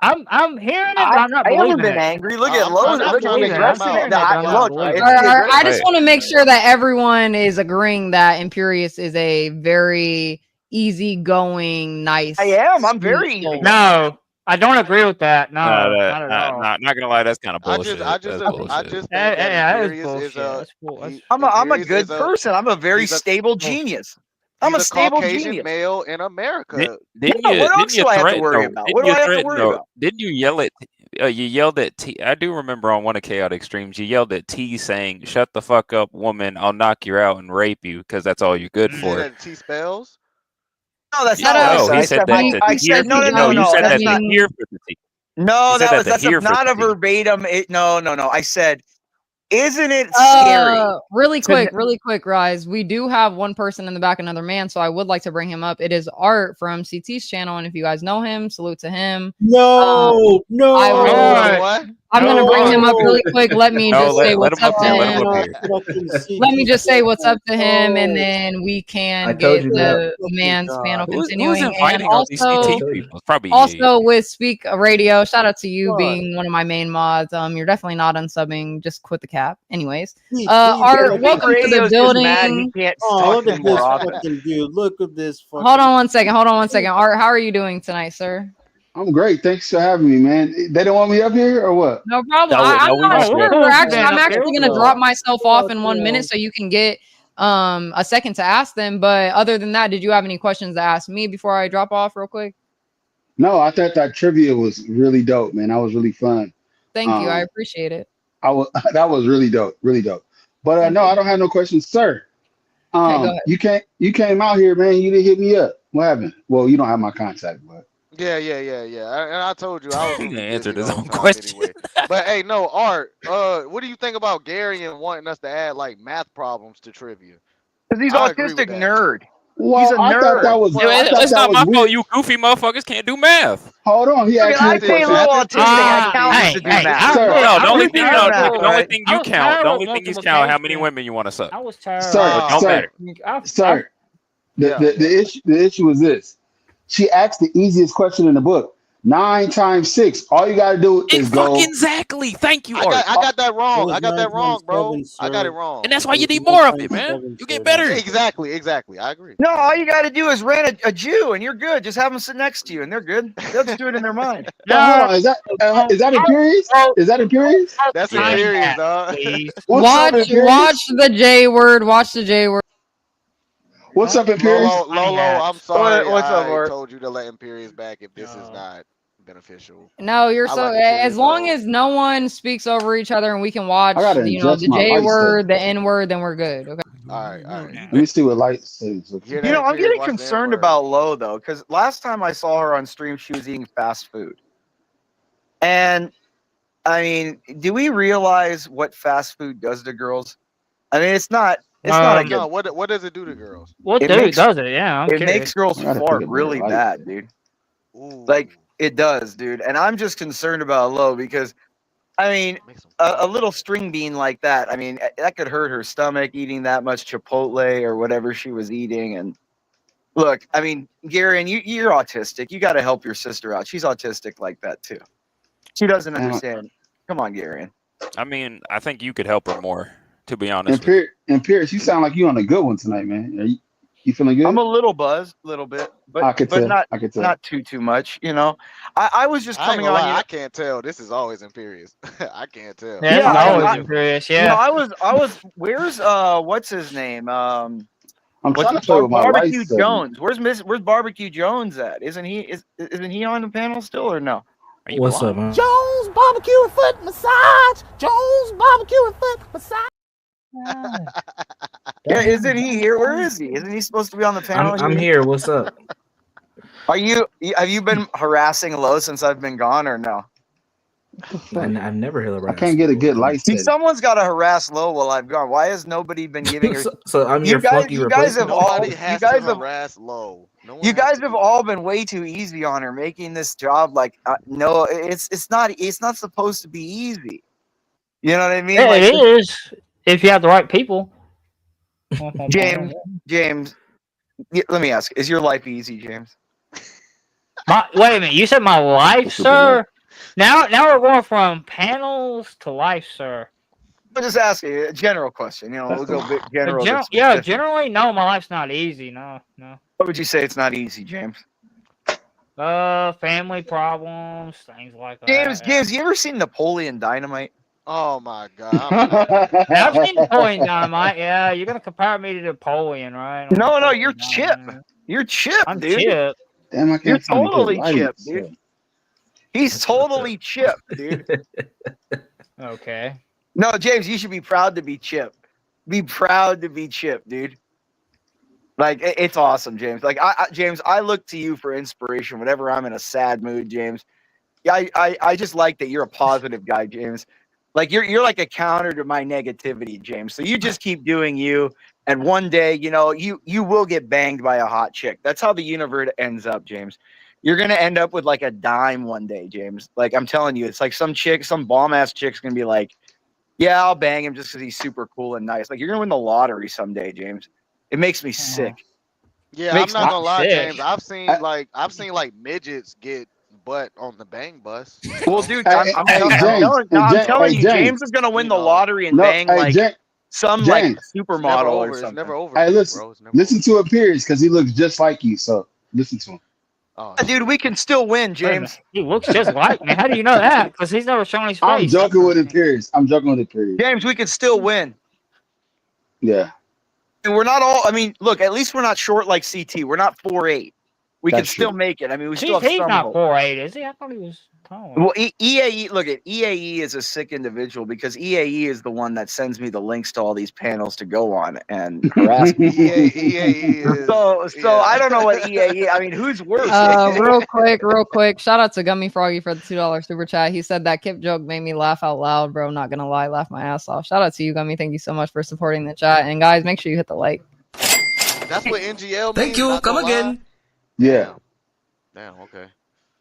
I'm hearing it, but I'm not I haven't believing been it. angry. Look I'm at Lo. not Look at the believing it. I'm aggressive. hearing it, but I'm not Look, believing it's it. the aggressive. I just want to make sure that everyone is agreeing that Imperious is a very easygoing, nice. I am. I'm very sweet soul. No, I don't agree with that. No, Nah, not at all. not gonna lie, that's kind of I bullshit. just That's think bullshit. that That is Imperious is bullshit. I'm a Imperious good is a person. I'm a very he's a stable bullshit. genius. I'm he's a a stable Caucasian genius. male in America. Didn't Yeah, you? what Didn't else you do I have to threaten? worry No, about? didn't What do you I have to threaten? worry No, about? didn't you yell at? You yelled at T. I do remember on one of Chaotic Streams, you yelled at T, saying, "Shut the fuck up, woman! I'll knock you out and rape you because that's all you're good You say for." that T spells? No, that's Shut not what I up. said. No, he said that to I hear. said no, He no, no, got You me no. said That's that to not. studying. hear for the T. No, You said that to that's hear for not the a T. verbatim. No. I said, isn't it scary? Really to quick, Rise. We do have one person in the back, another man, so I would like to bring him up. It is Art from CT's channel, and if you guys know him, salute to him. No, no. I will. What? I'm gonna bring him up really quick. Let me No, just say let what's him up up to here. Let him him. up here. Let me just say what's up to him, and then we I can told get you that. the man's panel Who's continuing. And inviting all these CT people? It's probably also with Speak Radio, shout out to you What? being one of my main mods. You're definitely not unsubbing. Just quit the cap. Anyways, Please, Art, Big welcome to the Radio's just mad he building. can't Oh, talk look to me at more this often. fucking dude. Look at this fucking. Hold on one second. Art, how are you doing tonight, sir? I'm great. Thanks for having me, man. They don't want me up here or what? No problem. No, I'm we not want you sure. up. cool with you being I'm up here. actually gonna drop myself off in 1 minute so you can get a second to ask them. But other than that, did you have any questions to ask me before I drop off real quick? No, I thought that trivia was really dope, man. That was really fun. Thank you. I appreciate it. That was really dope, really dope. But Thank no, you. I don't have no questions, sir. Okay, go ahead. You came out here, man. You didn't hit me up. What happened? Well, you don't have my contact, but Yeah. And I told you I was He gonna be answered busy his the whole own time question. anyway. But hey, no, Art. What do you think about Gary and wanting us to add like math problems to trivia? Because he's I agree with autistic that. nerd. well, He's a I thought that nerd. was Dude, I thought it's that not was my fault. weird. You goofy motherfuckers can't do math. Hold on, he Look, asked me I a came a question. little autistic. I count Hey, to do hey, math. Sir, No, the I only was thing, terrible. the only thing I you was count, the terrible only at thing you multiple count, how many choice. women you want to suck. I was terrible. Sir, Don't sir, matter. sir. Yeah. The issue was this. She asked the easiest question in the book. 9 times 6. All you gotta do is go. Exactly. Thank you, I Art. got that It wrong. was I got 9 that wrong, times bro. 7, I got it sir. wrong. And that's why It you was need 9 more of it, times man. 7, You sir. get better. Exactly. I agree. No, all you got to do is rent a Jew, and you're good. Just have them sit next to you, and they're good. They'll just do it in their mind. Hold on. Is that Imperious? Is that Imperious? That's Yeah. Imperious, dog. What's up, Watch Imperious? the J word. Watch the J word. What's up, Imperious? Lolo, I'm sorry. What's up, I Art? told you to let Imperious back if this is not beneficial. No, you're I so like as Imperious, long though. as no one speaks over each other and we can watch, I gotta the adjust my J light word, the settings. N word, then we're good. Okay. All right. Let me see what light settings look Hear like. that, I'm Imperious? getting Watch the concerned N-word. about Lo though, because last time I saw her on stream, she was eating fast food. And I mean, do we realize what fast food does to girls? I mean, it's not a good. No, what does it do to girls? What dude does it? Yeah, I'm it curious. makes girls I gotta pick fart a better really light. bad, dude. Ooh. Like it does, dude. And I'm just concerned about Lo because I mean, a little string bean like that. I mean, that could hurt her stomach eating that much Chipotle or whatever she was eating. And look, I mean, Gary, and you're autistic. You got to help your sister out. She's autistic like that too. She doesn't understand. Come on, Gary. I mean, I think you could help her more. To be honest with you. And Pierce, you sound like you on a good one tonight, man. Are you feeling good? I'm a little buzzed, a little bit, but I could tell. not I could tell. not too much. You know, I was just coming on. I can't tell. This is always Imperious. I can't tell. Yeah, it's always Imperious. Yeah. You know, I was. Where's what's his name? I'm trying to play with my Barbecue lights. Jones. Where's Barbecue Jones at? Isn't he on the panel still or no? What's up, man? Jones barbecue and foot massage. Jones barbecue and foot massage. Yeah, isn't he here? Where is he? Isn't he supposed to be on the panel? I'm here. What's up? Have you been harassing Lo since I've been gone or no? I've never heard I can't get a good light. See, someone's got to harass Lo while I've gone. Why has nobody been giving her? So I'm your flunky replacement? Nobody has to harass Lo. You guys have all been way too easy on her, making this job like no, it's not supposed to be easy. You know what I mean? Yeah, it is if you have the right people. James, let me ask: is your life easy, James? Wait a minute, you said my life, sir? Now we're going from panels to life, sir. I'm just asking a general question. You know, we'll go a bit general. Generally, no, my life's not easy. No. What would you say it's not easy, James? Family problems, things like that. James, you ever seen Napoleon Dynamite? Oh my God! I've seen Napoleon Dynamite. Yeah, you're gonna compare me to Napoleon, right? No, you're Chip. You're Chip, I'm dude. Chip. Damn, I You're can't find a good totally light. Chip, dude. He's totally Chip, dude. Okay. No, James, you should be proud to be Chip. Be proud to be Chip, dude. Like it's awesome, James. Like James, I look to you for inspiration whenever I'm in a sad mood, James. Yeah, I just like that you're a positive guy, James. Like you're like a counter to my negativity, James. So you just keep doing you, and one day, you know, you will get banged by a hot chick. That's how the universe ends up, James. You're gonna end up with like a dime one day, James. Like I'm telling you, it's like some bomb ass chick's gonna be like, yeah, I'll bang him just because he's super cool and nice. Like you're gonna win the lottery someday, James. It makes me sick. Yeah, I'm not gonna lie, James. I've seen like midgets get butt on the bang bus. Well, dude, I'm telling you, James is gonna win the lottery and bang like some like supermodel or something. It's never over. Hey, listen to Imperious because he looks just like you. So listen to him. Oh, dude, we can still win, James. He looks just like me. How do you know that? Because he's never shown his face. I'm joking with Imperious. James, we can still win. Yeah. And we're not all. I mean, look. At least we're not short like CT. We're not 4'8". We can That's still true. make it. I mean, we still have He's some not hope. 4'8", is he? I thought he was tall. Well, EAE, look at EAE is a sick individual because EAE is the one that sends me the links to all these panels to go on and harass me. EAE is, so I don't know what EAE. I mean, who's worse? Real quick. Shout out to Gummy Froggy for the $2 super chat. He said that Kip joke made me laugh out loud, bro. Not gonna lie, laugh my ass off. Shout out to you, Gummy. Thank you so much for supporting the chat. And guys, make sure you hit the like. That's what NGL means. Thank you. Not Come gonna lie. again. Yeah. Damn. Okay.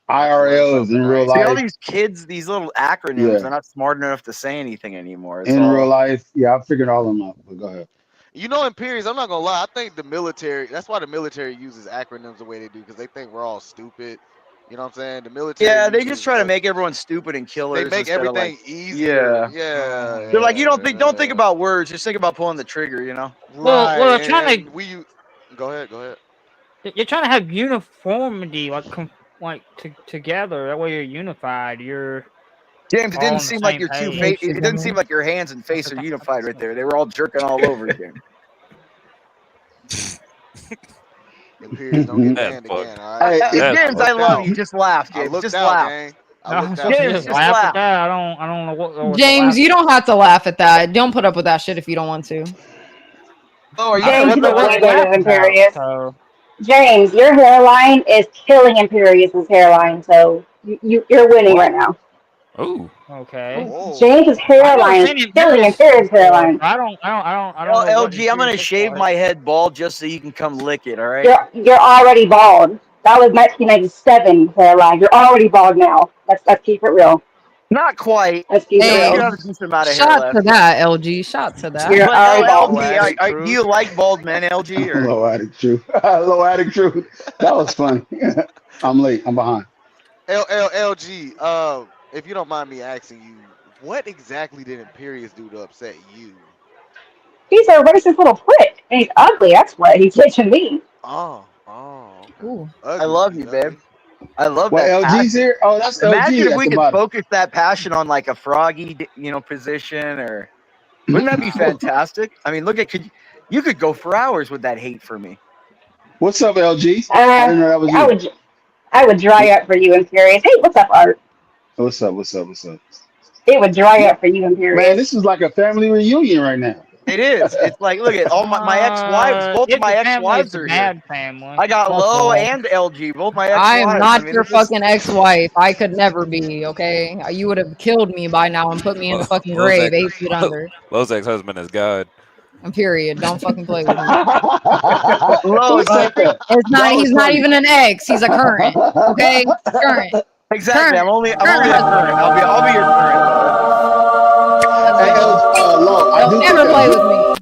IRL is in real See, all life. these kids, these little acronyms, Yeah. they're not smart enough to say anything anymore. It's In all- real life, yeah, I figured all of them out. But go ahead. You know, Imperious, I'm not gonna lie. I think the military. That's why the military uses acronyms the way they do because they think we're all stupid. You know what I'm saying? The military. Yeah, they uses, just try to make everyone stupid and killers. They make instead of, everything like, easier. Yeah. Yeah. They're like, don't think about words. Just think about pulling the trigger. You know. Right. Well, they're trying to. Go ahead. You're trying to have uniformity, together. That way you're unified. You're James, it all didn't on the seem like same your two page. face. It didn't seem like your hands and face are unified right there. They were all jerking all over you. Imperious, don't get banned again. All right. Hey, James, I love you. Just laugh, James. Just laugh. Gang. James, just laugh. I don't know what. James, you don't have to laugh at that. Don't put up with that shit if you don't want to. Oh, are you James, you look really good with laughing Imperious. about, James, your hairline is killing Imperious's hairline, so you're winning right now. Oh. Okay. James's hairline is killing Imperious' hairline. I don't Well, know. LG, I'm gonna shave my head bald just so you can come lick it. All right. You're already bald. That was 1997 hairline. You're already bald now. Let's keep it real. Not quite. Let's keep it I Hey, do real. have a decent amount of hair shot left. to that, LG. Shot to that. You're But already bald. LG, do you like bald men, LG? Or Low attic truth. Low attic truth. That was funny. I'm late. I'm behind. LG, if you don't mind me asking you, what exactly did Imperious do to upset you? He's a racist little prick, and he's ugly. That's what he's teaching me. Okay. Ooh. I Ugly, love you you, know babe. me. I love What, that LG's passion. here? Oh, that's Imagine LG if at we the could bottom. focus that passion on like a froggy, position, or wouldn't that be fantastic? I mean, look at you could go for hours with that hate for me. What's up, LG? I didn't know that was you. I would dry up for you, Imperious. Hey, what's up, Art? What's up? What's up? What's up? It would dry Yeah, up for you, man, Imperious. this is like a family reunion right now. It is. It's like, look at all my ex-wives. Both of It's my a family. ex-wives It's a are here. bad family. I got That's Lo all. and LG, both my I am ex-wives. I not mean, your this is fucking ex-wife. I could never be, okay? You would have killed me by now and put me in the fucking Lowe's grave 8 feet under. ex-husband is God. And period. Don't fucking play with me. Lo. Who said that? It's not. That was He's not funny. even an ex. He's a current. Okay, current. Exactly. Current. I'm only a Current current. husband. I'll be your current, Lo. Hey, Lo, I do Don't think ever that's play with me.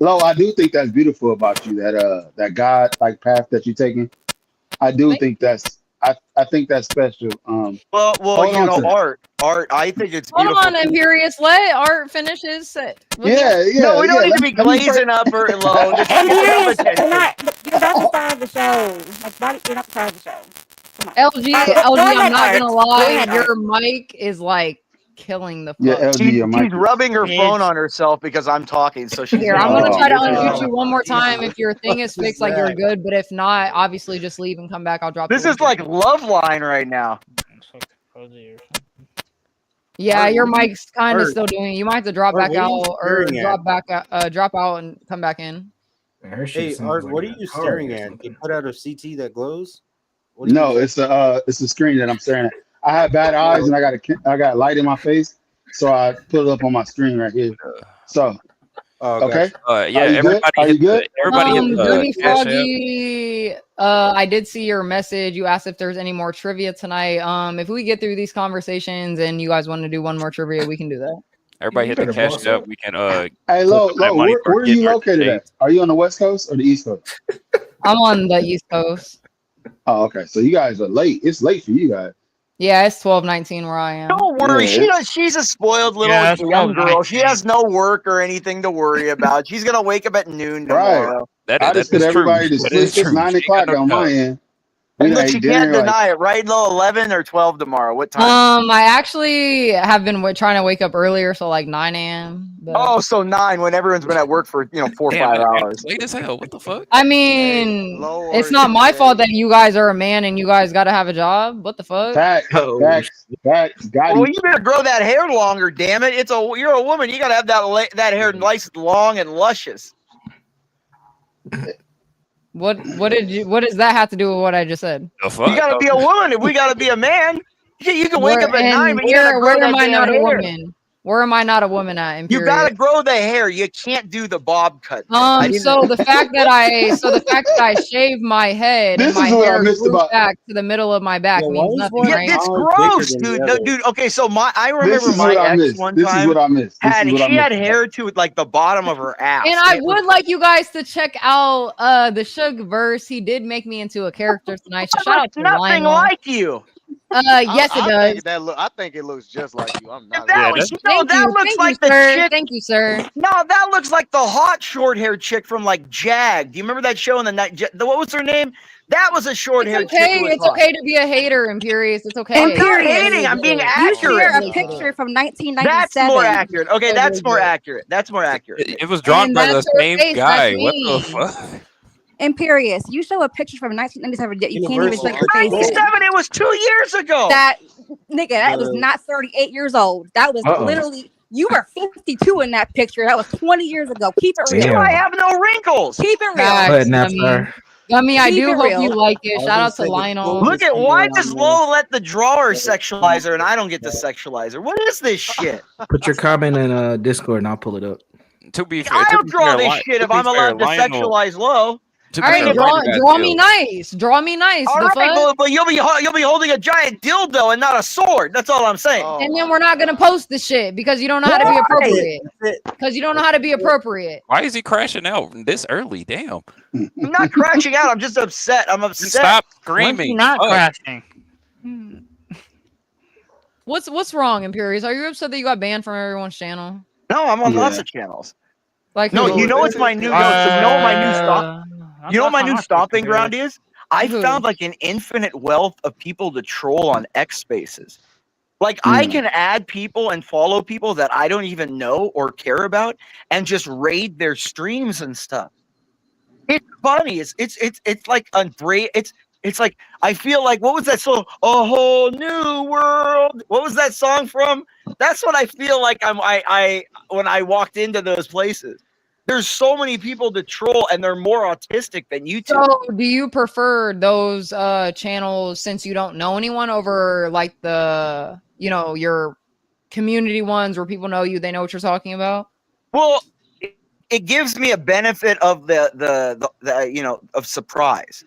Lo, I do think that's beautiful about you. That God like path that you're taking. I do think I think that's special. Well, Hold on to that. Art. I think it's Hold beautiful on, too. Imperious. Let Art finish his set. What he Yeah, No, yeah, we don't yeah. need to be Let me glazing up or low. Just get enough Imperious, attention. you're not the star of the show. Like, you're not the star of the show. Come on. LG, Go LG, I'm ahead, not Art. gonna Go lie, ahead, Art. your mic is like killing the Yeah, fuck. LG, your She's mic. rubbing her phone It's on herself because I'm talking, so she's Here, being I'm gonna really Oh try to miserable. unmute you one more time. If your thing is What is fixed, like you're that? good, but if not, obviously just leave and come back. I'll drop the This link. is like Love Line right now. like fuzzy or something. Yeah, Art, your what are you, mic's kind of Art, still doing it. You might have to drop Art, back what are out you or staring at? drop out and come back in. Man, her shit Hey, sounds Art, like what are a you car staring or at? They something. put out a CT that glows? What are you No, checking? it's a screen that I'm staring at. I have bad eyes and I got light in my face, so I put it up on my screen right here. So, Oh, okay, gotcha. Yeah, are you good? everybody Are hit you good? the Dirty cash app. Froggy, I did see your message. You asked if there's any more trivia tonight. If we get through these conversations and you guys want to do one more trivia, we can do that. Everybody You hit the better cash boss app. up. We can Hey, put Lo, some of that Lo, money where towards are you getting our located at? shades. Are you on the West Coast or the East Coast? I'm on the East Coast. Oh, okay. So you guys are late. It's late for you guys. Yeah, it's 12:19 where I am. Don't worry, she's a spoiled little Yeah, it's young girl. She 12:19. has no work or anything to worry about. She's gonna wake up at noon Right. tomorrow. I just put is true. everybody to That is sleep. It's true. 9 o'clock She ain't on got no my job. end. We And done look, she ate can't dinner. Like, deny it, right? Lo, 11 or 12 tomorrow. What time? I actually have been trying to wake up earlier, so like 9 a.m. But Oh, so 9 when everyone's been at work for 4 or Damn, 5 man, hours. late as hell. What the fuck? I mean, Low it's or not my fault GA? that you guys are a man and you guys got to have a job. What the fuck? facts, facts. Got Well, him. you better grow that hair longer. Damn it! You're a woman. You gotta have that hair nice, long, and luscious. What does that have to do with what I just said? The You fuck? gotta be a woman if we gotta be a man. You can wake up at 9, but you gotta grow where that am I damn not a hair. woman? Where am I not a woman at? In You period. gotta grow the hair. You can't do the bob cut thing. So the fact that I shave my head and This my is what I hair missed grew about. back to the middle of my back means nothing, right? It's gross, dude. No, dude. Okay, so I This remember is my what I ex missed. one This is time what I missed. This is what I she had missed. hair to like the bottom of her ass. And I would like you guys to check out the Suge verse. He did make me into a character tonight. So shout out to nothing Lionel. like you. Yes, it does. I think it looks just like you. I'm not. That looks like the chick. Thank you, sir. No, that looks like the hot short hair chick from like Jag. Do you remember that show in the night? What was her name? That was a short hair chick. Okay, Who was it's hot. okay to be a hater, Imperious. It's okay. I'm not hating. I'm being You share accurate. a picture from 1997. That's more accurate. Okay, that's more accurate. That's more accurate. It was drawn And by the that's her same face, guy. that's What the me. fuck? Imperious, you show a picture from 1997 that you can't even show your face in. 97. It was 2 years ago. That nigga, that was not 38 years old. That was Uh-oh. literally you were 52 in that picture. That was 20 years ago. Keep it real. Damn. I have no wrinkles. Keep it real. Facts, Go ahead, Napstar. I Keep do it hope real. you like it. Shout out to Lionel. Look at why does Lo let the drawer sexualize her and I don't get to sexualize her? What is this shit? Put your comment in Discord and I'll pull it up. To be fair, I'll draw this shit if I'm allowed to Lionel, sexualize Lo. To All be right, fair, Rainy got draw me killed. nice. Draw me nice. All The right, fuck? but you'll be holding a giant dildo and not a sword. That's all I'm saying. Oh And then my we're not gonna God. post the shit because you don't know how to be Why? appropriate. Because you don't know how to be appropriate. Why is he crashing out this early? Damn. I'm not crashing out. I'm just upset. I'm Then upset. stop When's he screaming. not Fuck. crashing? What's wrong, Imperious? Are you upset that you got banned from everyone's channel? No, I'm on lots Yeah. of channels. Like No, who? you know what's my new? No, so you know what my new stop. That's You know what last my time new I checked, stomping Imperious. ground is? I Who? found like an infinite wealth of people to troll on X Spaces. Like I Mm. can add people and follow people that I don't even know or care about, and just raid their streams and stuff. It's funny. It's like it's like I feel like, what was that song? A whole new world. What was that song from? That's what I feel like I when I walked into those places. There's so many people to troll, and they're more autistic than YouTube. So do you prefer those channels since you don't know anyone over like the your community ones where people know you, they know what you're talking about? Well, it gives me a benefit of the of surprise.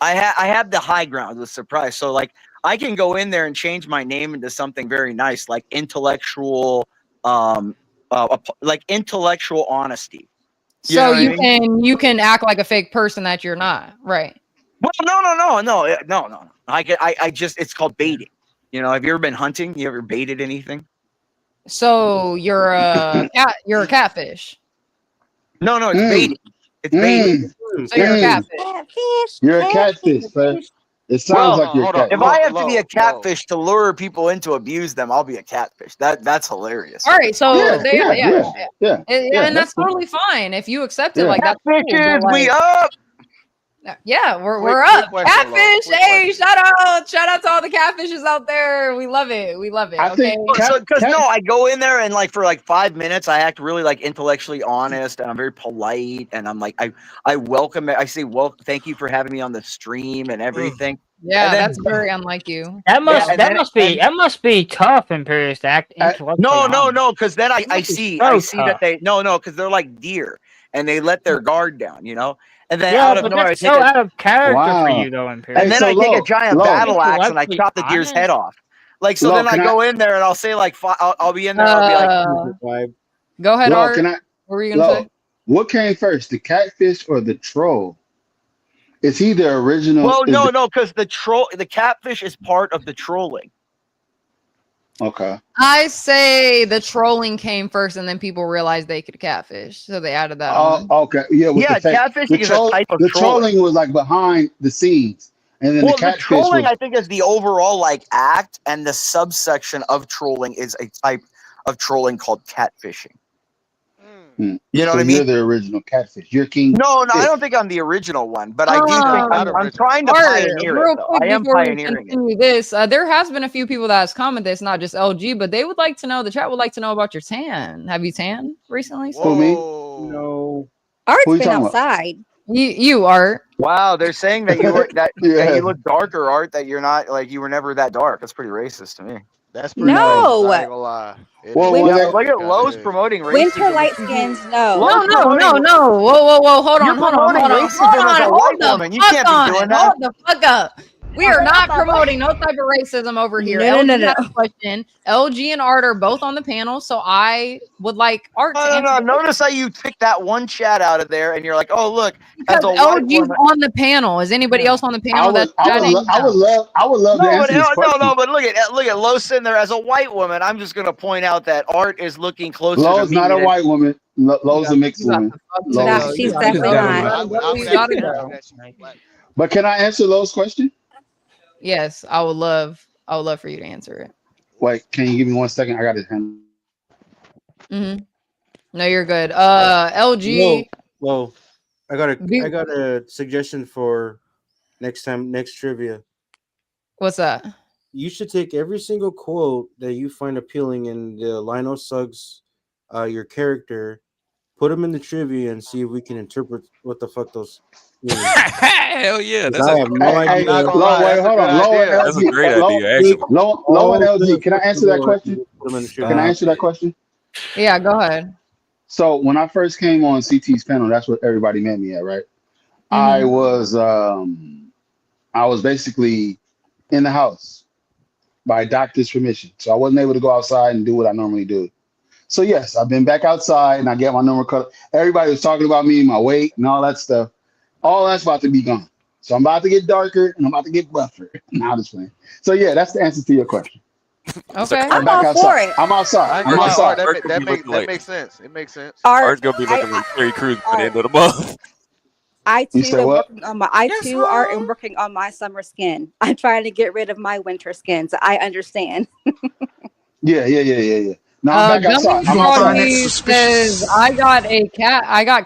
I have the high ground with surprise. So like I can go in there and change my name into something very nice, like intellectual, like intellectual honesty. You know So what I mean? you can act like a fake person that you're not, right? Well, no. I just it's called baiting. You know, have you ever been hunting? You ever baited anything? So you're a you're a catfish. No, it's Mm. baiting. It's baiting. So you're a Mm. catfish. You're a catfish, sir. It sounds Well, like you're a hold on. catfish. if I have to be a Low. catfish to lure people in to abuse them, I'll be a catfish. That's hilarious. All right, so Yeah, and that's that's cool. totally fine if you accept it Yeah. like that's cool, but Catfishes, we like, up. yeah, we're Quick up. question, Lo. Catfish, Quick hey, question. shout out to all the catfishes out there. We love it. I Okay. think Because no, I go in there and like for like 5 minutes, I act really like intellectually honest, and I'm very polite, and I'm like I welcome it. I say, well, thank you for having me on the stream and everything. Yeah, And then, that's very unlike you. That and must be tough, Imperious, to act intellectually honest. no, because then I must be see so that tough. they because they're like deer and they let their guard down, you know. And then Yeah, out of but nowhere, I that's take so out of character for Wow. you, though, Hey, Imperious. and then so I take a low, giant low, battle axe and I Intellectually chop the deer's honest? head off. Like so, low. then I Can I, go in there and I'll say like I'll be in there and I'll be like, Go ahead, low? Art. Can I, What were you gonna low? say? What came first, the catfish or the troll? Is he the original? well, Is the no, because the catfish is part of the trolling. okay? I say the trolling came first, and then people realized they could catfish, so they added that Oh, on. okay. Yeah, with Yeah, the fake. catfishing is a type of The trolling. trolling was like behind the scenes, and then the Well, the catfish trolling, was. I think, is the overall like act, and the subsection of trolling is a type of trolling called catfishing. Hmm. You know So what I you're mean? the original catfish. You're King No, I Fish. don't think I'm the original one, but I do think I'm trying to Art, pioneer it. real Though quick I am before we pioneering it. continue this, there has been a few people that has commented. It's not just LG, but they would like to know. The chat would like to know about your tan. Have you tanned recently? Who, me? No. Art's Who you been talking about? outside. You Art. Wow, they're saying that you were that Yeah. you look darker, Art. That you're not like you were never that dark. That's pretty racist to me. That's pretty No. racist. I ain't gonna lie. It Well, is. well, Yeah, that, but look at Kinda Lowe's is. promoting Winter racism. light skins, no. Lowe's No. promoting Whoa. You're promoting racism as a white Hold woman. the You fuck can't be on. doing that. Hold the fuck up. We are not promoting no type of racism over here. No. LG has a question. LG and Art are both on the panel, so I would like Art to answer. No. Notice how you picked that one chat out of there, and you're like, "Oh, look, Because as a white LG's woman." on the panel. Is anybody else on the panel that's chatting? I would love to answer this question. No, but look at Lo sitting there as a white woman. I'm just gonna point out that Art is looking closer Lowe's to me. not a white woman. Lowe's a mixed woman. Nah, Lowe's. she's definitely not. I would actually argue that she's black. But can I answer Lowe's question? Yes, I would love for you to answer it. Wait, can you give me 1 second? I got it. No, you're good. LG. Whoa. I got a suggestion for next trivia. What's that? You should take every single quote that you find appealing in the Lionel Suggs, your character, put them in the trivia and see if we can interpret what the fuck those mean. Hell yeah, that's I have no idea. That's a great idea, actually. Low and LG. Can I answer that question? Can I answer that question? Yeah, go ahead. So when I first came on CT's panel, that's what everybody met me at, right? I was basically in the house by doctor's permission. So I wasn't able to go outside and do what I normally do. So yes, I've been back outside and I get my number cut. Everybody was talking about me, my weight and all that stuff. All that's about to be gone. So I'm about to get darker and I'm about to get buffer. Now this playing. So yeah, that's the answer to your question. Okay. I'm back outside. I'm outside. I ain't I'm gonna lie, outside. Art, that like- makes sense. It makes sense. Art's gonna be looking like Terry Crews by the end of the month. I You too said am what? working on my am working on my summer skin. I'm trying to get rid of my winter skin, so I understand. Yeah. No, I'm back outside. Gummy I'm outside. Froggy says I got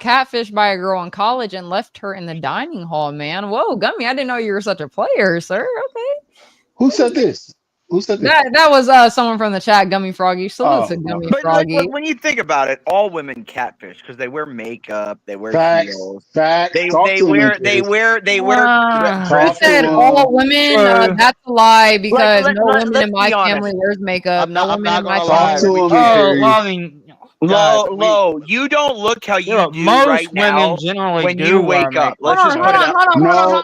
catfished by a girl in college and left her in the dining hall, man. Whoa, Gummy, I didn't know you were such a player, sir. Okay. Who said this? Who said this? That was someone from the chat, Gummy Froggy. Salute to Gummy But Froggy. when you think about it, all women catfish because they wear makeup, they wear Facts. heels, Facts. they Talk to him, wear Imperius. You Talk to said him. all women. That's a lie because no woman let's in my be honest. family wears makeup. No woman in my Talk family. to him, well, I Imperius. mean, Low, you don't look how you look, do most right women now generally when do you wear wake up. makeup. Let's just put it out. No,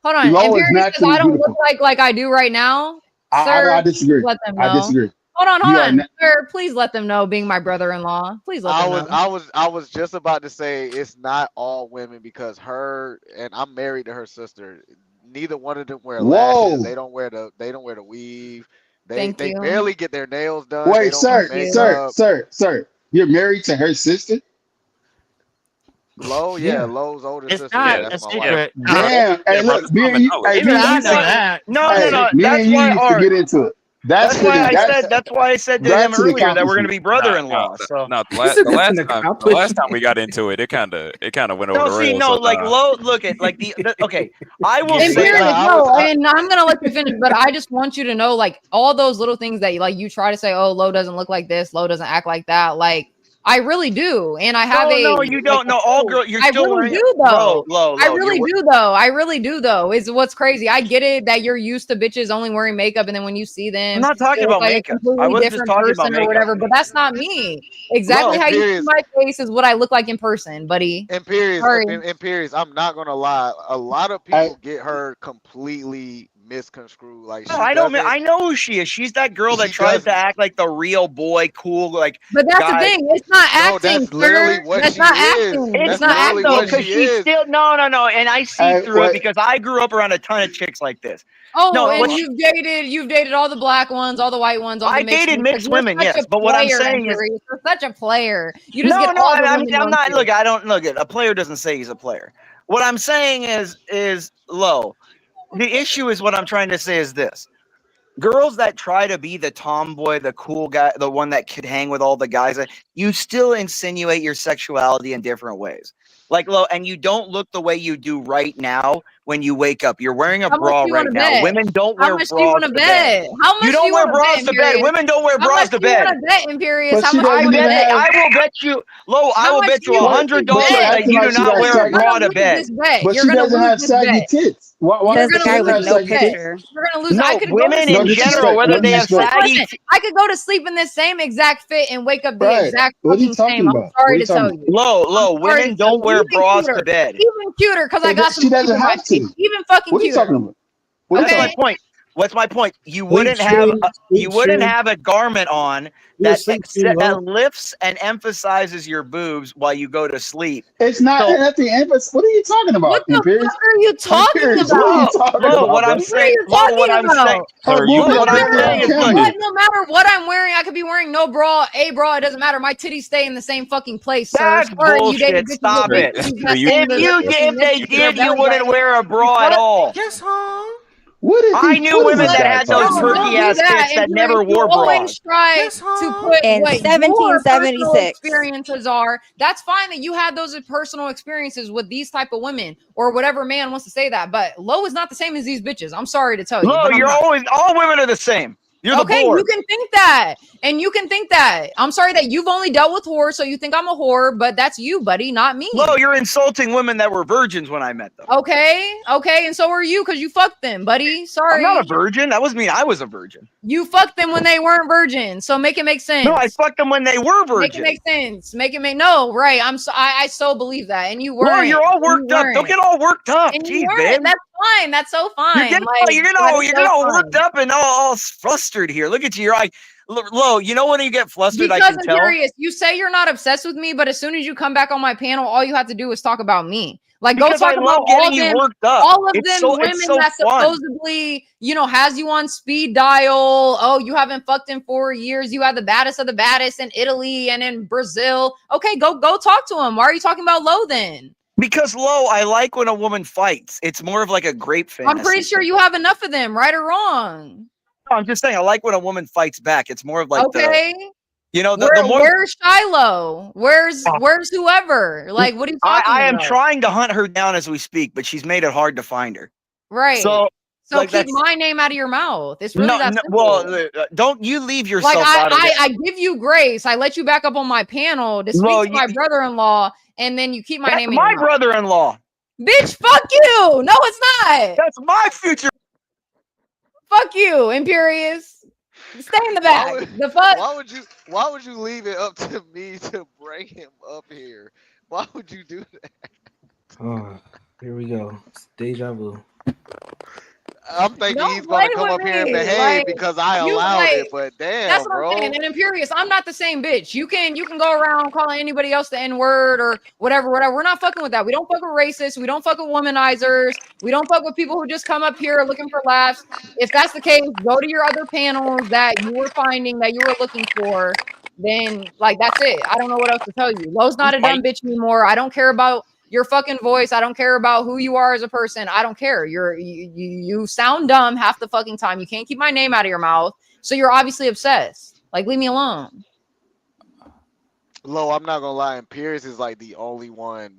Hold on. Low is Imperius says naturally I don't look beautiful. like I do right now. Sir, I please disagree. let them I know. disagree. Hold You are on. na- Sir, please let them know, being my brother-in-law. Please let them know. I was just about to say it's not all women because her and I'm married to her sister. Neither one of them wear lashes. Whoa. They don't wear the weave. Thank They you. barely get their nails done. They Wait, don't wear makeup. You're married to her sister? Low, yeah, Low's older It's sister. not Yeah, that's a my wife. secret. Damn. Hey, look, me and you, hey, me and you used to, No. me That's and you why used to get into it. That's why I said to him that's an earlier that we're going to be accomplishment. brother-in-law. So No, the last time we got into it, it kind of went over no, the see, rails. no, So, like low. Look at like the okay. I will And say Imperius, that no, and I'm gonna let you finish, but I just want you to know, like, all those little things that like you try to say, oh, Lo doesn't look like this, Lo doesn't act like that. Like, I really do, and I have no, you don't know. All girl, you're I still really wearing do though. low. I really do though. I really do though. Is what's crazy. I get it that you're used to bitches only wearing makeup, and then when you see them, I'm not talking they look about like makeup. a completely I wasn't just different talking about person or makeup. whatever. But that's not me. Exactly how you see Imperius, my face is what I look like in person, buddy. Sorry. Imperius, I'm not gonna lie. A lot of people get her completely misconstrued. Like No, she I don't. doesn't. I know who she is. She's that girl that She tries doesn't. to act like the real boy, cool, like. But that's the guy. thing. It's not No, acting, that's literally sir. what That's she not is. acting. It's It's That's not literally not though, what acting. because she she's is. still no, and I see through it because I grew up around a ton of chicks like this. Oh, No, and what you've dated all the black ones, all the white ones, all the I mixed dated ones, 'cause mixed you're women, such yes, a but what I'm player, saying is Imperius. You're such a player. You just no, get all the I'm women. not. don't Look, you? I don't look at a player doesn't say he's a player. What I'm saying is low. The issue is what I'm trying to say is this. Girls that try to be the tomboy, the cool guy, the one that could hang with all the guys, you still insinuate your sexuality in different ways. Like low, and you don't look the way you do right now when you wake up. You're wearing a How much bra do you right want to now. bet? Women don't How wear much do you bras want to to bed. bet? How much You do don't you wear want to bet, bras to bed. Imperius? Women don't wear How bras much to do you bed. want to bet, Imperius? But How she much do you doesn't want to even bet? have. I will bet you, low. I How will much bet do you you want to $100 But you're bet? that acting you do like she not got wear a You're saggy. bra gonna to lose bed. this bet. But You're she gonna doesn't lose have this saggy bet. tits. Why You're does gonna she lose have this saggy bet. tits? You're gonna lose. I No, could go to women No in sleep in this. general, disrespect. No whether they have disrespect. saggy, Listen, I could go to sleep in this same exact fit and wake up the Right. exact What are you fucking same. talking I'm about? What sorry are you to talking tell about? you. I'm low. sorry to Women tell don't you. wear Even bras cuter. to bed. Even cuter, because I got some She teeth doesn't in my have teeth. to. Even fucking What are you talking cuter. about? What are you That's talking my Okay. about? point. What's my point? You Sleep wouldn't have stream. a garment on You a sleep stream low. that lifts and emphasizes your boobs while you go to sleep. It's not So nothing. What are you talking What about, the Imperius? fuck are you talking Imperius, what are you about? talking low, about, what bro? I'm What are saying, you low, what talking I'm saying, about? Her low, boobs No are what I'm barely matter on saying is look, camera. no matter what I'm wearing, I could be wearing no bra, a bra. It doesn't matter. My titties stay in the same fucking place, sir. that's Sorry, you dated bullshit. bitches with Stop big it. titties Sir, that stay in the If they niche of their did, you belly wouldn't button. wear a bra at Fuck. all. Yes, huh? What is I he? knew What is women this that guy had those talking No, about? don't perky do ass that. tits And that never you wore always bras. try Yes, to huh? put In what your personal 1776. experiences are. That's fine that you had those personal experiences with these type of women or whatever man wants to say that. But Lo is not the same as these bitches. I'm sorry to tell you, No, but I'm you're not. always all women are the same. You're the okay, board. you can think that. And you can think that. I'm sorry that you've only dealt with whores, so you think I'm a whore, but that's you, buddy, not me. No, you're insulting women that were virgins when I met them. Okay, and so are you because you fucked them, buddy. Sorry. I'm not a virgin. That was mean I was a virgin. You fucked them when they weren't virgins, so make it make sense. No, I fucked them when they were Make virgins. it make sense. No, right. I so believe that. And you weren't. Well, you're all worked up. Don't get all worked up. And Jeez, you weren't. babe. That's fine. That's so fine. You're getting all worked up and all flustered here. Look at you. You're like, Lo, you know when you get flustered, because I can I'm tell. curious. You say you're not obsessed with me, but as soon as you come back on my panel, all you have to do is talk about me. Like, Because go talk I about love getting you worked up. all of It's them so- women it's so that fun. supposedly, has you on speed dial. Oh, you haven't fucked in 4 years. You had the baddest of the baddest in Italy and in Brazil. Okay, go talk to him. Why are you talking about Lo then? Because Lo, I like when a woman fights. It's more of like a grape fantasy. I'm pretty sure you have enough of them, right or wrong. No, I'm just saying, I like when a woman fights back. It's more of like Okay. the more. Where's Shiloh? Where's whoever? Like, what are you talking I am about? trying to hunt her down as we speak, but she's made it hard to find her. Right. So like, keep that's- my name out of your mouth. It's really that simple. well, don't you leave yourself Like out of it. I give you grace. I let you back up on my panel to speak Well, to my brother-in-law, and then you keep my That's name in my your mouth. brother-in-law. Bitch, fuck you. No, it's not. That's my future. Fuck you, Imperious. Stay in the back. The fuck? Why would you leave it up to me to bring him up here? Why would you do that? Oh, here we go. It's deja vu. I'm thinking Don't he's gonna play come with up here and me. behave Like, because I you, allowed like, it, but damn, That's what bro. I'm saying. And Imperious, I'm not the same bitch. You can go around calling anybody else the N-word or whatever. We're not fucking with that. We don't fuck with racists. We don't fuck with womanizers. We don't fuck with people who just come up here looking for laughs. If that's the case, go to your other panels that you were finding, that you were looking for. Then, like, that's it. I don't know what else to tell you. Lo's not a dumb bitch anymore. I don't care about your fucking voice. I don't care about who you are as a person. I don't care. You sound dumb half the fucking time. You can't keep my name out of your mouth. So you're obviously obsessed. Like, leave me alone. Lo, I'm not gonna lie, Imperious is like the only one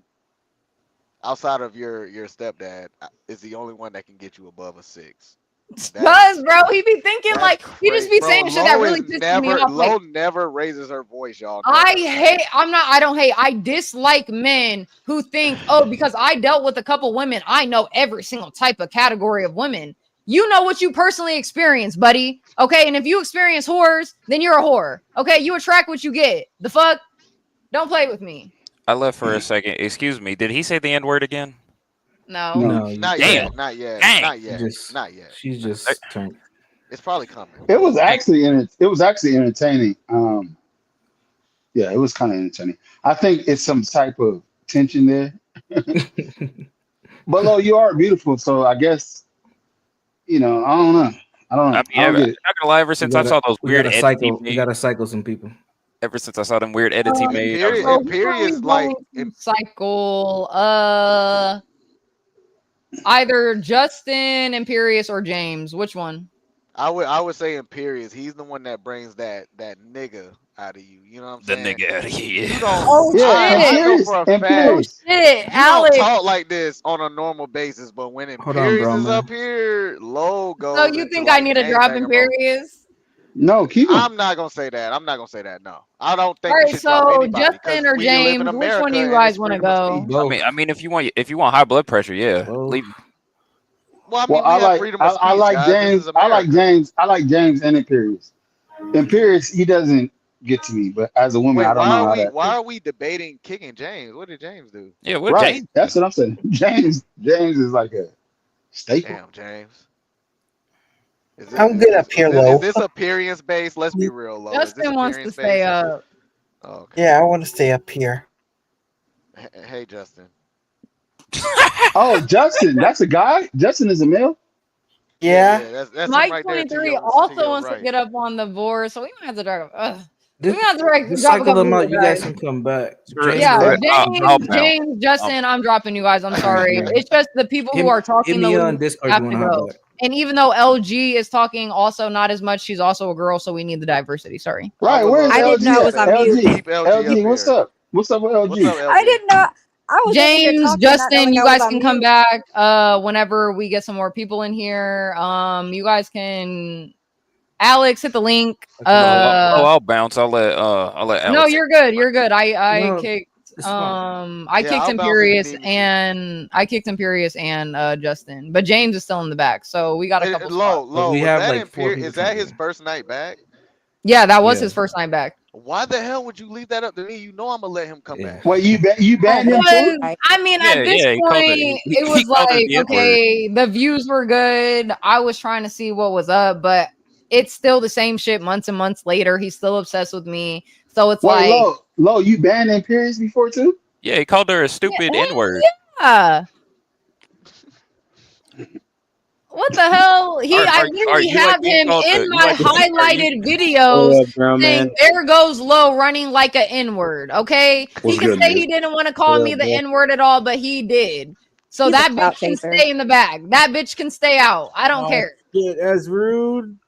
outside of your stepdad is the only one that can get you above a 6. Cause bro, he be thinking like he just be saying shit that really pisses me off. Lo Like, never raises her voice, y'all. I don't hate. I dislike men who think, oh, because I dealt with a couple women, I know every single type of category of women. You know what you personally experience, buddy. Okay, and if you experience whores, then you're a whore. Okay, you attract what you get. The fuck? Don't play with me. I left for a second. Excuse me. Did he say the N-word again? No. Not Damn. yet. Not yet. Dang. Not yet. Just- Not yet. She's just turned. It's probably coming. It was actually entertaining. Yeah, it was kind of entertaining. I think it's some type of tension there. But Lo, you are beautiful, so I guess I don't know. I don't mean, get it. not gonna lie. Ever since I saw those weird edits he We made, gotta cycle some people. ever since I saw them weird edits he made, I was like, Imperious like cycle. Either Justin, Imperious, or James. Which one? I would say Imperious. He's the one that brings that nigga out of you. You know what I'm saying? nigga out of here. You don't. Oh I know Imperious, for a Imperious. fact. Shit, You Alex. don't talk like this on a normal basis, but when Hold on, Imperious bro, is man. up here, Lo goes. So you into, think I like, need to drop gangbanging mode. Imperious? No, keep him. I'm not gonna say that. I'm not gonna say that. No, I don't think. All we right, should drop so anybody, 'cause Justin or we live in James, which America one do you and guys it's want to freedom of go? speech. I mean, if you want high blood pressure, yeah, leave. Well, I mean, Well, we I have like freedom of speech, I like guys. This James. is I like America. James. I like James and Imperious. Imperious, he doesn't get to me, but as a woman, Wait, I don't know how that. why are we debating kicking James? What did James do? Yeah, what Right, James? that's what I'm saying. James is like a staple. Damn, James. I'm good up here, Lo. Is this appearance based? Let's be real, Lo. Is this Justin wants to appearance stay based? up. Oh, okay. Yeah, I want to stay up here. Hey, Justin. Oh, Justin, that's a guy. Justin is a male. Yeah. That's him Mike right there to 23 your- to also your wants right. to get up on the board, so we might have to drag. Just, we have to drag, just drop a cycle couple them out. people, You guys guys. can come back. Yeah, Screw it. I'll James, bounce. Justin, I'm dropping you guys. I'm sorry. Yeah. It's just the people Hit- who are hit talking me the on least Discord have if to you wanna go. hop back. And even though LG is talking also not as much, she's also a girl, so we need the diversity. Sorry. Right, where's I didn't know I was LG? on mute. Keep LG, what's up? What's up with LG? What's up, LG? I didn't know. I was over here James, talking, not Justin, knowing you I was guys on can come mute. back whenever we get some more people in here. You guys can Alex, hit the link. I'll bounce. I'll let No, Alex. you're good. You're good. I No, kicked it's fine. I Yeah, kicked I'll bounce if you Imperious need me to. and Justin, but James is still in the back, so we got a couple spots. But we Was have that like 4 Imperial? people Is that trying to his get first night back? Yeah, that was Yeah. his first night back. Why the hell would you leave that up to me? You know I'm gonna let him come back. Wait, you banned him too? Because I mean, Yeah, at this yeah. He called it. point, He it was called it like, the N-word. okay, the views were good. I was trying to see what was up, but it's still the same shit months and months later. He's still obsessed with me. So it's Wait, like, Lo, you banned Imperious before too? Yeah, he called her a stupid N-word. yeah. What the hell? I Are literally you like have being him called in the? You my like? Are you? highlighted videos What up, brown saying, man? there goes Low running like an N-word. Okay. What's He can good, say nigga? he didn't want to call What me up, the bro? N-word at all, but he did. So He's a that clout bitch can chaser. stay in the bag. That bitch can stay out. I don't care. Shit, that's rude.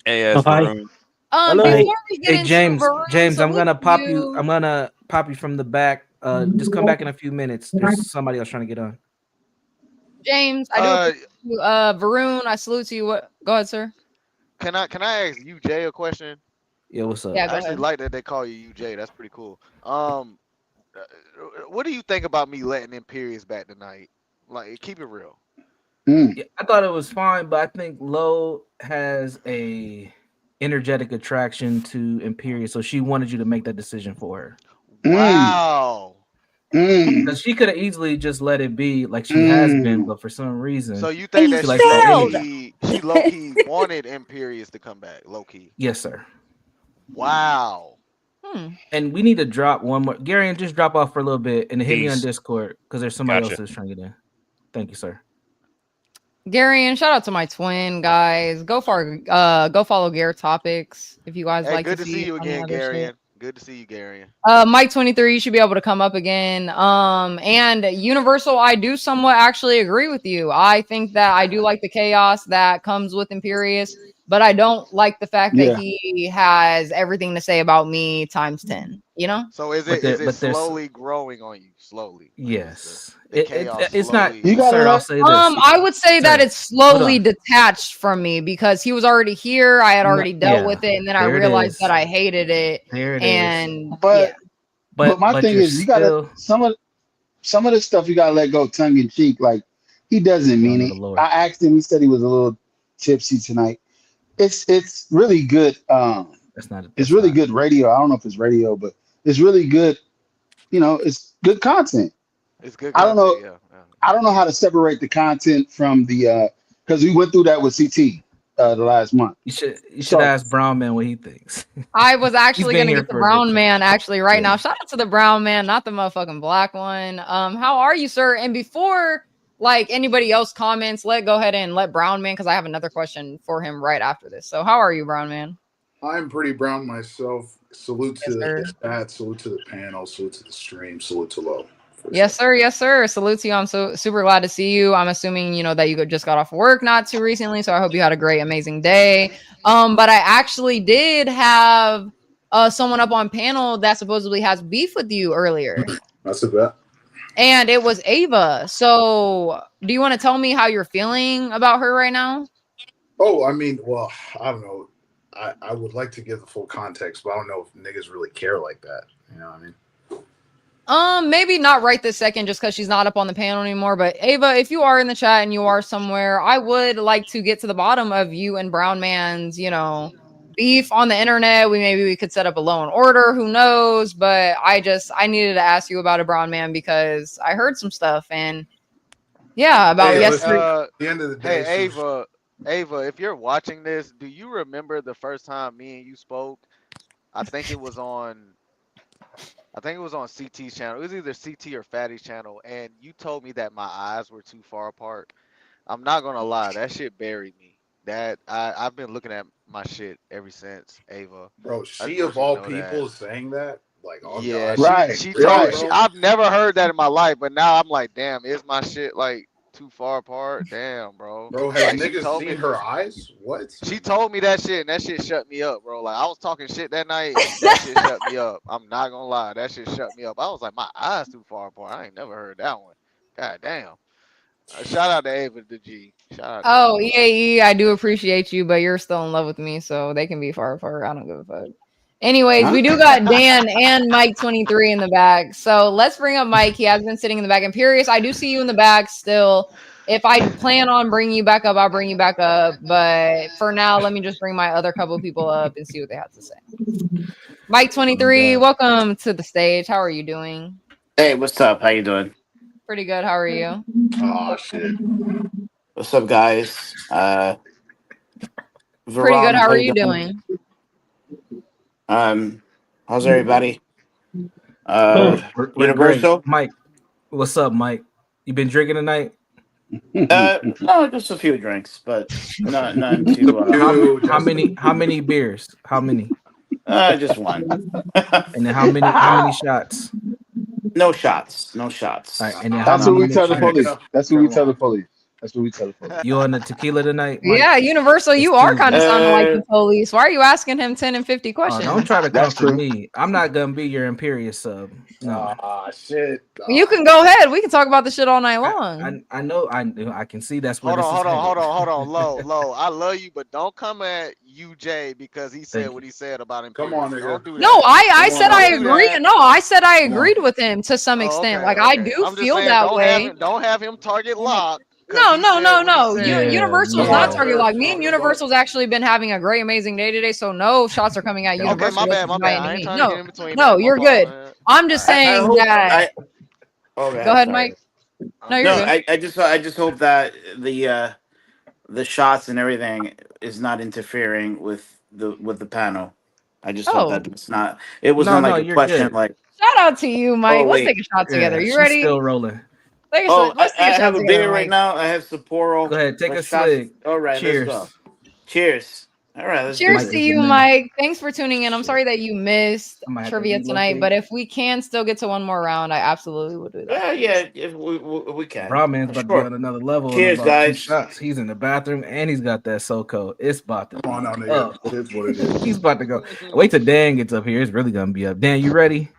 Hey, as Hi. Varun. Hello. Before we get Hey into James, Varun, I'm salute gonna to pop you. you. I'm gonna pop you from the back. Just come back in a few minutes. There's somebody else trying to get on. James, I do appreciate you. Varun, I salute to you. What? Go ahead, sir. Can I ask you Jay a question? Yeah, what's up? Yeah, I go actually ahead. like that they call you UJ. That's pretty cool. What do you think about me letting Imperious back tonight? Like, keep it real. Yeah, I thought it was fine, but I think Lo has a energetic attraction to Imperius, so she wanted you to make that decision for her. Wow. Because she could have easily just let it be like she has been, but for some reason, So you think that she likes that energy. she low key wanted Imperious to come back, low key? Yes, sir. Wow. And we need to drop one more. Gary, just drop off for a little bit and hit me on Peace. Discord because there's somebody else Gotcha. that's trying to get in. Thank you, sir. Gary, and shout out to my twin guys. Go follow Gare Topics if you guys Hey, like good to to see see you funny again, other shit. Garian. Good to see you, Garian. Mike 23, you should be able to come up again. And Universal, I do somewhat actually agree with you. I think that I do like the chaos that comes with Imperious, but I don't like the fact that Yeah. he has everything to say about me times 10, you know? So is But it there's slowly growing on you? Slowly. Like, yes, the chaos it's not. slowly. You gotta Sir, I'll let. say this. I would say that Sir, it's hold slowly on. detached from me because he was already here. I had already dealt Yeah, with it, and then I there it realized is. that I hated it. There it is. And But But my thing you're is, you gotta still some of the stuff you gotta let go tongue in cheek. Like he doesn't you don't mean know it. the Lord. I asked him. He said he was a little tipsy tonight. It's really good. It's really good radio. I don't know if it's radio, but it's really good. It's good content. It's good I don't content, know. yeah. I don't know how to separate the content from the because we went through that with CT the last month. You should So ask Brown Man what he thinks. I was He's actually been gonna here get the for a good brown time. man actually right Yeah. now. Shout out to the brown man, not the motherfucking black one. How are you, sir? And before like anybody else comments, go ahead and let Brown Man because I have another question for him right after this. So how are you, Brown Man? I'm pretty brown myself. Salute Yes, to sir. the chat, salute to the panel, salute to the stream, salute to Low. Yes, sir. Yes, sir. Salute to you. I'm so super glad to see you. I'm assuming that you just got off work not too recently, so I hope you had a great, amazing day. But I actually did have someone up on panel that supposedly has beef with you earlier, That's a bet. and it was Ava. So, do you want to tell me how you're feeling about her right now? Oh, I mean, well, I don't know. I would like to give the full context, but I don't know if niggas really care like that. You know what I mean? Maybe not right this second just because she's not up on the panel anymore. But Ava, if you are in the chat and you are somewhere, I would like to get to the bottom of you and Brown Man's, beef on the internet. Maybe we could set up a low and order, who knows? But I needed to ask you about a Brown Man because I heard some stuff and about yesterday. At the end of the day, Hey, Ava, if you're watching this, do you remember the first time me and you spoke? I think it was on CT's channel. It was either CT or Fatty's channel, and you told me that my eyes were too far apart. I'm not gonna lie, that shit buried me. I've been looking at my shit ever since, Ava. bro, I she just want of you to all know people that. saying that, like, oh Yeah, god, she really, told bro? I've never heard that in my life, but now I'm like, damn, is my shit like too far apart? Damn, bro. Bro, has Like she niggas told me seen her eyes? What? she told me that shit and that shit shut me up, bro. Like I was talking shit that night and that shit shut me up. I'm not gonna lie, that shit shut me up. I was like, my eyes too far apart. I ain't never heard that one. God damn. Shout out to Ava the G. Shout out. Oh, EAE, I do appreciate you, but you're still in love with me, so they can be far apart. I don't give a fuck. Anyways, we do got Dan and Mike 23 in the back. So let's bring up Mike. He has been sitting in the back. Imperious, I do see you in the back still. If I plan on bringing you back up, I'll bring you back up. But for now, let me just bring my other couple people up and see what they have to say. Mike 23, welcome to the stage. How are you doing? Hey, what's up? How you doing? Pretty good. How are you? Oh shit. What's up, guys? Pretty good. How are you doing? How's everybody? We're Universal? great. Mike, what's up, Mike? You been drinking tonight? No, just a few drinks, but none too. How many beers? How many? Just one. And then how many shots? No shots. No shots. All right, and then That's how what we many tell the drinks? police. That's what we tell the police. That's what we tell the police. You on the tequila tonight, Mike? Yeah, Universal, you are kind of sounding like the police. Why are you asking him 10 and 50 questions? Don't try to come for me. I'm not gonna be your Imperious sub. No. Shit. You can go ahead. We can talk about the shit all night long. I know. I can see that's where Hold this is on. headed. Low. I love you, but don't come at UJ because he said what he said about him. Come on, nigga. Don't do that. No, I said I Don't do agree. that. No, I said I agreed with him to some extent. Like I do I'm just feel saying, that way. Don't have him target lock. No. Yeah, Universal's yeah. not target lock. Me and Universal's actually been having a great, amazing day today. So no shots are coming at Okay, Universal. my bad. I ain't trying to get in between. No, man. you're My fault, good. man. I'm just saying that. Go Go ahead, Mike. No, you're good. I just hope that the shots and everything is not interfering with the panel. I just hope that it's not. It wasn't like a you're question good. like. Shout out to you, Mike. Oh, Let's wait. take a shot together. You she's ready? Still rolling. Let's I take a shot have a together, beer right Mike. now. I have Sapporo. Go ahead, take a Shots. swig. All right, Cheers. let's go. Cheers. All right, let's Cheers do to this. you, Mike. Thanks for tuning in. I'm sorry that you missed I might have to trivia tonight, relocate. but if we can still get to one more round, I absolutely would do that. Yeah, if we can. Brahman's about to be on another level. Cheers, in about 2 guys. shots. He's in the bathroom and he's got that SoCo. It's about to Come on now, go nigga. up. It is what it is. He's about to go. Wait till Dan gets up here. It's really gonna be up. Dan, you ready?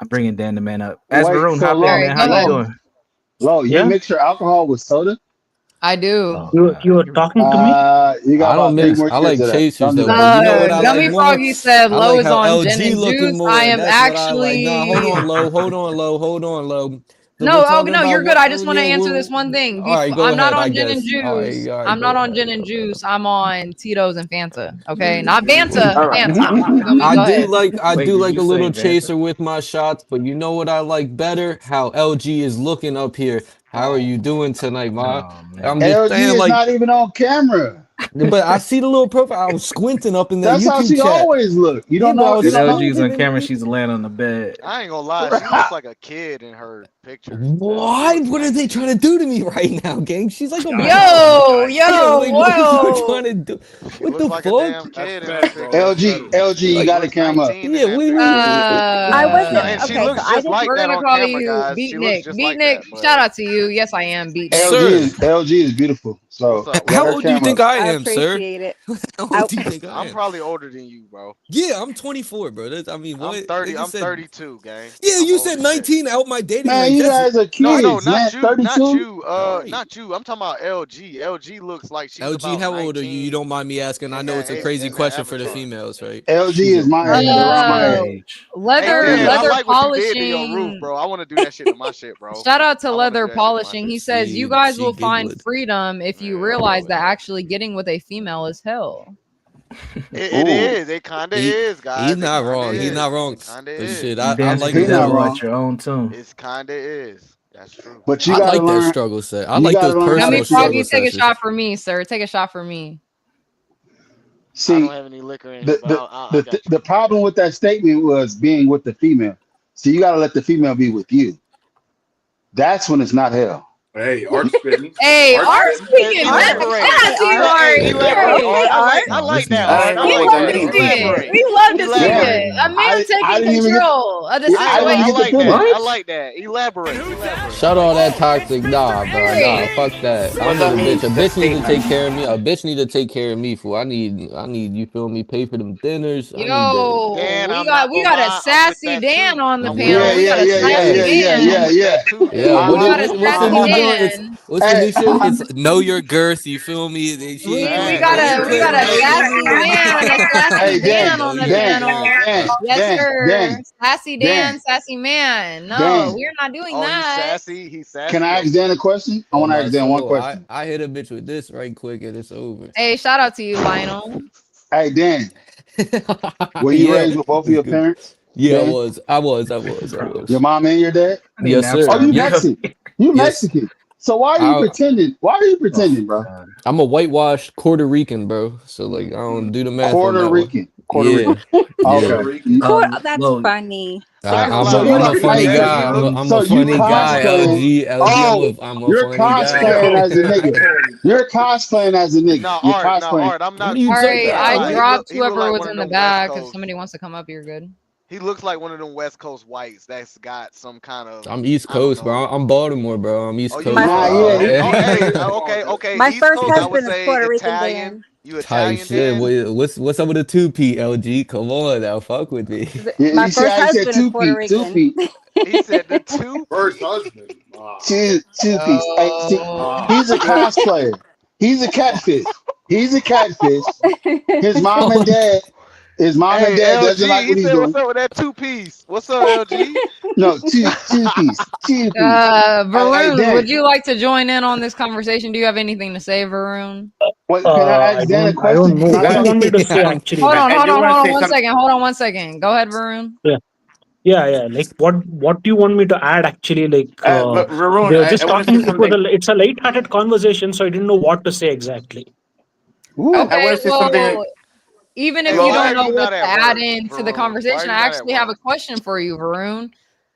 I'm bringing Dan the man up. As Wait, Varun, so hop in, Lo, man. How you doing? Lo, you Yeah? mix your alcohol with soda? I do. You were talking to me? You got I don't about 3 mix. more I years like of that. chasers Don't do though. that. But you know what I Gummy like more? Froggy said I Low like is how on gin LG and looking juice. more. I am That's what I like. Nah, hold actually. on, low. Hold on, low. So No, we're talking no, about you're good. what? I just want to Yeah, answer this one thing. all right, go I'm not ahead. I on gin and guess. All right, juice. all right, I'm not go on ahead. gin and juice. I'm on Tito's and Fanta. Okay, not Fanta. All right. Fanta. Go I do ahead. like Wait, did a you little say Vanta? chaser with my shots, but you know what I like better? How LG is looking up here. How are you doing tonight, Ma? Oh, man. I'm just LG saying, is like, not even on camera. but I see the little profile. I was squinting up in that That's how YouTube she chat. always look. You Yeah, don't but I know. was You If don't know. LG's on squinting camera, and she's laying on the bed. I ain't gonna lie. She looks like a kid in her picture. Why? What are they trying to do to me right now, gang? She's like a Yo, Wait, what are you trying to do? What the Like a fuck? damn kid in her That's bad, picture. bro. LG, you got a camera. Yeah, I wasn't And she okay. looks So I just didn't. like We're that gonna on call camera, you guys. Beat She looks Nick. just Beat like Nick. that. But Shout out to you. Yes, I am Beat Nick. LG is beautiful. So what's up? How let her old do you think camera. I I am, sir? appreciate it. How old do you think I I'm am? probably older than you, bro. Yeah, I'm 24, bro. I mean, what? I'm 30. Nigga I'm said, 32, gang. yeah, I'm you old said as shit. 19 out my dating Man, range. you That's guys are No, kids, man. not you. 32. Not you. I'm talking about LG. LG looks like she's LG. about How old are you? You 19 don't mind me asking? I in know it's a that crazy in that question for the avatar. females, right? LG is my age, around my age. Leather Hey, Dan, I leather like what you did to your roof, polishing. bro. I want to do that shit to my shit, bro. Shout out to I wanna leather do that shit to my polishing. shit. He says you guys will find giggling. freedom if you realize that actually getting with a female is hell. It is. It kind of is, guys. He's It not kinda wrong. is. He's not wrong. It kind of But is. shit, You I dance like with the that. devil at your own tomb. It's kind of is. That's true. But you I gotta like that learn. struggle set. I You like gotta those learn how to personal Gummy treat. struggle Froggy, take a sessions. shot for me, sir. Take a shot for me. I See, don't have any liquor in here, but I got you. the problem with that statement was being with the female. So you gotta let the female be with you. That's when it's not hell. Hey, Art spitting. Hey, Art speaking. Elaborate. Shout out to you, Art. Elaborate. Yes. I like that. I don't We know what love that to means. see it. Elaborate. We love to see Yeah. it. A man taking I didn't even get- control of the I didn't situation. even I get like the that. finish. I like that. Elaborate. Shut all that toxic. Nah, bro. Nah, fuck that. I that need a means bitch. A the bitch need to statement. take care of me. A bitch need to take care of me, fool. I need, you feel me? Pay for them dinners. I need that. Yo, Dan, I'm we not got gonna a lie, I'm with sassy that Dan too. on the I'm panel. Yeah, We yeah, got a yeah, yeah, sassy yeah, yeah, Dan. yeah, yeah. Yeah, We got a what's the sassy new Dan. what's the new shit? It's know your girth. You feel me? We know your got a girth. sassy man, a sassy Hey, Dan Dan, on the Dan, panel. Dan, Yes, Dan, sir. Dan, Sassy Dan, Dan, sassy man. No, Dan. we're not doing Oh, he's that. sassy. He's sassy. Can I ask Dan a question? I On want to my ask Dan one soul, question. I hit a bitch with this right quick and it's over. Hey, shout out to you, Lionel. Hey, Dan, were you Yeah, raised with both of it's your good. parents? Yeah, Dan? I was. Your mom and your dad? I need Yes, nap Oh, sir. you time. Mexican. You Yes. Mexican. So why are you pretending? Why are you pretending, bro? I'm a whitewashed Puerto Rican, bro. So like I don't do the math on Puerto that one. Rican. Puerto Yeah. Rican. Yeah. Okay. That's Lo, funny. So you I'm a like, funny hey, guy. I'm a so you funny guy. cosplaying? Oh, I'm a you're funny guy. cosplaying as a nigga. You're cosplaying as a nigga. No, You're Art. No, cosplaying. Art. I'm What not. are you All talking right, about? I He dropped look whoever like was one of in the them West back. If Coast. somebody wants to come up, you're good. He looks like one of them West Coast whites that's got some kind of. I'm East I don't Coast, know. bro. I'm Baltimore, bro. I'm East Oh, you Coast. Nah, oh, yeah. oh, hey, okay. My East first Coast, I would husband is say Puerto Rican, Italian. Dan. You Type Italian, shit. Dan? What's up with the 2P, LG? Come on now, fuck with me. Yeah, My you see first how he said husband is two Puerto feet, 2 Rican. feet, He said the two. First husband. Wow. two piece. Hey, see, he's a cosplayer. He's a catfish. He's a catfish. His mom and dad. His mom and Hey, dad doesn't LG. like He what he's said, "What's doing. up with that two piece? What's up, LG?" No, two piece. Two piece. Hey, Varun, would Dan. you like to join in on this conversation? Do you have anything to say, Varun? Wait, can I I ask Dan a don't. I don't question? know. What do you want me to say? Actually, Hold on, I hold do on, want to hold on say one something. second. Hold on one second. Go ahead, Varun. yeah, yeah. Like, what do you want me to add? Actually, like, But Varun, they were I just want to say talking. something. It's a light-hearted conversation, so I didn't know what to say exactly. I Okay, want to say something. well, even if Hey, you Go why don't are ahead. know you what not to at add work, into the Varun? Why conversation, are you I not at actually have a work? question for you, Varun.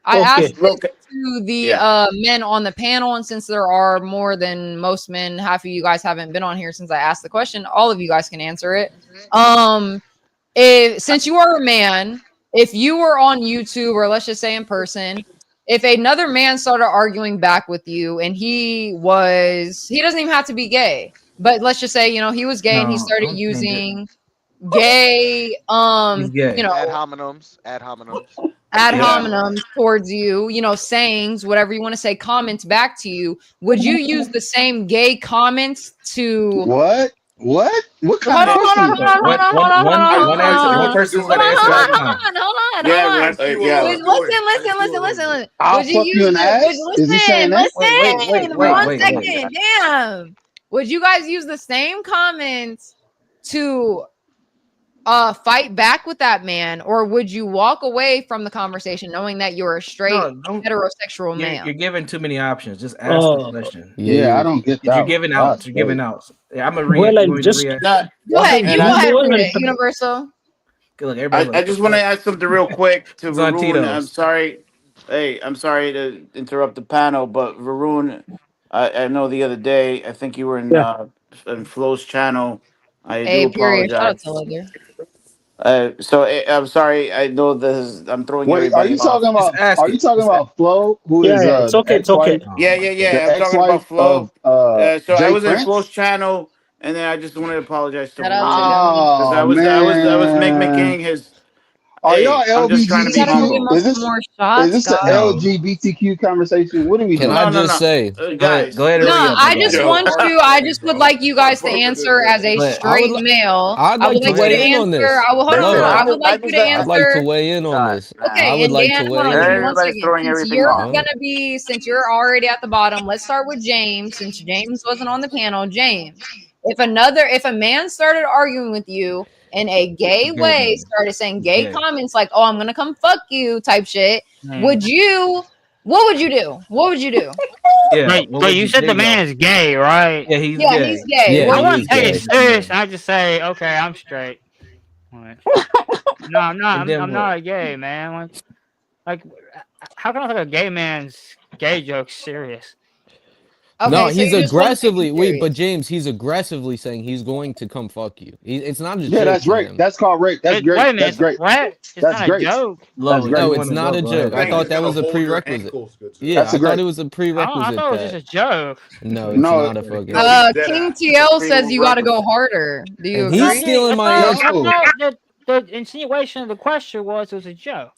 I Okay. asked this Look, to the yeah. men on the panel, and since there are more than most men, half of you guys haven't been on here since I asked the question. All of you guys can answer it. Since you are a man, if you were on YouTube or let's just say in person, if another man started arguing back with you and he doesn't even have to be gay, but let's just say, he was gay and he No, started don't change it. using gay, He's gay. Ad hominems. Ad hominems. ad Yep. hominems towards you, sayings, whatever you want to say, comments back to you, would you use the same gay comments to What? What? What kind hold of on, hold question on, is hold that? on, hold on, hold on, hold on, hold One on. person's Hold gonna on, answer hold at on, a time. Yeah, yeah. Listen. Is he saying that? Listen. One Wait. second. Damn. Would you guys use the same comments to fight back with that man, or would you walk away from the conversation knowing that you're a straight heterosexual male? You're giving too many options. Just ask the question. Yeah, I don't get that. You're one. giving That's outs. You're crazy. giving outs. Yeah, I'm gonna Well, you want me to react? Go ahead. And You go ahead, and- Universal. Look, everybody. I just want to add something real quick to It's on Varun. I'm Tito's. sorry. Hey, I'm sorry to interrupt the panel, but Varun, I know the other day, I think you were in Flo's channel. I do Hey, period. Shout out apologize. to Leather. I'm sorry. I know I'm throwing Wait, are you everybody off. talking about? Are you talking about Flo, who Yeah, is yeah, it's the okay, it's okay. ex-wife, Yeah. the I'm talking ex-wife about Flo. of So I Jay was in Flo's Prince? channel, and then I just wanted to apologize to Shout out to Varun Joey. because Oh I was man, making his. are y'all Hey, I'm just trying to We be gotta go LBGTQ? get humble. some more Is shots, this a guys. No. LGBTQ conversation? What are we Can doing? I No, just say? guys. Go ahead and No, re up, I my just guy. I just would like you guys to answer as a straight male. I'd I like would to like you to weigh in on answer. this. I will hold on. Low. I would like you to I'd like to answer. weigh in on this. I Okay, would and like Dan, to hold weigh on, give me in. one Everybody's second. throwing Since everything you're off. No. gonna be, since you're already at the bottom, let's start with James. Since James wasn't on the panel, James, if a man started arguing with you in a gay Gay way, man. started saying He's gay gay. comments like, "Oh, I'm gonna come fuck you" type shit, what would you do? What would you do? Yeah. Wait, What wait, would you you? said There the you go. man is gay, right? Yeah, he's Yeah, he's gay. gay. Yeah, What I he would wouldn't is you take do? it gay. serious. I just say, okay, I'm straight. Like, no, And then I'm what? not a gay man. Like, how can I take a gay man's gay joke serious? No, Okay, so he's you just wouldn't take aggressively. it Wait, but serious. James, he's aggressively saying he's going to come fuck you. It's not a Yeah, joke that's to rape. him. That's called rape. That's Wait great. a minute, That's it's a great. threat. It's That's not a great. joke. That's Low, if great. you No, it's want to not go, a go ahead, joke. I bro. thought that was a prerequisite. Yeah, That's I a thought great. it was a I prerequisite thought it was just that. a joke. No, it's No, not a fucking. King TL says you got to go harder. Do you He's agree? stealing my I no. answer. thought the insinuation of the question was it was a joke.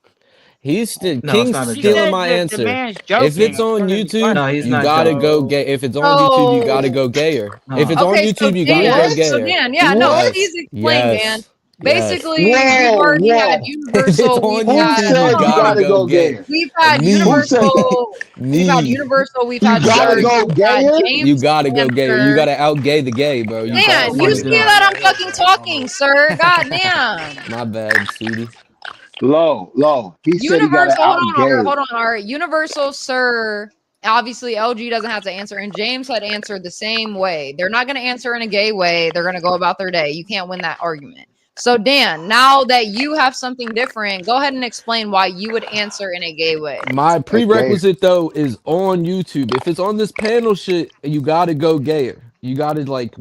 He's still No, it's King's not a She joke. stealing said my that the answer. man's If it's joking. on It's funny. YouTube, No, he's you not gotta joking. go gay. If it's on YouTube, you gotta go gayer. If it's No. on Okay, so YouTube, you gotta go Dan, gayer. yeah, no, Yes. please explain, Dan. Yes. Yes. Basically, we've already had If it's Universal. on We've had YouTube, you hold on, gotta go gayer? gay. we've had Me. Who said that? Universal. We've had Me. Universal. We've You had gotta Sir. go We've had gayer? You James gotta go gayer. You answer. gotta out gay the gay, bro. You Y'all gotta. Dan, you funny, see dog. that I'm fucking talking, sir. God damn. My bad, sweetie. Low. He said he got to Universal, hold out on, gay. all right. Universal, sir. Obviously, LG doesn't have to answer, and James had answered the same way. They're not going to answer in a gay way. They're going to go about their day. You can't win that argument. So, Dan, now that you have something different, go ahead and explain why you would answer in a gay way. My prerequisite though is on YouTube. If it's on this panel shit, you gotta go gayer. You gotta like,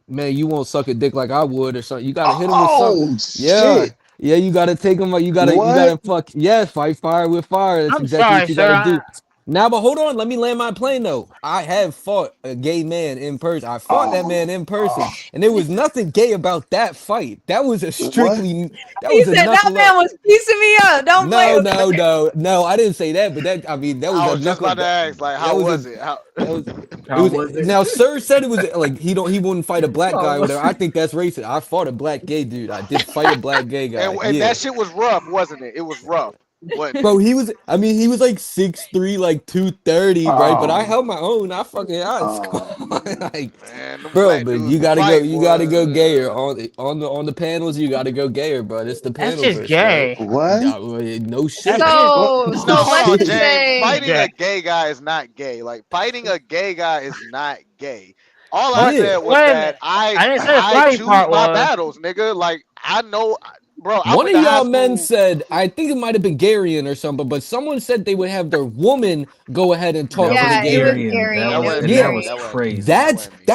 man, you won't suck a dick like I would or something. You gotta hit him with something. Oh Yeah, shit! yeah. You gotta take him. You What? gotta fuck. Yeah, fight fire with fire. That's I'm exactly sorry, what you sir. gotta do. Now, but hold on. Let me land my plane though. I have fought a gay man in person. I fought that man in person, and there was nothing gay about that fight. That was a strictly. That He was a said that knuckle man up. was piecing me up. Don't play No, with no, me. no. I didn't say that, but that that was I a was just knuckle. about to ask, like, That how was was a it? How? that was it How was was it? now Sir said it was like he wouldn't fight a black How guy or was whatever. I think that's racist. I fought a black gay dude. I did fight a black gay guy. And Yeah. that shit was rough, wasn't it? It was rough, wasn't it? Bro, he was like 6'3", like 230, right? But I Oh, held my own. I was oh. like, Man, them bro, black but dudes you can gotta fight, go boy. gayer on the panels. You gotta go gayer, bro. It's the That's panel just verse, right? gay. What? No That's shit. just So No No, hold on, shit. let's James. say Fighting gay. a gay guy is not gay. Like fighting a gay guy is not gay. All I What? Yeah. said was Wait a that minute. I I didn't say the I fighting choose part my was. battles, nigga. Like I know, bro. I One went of to high y'all men school. said, I think it might have been Garian or something, but someone said they would have their woman go ahead and talk That to was the yeah, gay it was man. Garion. Gary, That and it was wasn't And that me. was Yeah, That wasn't me. crazy. That wasn't me.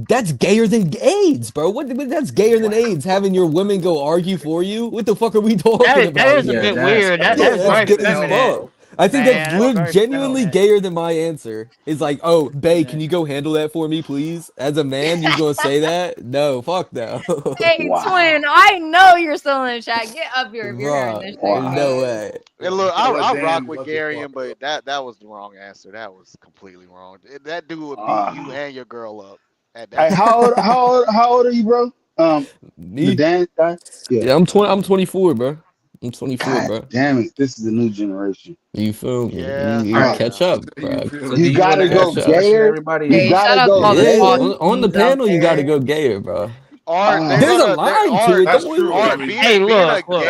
that's gayer than AIDS, bro. That's gayer than AIDS. Having your women go argue for you. What the fuck are we talking That about is a here? Yeah, bit that's weird. That Yeah, is that's very fucked gay as up. feminine, fuck. I think that's man. That's very genuinely feminine. gayer than my answer. It's like, oh, Bay, can you go handle that for me, please? As a man, you gonna say that? No, fuck no. Hey, Wow. twin, I know you're still in the chat. Get up here if you're hearing Bruh, this shit, there's Wow. no cuz. way. And look, Gotta let I rock Dan with let the fuck Garion, up. but that was the wrong answer. That was completely wrong. That dude would beat you Uh, and your girl up at hey, that point. how old are you, bro? The Me? Dan guy? Yeah. Yeah, I'm 24, bro. I'm 24, God bro. damn it. This is the new generation. You feel me? Yeah, All You right. yeah. catch up, You bro. So feel do You me? you want gotta to ask go Catch this up. question to gayer. everybody or You Hey, no? shout gotta out to go all the Yeah, gayer. boss on the queens out panel, you gotta there. go gayer, bro. Or they're There's a gonna they're line to it. or Don't That's worry true. about or I it. mean, Hey, look, look.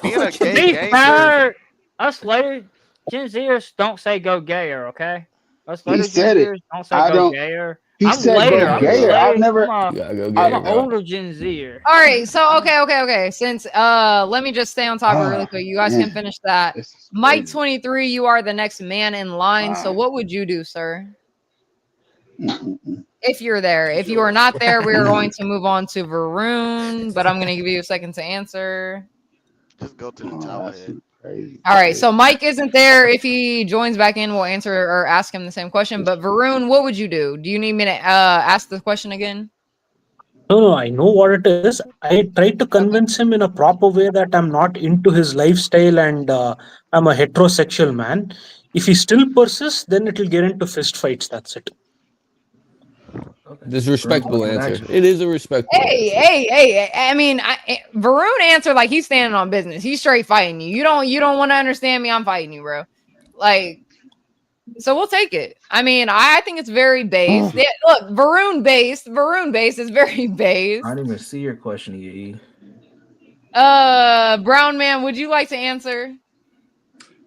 being a Don't To gay you be gangster. fair, us later Gen Zers don't say go gayer, okay? Us He later Gen said it. Zers don't say I go don't. gayer. He I'm You said gotta go later. go I'm just gayer. gayer. I've later. never. You gotta go I'm gayer, an bro. older Gen Zer. All right, so okay. Since let me just stay on topic really Ah, quick. You guys can man. finish that. This is Mike crazy. 23, you are the next man in line. So Ah. what would you do, sir? Mm-mm-mm. If you're there. If you are not there, we are going to move on to Varun, but I'm gonna give you a second to answer. Just go to the Oh, top that's head. crazy. All right, so Mike isn't there. If he joins back in, we'll answer or ask him the same question. But Varun, what would you do? Do you need me to ask the question again? No, I know what it is. I tried to convince him in a proper way that I'm not into his lifestyle and I'm a heterosexual man. If he still persists, then it'll get into fist fights. That's it. Okay. This Varun respectable taking answer. action. It is a respectable answer. Hey. I mean, Varun answered like he's standing on business. He's straight fighting you. You don't want to understand me. I'm fighting you, bro. Like, so we'll take it. I mean, I think it's very based. Yeah, look, Varun based is very based. I didn't even see your question, E. Brown man, would you like to answer?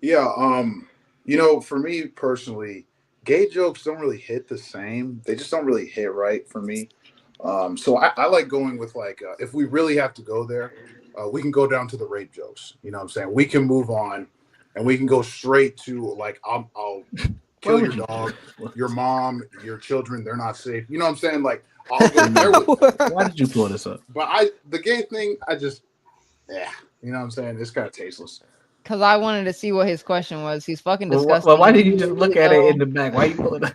Yeah, you know, for me personally, gay jokes don't really hit the same. They just don't really hit right for me. So I like going with like if we really have to go there, we can go down to the rape jokes. You know what I'm saying? We can move on and we can go straight to like I'll kill your dog, your mom, your children, they're not safe. You know what I'm saying? Like I'll go there with them. Why did you pull this up? But the gay thing, yeah, you know what I'm saying? It's kind of tasteless. Because I wanted to see what his question was. He's fucking Well, disgusting. why did you just look at it in the back? Why you pull it up?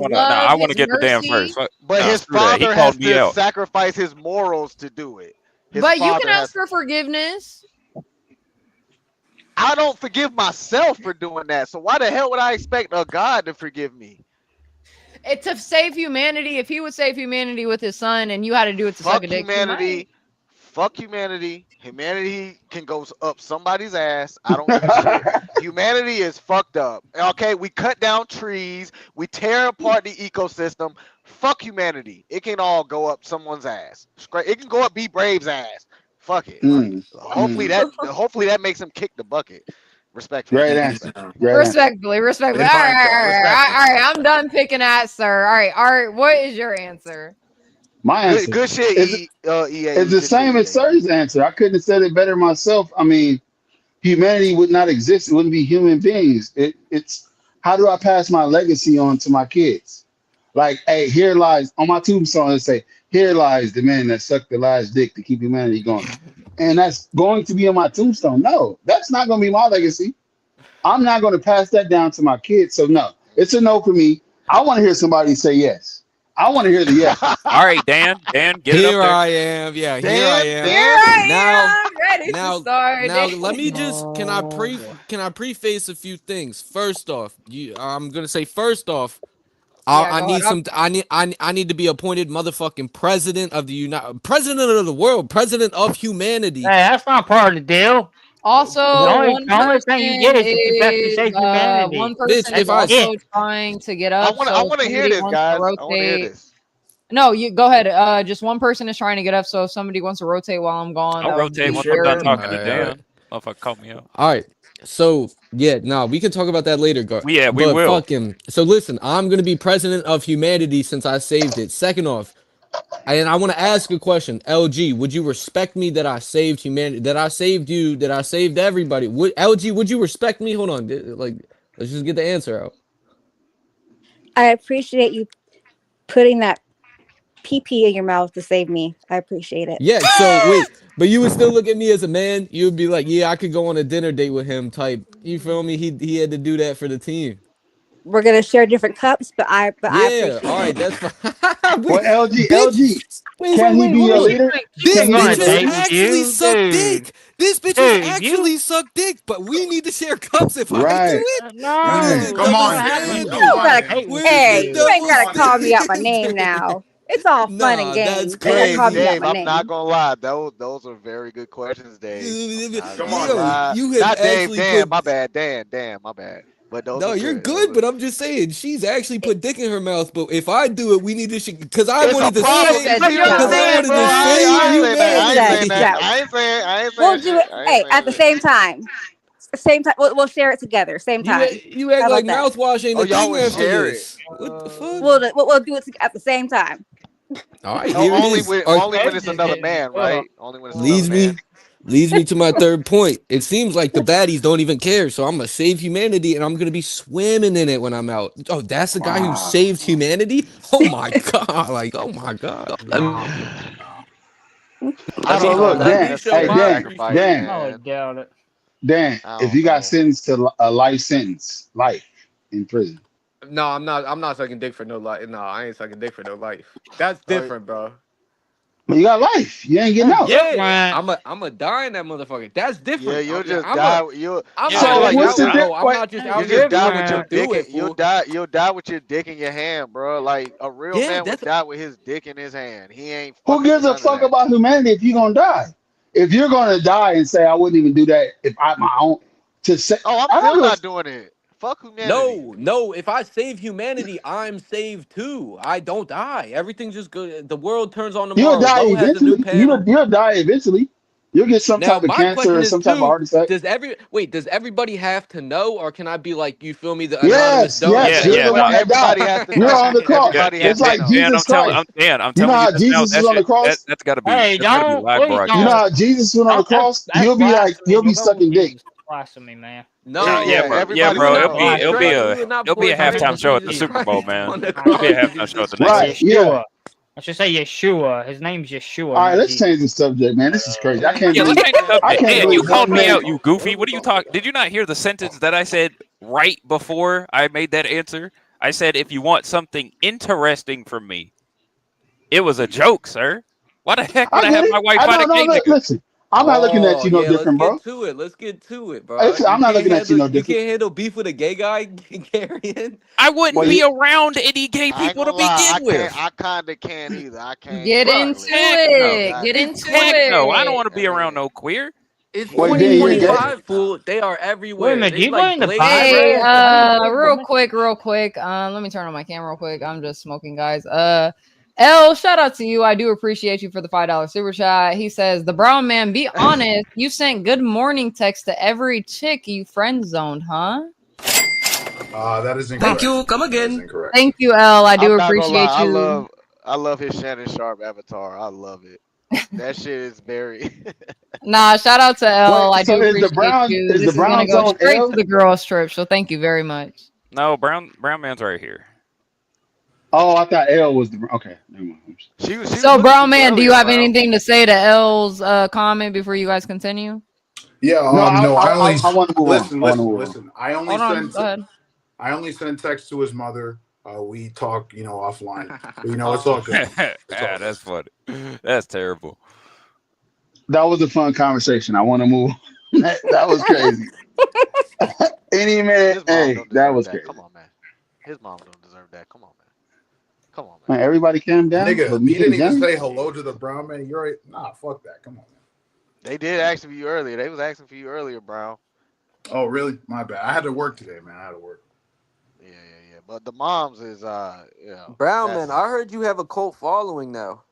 God's love, I want to his get the damn mercy. first. But Nah, his screw that. He father has called me to out. sacrifice his morals to do it. His But you father can has. ask for forgiveness. I don't forgive myself for doing that. So why the hell would I expect a God to forgive me? It's to save humanity. If he would save humanity with his son and you had to do it to suck Fuck a dick, you might. humanity. fuck humanity. Humanity can go up somebody's ass. I don't give a shit. Humanity is fucked up. Okay, we cut down trees. We tear apart the ecosystem. Fuck humanity. It can all go up someone's ass. It can go up B Brave's ass. Fuck it. Hopefully that makes him kick the bucket. Respectfully. Great answer. Great answer. Respectfully. All right. I'm done picking at sir. All right, Art. What is your answer? My answer. Good shit, EA. It's the same as Sir's answer. I couldn't have said it better myself. I mean, humanity would not exist. It wouldn't be human beings. It's how do I pass my legacy on to my kids? Like, hey, here lies on my tombstone. It say, here lies the man that sucked the last dick to keep humanity going, and that's going to be on my tombstone. No, that's not going to be my legacy. I'm not going to pass that down to my kids. So no, it's a no for me. I want to hear somebody say yes. I want to hear the yes. All right, Dan, get it Here up there. I am. Yeah, Dan, here I am. Dan. Ready to start. Now let me just can I preface a few things. First off, I'm gonna say first off, I need to be appointed motherfucking president of the president of the world, president of humanity. Hey, that's not part of the deal. Also, the only thing you get is if you have to save humanity. one person is also trying to get up. I want to hear this, guys. I want to hear this. No, you go ahead. Just one person is trying to get up, so if somebody wants to rotate while I'm gone, I'll rotate once I'm done talking to Dan. Motherfucker, call me up. All right. So yeah, we can talk about that later, Yeah, we will. So listen, I'm gonna be president of humanity since I saved it. Second off, and I want to ask a question. LG, would you respect me that I saved humanity? That I saved you? That I saved everybody? LG, would you respect me? Hold on, let's just get the answer out. I appreciate you putting that pee in your mouth to save me. I appreciate it. Yeah. So wait, but you would still look at me as a man. You would be like, yeah, I could go on a dinner date with him. Type. You feel me? He had to do that for the team. We're gonna share different cups, but I appreciate all right, it. that's fine. Well, LG, can he be a leader? This Can he bitch be a leader? actually suck dick. This bitch actually suck dick, but we need to share cups if I do Right. it. No, Come on, You don't gotta, hey, you ain't gotta call me out my name now. It's all fun and games. You gotta call me out my I'm name. not gonna lie. Those are very good questions, Dave. Come on, you have not Dave. actually Dan, put. my bad. Dan, my bad. But those No, are you're good. good, but I'm just saying she's actually put dick in her mouth. But if I do it, we need to because I It's wanted a to problem. say But you're because I saying, wanted bro, to I say ain't saying that. I ain't saying that. Yeah. I ain't saying We'll do it. shit. I ain't Hey, saying at the shit. same time. Same time. We'll share it together. Same time. You act How like about that? mouthwash ain't Oh, a y'all thing would after share this. What the fuck? We'll do it at the same time. All right, here it is. Only when it's another man, right? Only when it's another man. Leads me to my third point. It seems like the baddies don't even care, so I'm gonna save humanity and I'm gonna be swimming in it when I'm out. Oh, that's the guy who saved humanity? Oh my god! Like, oh my god! So look, Dan. Hey, Dan. Oh, doubt it. Dan, if you got sentenced to a life sentence, life in prison. No, I'm not sucking dick for no life. No, I ain't sucking dick for no life. That's different, bro. But you got life. You ain't getting out. Yeah, I'm a die in that motherfucker. That's different. Yeah, you'll just I'm die. I'm what's the difference? I'm not just out You here just die with your do dick. it, You'll die with your dick in your hand, bro. Like a real man would die with his dick in his hand. He ain't. Who gives a fuck about humanity if you're gonna die? If you're gonna die and say I wouldn't even do that if I my own to say I'm still not doing it. Fuck humanity. No. If I save humanity, I'm saved too. I don't die. Everything's just good. The world turns on tomorrow. You'll die Lowe has a new eventually. panel. You'll die eventually. You'll get some Now, type of my cancer question or is some type of too, heart attack. does everybody have to know, or can I be like, you feel me, the anonymous donor? Yes, you're the one that died. You're on the cross. It's like Jesus Christ. I'm You know telling how you this now. Jesus was on the cross? That's got to be. Hey, That's gotta be don't, live please broadcast. You know how Jesus went on the cross? That's You'll be like, blasphemy. you'll be Don't go sucking with dick. Jesus. Blasphemy, man. No, Yeah, bro. It'll be a halftime show at the Jesus Super Bowl, Christ man. on the It'll be a cross. halftime show at the Right, next. yeah. I should say Yeshua. His name's Yeshua. All right, not let's Jesus. change the subject, man. This is crazy. I can't Yeah, believe let's change the subject. I can't Dan, you believe called one me man. out, you goofy. What are you talking? Did you not hear the sentence that I said right before I made that answer? I said, if you want something interesting from me, it was a joke, sir. Why the heck would I get have it. my wife I find a don't gay know. nigga? Listen, I'm not looking at Oh you no yeah, let's different, bro. get to it. Let's get to it, bro. I'm not looking at you no You different. can't handle beef with a gay guy, Carrion. I Well, wouldn't be you, around any gay I ain't people gonna to lie, begin with. I kinda can't either. I can't Get Bruh, into handle it. heck no. it. God Get damn. into Heck no. I don't it. want to I be around mean, no queer. It's wait, Ben, you ain't gay? 2025, fool. They are Wait a everywhere. minute, do They you go like in the blaze Bible? Hey, rap. How do you feel, real man? quick. Let me turn on my camera real quick. I'm just smoking, guys. L, shout out to you. I do appreciate you for the $5 super chat. He says, the brown man, be honest. You sent good morning text to every chick you friend zoned, huh? That is incorrect. Thank you. Come That is again. incorrect. Thank you, L. I do I'm not gonna appreciate lie, you. I love his Shannon Sharp avatar. I love it. That shit is very Nah, shout out to L. Wait, I so do appreciate you. is the This is gonna brown go zone straight to L? the girls' trip. So thank you very much. No, brown man's right here. Oh, I thought L was the okay. Never mind. she was So, looking for brown you man, do you earlier, have bro. anything to say to L's comment before you guys continue? Yeah. No, No. I only I want to move on. listen. I want to move on. Listen. I only Hold on, send. go ahead. I only send text to his mother. We talk, offline. But, it's Oh, all good. It's all Ah, good. that's funny. That's terrible. That was a fun conversation. I want to move. That was crazy. Any man, His mom hey, don't that deserve was that. crazy. Come on, man. His mom don't deserve that. Come on, man. Come on, man. Man, everybody calm down, Nigga, but he me didn't and even James. say hello to the brown man. You're right. Nah, fuck that. Come on, man. They did ask for you earlier. They was asking for you earlier, Brown. Oh, really? My bad. I had to work today, man. I had to work. Yeah. But the moms is brown man, that's I heard you have a cult following now.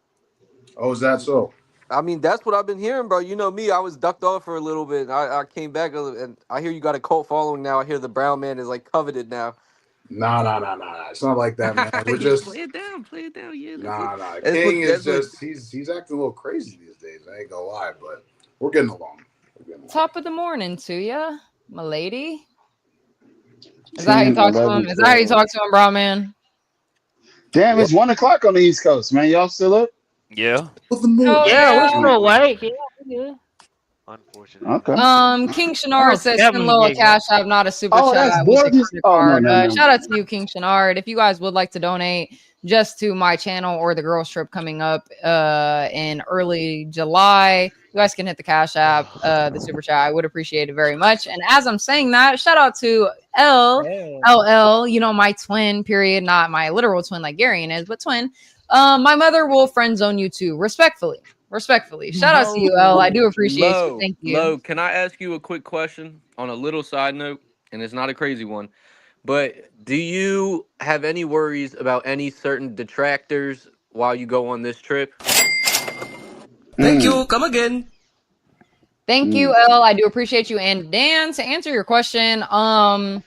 Oh, is that so? I mean, that's what I've been hearing, bro. You know me, I was ducked off for a little bit. And I came back, and I hear you got a cult following now. I hear the brown man is like coveted now. Nah. It's not like that, man. We're You just play it down. Yeah, nah. that's King what is that's what. just he's acting a little crazy these days. I ain't gonna lie, but we're getting along. Top of the morning to ya, my lady. Is that how you 10, talk to 11, him? Is that how you 12. talk to him, brown man? Damn, it's 1 o'clock on the East Coast, man. Y'all still up? Yeah. Oh Yeah, we're yeah. still awake. Yeah. unfortunately. Okay. King I Shenard know says send Kevin low a gigs up. cash app, not a super Oh, chat that's with a gorgeous. credit Oh no, card. no, no. Shout out to you, King Shenard. If you guys would like to donate just to my channel or the girls trip coming up in early July, you guys can hit the cash app, the super chat. I would appreciate it very much. And as I'm saying that, shout out to LL, my twin, period, not my literal twin like Garion is, but twin. My mother will friend zone you too, respectfully. Shout out to you, L. I do appreciate you. Thank you. Low. Can I ask you a quick question on a little side note? And it's not a crazy one, but do you have any worries about any certain detractors while you go on this trip? Thank you. Come again. Thank you, L. I do appreciate you. And Dan, to answer your question, I'm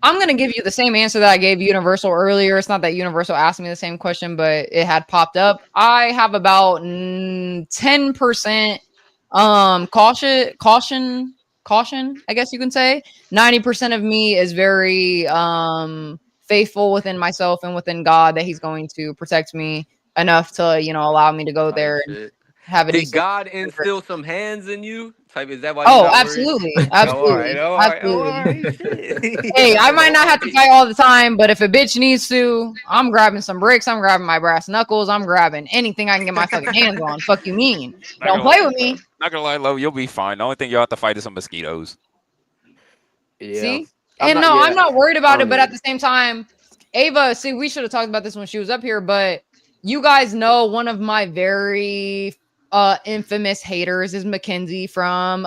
going to give you the same answer that I gave Universal earlier. It's not that Universal asked me the same question, but it had popped up. I have about 10% caution, I guess you can say. 90% of me is very faithful within myself and within God that he's going to protect me enough to, allow me to go Type there and shit. have a Did decent. God instill some hands in you? Type, is that why you're Oh, not worried? absolutely. Oh, all right. Absolutely. Oh, all right. Oh, all Absolutely. right. Shit. Hey, I might Oh, not all have to right. fight all the time, but if a bitch needs to, I'm grabbing some bricks. I'm grabbing my brass knuckles. I'm grabbing anything I can get my fucking hands on. Fuck you mean? Don't play with me. Not gonna lie, Lo, you'll be fine. The only thing you'll have to fight is some mosquitoes. Yeah. See? I'm And not. no, I'm Yeah. not worried I about don't it, but need at it. the same time, Ava, see, we should have talked about this when she was up here, but you guys know one of my very infamous haters is Mackenzie from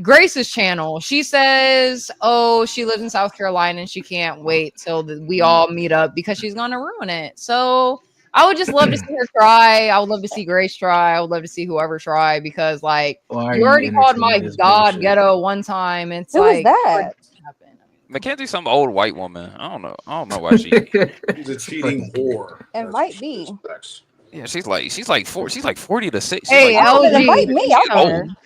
Grace's channel. She says, oh, she lives in South Carolina and she can't wait till we all meet up because she's gonna ruin it. So I would just love to see her try. I would love to see Grace try. I would love to see whoever try because Why are you you already called my entertaining this God bullshit? ghetto one time. It's Who is like that? Mackenzie's some old white woman. I don't know. Why she. He's a cheating whore. It might be. Yeah, she's like 40 to 6. She's Hey, like Oh, then LG. invite me. I'll old. come.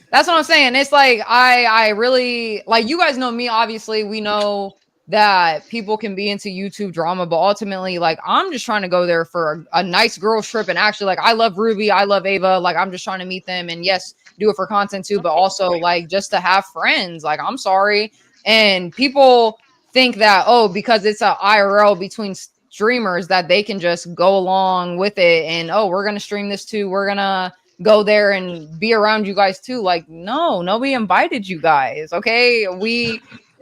That's what I'm saying. It's like I really like you guys know me. Obviously, we know that people can be into YouTube drama, but ultimately, like I'm just trying to go there for a nice girls trip. And actually, like I love Ruby, I love Ava. Like I'm just trying to meet them, and yes, do it for content too, but also like just to have friends. Like I'm sorry, and people think that because it's a IRL between streamers that they can just go along with it, and we're gonna stream this too. We're gonna go there and be around you guys too. Like, no, nobody invited you guys. Okay,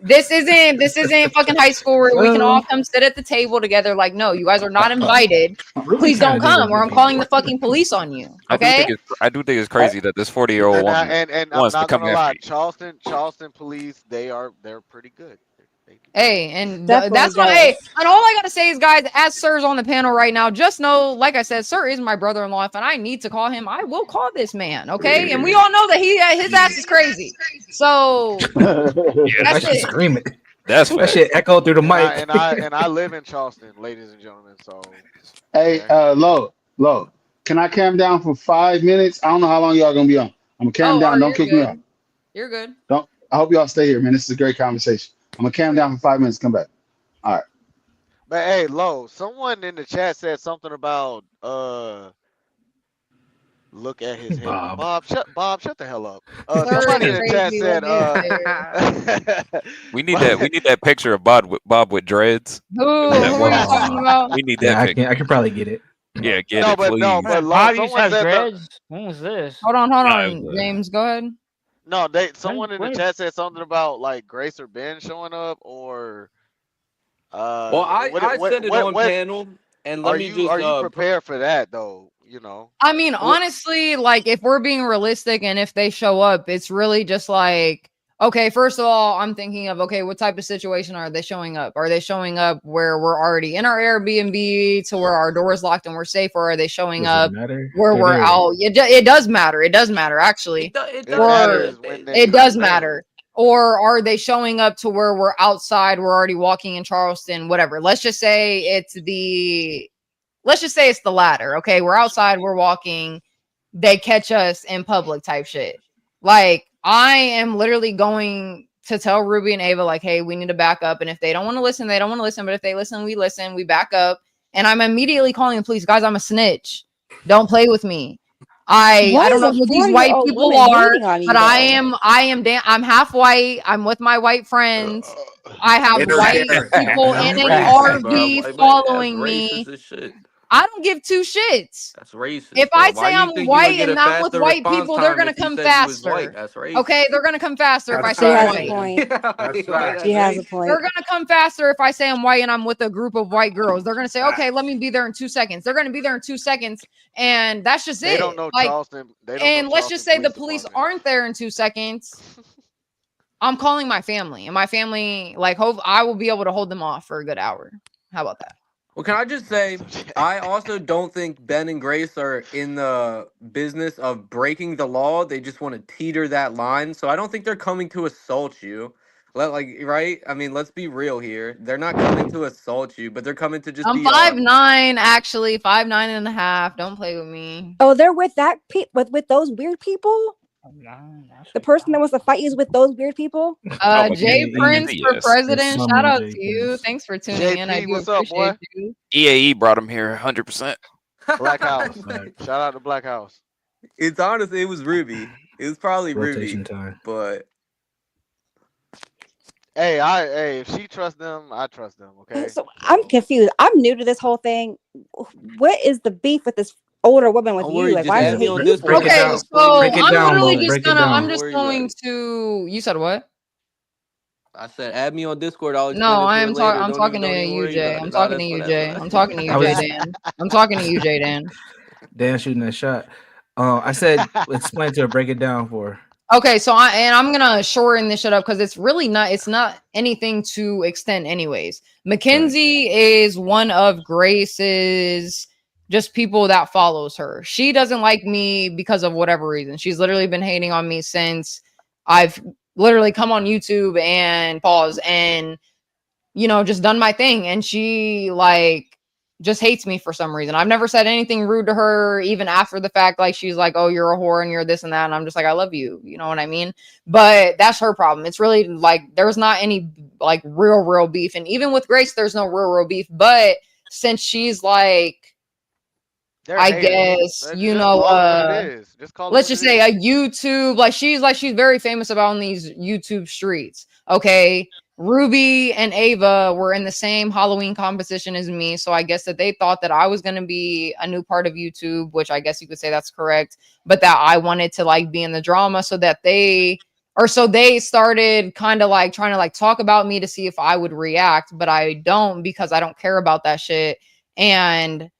this isn't fucking high school where we can all come sit at the table together. Like, no, you guys are not invited. Please don't come, or I'm calling the fucking police on you. Okay. I do think it's crazy that this 40-year-old woman And I'm wants to not come gonna after lie, you. Charleston police, they're pretty good. Hey, and Definitely that's what. Hey, does. and all I gotta say is, guys, as Sir's on the panel right now, just know, like I said, Sir is my brother-in-law. If I need to call him, I will call this man. Okay, and we all know that his ass is crazy. So that's She's it. screaming. That's that shit echoed through the mic. And I live in Charleston, ladies and gentlemen. So Hey, Lo, can I calm down for 5 minutes? I don't know how long y'all gonna be on. I'm gonna calm Oh, down. Don't you're kick me out. good. You're good. Don't. I hope y'all stay here, man. This is a great conversation. I'm gonna calm down for 5 minutes. Come back. All right. but hey, Lo, someone in the chat said something about look at his head. Bob, shut the hell up. Sir Somebody is in the chat crazy. said We need that picture of Bob with dreads. Who are you talking about? We need Yeah, that picture. I can probably get it. Yeah, get No, it, but please. no, but Lo, Bob used to someone have said dreads. When was this? Hold on, No, James, go ahead. no, someone in the when- chat said something about like Grace or Ben showing up, or Well, I said it on panel, and let are me you just prepared for that though? You know. I mean, honestly, like if we're being realistic and if they show up, it's really just like, okay, first of all, I'm thinking of, okay, what type of situation are they showing up? Are they showing up where we're already in our Airbnb to where our door is locked and we're safe? Or are they showing Does it up matter? where They're we're there. out? It does matter. It does matter, actually. It matters when they It does matter. Or are they showing up to where we're outside? We're already walking in Charleston, whatever. Let's just say it's the latter. Okay. We're outside, we're walking, they catch us in public type shit. Like, I am literally going to tell Ruby and Ava, like, hey, we need to back up. And if they don't want to listen, they don't want to listen. But if they listen, we back up. And I'm immediately calling the police. Guys, I'm a snitch. Don't play with me. I Why don't is know a who these white 4-year-old people woman are, hating on you, but though? I'm half white. I'm with my white friends. I have white people in an racist, RV bro. following That's me. racist as shit. I don't give two shits. That's racist. If bro. I Why say do you I'm think you would white get and a I'm with faster white response people, they're time gonna if you come said you was white? faster. That's racist. Okay, they're gonna come faster if I That's say I'm She has a white. point. That's That's She has a racist. point. They're gonna come faster if I say I'm white and I'm with a group of white girls. They're gonna say, okay, let me be there in 2 seconds. They're gonna be there in 2 seconds, and that's just They it. don't know Like, Charleston. They don't and know let's just Charleston say the police Department. aren't there in 2 seconds. I'm calling my family, and my family, like, hope I will be able to hold them off for a good hour. How about that? Well, can I just say, I also don't think Ben and Grace are in the business of breaking the law. They just want to teeter that line. So I don't think they're coming to assault you. Right? I mean, let's be real here. They're not coming to assault you, but they're coming to just I'm be 5'9", actually 5'9.5". Don't play with me. Oh, they're with that with those weird people. The person that wants to fight you is with those weird people. Jay Prince for president. Shout out to you. Thanks for tuning in. I JP, do what's up, appreciate boy? you. EAE brought him here 100%. Black House. Shout out to Black House. It's honestly, it was Ruby. It was probably Rotation Ruby. time. But Hey, if she trusts them, I trust them. Okay. So I'm confused. I'm new to this whole thing. What is the beef with this older woman with don't you? worry, Like, just why add is me she on hate you? Discord. Okay, I'll so explain Break it I'm down, literally Lo. just Break it gonna. I'm down. just going to. You said what? I said, add me on Discord. I'll explain No, it to I you am later. talking. I'm talking to Don't even you, worry Jay. about I'm it. Nah, talking to that's you, what Jay. I'm talking to I you, Jay, was Dan. I'm talking to you, Jay, Dan. Dan shooting that shot. I said, explain to her, break it down for her. Okay, so I'm gonna shorten this shit up because it's really not. It's not anything to extend, anyways. Mackenzie is one of Grace's just people that follows her. She doesn't like me because of whatever reason. She's literally been hating on me since I've literally come on YouTube and pause and just done my thing. And she just hates me for some reason. I've never said anything rude to her, even after the fact. Like, she's like, oh, you're a whore and you're this and that. And I'm just like, I love you. You know what I mean? But that's her problem. It's really like, there's not any like real beef. And even with Grace, there's no real beef. But since she's like, They're I haters. guess, Just call it what it is. Just call it let's what just it say is. a YouTube, she's very famous about on these YouTube streets. Okay. Ruby and Ava were in the same Halloween composition as me, so I guess that they thought that I was going to be a new part of YouTube, which I guess you could say that's correct, but that I wanted to like be in the drama, so they started kind of like trying to like talk about me to see if I would react, but I don't, because I don't care about that shit. And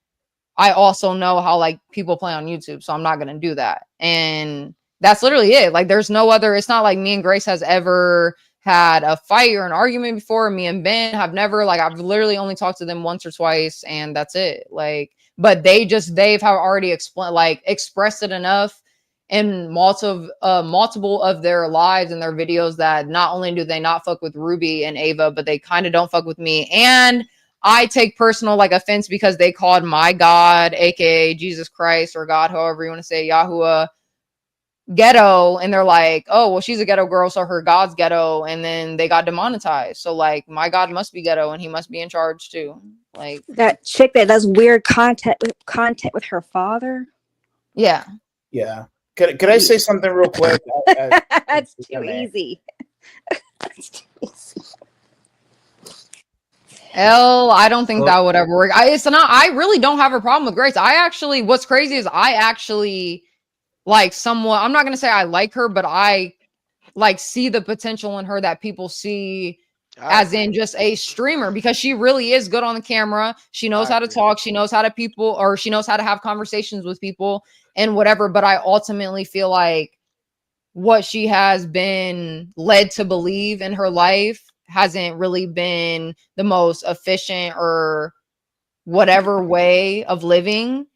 I also know how like people play on YouTube, so I'm not going to do that. And that's literally it. Like there's no other, it's not like me and Grace has ever had a fight or an argument before. Me and Ben have never, like I've literally only talked to them once or twice, and that's it. Like, but they've have already expressed it enough in multiple of their lives and their videos that not only do they not fuck with Ruby and Ava, but they kind of don't fuck with me. And I take personal like offense because they called my God, aka Jesus Christ or God, however you want to say, Yahuwah, ghetto, and they're like, oh well, she's a ghetto girl, so her God's ghetto, and then they got demonetized. So like my God must be ghetto and he must be in charge too. Like that chick that does weird content with her father. Yeah. Yeah. Could I say something real quick? That's too easy. I don't think that would ever work. I really don't have a problem with Grace. What's crazy is I actually like somewhat, I'm not going to say I like her, but I like see the potential in her that people see as in just a streamer, because she really is good on the camera. She knows how to talk. She knows how to she knows how to have conversations with people and whatever. But I ultimately feel like what she has been led to believe in her life hasn't really been the most efficient or whatever way of living.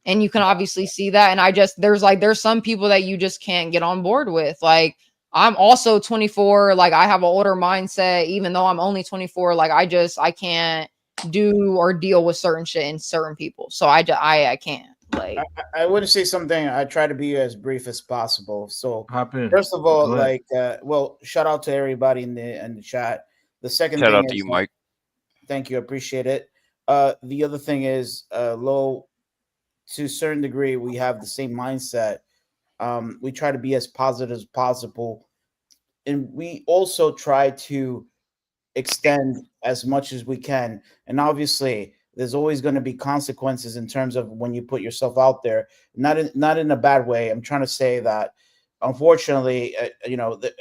And you can obviously see that. And there's some people that you just can't get on board with. Like, I'm also 24. Like, I have an older mindset, even though I'm only 24. Like, I can't do or deal with certain shit in certain people. So I can't. Like, I want to say something. I try to be as brief as possible. So hop in. First of all, Go ahead. well, shout out to everybody in the chat. The second Shout thing out is, to you, Mike. Thank you, appreciate it. The other thing is, Low, to a certain degree, we have the same mindset. We try to be as positive as possible, and we also try to extend as much as we can. And obviously, there's always going to be consequences in terms of when you put yourself out there. Not in a bad way. I'm trying to say that, unfortunately,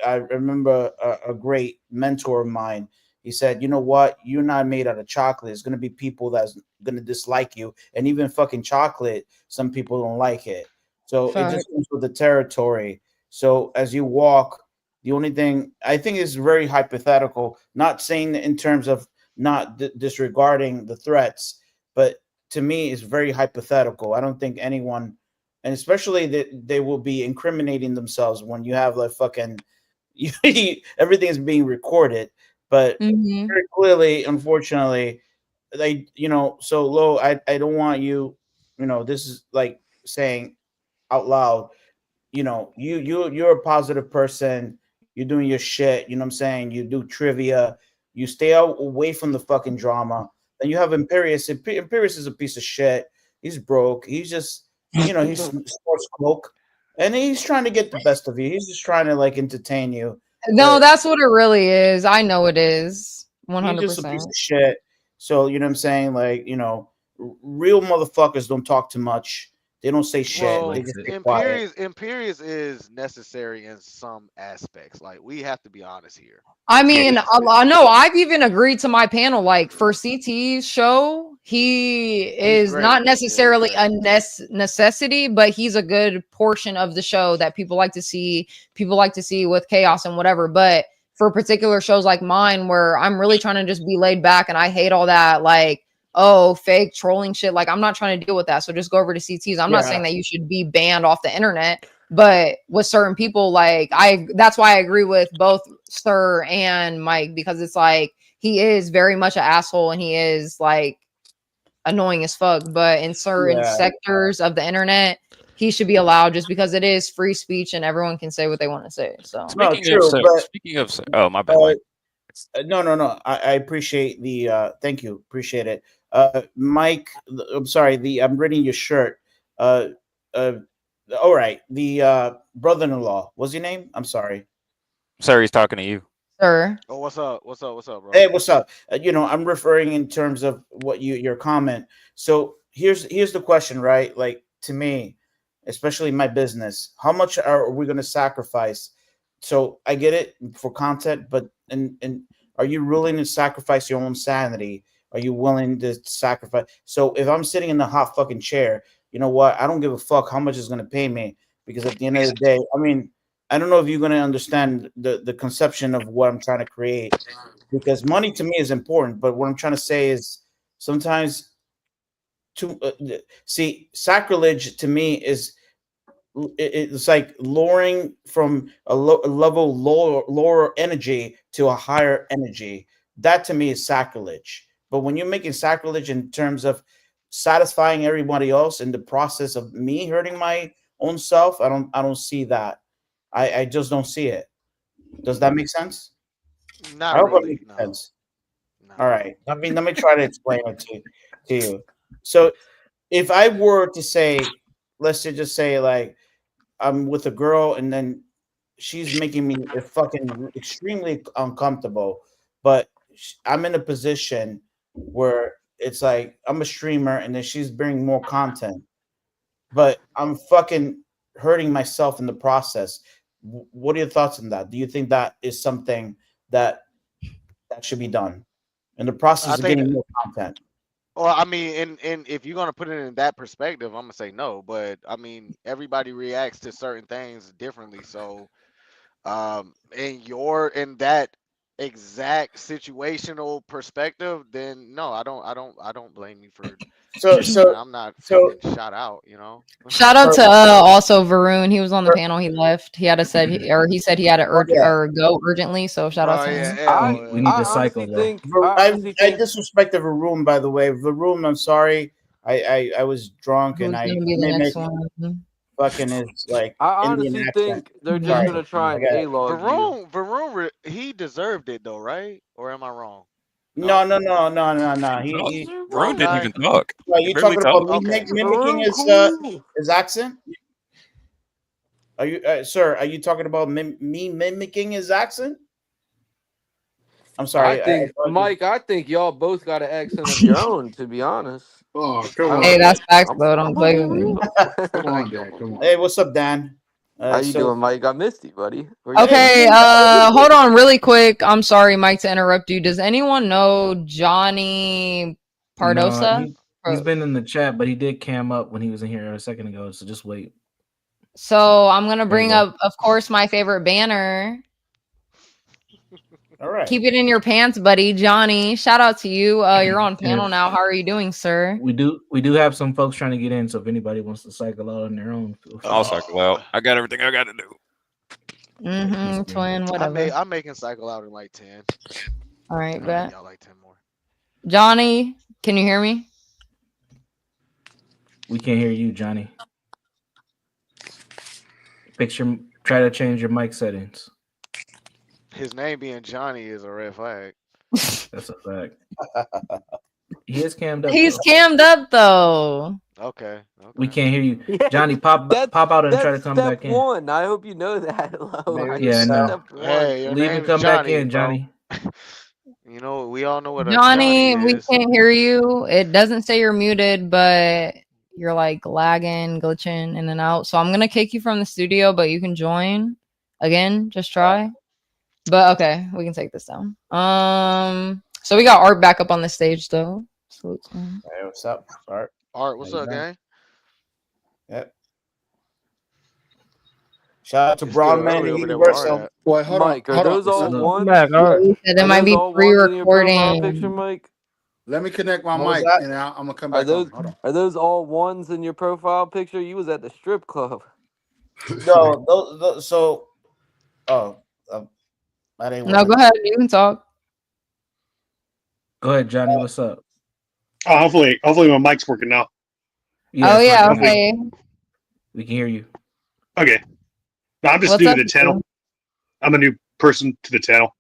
I remember a great mentor of mine. He said, "You know what? You're not made out of chocolate. There's going to be people that's going to dislike you, and even fucking chocolate. Some people don't like it. So it just comes with the territory. So as you walk." The only thing I think is very hypothetical, not saying in terms of not disregarding the threats, but to me, it's very hypothetical. I don't think anyone, and especially that they will be incriminating themselves when you have like fucking everything is being recorded. But very clearly, unfortunately, so Low, I don't want you, this is like saying out loud, you're a positive person. You're doing your shit. You know what I'm saying? You do trivia. You stay away from the fucking drama. Then you have Imperius. Imperius is a piece of shit. He's broke. He's just, he's sports cloak, and he's trying to get the best of you. He's just trying to like entertain you. no, that's what it really is. I know it is. He's 100%. just a piece of shit. So you know what I'm saying? Like, real motherfuckers don't talk too much. They don't say shit. Well, They just stay quiet. Imperius is necessary in some aspects. Like, we have to be honest here. I mean, I know I've even agreed to my panel, like for CT's show, he is not necessarily a necessity, but he's a good portion of the show that people like to see with chaos and whatever. But for particular shows like mine, where I'm really trying to just be laid back and I hate all that, like, oh, fake trolling shit. Like, I'm not trying to deal with that. So just go over to CT's. I'm not saying that you should be banned off the internet, but with certain people, like that's why I agree with both Sir and Mike, because it's like he is very much an asshole and he is like annoying as fuck. But in certain sectors of the internet, he should be allowed, just because it is free speech and everyone can say what they want to say. So Speaking of, oh my bad. Mike. No. I appreciate the thank you, appreciate it. Mike, I'm sorry, I'm reading your shirt. All right, the brother-in-law, what's your name? I'm sorry. Sir, he's talking to you. Sir. Oh, what's up? What's up? What's up, bro? Hey, what's up? I'm referring in terms of what your comment. So here's the question, right? Like, to me, especially my business, how much are we going to sacrifice? So I get it for content, but and are you willing to sacrifice your own sanity? Are you willing to sacrifice? So if I'm sitting in the hot fucking chair, you know what? I don't give a fuck how much it's going to pay me, because at the end of the day, I mean, I don't know if you're going to understand the conception of what I'm trying to create, because money to me is important. But what I'm trying to say is sometimes see, sacrilege to me is it's like lowering from a level lower energy to a higher energy. That to me is sacrilege. But when you're making sacrilege in terms of satisfying everybody else in the process of me hurting my own self, I don't see that. I just don't see it. Does that make sense? I Not hope it really. makes No. sense. All right. I mean, let me try to explain it to you. So if I were to say, let's just say, like, I'm with a girl and then she's making me fucking extremely uncomfortable, but I'm in a position where it's like I'm a streamer and then she's bringing more content, but I'm fucking hurting myself in the process. What are your thoughts on that? Do you think that is something that should be done in the I process of think. getting more content? Well, I mean, and if you're gonna put it in that perspective, I'm gonna say no. But I mean, everybody reacts to certain things differently. So, in that exact situational perspective, then no, I don't blame you for So streaming. so I'm not so fucking shot out, you know. Shout out to also Varun. He was on the panel. He left. He had to said he said he had to go urgently. So shout out Bro, to yeah, him. We hell, need I to honestly cycle though. think. I honestly I think. disrespected Varoom, by the way. Varoom, I'm sorry. I was drunk and Who's I gonna be the next mimicked one? fucking his like I Indian honestly accent. think they're just Sorry, gonna try I and got it. A-log you. He deserved it though, right? Or am I wrong? No, No. no, no, no, no, no. No, Varun didn't He even talk. Are He you barely talking about talked. me Okay. mimicking Varun, cool. his accent? Are you, sir? Are you talking about me mimicking his accent? I'm I sorry. think, I just, Mike. I think y'all both got an accent of your own. To be honest. Oh, I come Hey, on. don't. that's facts though. I'm Don't gonna play be with me. real. Come I on, ain't Dad. gonna Come be. on. hey, what's up, Dan? How you So doing, Mike? I missed you, buddy. Where you hey, been? Okay, hold on really quick. I'm sorry, Mike, to interrupt you. Does anyone know Johnny No, Pardosa? he's been in the chat, but he did cam up when he was in here a second ago. So just wait. So I'm gonna There you bring go. up, of course, my favorite banner. all right. Keep it in your pants, buddy. Johnny, shout out to you. You're on And panel now. How are you doing, sir? we do have some folks trying to get in. So if anybody wants to cycle out on their own, feel free. I'll cycle out. I got everything I got to do. Mm-hmm. Twin, whatever. I'm making cycle out in like 10. All right, I'll bet. give y'all like 10 more. Johnny, can you hear me? We can't hear you, Johnny. Try to change your mic settings. His name being Johnny is a red flag. That's a fact. He is cammed up. He's though. cammed up though. Okay. We can't hear you, Yeah, Johnny. Pop out and try to that's come step back in. one. I hope you know that. Lo. I Yeah, I think that's know. step one. Hey, your Leave and name's come back Johnny, in, bro. Johnny. You know, we all know what a Johnny Johnny, we is. can't hear you. It doesn't say you're muted, but you're like lagging, glitching in and out. So I'm gonna kick you from the studio, but you can join again. Just try. But okay, we can take this down. So we got Art back up on the stage though. Salute to him. Hey, what's up, Art? Art, what's up, gang? Yep. Shout out to It's still Broadman early and over there with Art Universal. at. Wait, Mike, are those all Welcome ones? back, Art. He said it Are might those be all ones in your profile picture, pre-recording. Mike? Let me connect my What was mic that? and I'm gonna come Are back on. those Hold on. are those all ones in your profile picture? You was at the strip club. No, so oh, that ain't No, working. go ahead. You can talk. Go ahead, Johnny. What's up? Oh, hopefully my mic's working now. Yeah, Oh it's yeah, working now. okay. We can hear you. Okay. No, I'm just What's new up? to the channel. I'm a new person to the channel.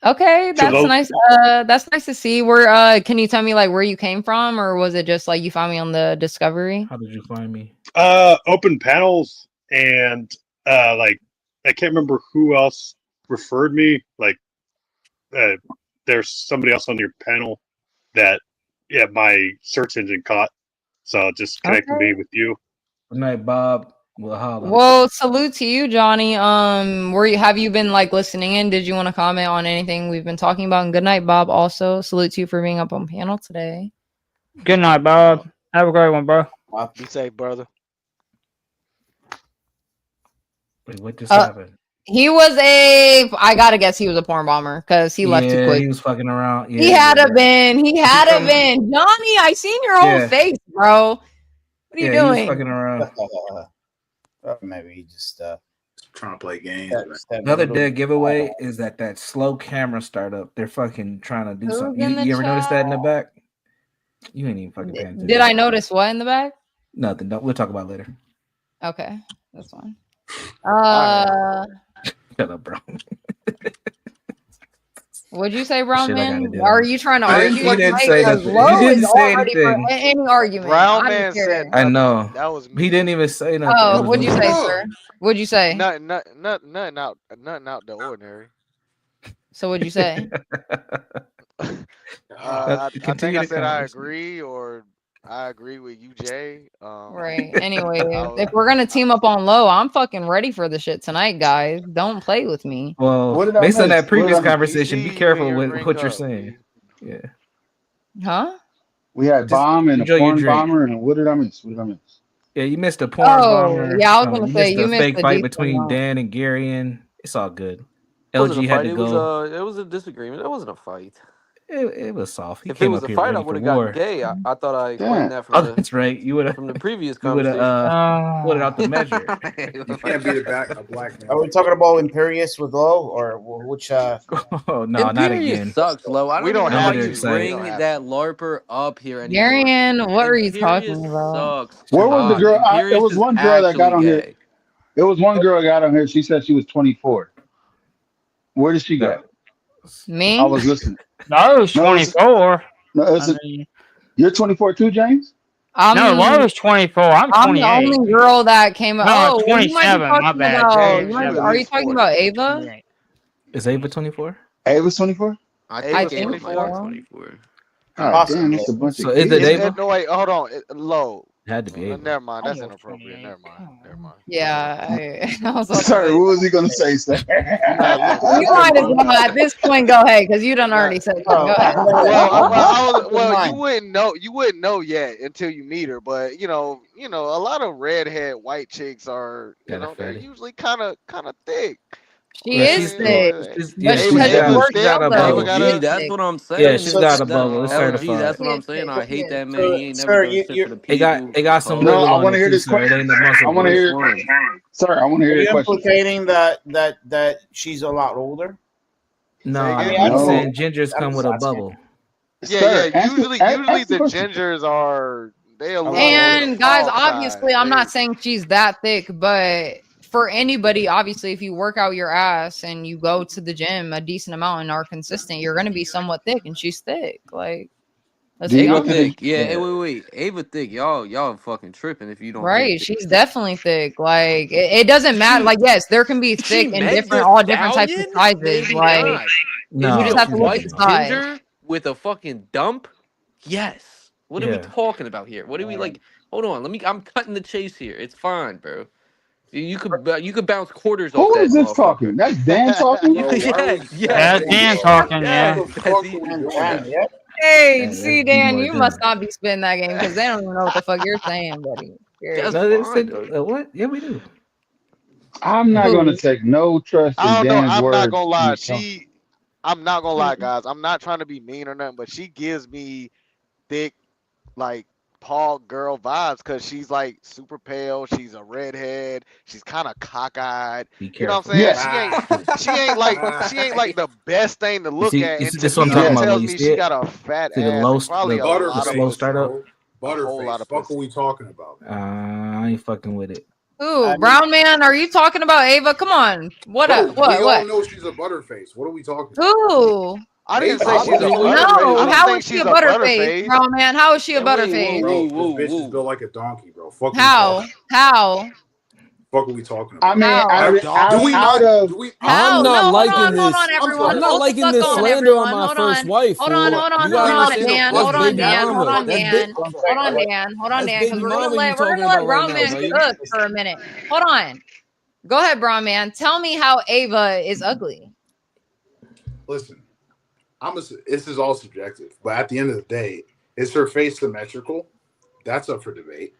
Okay, So that's nice. That's nice to see. Where can you tell me like where you came from, or was it just like you found me on the Discovery? How did you find me? Open panels and like I can't remember who else referred me. Like there's somebody else on your panel that my search engine caught, so just connecting me with you. Good night, Bob. We'll holla. Well, salute to you, Johnny. Have you been like listening in? Did you want to comment on anything we've been talking about? And good night, Bob. Also, salute to you for being up on panel today. Good night, Bob. Have a great one, bro. Be safe, brother. Wait, what just happened? He was I gotta guess he was a porn bomber because he left too quick. He was fucking around. Yeah, He had to been. He had to been. Johnny, I seen your whole face, bro. What are you He was doing? fucking around. Maybe he just trying to play games. Another dead giveaway is that slow camera startup. They're fucking trying to do Who's something. in the You ever notice that in the chat? back? You ain't even fucking paying attention. Did I notice what in the back? Nothing. We'll talk about it later. Okay, that's fine. Shut up, bro. What'd you say, Brown Shit I Man? gotta do. Are you trying to I argue? didn't- you didn't say Because nothing. Lowe You didn't is say already anything. for any argument. Brown I Man don't care. said I know. That was He didn't even say nothing. Oh, It was what'd you me. say, sir? What'd you say? nothing out the ordinary. So what'd you say? I think continue I the said I conversation. agree, or I agree with you, Jay. Right. Anyway, if we're gonna team up on Low, I'm fucking ready for the shit tonight, guys. Don't play with me. Well, What did I based on miss? that What previous did I miss? conversation, be careful with what you're saying. Yeah. Huh? We had Just bomb and a enjoy your porn drink. bomber, and what did I miss? What did I miss? Yeah, you missed a porn Oh, bomber. yeah, I was gonna You say missed you a missed fake a fight decent between amount. Dan and Garion. It's all good. It wasn't LG a had fight. to It go. was a disagreement. It wasn't a fight. It was soft. He If it came was up a here fight, I ready for would have gotten war. gay. I thought I explained Yeah. that Oh, that's right. You would have from the previous you would have conversation. put it out the measure. You can't beat a black man. Are we talking about Imperious with Low or which? Oh no, not Imperious again. sucks, Lo. I We don't don't even know have why to. you excited. We don't bring have that to. LARPer up here anymore. Darian, what are you Imperious talking about? sucks. Where was the God, girl? It Imperious was is one girl that got actually on here. gay. It was one girl that got on here. She said she was 24. Where did she go? Me? I was listening. No, it's 24. No, I mean, you're 24 too, James? no, Laura's 24. I'm I'm the 28. only girl that came. No, Oh, well, you might be 27. My talking bad. about. James, you at Are you least talking 40. about Ava? 28. Is Ava 24? Ava's 24? I Ava's think think Ava might be so. 24. Oh, Possibly. damn, that's a bunch So of is it kids. Ava? No, wait, hold on. Low. It had to be Ava. Never mind. That's Almost inappropriate. 28. Never mind. Never mind. Yeah, I was about to Sorry, say. what was he going to say, sir? You might as well at this point go ahead because you done already said something. Go ahead. You wouldn't know yet until you meet her. But you know, a lot of redhead white chicks are, they're usually kind of thick. She is thick, Yeah, but she's because she got, works she's got out a though, bubble. she is LG, that's thick. what I'm saying. Yeah, she's got a That- bubble. It's LG, certified. that's what I'm She is saying. thick, I she hate is. that man. He ain't never Sir, done shit for the It people. got some No, wiggle I on want it to hear too, this sir. It question. ain't the muscle I want to boys. hear, sir, I want to Are hear you the question. implicating that she's a lot older? No, I mean, I'm I don't know. saying gingers come with a bubble. Sir, Usually ask the the question. gingers are a little And guys, soft obviously, side. I'm not saying she's that thick, but for anybody, obviously, if you work out your ass and you go to the gym a decent amount and are consistent, you're gonna be somewhat thick, and she's thick. Like, let's be Ava honest. thick. Yeah, hey, wait. Ava thick. Y'all fucking tripping if you don't think Right, thick. she's definitely thick. Like, it doesn't matter. Like, yes, there can be thick and Meg different, Thee all different types of Stallion? sizes. Maybe Like, not. No, you just have to look White at the size. ginger with a fucking dump? Yes. What are we Yeah. talking about here? What are we like? Hold on. I'm cutting the chase here. It's fine, bro. You could bounce quarters off Who that is this motherfucker. talking? That's Dan talking? Yes. That's Dan talking, yeah. That's easy. Hey, That's see, Dan, D-Boy you done. must not be spitting that game because they don't even know what the fuck you're saying, buddy. That's No, they fine, said bro. what? Yeah, we do. I'm not going to take no trust I in don't know. Dan's I'm not word. gonna when lie. it comes- I'm not gonna lie, guys. I'm not trying to be mean or nothing, but she gives me thick, like Paul girl vibes because she's like super pale. She's a redhead. She's kind of cockeyed. Be You know what careful. I'm saying? Yeah. She ain't like the best thing to You look see, at. you And see to this one me, I'm talking that Yes. about. Look, tells you me see she it? got a fat See the ass low, and probably a lot the of slow pussy. startup. A whole lot Butterface. of Fuck pussy. what we talking about. I ain't fucking with it. Ooh, Brown Man, are you talking about Ava? Come on. What Bro, up? What? we all What? know she's a butterface. What are we talking about? Who? I didn't Ava, say she's a obviously. butterface. I No, don't how think is she she's a a butterface, butterface. Brown Man? How is she a Wait, butterface? Bro, this whoa. bitch is built like a donkey, bro. Fuck what we How? talking How? Fuck are we talking about? I mean, How? Do we out not? of Do we? I'm How? not No, liking hold on, this. everyone. I'm not Hold the liking fuck this on, slander on everyone. my Hold first on. wife. Hold on, Fool. hold on, You hold gotta on, understand Dan. that's Hold on, baby Dan. Hold mama. on, Dan. Hold on, Dan. Hold on, That's Dan. Because baby mama you we're talking gonna let about right Brown now, Man baby. cook for a minute. Hold on. Go ahead, Brown Man. Tell me how Ava is ugly. Listen, this is all subjective, but at the end of the day, is her face symmetrical? That's up for debate.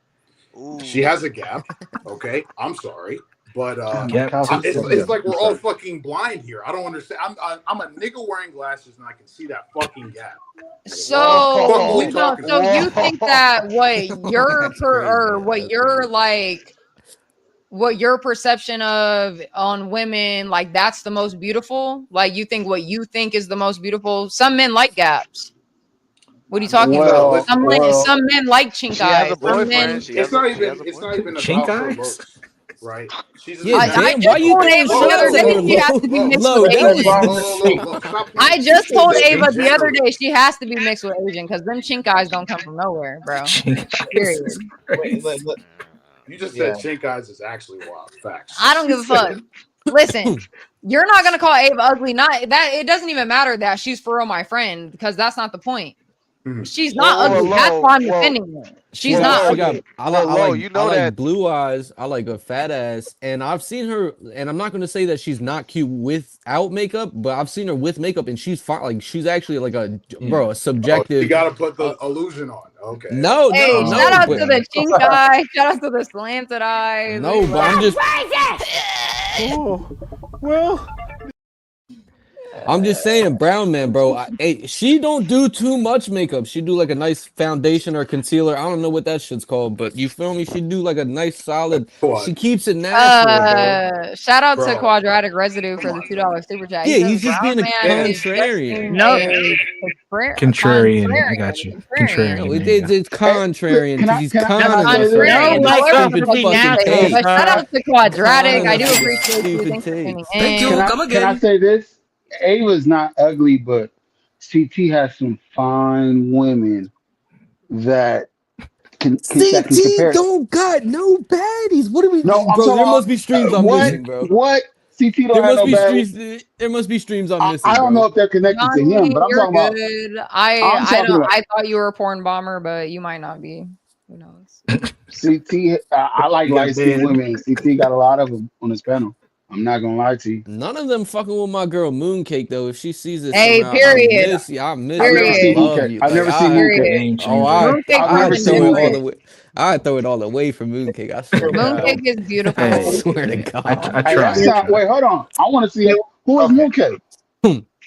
She has a gap. Okay, I'm sorry, but it's like we're all fucking blind here. I don't understand. I'm a nigga wearing glasses and I can see that fucking gap. So you think that what your perception of on women, like that's the most beautiful? Like you think what you think is the most beautiful? Some men like gaps. What are you talking about? Some men like chink She has eyes. a boyfriend. It's not even about her looks, right? She's Yeah, just damn, why you throwing shots at her, she has to be mixed Low, with that was Stop I just told Ava the other generally. day she has to be mixed with Asian because them chink eyes don't come from nowhere, bro. Period. You just said chink eyes is actually wild. Facts. I don't give a fuck. Listen, you're not gonna call Ava ugly. Not that it doesn't even matter that she's for real my friend because that's not the point. She's not ugly. That's why I'm defending her. She's not ugly. I like blue eyes. I like a fat ass, and I've seen her. And I'm not going to say that she's not cute without makeup, but I've seen her with makeup, and she's fine. Like she's actually like a subjective. You got to put the illusion on. Okay. No, Hey, no, shout no. out to the chink eye. Shout out to the slanted eyes. No, but I'm just. Well. I'm just saying, Brown Man, bro. She don't do too much makeup. She do like a nice foundation or concealer. I don't know what that shit's called, but you feel me? She do like a nice solid. She keeps it natural, bro. Shout out to Quadratic Residue for the $2 super chat. Yeah, He says he's just being a contrarian. Contrarian. I got you. Contrarian. No, it's contrarian because he's contrarian. Stupid Shout out to Quadratic. I do appreciate you. Thanks for tuning in. Can I say this? Ava's not ugly, but CT has some fine women that can compare. Don't got no baddies. What are we? No, bro, there must be streams I'm missing, bro. What? CT don't there have must no be baddies. streams. There must be streams I'm missing. I don't bro. know if they're connected to him, but I'm You're talking about. good. I thought you were a porn bomber, but you might not be. Who knows? CT, I like light skinned women. CT got a lot of them on his panel. I'm not gonna lie to you. None of them fucking with my girl Mooncake though. If she sees this, hey, somehow, period. I miss. I've never seen love Mooncake. you. I've never seen Mooncake. Oh, I've never seen Mooncake. I throw it all away for Mooncake. I swear. Mooncake is beautiful. I swear to God. I tried. Wait, hold on. I want to see who is Mooncake.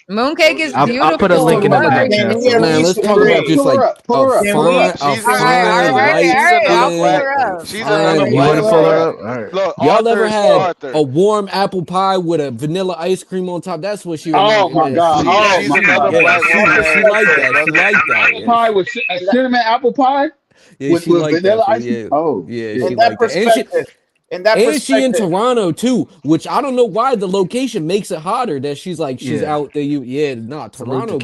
Mooncake is beautiful. I'll put a link in the back chat. Man, let's talk about just like a fine, she's another you black want to pull her up? woman. All right. Look, Y'all ever had Arthur. a warm apple pie with a vanilla ice cream on top? That's what she reminds Oh my me God! of. She's another black woman. She like that. She like that. Apple pie with cinnamon apple pie with vanilla ice cream. Oh, yeah, shit. she like that. And she in perspective. Toronto too, which I don't know why the location makes it hotter that she's like she's Yeah. out there. Toronto.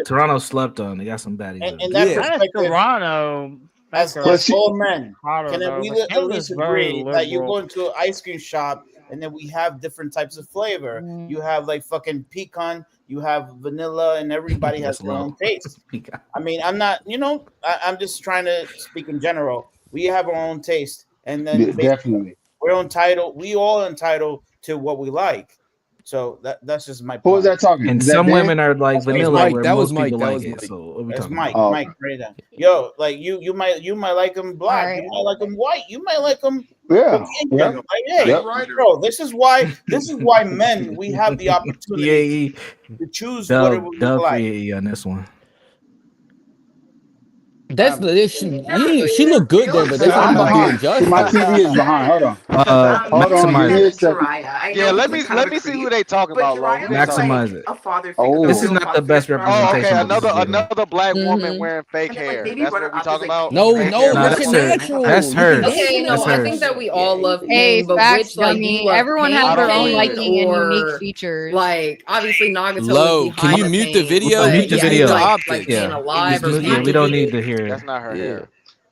Toronto slept on. They got some baddies. And that perspective, Toronto. As all men, can we at least agree that you go into an ice cream shop and then we have different types of flavor? You have like fucking pecan, you have vanilla, and everybody has their own taste. I mean, I'm not, I'm just trying to speak in general. We have our own taste, and then definitely we're entitled. We all entitled to what we like. So that's just my point. Who was that talking? And some women are like vanilla. That was Mike. That was Mike. So that's Mike. Mike, right there. Yo, like you might like them black. Right. You might like them white. You might like them. Yeah. Like, hey, bro, this is why men we have the opportunity to choose what we like. On this one. That's she looked good there, but that's not about doing justice. My TV is behind. Hold on. Hold on. Give me a second. Yeah, let me see who they talking about. Maximize it. Oh, this is not the best representation. Another black woman wearing fake hair. That's what we talking about. No, that's natural. That's her. Okay, no, I think that we all love pain, but which like everyone has their own liking and unique features. Like obviously Nagato. Low, can you mute the video? Mute the video. Optics. Yeah, we don't need to hear. That's not her hair.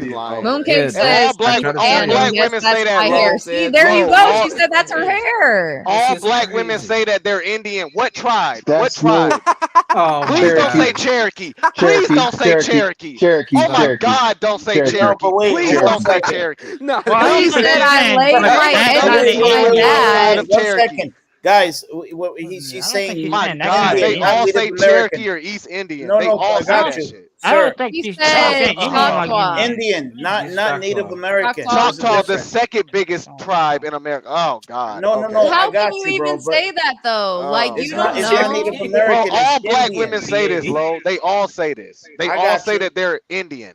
He's lying. Yeah, Mooncake I says All Peter black Pan, and yes, women that's say that. my hair. Low. See, there you Low. go. She said that's her hair. All is black women crazy. say that they're Indian. What tribe? What That's no tribe? Oh my Please don't say god. Cherokee. Please don't say Cherokee. Oh my Cherokee. God, don't say Cherokee. No, but Cherokee. wait, Please one don't say second. Cherokee. No, Well, I don't He think said he's I saying laid from my that eggs kind of with my Indian. dad. of One Cherokee. second, guys. She's I don't saying think he's My saying that God, kind of they Indian, not all Indian. say Native American. Cherokee or East Indian. No, They no, all I say got that you, shit. I don't sir. think He he's said saying Indian like Choctaw. Indian. Indian, not He's Native Choctaw. American. Choctaw. There's a Choctaw, the difference. second biggest tribe in America. Oh God. No, Okay. I How can got you you, bro. even But say that though? Like Oh you it's not. don't It's God. not know. Native Bro, American. It's all black Indian. women say this, Lo. They all say this. They I all got say you. that they're Indian.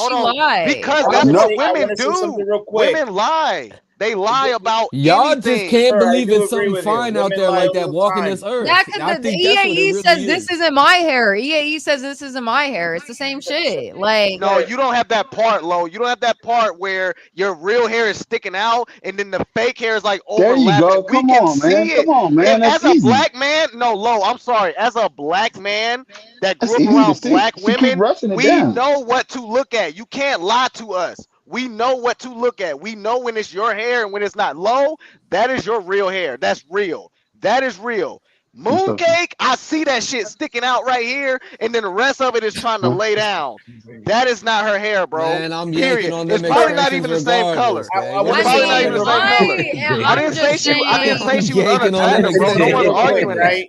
she Hold on. lie? Because I that's wanna what say- I women wanna say do. something real quick. Women lie. They lie about Y'all just anything. can't Sir, I believe do it's agree something with you. fine out Women there lie like all that the walking time. this earth. Yeah, because I the think that's what it EAE really says is. this isn't my hair. EAE says this isn't my hair. It's the same shit. Like, No, you don't have that part, Lo. You don't have that part where your real hair is sticking out and then the fake hair is like There you overlapping. go. We Come can on, man. see it. Come on, man. And That's as a easy. black man, no, Lo, I'm sorry. As a black man that grew That's up easy to around see. black She keep women, rushing it we down. know what to look at. You can't lie to us. We know what to look at. We know when it's your hair and when it's not. Lo, that is your real hair. That's real. That is real. Most of Mooncake, I see that shit sticking out right here, and then the rest of it is trying to huh? lay down. That is not her hair, bro. Man, I'm yanking Period. on It's them probably not extensions even the same regardless, color. gang. I Them It's want to probably say not something even the extensions real same quick. color. I'm I didn't just say she. I didn't saying. say I'm she was yanking on them unattractive, bro. No extensions one's real quick, arguing regardless. that. right?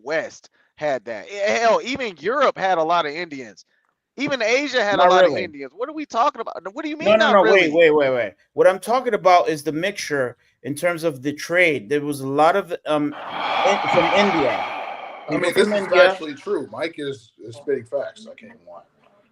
West had that. Hell, even Europe had a lot of Indians. Even Asia had a Not lot of really. Indians. What are we talking about? What do you No, mean, no, not no. really? Wait. What I'm talking about is the mixture in terms of the trade. There was a lot of from India. I mean, this is actually true. Mike is spitting facts. I can't even lie.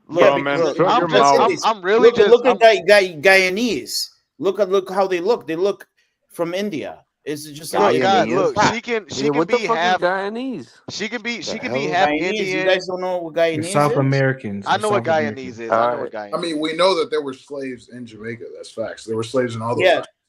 Look, Yeah, man, because I'm just, I'm really look, just, look at Guyanese. Look how they look. They look from India. It's just look, it's God, a look, fact. she can Yeah, what the be fuck is half. Guyanese? She can be hell? half Guyanese. Indian. You guys don't know what They're Guyanese South is? Americans. I They're know what South Guyanese Americans. is. I know what Guyanese I mean, we know that there were slaves in Jamaica. That's facts. There were slaves in all those Yeah. countries.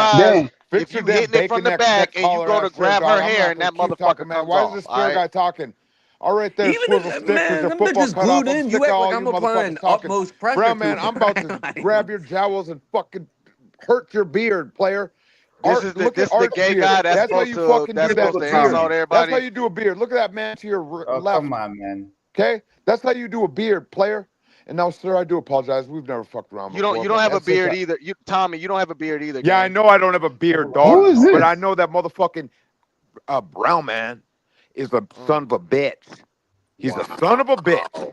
surprised Dan, if Fix your you damn hitting it from bacon the neck back and you collar go to ass there, grab dog. her I'm hair not and gonna that keep talking, motherfucker man. comes Why is off. this All square right. guy talking? All right there, Even swivel if stick with man, your them football bitches cut off. glued I'm in, you sick of act like all you I'm applying motherfuckers talking. utmost pressure Brown to man, I'm about to it. grab your jowls and fucking hurt your beard, player. This Art, is the look at Art's gay beard. guy that's That's how supposed you to fucking do that beard. insult That's how everybody. you do a beard. Look at that man to your Oh, left. come on, man. Okay, that's how you do a beard, player. And now, sir, I do apologize. We've never fucked around You before, don't but have a at the same beard time, either. You Tommy, you don't have a beard either, yeah, I gang. know I don't have a beard, who dog, is but I this? know that motherfucking brown man is a son of a bitch. He's a son of a bitch.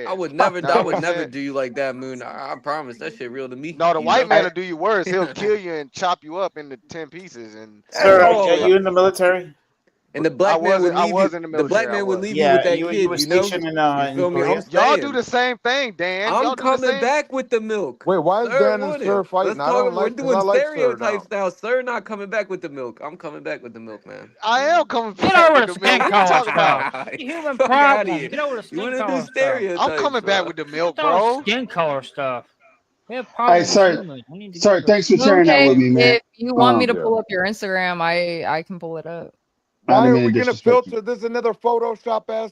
care. I would never Now, if you said do you like that, Moon. I promise that shit real to me. no, the You white know? man will do you worse. He'll kill you and chop you up into 10 pieces. And Sir, are Oh, you in the military? and the I black man would wasn't. I leave you. was in the The black military. I man would was. leave you with Yeah, that you kid. were You know. stationed You in feel me? I'm Korea. Y'all do saying. the same thing, Dan. I'm Y'all do the coming same. back with the milk. Wait, why is Sir Dan and wouldn't. Sir fighting? Let's I don't talk. We're like because I doing like Sir now. stereotypes now. Sir not coming back with the milk. I'm coming back with the milk, man. I am coming Get back over with the the milk. skin What are you color talking stuff. about? Human Fuck out of problem. here. Get over the You skin want to do color stuff. I'm stereotypes, coming back bro? with the milk, Get over bro. skin color stuff. We have All right, problems with sir. humans. We need to get Sir, over thanks for skin sharing that with Mooncake, me, man. if you want me to Yeah. pull up your Instagram, I can pull it up. I Why didn't are mean we to gonna disrespect you. filter? This is another Photoshop ass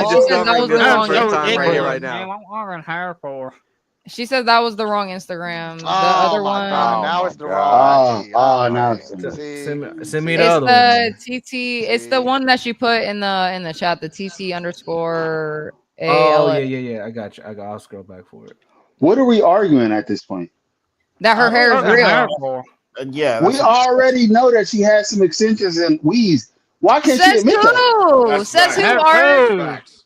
She said that discovering was this the for the wrong first time right here, Instagram. right now. Man, I'm ordering hair for. She said that was the wrong Instagram. The Oh other my one. god! Oh Now my it's the wrong god. IG. All now right. it's in See, Send me the It's other one. the Then. TT. It's the one that she put in the chat. The TT underscore Oh AL. yeah. I got you. I'll scroll back for it. What are we arguing at this point? That her hair is Ordering hair real. for. Yeah, We that's already know that she has some extensions and weaves. Why can't she Says admit that? who? That's Says facts. who? Hair Art. That's food. facts.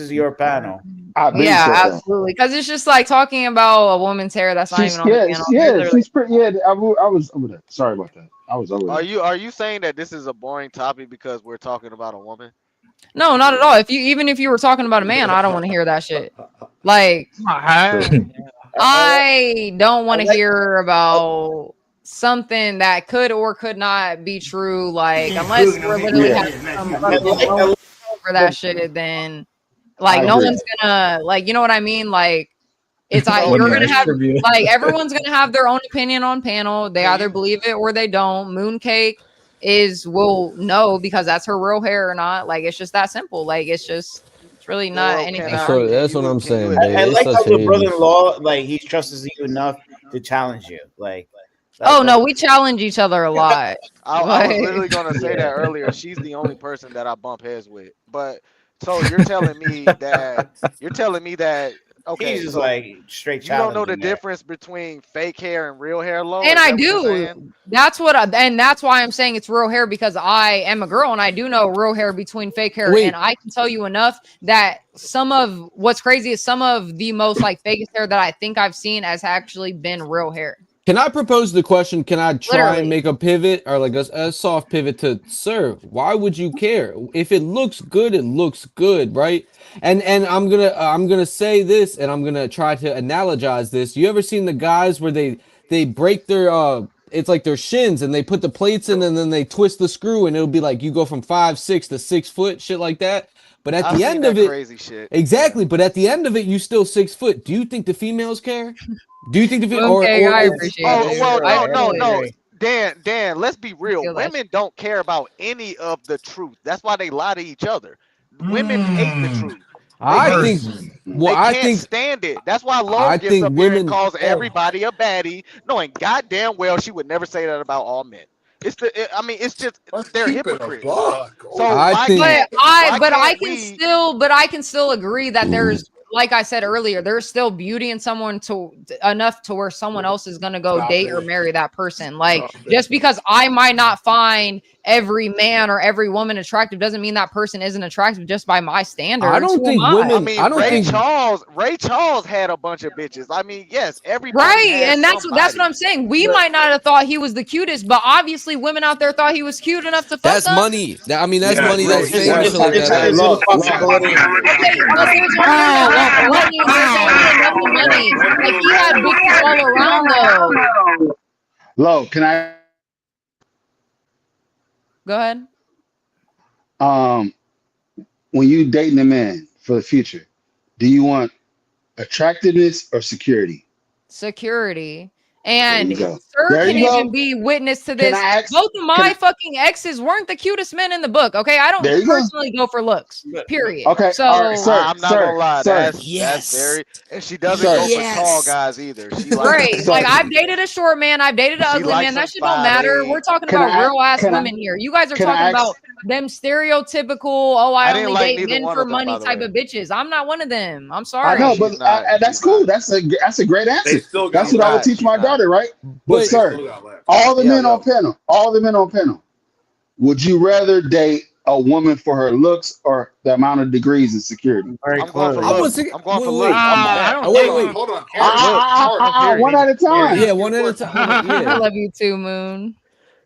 is your panel. I've been Yeah, said that. absolutely. Because it's just like talking about a woman's hair that's not even on the panel. You're literally- She's pretty. Yeah, I was over that. Sorry about that. I was over Are that. you saying that this is a boring topic because we're talking about a woman? No, not at all. Even if you were talking about a man, I don't want to hear that shit. Like, I don't want to hear about something that could or could not be true. Like, unless we're literally having some fucking moment over that shit, then like I no agree. one's gonna like, you know what I mean? Like, It's So- you're Yeah, gonna that's have trivia. like everyone's gonna have their own opinion on panel. They either believe it or they don't. Mooncake will know because that's her real hair or not. Like it's just that simple. Like it's really not Well, anything. That's what I'm saying, baby. I It's like how such your haters. brother-in-law, like, he trusts you enough to challenge you. Like, Oh no, we challenge each other a lot. I was Like- literally gonna say that earlier. She's the only person that I bump heads with. But so you're telling me that okay, he's just so like straight you don't know the challenging there. difference between fake hair and real hair, low? And Is I that what you're do. saying? And that's why I'm saying it's real hair because I am a girl and I do know real hair between fake hair. Wait. And I can tell you enough that some of what's crazy is some of the most like fakest hair that I think I've seen has actually been real hair. Can I propose the question? Can I try Literally. and make a pivot or like a soft pivot to, sir, why would you care? If it looks good, it looks good, right? And I'm gonna say this and I'm gonna try to analogize this. You ever seen the guys where they break their it's like their shins and they put the plates in and then they twist the screw and it'll be like you go from 5'6" to 6 foot, shit like that. But at I've the seen end that of it, crazy shit. exactly. But at the end of it, you still 6 foot. Do you think the females care? Do you think the Okay, I if- appreciate Oh it. well, I no. Dan, let's be real. feel that Women don't care about any of the truth. That's why they lie to each other. Women hate the truth. I think. Well, They I can't think. stand it. That's why Lo I gets think up here and women. calls everybody a baddie, knowing goddamn well she would never say that about all men. It's just they're hypocrites. So I why think- can't But I can still agree that there's, like I said earlier, there's still beauty in someone enough to where someone else is gonna go Stop date it. or marry that person. Like just because I might not find every man or every woman attractive doesn't mean that person isn't attractive just by my standards. I don't Who think am I? women- I mean, I don't Ray think- Charles had a bunch of bitches. I mean, yes, everybody Right, has and that's somebody. what I'm saying. We might not have thought he was the cutest, but obviously women out there thought he was cute enough to fuck That's them. money. That's money. That's It's fame and shit like it's that. low, possibility. Okay, but there's only enough money. There's only enough money. Like he had bitches all around though. Lo, can I? Go ahead. When you dating a man for the future, do you want attractiveness or security? Security. And There you go. Sir There can you go. even be witness to Can this. I ask- Both of my can I- fucking exes weren't the cutest men in the book. Okay, I don't There you go. personally go for looks. Period. Okay, So all right, sir. I'm not gonna lie. sir. That's very. And she doesn't Sir. go for tall guys either. She likes Great. Like I've dated a short man, I've dated an She ugly likes man. That some shit don't matter. 5'8". We're talking Can about I- real ass can I- women here. You guys are can I talking ask- about them stereotypical. Oh, I didn't only like date neither men one for of them, money by the type way. of bitches. I'm not one of them. I'm I sorry. know, but that's cool. That's a great answer. That's what I would teach my daughter, right? But sir, all the men on panel, would you rather date a woman for her looks or the amount of degrees in security? Very I'm going for I looks. was- I'm going for wait, looks. I don't Wait, think- wait. Hold on. One at a time. Yeah, one at a time. I Yeah. love you too, Moon.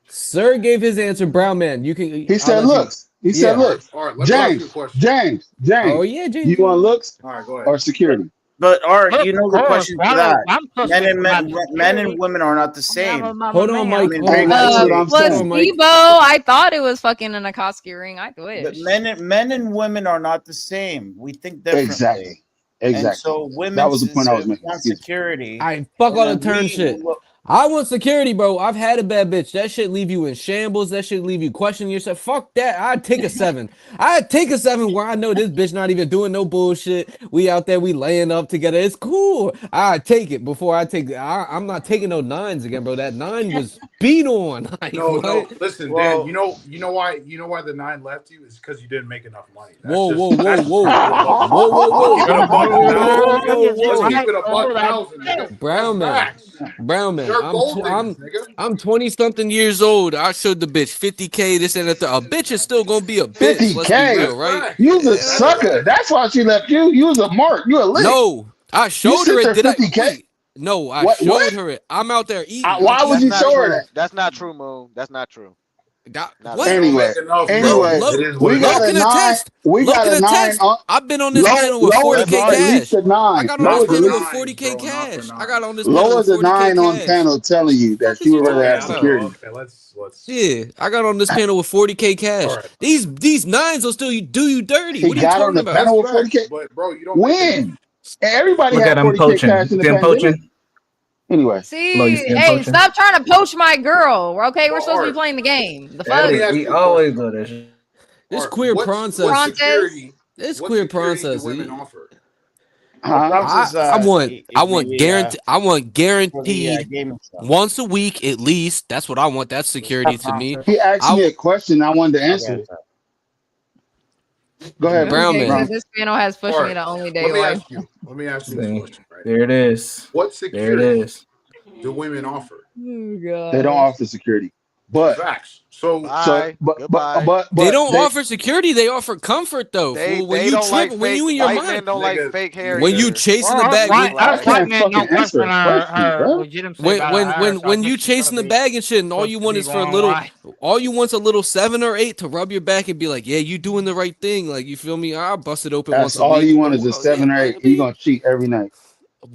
Sir gave his answer. Brown man, you can. He said looks. He said looks. All right, let me ask you a James, question. James. Oh yeah, James. You want looks All right, go ahead. or security? But Art, Look, you know the of course, question to I'm that. supposed Men to and men, have men and security. women are not the same. Hold on, Mike. mean, Hold very on. That's what I'm Was saying. Mike. Debo? I thought it was fucking an Akatsuki ring. I But wish. men and women are not the same. We think differently. Exactly. And Exactly. so women That was the point I was making. want Excuse me. security. I fuck all the and then turn we- shit. well, I want security, bro. I've had a bad bitch. That shit leave you in shambles. That shit leave you questioning yourself. Fuck that. I'd take a 7. I'd take a 7 where I know this bitch not even doing no bullshit. We out there, we laying up together. It's cool. I'd take it before I take. I'm not taking no 9s again, bro. That 9 was beat on. Like, No, Oh, listen, Well- Dan. You know why the 9 left you is because you didn't make enough money. That's Whoa, just- whoa, whoa, that's whoa, just whoa, whoa, whoa, whoa, Keep it a buck whoa, thousand. whoa, whoa. Let's keep it a buck thousand, nigga. Brown man, That's facts. brown man. You're gold diggers, nigga. I'm 20 something years old. I showed the bitch 50K. This and that. A bitch is still gonna be a bitch. Let's be 50K. real, right? You was a sucker. That's why she left you. You was a mark. You a lick. No, I showed sit her there it. Did I? 50K? Wait, no, I What- showed what? her it. I'm out there eating. Why would That's you not show her true. that? That's not true, Moon. That's not true. Not What? Anyway, Enough, anyway, bro. It is what we it got Low a can 9. attest. We Low got can a 9. attest. I've been on this panel with Low 40K is at least cash. a 9. I got on Low this is at panel least with 40K bro, not for cash. I 9. got on this panel low with is a 40K 9 on cash. panel telling you that Fuck you is would rather you have talking security. Okay, let's. Yeah, I got on this panel with 40K cash. All right. These 9s will still do you dirty. He What are you got on talking the about? panel with That's facts, 40K. but bro, you don't make enough. When? Everybody Look had at him 40K poaching. cash in the See him pandemic. poaching? Anyway. Lo, you See, see him hey, poaching? stop trying to poach my girl. Okay, we're But supposed to be Art, playing the game. The let fuck? me ask He you a question. always do that shit. This Art, queer what princess. Frances? security? This What queer security do princess. women offer? Francis, I want maybe for the guaranteed gaming stuff. once a week at least. That's what I want. That's security to me. Francis. He asked me a question. I wanted to Okay, answer. sorry. Go ahead, Okay, Brown because man. this panel has pushed me Art, to only let day me life. ask you. Let me ask you this See, question, right? there it is. What There it security is. do women offer? Oh They don't gosh. offer security, but Facts. So Bye. Goodbye. they but don't they offer security. They offer comfort though. Fool. When They you don't trip, like when fake you in your white mind, men don't like nigga, fake hair when you either. chasing the Well, bag, Green when I us flag. white can't men fucking don't answer question a question, her bro. legitimacy about her hair, so I When you guess she's gonna chasing the be bag and shit, and all supposed you to want be is for a going little, white. all you want's a little 7 or 8 to rub your back and be like, yeah, you doing the right thing. Like you feel me? I'll bust it open that's once a all week. you want is a Yeah, 7 or 8. I You mean, gonna cheat every night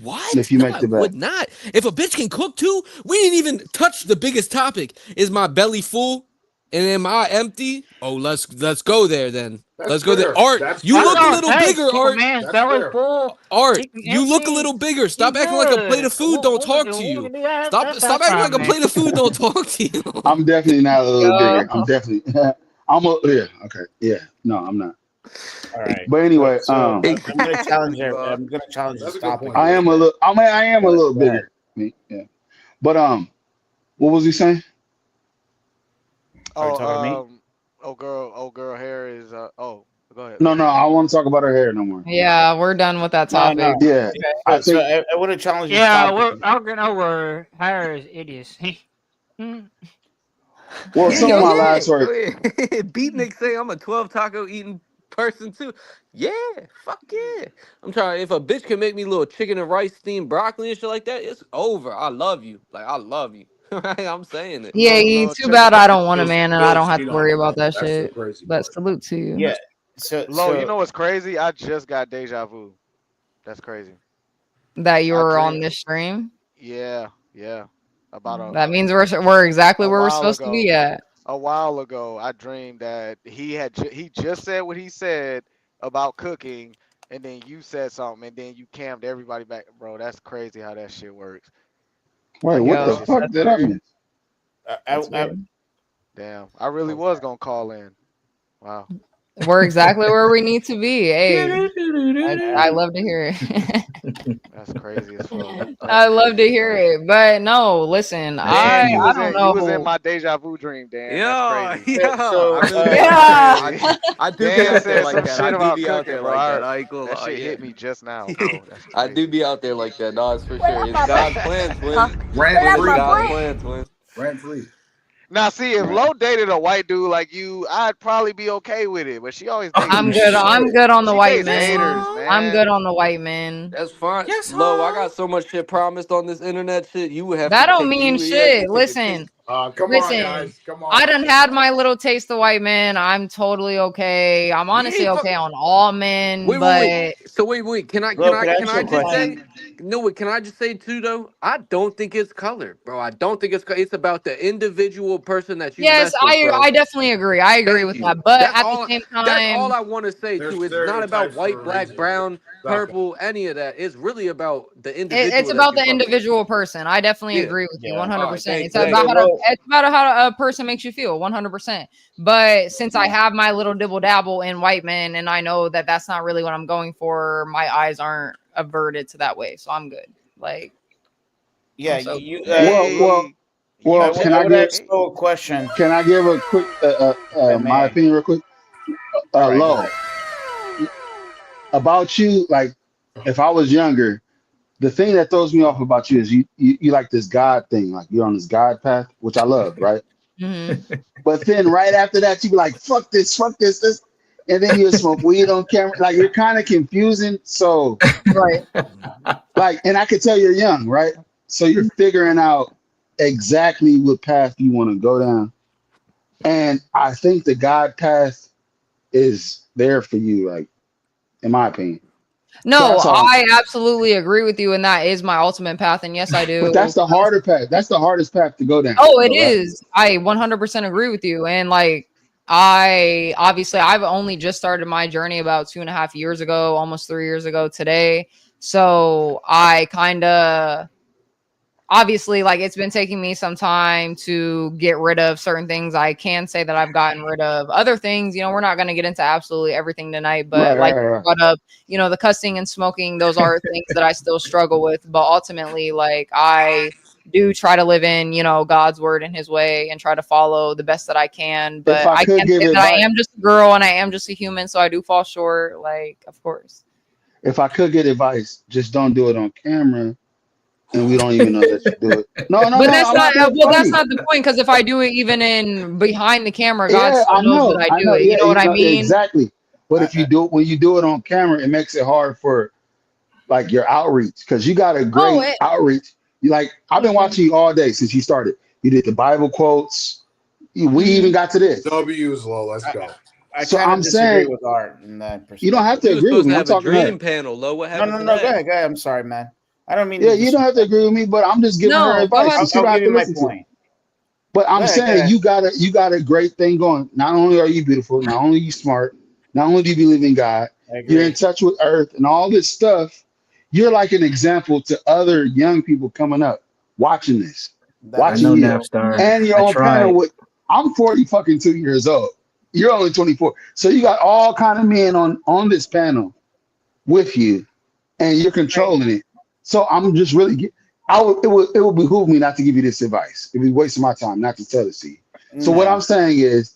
what? if you No, make I the would bet. not. If a bitch can cook too, we didn't even touch the biggest topic. Is my belly full? And am I empty? Oh, let's go there then. that's Let's go there. fair. Art, That's you That's look fair. a all it little takes. bigger, Keep a Art. man's That's belly fair. full. Art, Keep him you look a empty. little bigger. He Stop acting like a plate good. of food don't talk A to woman you. can do that. Stop That's acting like fine, a man. plate of food don't talk to you. I'm definitely not a little Yo. bigger. I'm definitely yeah, okay. Yeah. No, I'm not. All right. But So, anyway, I'm gonna challenge. Exactly, dog. I'm gonna challenge That's this a good topic point, a I little am a bit. little I am a little Go ahead. bigger. Yeah. But what was he saying? Are you talking to me? Old girl hair is oh, go ahead, No, Lo. no, I want to talk about her hair no more. Yeah, we're done with that No, no. topic. Yeah. I So, think I want to challenge this Yeah, topic. we're I'll get over hair is idiocy. well Yeah, some of go my ahead. last Go words. ahead. Beatnik say I'm a 12 taco eating person too. Yeah, fuck yeah. I'm trying. If a bitch can make me little chicken and rice steamed broccoli and shit like that, it's over. I love you. Like I love you. Right? I'm saying it. Yeah, Little too chicken. bad I don't want a He'll, man and I he'll don't have cheat to on worry her about though. that That's the shit. crazy But part. salute to you. Yeah. So, Lo, you know what's crazy? I just got deja vu. That's crazy. That you I were on dreamed. this stream. Yeah. About That means we're exactly a where we're while supposed to be ago. at. A while ago, I dreamed that he just said what he said about cooking, and then you said something, and then you cammed everybody back, bro. That's crazy how that shit works. Wait, Like what that the Yo, shit. fuck that's did I weird. miss? That's weird. Damn, I really was gonna call in. Wow. We're exactly where we need to be. Hey, I love to hear it. That's crazy as fuck. That's I love to crazy as hear fuck. it. But no, listen, Dan, I don't you was in know. my deja vu dream, Dan. That's Yeah, crazy. yeah. I so, really That's am. Yeah. crazy. I do be Dan out there said like some that. I shit do about be out cooking, there bro. like that. I ain't gonna That lie. shit Yeah. hit me just now, bro. That's I do crazy. be out there like that. No, it's for Where sure. that's It's my God's plant? plan, twin. Huh? Rent Where Twin, that's it's my free. God's plant? plan, twin. Rent free. Now, see, if Right. Lo dated a white dude like you, I'd probably be okay with it. But she always dates I'm Oh good. haters. I'm shit. good on the She white dates Yes, men. haters, huh? I'm man. good on the white men. That's fine. Yes, Lo, I huh? got so much shit promised on this internet shit. You would have That to don't take mean you have to shit. take a taste. Listen, Come on, listen. guys. Come I on. done had my little taste of white men. I'm totally okay. I'm Yeah, honestly fuck. okay on all men, Wait. but So wait. Can I can Bro, I can I can ask you I a just say question? no? Wait, can I just say too though? I don't think it's color, bro. I don't think it's about the individual person that you yes, mess with, bro. I definitely agree. I agree Thank with you. that. But That's at the all. same That's all time, I want to say There's too. It's not about stereotypes white, for a black, reason. brown, Stop it. purple, any of that. It's really about the it's individual that about you the fuck with. individual person. I definitely Yeah. agree with you Yeah. All right. 100%. Thank It's you. So, about Thank how you. to, Lo, it's about how a person makes you feel 100%. But since I have my little dibble dabble in white men and I know that that's not really what I'm going for, my eyes aren't averted to that way. So I'm good. Like, yeah, I'm so you, Hey, you Well, just can I would give ask hey. Lo a question, a quick if I my may. opinion real quick? All right, go Low ahead. about you. Like, if I was younger, the thing that throws me off about you is you like this God thing. Like you're on this God path, which I love, right? mhm. But then right after that, you be like, fuck this, and then you smoke weed on camera. Like you're kind of confusing. So Right. like, and I could tell you're young, right? So you're figuring out exactly what path you want to go down. And I think the God path is there for you, like in my opinion. So No, that's all. I absolutely agree with you. And that is my ultimate path. And yes, I But do. that's the harder path. That's the hardest path to go down, Oh, it though, right? is. I 100% agree with you. And like, I've only just started my journey about 2.5 years ago, almost 3 years ago today. So I kind of obviously, like, it's been taking me some time to get rid of certain things. I can say that I've gotten rid of other things. You know, we're not going to get into absolutely everything tonight, but like you brought up, you know, the cussing and smoking, those are things that I still struggle with. But ultimately, like, I do try to live in, you know, God's word and his way and try to follow the best that I can. If But I I could can give say that I advice, am just a girl and I am just a human. So I do fall short, like, of course. if I could get advice, just don't do it on camera, and we don't even know that you do it. No, no, But no. that's I'm not not being well. That's funny. not the point. Because if I do it even in behind the camera, God Yeah, still I knows that know, I I do know. it. You Yeah, know what you I know mean? exactly. But if you do it when you do it on camera, it makes it hard for like your outreach because you got a Oh, great outreach. You like I've been Mhm. watching you all day since you started. You did the Bible quotes. We even Mhm. got to this. W's low. Let's go. I So kind of I'm disagree saying with Art in that you don't have perspective. to We were agree with supposed me. to I'm have a talking to her. dream panel, Lo. What No, happened no, to no. Go that? ahead, go ahead. I'm sorry, man. I don't mean to Yeah, you don't have to disrespect. agree with me, but I'm just giving her No, go advice ahead. so she I'll don't have give to you my listen to it. point. But Go I'm ahead, go saying ahead. you got a great thing going. Not only are you beautiful, not only are you smart, not only do you believe in God, I you're in agree. touch with earth and all this stuff. You're like an example to other young people coming up, watching this, That I is watching know you. true. Napstar. And you're I on panel tried. with I'm 40 fucking 2 years old. You're only 24. So you got all kind of men on this panel with you and you're Right. controlling it. So I'm just really it would behoove me not to give you this advice. It'd be wasting my time not to tell it to you. So what I'm No. saying is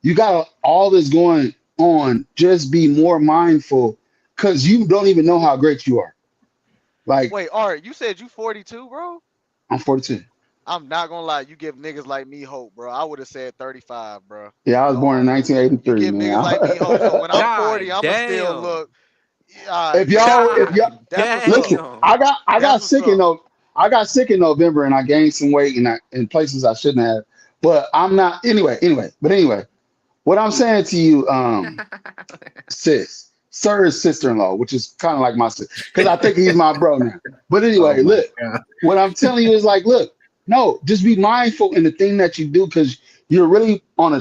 you got all this going on. Just be more mindful because you don't even know how great you are. Like Wait, Art, you said you 42, bro? I'm 42. I'm not gonna lie, you give niggas like me hope, bro. I would have said 35, bro. Yeah, I was born in You 1983, give niggas like me hope. So man. when I'm 40, God I'ma still damn. look. Yeah, If y'all God that's what's up. listen, damn. I got That's what's sick in up. no I got sick in November and I gained some weight in places I shouldn't have. But I'm not anyway. What I'm saying to you, sis, sir is sister-in-law, which is kind of like my sister, because I think he's my bro now. But Oh anyway, my look, god. what I'm telling you is like, look, no, just be mindful in the thing that you do because you're really on a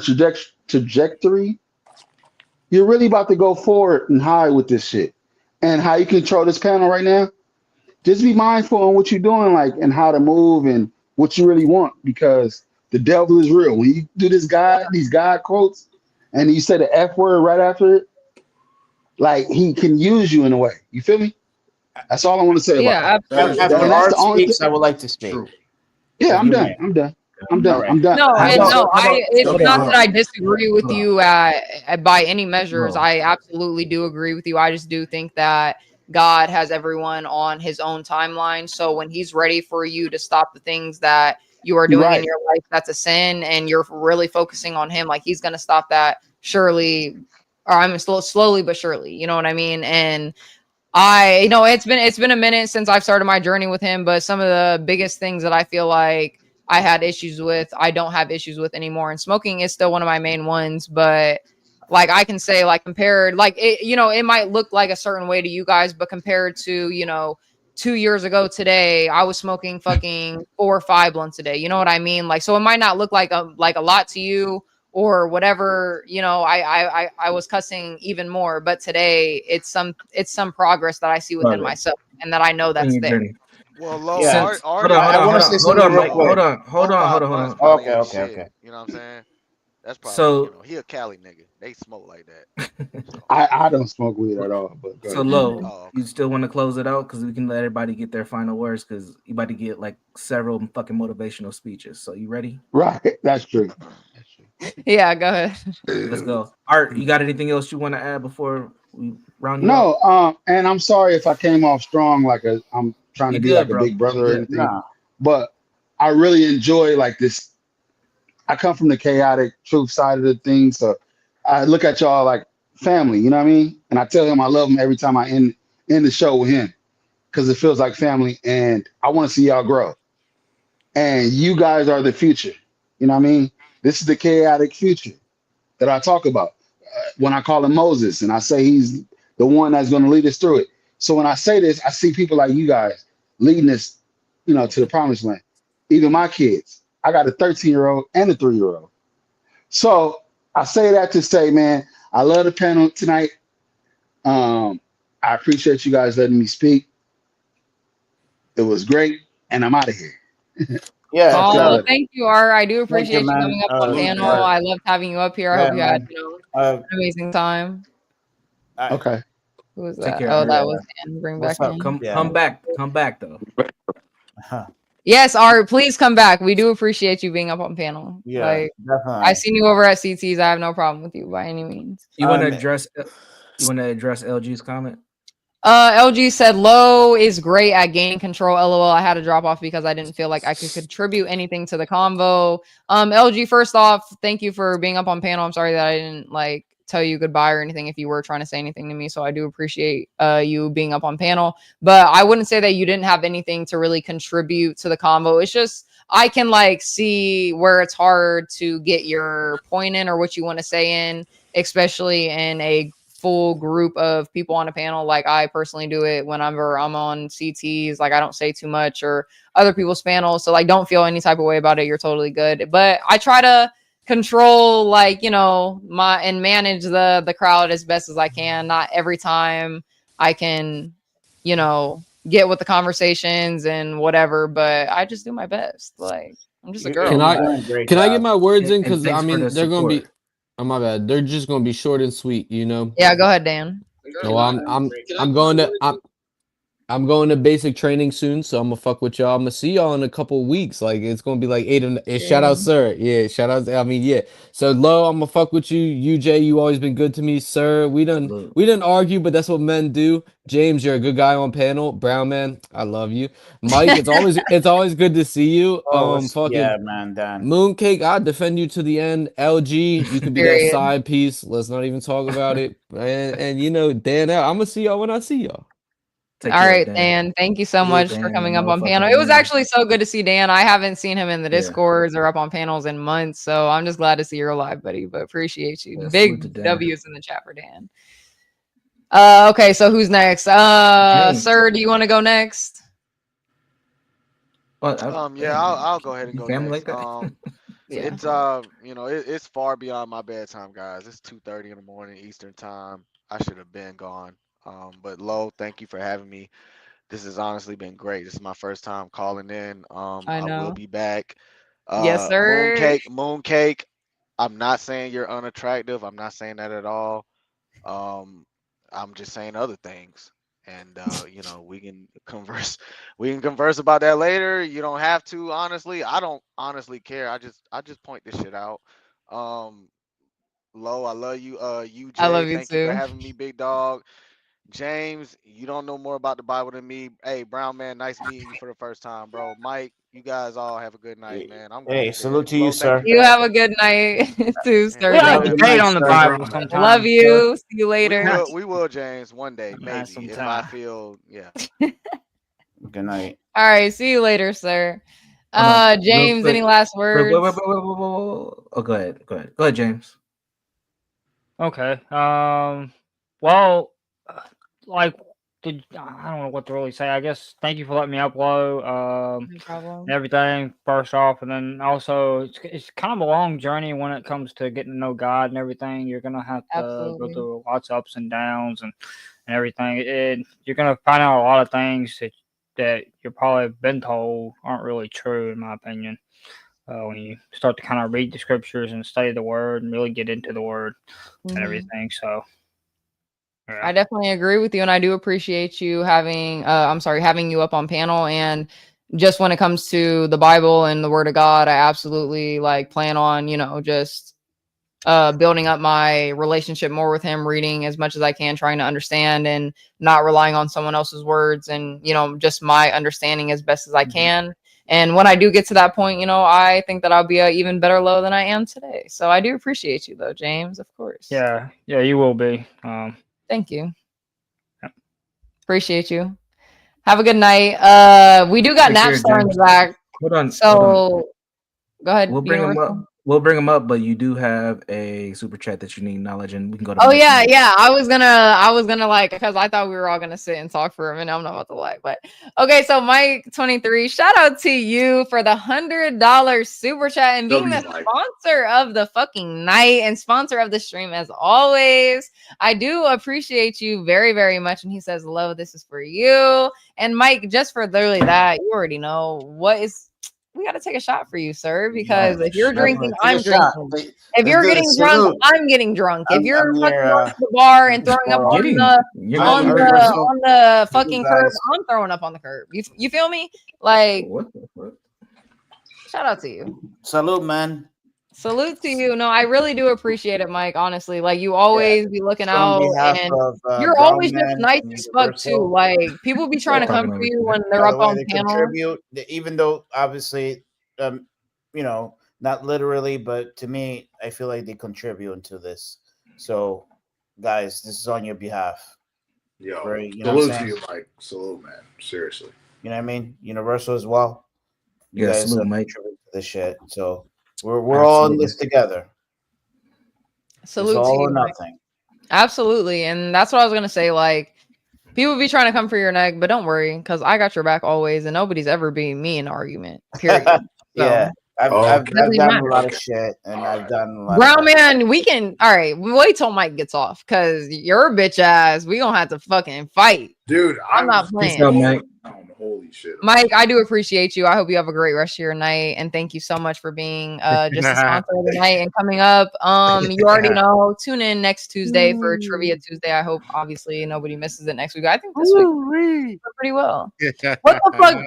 trajectory. You're really about to go forward and high with this shit. And how you control this panel right now, just be mindful on what you're doing, like, and how to move and what you really want because the devil is real. When you do these God quotes, and you say the F word right after it, like he can use you in a way. You feel me? That's all I want to say about Yeah, that. That is absolutely. And After that's facts. the Art only thing. speaks, I would like to speak. True. Yeah, If I'm you done. may. I'm done. I'm All done. right. I'm done. No, How I'm and done. about no, how about it's okay, not hold that on. I disagree with Hold on. you by any measures. Hold on. I absolutely do agree with you. I just do think that God has everyone on his own timeline. So when he's ready for you to stop the things that you are You're doing in right. your life that's a sin and you're really focusing on him, like he's going to stop that surely, or I'm slowly but surely. You know what I mean? And you know, it's been a minute since I've started my journey with him, but some of the biggest things that I feel like I had issues with, I don't have issues with anymore. And smoking is still one of my main ones, but like I can say, like compared, like it, you know, it might look like a certain way to you guys, but compared to, you know, 2 years ago today, I was smoking fucking 4 or 5 blunts a day. You know what I mean? Like, so it might not look like a lot to you, or whatever, you know, I was cussing even more, but today it's some progress that I see within Progress myself and that I know in that's your there. journey. Well, low, Yeah. Since Art hold on, is hold I on, want hold to probably say on, hold something on, real Mike. like quick. Hold on, hold four, on, hold five on, hold blunts on. probably Okay, ain't okay, shit. okay. You know what I'm saying? That's probably, So he a Cali nigga. They smoke like that. So, I don't smoke weed at all, but go so ahead. low. oh, You okay. still want to close it out because we can let everybody get their final words because you about to get like several fucking motivational speeches. So you ready? Right. That's true. That's true. Yeah, go ahead. Let's go. Art, you got anything else you want to add before we round you out? No, and I'm sorry if I came off strong like I'm trying to You be like good, a bro. big brother You or good. anything, No. but I really enjoy like this. I come from the chaotic truth side of the thing, so I look at y'all like family. You know what I mean? And I tell him I love him every time I end the show with him because it feels like family, and I want to see y'all grow. And you guys are the future. You know what I mean? This is the chaotic future that I talk about when I call him Moses and I say he's the one that's going to lead us through it. So when I say this, I see people like you guys leading us, to the promised land. Even my kids. I got a 13-year-old and a 3-year-old. So I say that to say, man, I love the panel tonight. I appreciate you guys letting me speak. It was great, and I'm out of here. Yeah. Talk to y'all Oh, later. thank you, Art. I do Thank you, appreciate you man. coming up on panel. I loved having you up here. I Yeah, hope you had, man. an amazing time. Okay. Who was Take that? care. Oh, Art. that was Dan. Bring What's back up? in. Come back though. Yes, Art, please come back. We do appreciate you being up on panel. Yeah, Like, definitely. I seen you over at CT's. I have no problem with you by any means. You want to address? You want to address LG's comment? LG said Low is great at gaining control. LOL. I had to drop off because I didn't feel like I could contribute anything to the convo. LG, first off, thank you for being up on panel. I'm sorry that I didn't like tell you goodbye or anything if you were trying to say anything to me. So I do appreciate you being up on panel. But I wouldn't say that you didn't have anything to really contribute to the convo. It's just I can like see where it's hard to get your point in or what you want to say in, especially in a full group of people on a panel. Like I personally do it whenever I'm on CTs. Like I don't say too much or other people's panels. So like don't feel any type of way about it. You're totally good. But I try to control like, my and manage the crowd as best as I can. Not every time I can, get with the conversations and whatever, but I just do my best. Like I'm just a girl. Can I get my words in? And Because I thanks for mean the they're gonna be. support. Oh my bad. They're just gonna be short and sweet. Yeah, go ahead, Dan. No, I'm going to basic training soon, so I'm gonna fuck with y'all. I'm gonna see y'all in a couple weeks. Like it's gonna be like 8 and shout out, sir. Yeah, shout out. I mean, yeah. So Low, I'm gonna fuck with you. UJ, you always been good to me, sir. We didn't argue, but that's what men do. James, you're a good guy on panel. Brown man, I love you. Mike, it's always good to see you. Yeah, man, Dan. Mooncake, I'll defend you to the end. LG, you could be that Period. side piece. Let's not even talk about it. And Dan, I'm gonna see y'all when I see y'all. Take All care, right, Dan. Dan. Thank you so much for Dan, coming you up on panel. motherfucking It was man. actually so good to see Dan. I haven't seen him in the Yeah. Discords or up on panels in months, so I'm just glad to see you're alive, buddy. But appreciate you. Yeah, salute to Big Dan. W's in the chat for Dan. Okay, so who's next? James. Sir, do you want to go next? What? Yeah, I'll go ahead and You go family next. like that? Yeah. It's it's far beyond my bedtime, guys. It's 2:30 in the morning Eastern time. I should have been gone. But Lo, thank you for having me. This has honestly been great. This is my first time calling in. I I will know. be back. Yes, sir. Mooncake. I'm not saying you're unattractive. I'm not saying that at all. I'm just saying other things. And we can converse. We can converse about that later. You don't have to, honestly. I don't honestly care. I just point this shit out. Lo, I love you. I love UJ, you thank you for too. having me, big dog. James, you don't know more about the Bible than me. Hey, Brown man, nice meeting you for the first time, bro. Mike, you guys all have a good night, man. I'm going Hey, to bed. salute to you, Lo, thank sir. you for You have having a me. good night too, And sir. We like Thank to you. date on the Sir Bible Brown. Love sometimes. you. See you later. We will, James, one day, maybe, if I sometime. feel, yeah. Good night. All right, see you later, sir. Hold on, real James, any quick. last Wait, words? Oh, go ahead. Go ahead, James. Okay. Well, like, I don't know what to really say. I guess thank you for letting me upload. No problem. And everything first off, and then also it's kind of a long journey when it comes to getting to know God and everything. You're gonna have to go Absolutely. through lots of ups and downs and everything. And you're gonna find out a lot of things that you're probably been told aren't really true, in my opinion. When you start to kind of read the scriptures and study the word and really get into the word and Mhm. everything. So, yeah. I definitely agree with you, and I do appreciate you having having you up on panel. And just when it comes to the Bible and the Word of God, I absolutely plan on just building up my relationship more with Him, reading as much as I can, trying to understand and not relying on someone else's words, and just my understanding as best as I can. And when I do get to that point, I think that I'll be a even better Low than I am today. So I do appreciate you, though, James, of course. Yeah, you will be. Thank you. Appreciate you. Have a good night. We do got Take care, Napstar in the James. back. Hold on. So go ahead. We'll bring him Universal. up. We'll bring them up, but you do have a super chat that you need knowledge, and we can go to. Oh Mike yeah, next. yeah. I was gonna like, because I thought we were all gonna sit and talk for a minute. I'm not about to lie, but okay. So Mike 23, shout out to you for the $100 super chat and being the sponsor of the fucking night and sponsor of the stream as always. I do appreciate you very, very much. And he says, "Lo, this is for you." And Mike, just for literally that, you already know what is. We got to take a shot for you, sir, because if you're drinking, I'm drinking. If you're getting drunk, I'm getting drunk. If you're fucking going to the bar and throwing up on the fucking curb, I'm throwing up on the curb. You feel me? Like, what the fuck? Shout out to you. Salute, man. Salute to you. No, I really do appreciate it, Mike. Honestly, like you always be looking out, and you're always just nice as fuck too. Like people be trying to come for you when they're up on panel. Contribute, even though obviously, you know, not literally, but to me, I feel like they contribute into this. So, guys, this is on your behalf. Yo, right? You know salute to you, Mike. Salute, man. Seriously. You know what I mean? Universal as well. You Yeah, guys salute, Mike. contribute to this shit. So we're all in this together. Salute it's all to you, or Mike. nothing. Absolutely, and that's what I was gonna say. Like, people be trying to come for your neck, but don't worry, because I got your back always, and nobody's ever beating me in an argument. Period. Yeah, I've done matter. a lot of shit, and I've done a lot. Brown man, we can. All right, wait till Mike gets off, because your bitch ass, we gonna have to fucking fight, dude. I'm not playing. Mike. Holy shit, Mike, I do appreciate you. I hope you have a great rest of your night, and thank you so much for being just a sponsor of the night and coming up. You already know. Tune in next Tuesday for Trivia Tuesday. I hope obviously nobody misses it next week. I think this week went pretty well. What the fuck?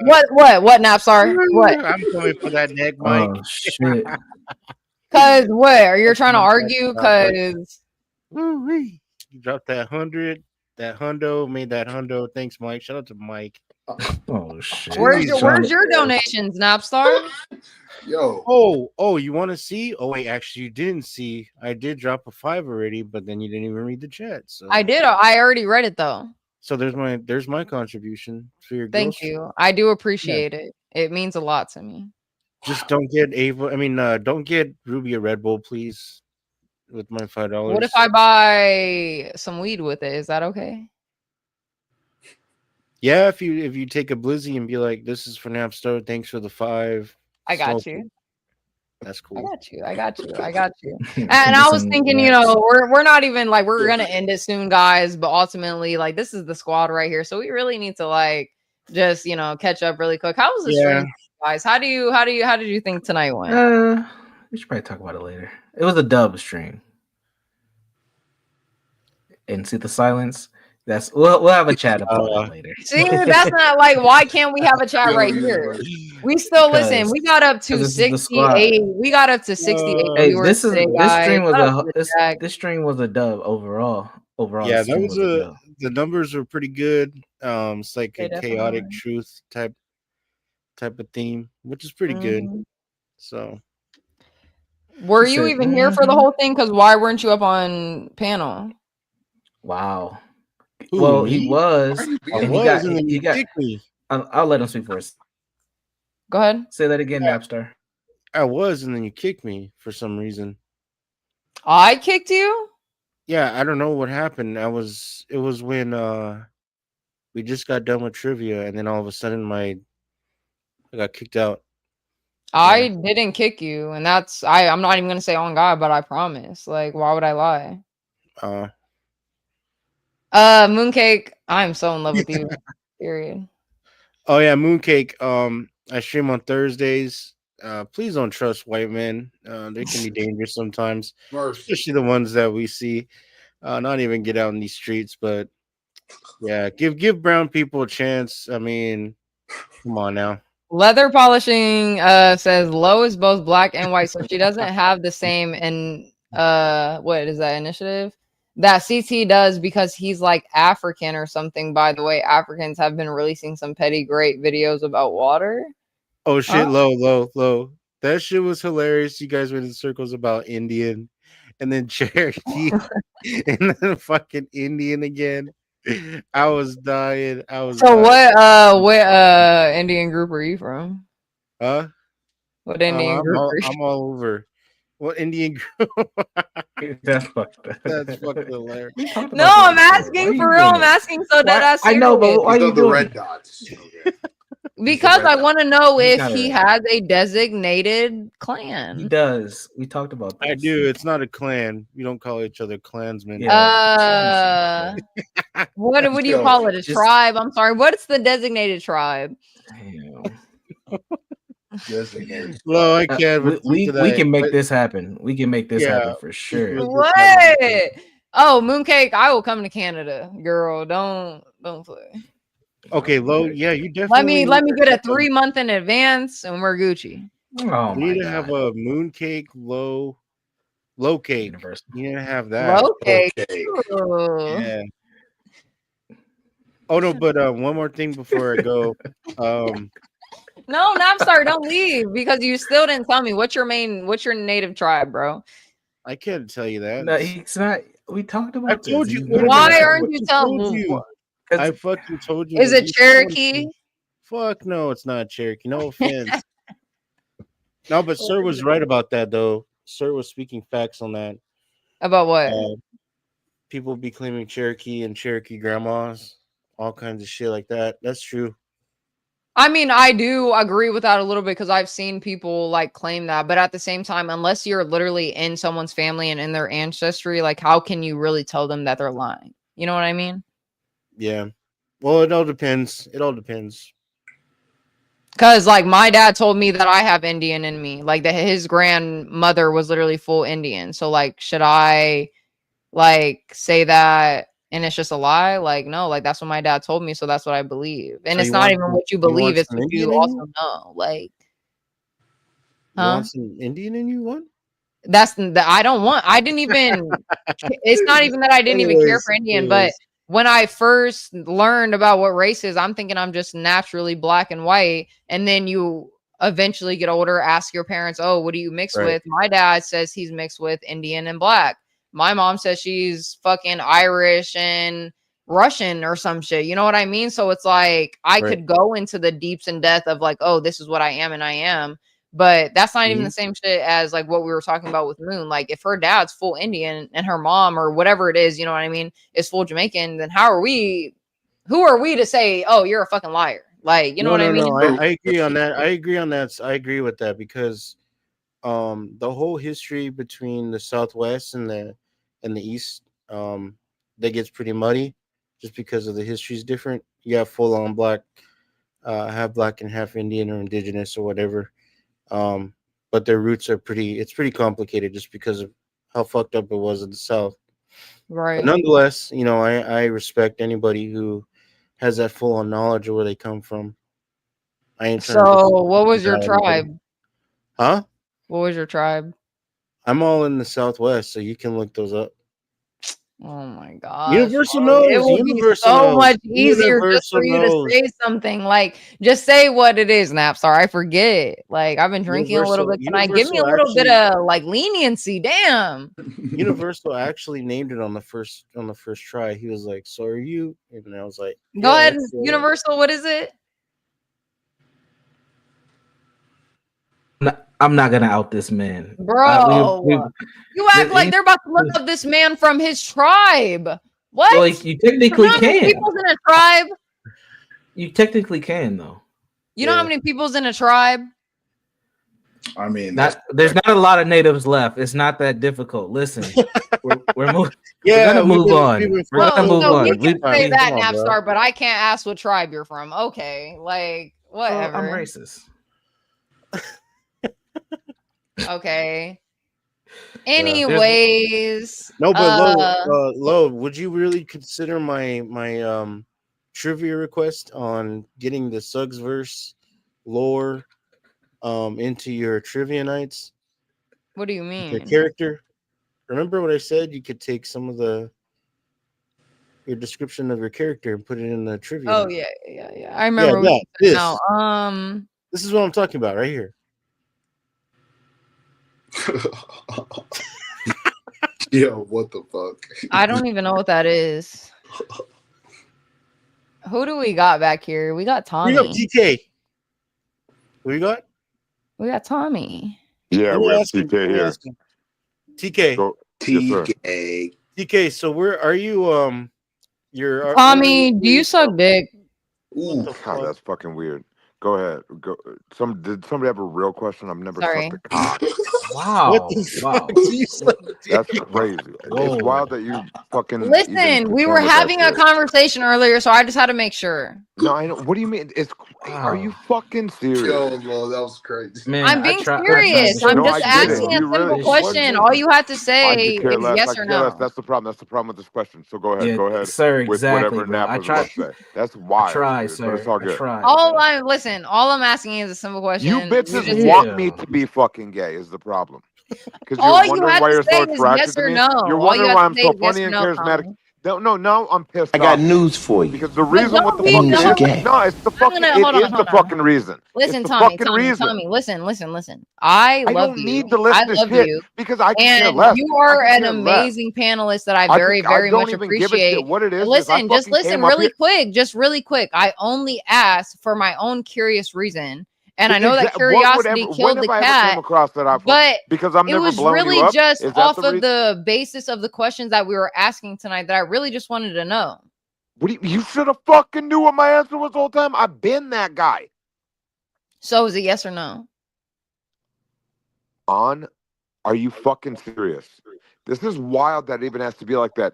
What Napstar? What? I'm going for that neck, Mike. Oh shit. Cause what? Are you trying to argue? Cause you dropped that 100, that hundo, made that hundo. Thanks, Mike. Shout out to Mike. Oh shit. Where's your donations, Napstar? Yo. Oh, you want to see? Oh wait, actually, you didn't see. I did drop a 5 already, but then you didn't even read the chat. So I did. I already read it though. So there's my contribution for your. Thank you. I do appreciate it. It means a lot to me. Just don't get don't get Ruby a Red Bull, please. With my $5. What if I buy some weed with it? Is that okay? Yeah, if you take a blizzy and be like, "This is for Napster. Thanks for the 5." I got you. That's cool. I got you. And I was thinking, you know, we're not even like we're gonna end it soon, guys. But ultimately, like this is the squad right here, so we really need to like just catch up really quick. How was the stream, guys? How did you think tonight went? We should probably talk about it later. It was a dub stream. And see the silence. We'll have a chat about it later. See, that's not like why can't we have a chat right here? We still listen. We got up to 68. We got up to 68 viewers this today, guys. This stream was a dub overall. Yeah, the numbers were pretty good. It's like a chaotic truth type of theme, which is pretty good. So, were you even here for the whole thing? Because why weren't you up on panel? Wow. Ooh, well, me? he was. And he got. Me. I'll let him speak first. Go ahead. Say that again, Napstar. I was, and then you kicked me for some reason. I kicked you? Yeah, I don't know what happened. It was when we just got done with trivia, and then all of a sudden I got kicked out. I didn't kick you, and I'm not even gonna say on God, but I promise. Like, why would I lie? Mooncake, I'm so in love with you. Period. Oh yeah, Mooncake. I stream on Thursdays. Please don't trust white men. They can be dangerous sometimes, especially the ones that we see. Not even get out in these streets, but yeah, give brown people a chance. I mean, come on now. Leather polishing says Lo is both black and white, so she doesn't have the same what is that initiative that CT does because he's like African or something. By the way, Africans have been releasing some petty great videos about water. Oh shit, low. That shit was hilarious. You guys went in circles about Indian and then Cherokee and then fucking Indian again. I was dying. What Indian group are you from? Huh? What Indian group? I'm all over. What Indian girl? That's fucked up. That's fucking hilarious. We talked No, about I'm this before. Why asking are for you real. doing I'm it? asking so dead Why? ass I know, but serious. why are These you are the doing red it? dots. Okay. Because I want to know He if got it he right. has a designated He clan. does. We talked about this. I do. It's not a clan. We don't call each other clansmen. Uh, what do you Yo, call it? A just- tribe? I'm sorry. What's the designated tribe? Designated. Well, I can't we, speak we, to we that. can make but this happen. We can make this yeah, happen for this sure. was What? discussed. Oh, Mooncake, I will come to Canada, girl. Don't play. Okay, Lo. Yeah, you Let me definitely get a 3-month in advance, and we're Gucci. Oh You need to have a mooncake, low cake. Universal. You need to have that. Low cake. Ooh. Yeah. Oh no, but one more thing before I go. No, Napstar, don't leave because you still didn't tell me what's your native tribe, bro. I can't tell you that. No, he's not. We talked about I told this. you. He's not Why gonna- aren't you telling me? I fucking told you. Is that it you Cherokee? Fuck no, it's not Cherokee. No offense. No, but Sir was right about that though. Sir was speaking facts on that. About what? People be claiming Cherokee and Cherokee grandmas, all kinds of shit like that. That's true. I mean, I do agree with that a little bit because I've seen people like claim that, but at the same time, unless you're literally in someone's family and in their ancestry, like how can you really tell them that they're lying? You know what I mean? Yeah. Well, it all depends. It all depends. Because like my dad told me that I have Indian in me, like that his grandmother was literally full Indian. So like, should I like say that and it's just a lie? Like no, like that's what my dad told me, so that's what I believe. And So it's you not want even some- what you you want believe; it's some what Indian you in also you? know. Like, You huh? want some Indian in you? What? That's the I don't want. I didn't even. It's not even that I didn't even care for Indian, but when I first learned about what race is, I'm thinking I'm just naturally black and white, and then you eventually get older, ask your parents, "Oh, what do you mix Right. with?" My dad says he's mixed with Indian and black. My mom says she's fucking Irish and Russian or some shit. You know what I mean? So it's like I Right. could go into the deeps and depth of like, oh, this is what I am and I am. But that's not even the same shit as like what we were talking about with Moon. Like if her dad's full Indian and her mom or whatever it is, you know what I mean, is full Jamaican, then who are we to say, oh, you're a fucking liar? Like, you know what I mean? No, I agree on that. I agree on that. I agree with that because the whole history between the Southwest and the East that gets pretty muddy just because of the history is different. You have full on black, half black and half Indian or indigenous or whatever. But their roots are it's pretty complicated just because of how fucked up it was in the South. Right. But nonetheless, you know, I respect anybody who has that full on knowledge of where they come from. I ain't trying to So what was your out anybody. tribe? Huh? What was your tribe? I'm all in the Southwest, so you can look those up. Oh my gosh. Universal bro. It knows. would be Universal so knows. much easier just for Universal you knows. to say something. Like, just say what it is, Napstar. I forget. Like, I've been drinking a little bit. Can I give me a little bit of like leniency? Damn. Universal actually named it on the first try. He was like, "So are you?" And I was like, Go "Yeah, ahead. that's it." Universal, what is it? I'm not gonna out this man, Bro. You act like they're about to look up this man from his tribe. What? Well, you technically You know how many can. people's in a tribe? You technically can though. You know how many people's in a tribe? I mean, There's not a lot of natives left. It's not that difficult. Listen, we're gonna move on. We're gonna move So on. we can say that, come on, bro. Napstar, but I can't ask what tribe you're from. Okay, like whatever. I'm racist. Okay. Anyways, No, but Lo, would you really consider my trivia request on getting the Suggs verse lore into your trivia nights? What do you Your mean? character. Remember what I said? You could take some of your description of your character and put it in the trivia. Oh night. yeah. I remember what you said now. This is what I'm talking about right here. Yo, what the fuck? I don't even know what that is. Who do we got back here? We got Tommy. Bring up TK. What you got? We got Tommy. Yeah, Let me we have ask him, TK here. TK. Go. Yes, sir. TK. So where are you? You're Tommy, do you suck dick? Ooh, God, that's fucking weird. Go ahead. Go. Did somebody have a real question? I've never Sorry. sucked a cock. What Wow. the Wow. fuck do you suck That's dick? crazy. It's Whoa. wild that you fucking even Listen, we were contend with that having a shit. conversation earlier, so I just had to make sure. No, I know. What do you mean? Are you Wow. fucking serious? Lord, that was crazy. Man, I'm being serious. to I'm No, show just I get it. asking a You skill. really. simple This What? question. All you have to I say could care is less. yes I or could care less. no. That's the problem. That's the problem with this question. So go ahead. Yeah, Go ahead sir, with exactly, whatever bro. Nap I was about tried. to say. That's I wild, tried, dude. But it's sir. all I good. tried, All bro. I'm asking is a simple You question. bitches You just want me to be fucking gay is the problem. Because you're all you wondering had why to you're say so is attracted yes to or me. no. You're All you wondering have why to I'm say so is yes funny or and no, charismatic. Tommy. No, now I'm pissed I got off. news for you. Because the But reason what don't the That be fuck it means you is, don't gay. no, it's the I'm fucking, gonna it hold on, is the hold on, fucking hold on. reason. It's Listen, the Tommy, fucking Tommy, reason. Tommy, listen. I I love don't you. need to I listen to love shit you. because I could care And less. you I are could an care less. amazing panelist that I very, I very don't much even give a shit appreciate. what it is. I Listen, just fucking listen came up here. really quick. I only asked for my own curious reason. And I know that curiosity When killed have the I ever came cat, across that I've but because I've it never was blown you really up? just Is that off the of reason? the basis of the questions that we were asking tonight that I really just wanted to know. What do you should have fucking knew what my answer was the whole time. I've been that guy. So is it yes or no? Are you fucking serious? This is wild that it even has to be like that.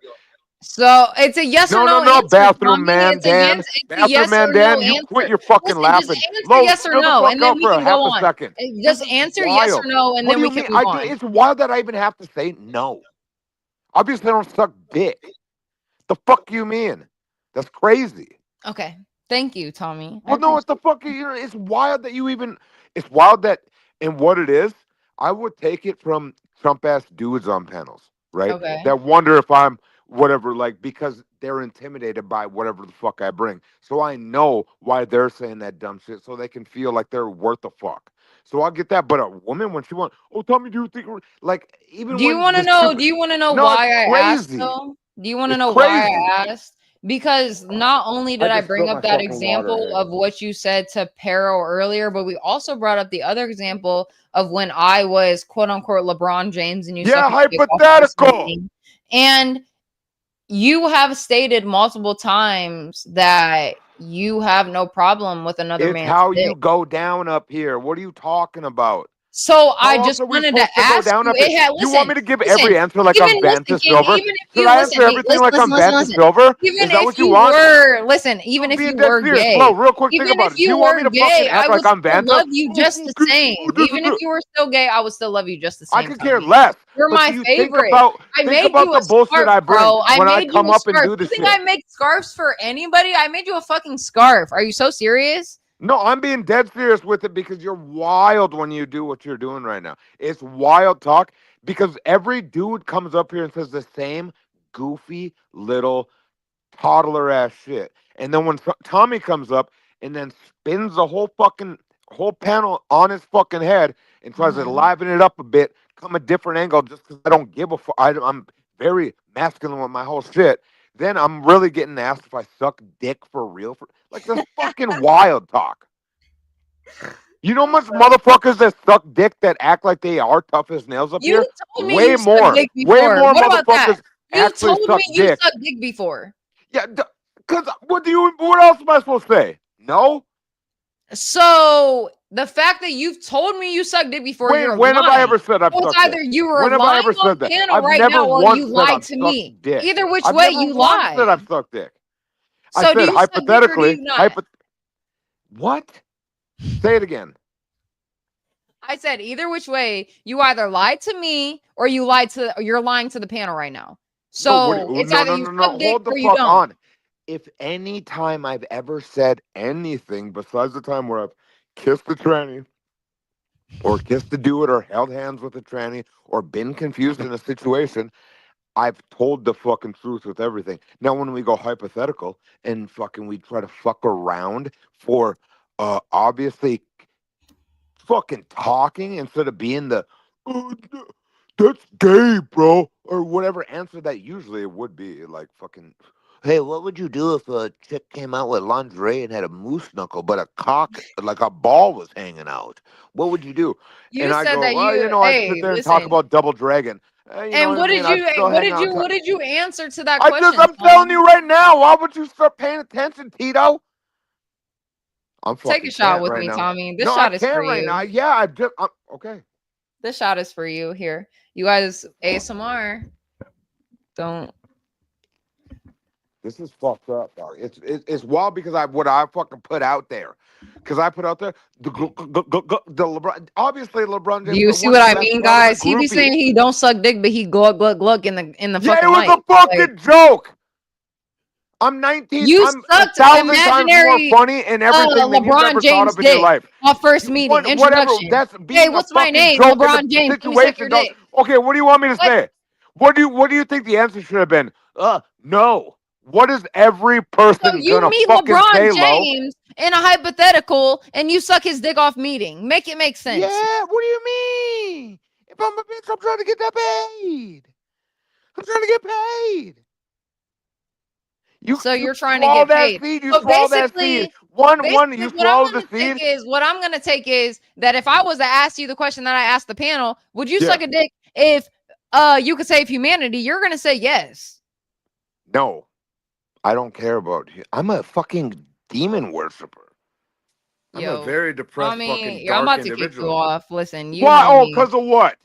So it's a yes or no answer, bathroom Tommy. man, It's a yes. Dan. It's a Bathroom yes or man, no Dan. You quit answer. your fucking Listen, just laughing. answer Lo, yes or chill the no, fuck and then out we for a can go half a on. second. Just This is answer yes or wild. no, and What then do we you can mean? move on. It's wild that I even have to say no. Obviously, I don't suck dick. The fuck you mean? That's crazy. Okay. Thank you, Tommy. Well, no, what the fuck? It's wild that you even. It's wild that, and what it is, I would take it from Trump ass dudes on panels, right? Okay. That wonder if I'm whatever, like, because they're intimidated by whatever the fuck I bring. So I know why they're saying that dumb shit, so they can feel like they're worth a fuck. So I'll get that. But a woman, when she wants, oh, tell me, do you think, like, even Do you when want to the know? stupid, Do you want to know no, it's why I asked crazy. though? Do you want to It's know why crazy. I asked? Because not only did I just bring spilled up my that fucking water example here. of what you said to Pero earlier, but we also brought up the other example of when I was quote unquote LeBron James and you Yeah, sucked my dick off of hypothetical. me. And you have stated multiple times that you have no problem with another It's man's how dick. you go down up here. What are you talking about? So How I else just are we wanted to supposed to go ask down you. up here? It had You want listen, me to give listen. every answer like Even I'm listen, Vanessa King. Silver? Even if Should you I listen, answer everything like I'm Vanessa listen. Silver? Even Is that if what you you want? were listen, even I'm if being you dead were serious. gay, Flo, real quick, think even about if it. Do you you want were me to gay, fucking I act would like I'm still Vanta? love you just the same. Even if you were still gay, I would still love you just the I same. could care Tommy. less. You're But my do you favorite. I think made about you the a bullshit scarf, I bring bro. I when I made you come a up and scarf. do You this think shit? I make scarves for anybody? I made you a fucking scarf. Are you so serious? No, I'm being dead serious with it because you're wild when you do what you're doing right now. It's wild talk because every dude comes up here and says the same goofy little toddler ass shit. And then when Tommy comes up and then spins the whole panel on his fucking head and tries to liven it up a bit, come a different angle just because I don't give a fuck. I'm very masculine with my whole shit. Then I'm really getting asked if I suck dick for real. Like, that's fucking wild talk. You know how much motherfuckers that suck dick that act like they are tough as nails up You here? told me Way you sucked more. dick Way before. more What about that? motherfuckers You actually told suck me you dick. sucked dick before. Yeah, because what else am I supposed to say? No? So the fact that you've told me you sucked dick before, you're When have I lying. ever said I've So it's sucked either dick? you were When have I lying ever on said that? panel I've right never now, or once you said lied I've to sucked me. dick. Either which I've way, never you once said lied. I've sucked dick. I So do said you suck dick or do hypothetically. you not? What? Say it again. I said either which way, you either lied to me or you're lying to the panel right now. So it's No, either no, you no, no. suck dick Hold the or you fuck don't. on. If any time I've ever said anything besides the time where I've kissed a tranny or kissed a dude or held hands with a tranny or been confused in a situation, I've told the fucking truth with everything. Now, when we go hypothetical and fucking we try to fuck around for obviously fucking talking instead of being the "Oh, that's gay, bro," or whatever answer that usually it would be, like fucking. Hey, what would you do if a chick came out with lingerie and had a moose knuckle, but a cock, like a ball, was hanging out? What would you do? You And I said go, that well, you, I'd sit hey, there and talk listen, about Double Dragon. And what did you what did you answer to that question? I'm telling you right now. Why would you start paying attention, Tito? I'm Take fucking a shot can't with right me, now. Tommy. This No, I shot is for can't right you. now. Yeah, okay. This shot is for you. Here, you guys, ASMR. Don't. This is fucked up, dog. It's wild because what I fucking put out there. Because I put out there the LeBron. Obviously, LeBron Do James you is see one what of I the best mean, ever in the guys? He be saying groupie. he don't suck dick, but he glug in the Yeah, it fucking was mic. a fucking joke. I'm 19. You I'm sucked 1,000 times more imaginary funny in everything than you've LeBron ever thought James of in your dick life. on first meeting Whatever. introduction. That's Hey, being a what's my fucking name? joke in LeBron the James. Let me suck your situation. Don't. dick. Okay, what do you want me to What? say? What do you think the answer should have been? No. What is every So person you gonna meet fucking LeBron say, Lo? James in a hypothetical, and you suck his dick off meeting. Make it make sense. Yeah. What do you mean? If I'm a bitch, I'm trying to get that paid. I'm trying to get paid. So you're trying to swallow get that paid. seed. You So swallow that seed. basically, You what I'm swallow the gonna take seed. is that if I was to ask you the question that I asked the panel, would you Yeah. suck a dick if you could save humanity? You're gonna say yes. No, I don't care about you. I'm a fucking demon worshiper. I'm a very depressed, fucking I'm dark about to kick you individual. off. Listen, you Why? know Oh, me. because of what?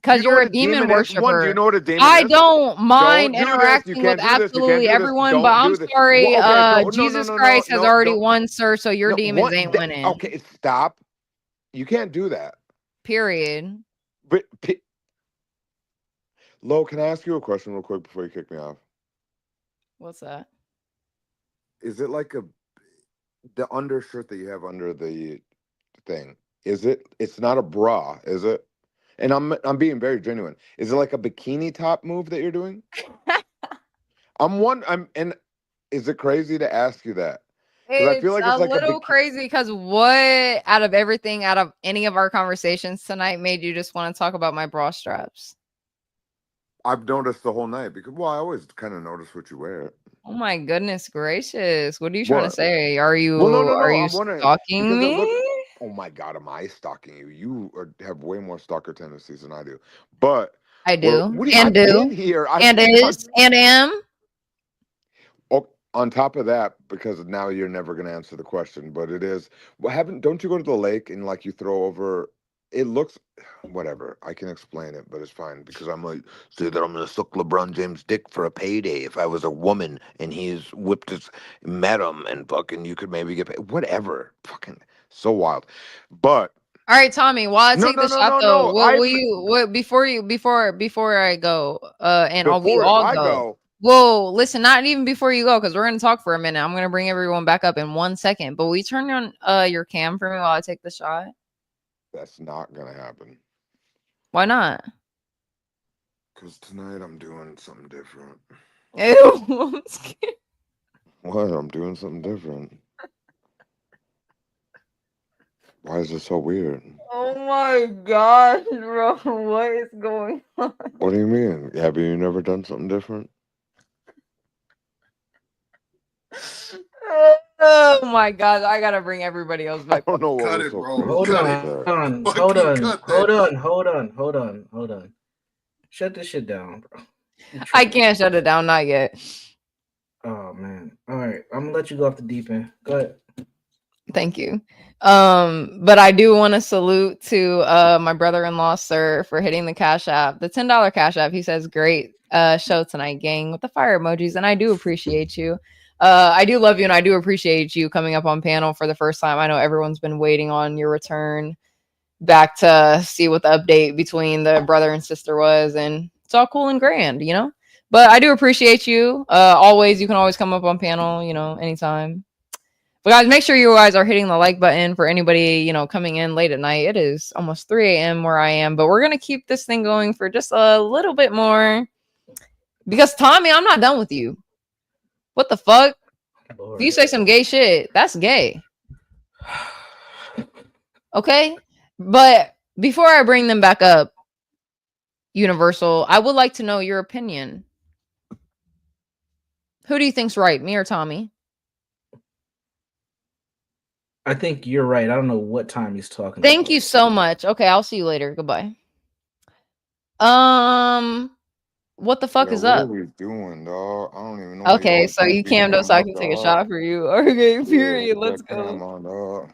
Because You know you're what a demon is? One, do you worshiper. know what a demon I is? don't mind Don't do this. You interacting with can't do this. You can't absolutely do this. everyone, but Don't I'm do this. sorry. Okay, so no, Jesus Christ has already won, sir. So your No, demons ain't winning. Okay, stop. You can't do that. Period. But, Lo, can I ask you a question real quick before you kick me off? What's that? Is it like the undershirt that you have under the thing? Is it? It's not a bra, is it? And I'm being very genuine. Is it like a bikini top move that you're doing? And is it crazy to ask you that? Because I feel It's like a it's like little crazy because what out of everything, out of any of our conversations tonight, made you just want to talk about my bra straps? I've noticed the whole night because I always kind of notice what you wear. Oh my goodness gracious! What are you trying to What? say? Are you No. are you I'm wondering stalking because me? oh my god, am I stalking you? You have way more stalker tendencies than I do. But I do, I've and been here. and is, and am. Oh, on top of that, because now you're never going to answer the question, but it is. Well, don't you go to the lake and like you throw over? It looks, whatever. I can explain it, but it's fine because I'm like, say that I'm going to suck LeBron James' dick for a payday. If I was a woman and he's met him and fucking, you could maybe get paid. Whatever, fucking so wild. But All right, Tommy. While I take the shot, though, no. will you before I go, and we Before if all I go. go, Well, listen, not even before you go, because we're gonna talk for a minute. I'm gonna bring everyone back up in 1 second. But will you turn on your cam for me while I take the shot? that's not going to happen. Why not? Because tonight I'm doing something different. Ew, I'm scared. What? I'm doing something different. Why is this so weird? Oh my gosh, bro, what is going on? What do you mean? Have you never done something different? Oh my god, I gotta bring everybody else back. I don't know what Cut was it, so bro. crazy Hold about on, that. hold on. Shut this shit down, bro. I can't shut it down, not yet. Oh man. All right, I'm gonna let you go off the deep end. Go ahead. Thank you. But I do want to salute to my brother-in-law, sir, for hitting the Cash App, the $10 Cash App. He says, "Great show tonight, gang," with the fire emojis, and I do appreciate you. I do love you, and I do appreciate you coming up on panel for the first time. I know everyone's been waiting on your return back to see what the update between the brother and sister was, and it's all cool and grand, you know. But I do appreciate you. You can always come up on panel, anytime. But guys, make sure you guys are hitting the like button for anybody, coming in late at night. It is almost 3 a.m. where I am, but we're going to keep this thing going for just a little bit more. Because, Tommy, I'm not done with you. What the fuck? If you say some gay shit, that's gay. Okay? But before I bring them back up, Universal, I would like to know your opinion. Who do you think's right, me or Tommy? I think you're right. I don't know what time he's talking Thank about. you so much. Okay, I'll see you later. Goodbye. What the fuck is what are up? we doing, dog? I don't even know why you Okay, always so you be cammed up coming so I up, can take a dog. shot for you. Okay, Yeah, period. put Let's that go. cam on, dog.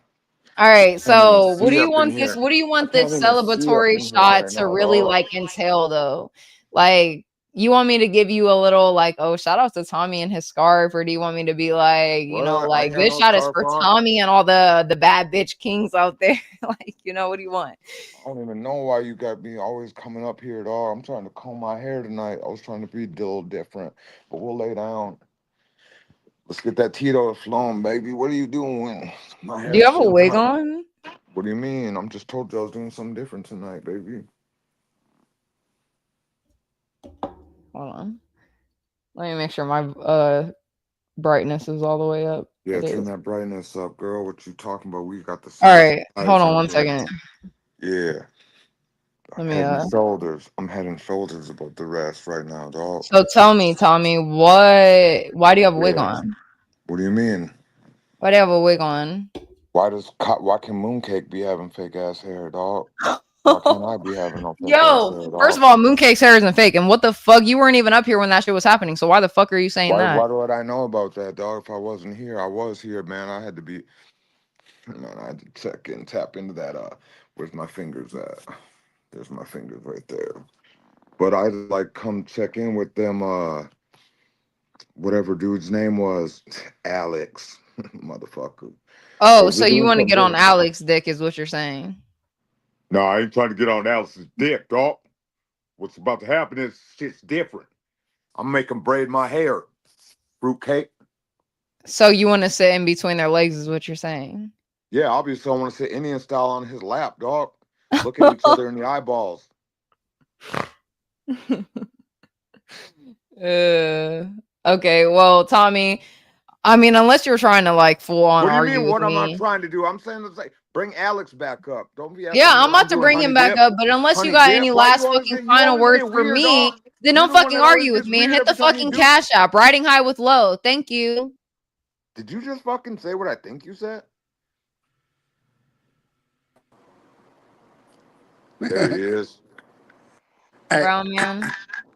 All right, Can't even so what do see you up in want this? here. What do you I want can't this even see up celebratory in here shot right to now, really dog. like entail though? Like, you want me to give you a little like, oh, shout out to Tommy and his scarf, or do you want me to be like, you know, What? I like ain't got this no shot is scarf for on. Tommy and all the bad bitch kings out there? Like, you know, what do you want? I don't even know why you got me always coming up here, dog. I'm trying to comb my hair tonight. I was trying to be a little different, but we'll lay down. Let's get that Tito flowing, baby. What are you doing? My Do you hair's have a so wig hot. on? What do you mean? I'm just told you I was doing something different tonight, baby. Hold on. Let me make sure my brightness is all the way up. Yeah, It turn is. that brightness up, girl. What you talking about? We got the All same right, hold eyes on in one here. second. Yeah, Let me head and shoulders. I'm head and shoulders above the rest right now, dog. So tell me, Tommy, why do you have a wig Yeah. on? What do you mean? Why do you have a wig on? Why can Mooncake be having fake ass hair, dog? Why can't I be having no fake ass Yo, hair, first dog? of all, Mooncake's hair isn't fake, and what the fuck? You weren't even up here when that shit was happening, so why the fuck are you saying that? Why would I know about that, dog? If I wasn't here, I was here, man. I had to be, man. I had to tap into that. Where's my fingers at? There's my fingers right there. But I like come check in with them. Whatever dude's name was, Alex, motherfucker. Oh, We're so you doing want to something get on different. Alex's dick, is what you're saying? No, I ain't trying to get on Alex's dick, dog. What's about to happen is shit's different. I'm making braid my hair. Fruitcake. So you want to sit in between their legs, is what you're saying? Yeah, obviously I want to sit Indian style on his lap, dog. Looking each other in the eyeballs. Okay, well, Tommy, I mean, unless you're trying to like full on What do you argue mean? with What am I me. trying to do? I'm saying let's like bring Alex back up. Don't be Yeah, asking me I'm what I'm about to doing. bring Honey him back dip, up, but unless you honey got dip. any Why last fucking you final always words get for weird, me, dog? then You're don't the one fucking that always argue with gets me and weird hit the every time you fucking do. cash app. Riding high with low. Thank you. Did you just fucking say what I think you said? There he is. Hey, Brown man.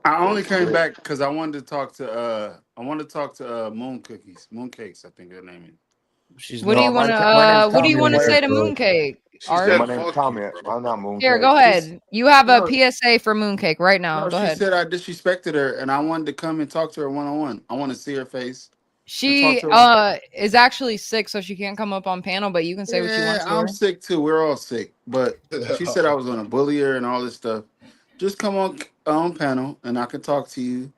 I only Yes, came sir. back because I wanted to talk to Moon Cookies. Mooncakes, I think her name is. She's What do not. you want My name's to what do you Tommy want to again. say to Mooncake? She Yeah, said my Art? name's fuck you. Tommy. I'm not Here, Mooncake. go ahead. You have a No, PSA for Mooncake right now. no, Go she ahead. said I disrespected her and I wanted to come and talk to her one on one. I want to see her face and talk She to her. is actually sick, so she can't come up on panel, but you can say what you want Yeah, to I'm her. sick too. We're all sick. But she said I was gonna bully her and all this stuff. Just come on panel and I can talk to you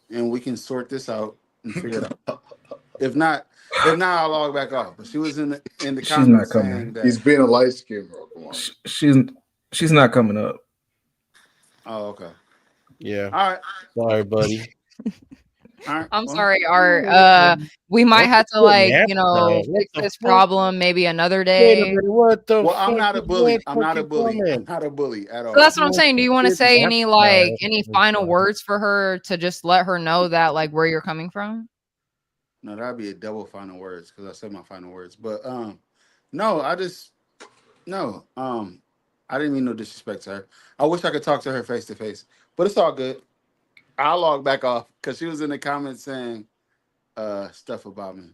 and we can sort this out and figure it out. If not, I'll log back off. But she was in the She's not comments coming. saying that. He's being a light skin, bro. Come on. She's not coming up. Oh, okay. Yeah. All right. Sorry, buddy. All right. I'm Well, sorry, Art. We might What's have to with like, that? you know, What fix the this fuck? problem maybe another Wait a day. minute. What the well, I'm fuck not a is red bully. I'm not a cookie bully. I'm coming? not a bully at So that's all. what I'm What saying. Do you want to is say that? any No, like that's any it's final fine. words for her to just let her know that like where you're coming from? No, that'd be a double final words because I said my final words. But no, I didn't mean no disrespect to her. I wish I could talk to her face to face, but it's all good. I'll log back off because she was in the comments saying stuff about me.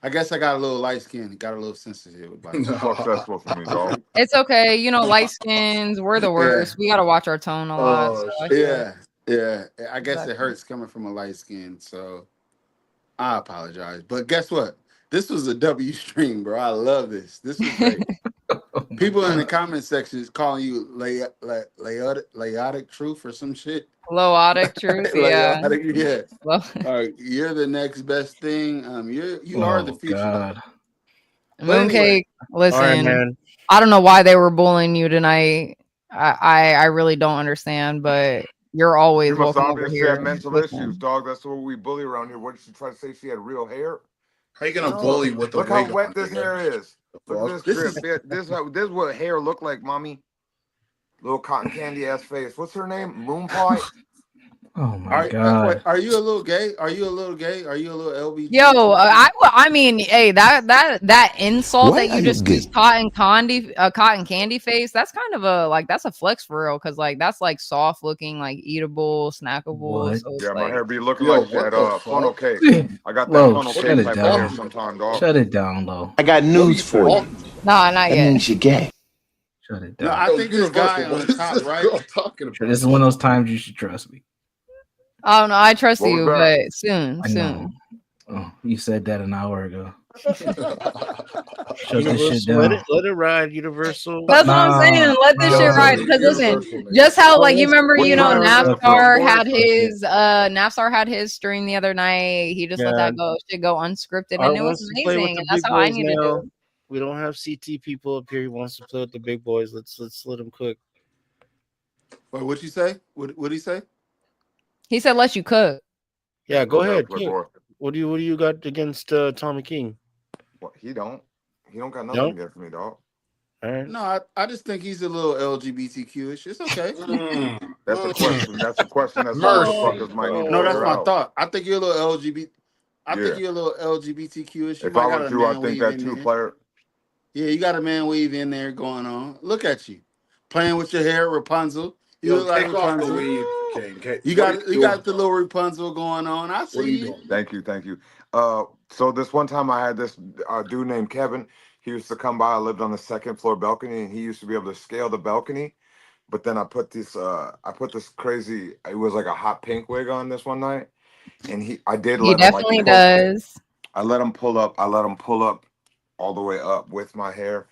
I guess I got a little light skin, got a little sensitive about it. Fuck's that supposed to mean, dog? It's okay. You know, light skins, we're the Yeah. worst. We gotta watch our tone a lot. So Oh I shit. feel like Yeah. I guess it exactly. hurts coming from a light skin, so I apologize. But guess what? This was a W stream, bro. I love this. This was great. Oh my People in the god. comment section is calling you laotic truth or some shit. Loatic truth, yeah. Laotic, yeah. Lo- You're the next best thing. You are the Oh future, dog. god. But anyway, Mooncake, All right, listen. man. I don't know why they were bullying you tonight. I really don't understand, but you're She always must welcome over obviously have here. mental issues, Listen. dog. That's what we bully around here. What did she try to say? She had real hair? How you gonna No. bully with the Look how wig wet on, this nigga? hair is. The Look at fuck? this this strip. is This is what hair look like, mommy. Little cotton candy ass face. What's her name? Moon Pie? Oh my Wait, god. are you a little gay? Are you a little gay? Are you a little LBG? Yo, I mean, hey, that insult that you just used, cotton candy face. That's kind of a like that's a flex for real, because like that's like soft looking, like eatable, snackable. What? So it's Yeah, my like, hair be looking Yo, like what that the funnel fuck? cake. I got that Low, funnel shut cake it type of hair down. sometime, dog. Shut it down, low. What are you talking about? nah, not yet. you're gay. Shut it No, down. I Yo, think this guy Universal, on what the is top this right. girl talking about? This is one of those times you should trust me. Oh no, I trust What was you, that? but soon, I know. soon. Oh, you said that an hour ago. Shut this shit Universal, down. let it ride, Universal. That's what I'm saying. Let this shit ride. Because listen, just how like you remember, What you know, time is that from, NASCAR boys? had his stream the other night. He just let Yeah. that go unscripted, Art and it was wants to play with amazing. the And that's big how I boys need to now. do. We don't have CT people up here. He wants to play with the big boys. Let's let him cook. Wait, what'd you say? What'd he say? He said, "Let you cook." Yeah, go ahead. Playboy. Cook. What do you got against Tommy King? What he don't got No? nothing against me, dog. All right. No, I just think he's a little LGBTQ-ish. It's okay. That's a question. That's a question that some Mercy. motherfuckers might need to No, that's figure my out. thought. I think you're a little LGBT. I Yeah. think you're a little LGBTQ-ish. You If I might got was a you, I man think weave that in too, there. player. Yeah, you got a man weave in there going on. Look at you, playing with your hair, Rapunzel. You Yo, look like take off the Rapunzel. weave, King. You What are got you you got doing? the little Rapunzel going on. I What are see you you. doing? Thank you. So this one time I had this dude named Kevin. He used to come by. I lived on the second floor balcony, and he used to be able to scale the balcony. But then I put this crazy. It was like a hot pink wig on this one night, and I did He let him like definitely pull. does. I let him pull up all the way up with my hair.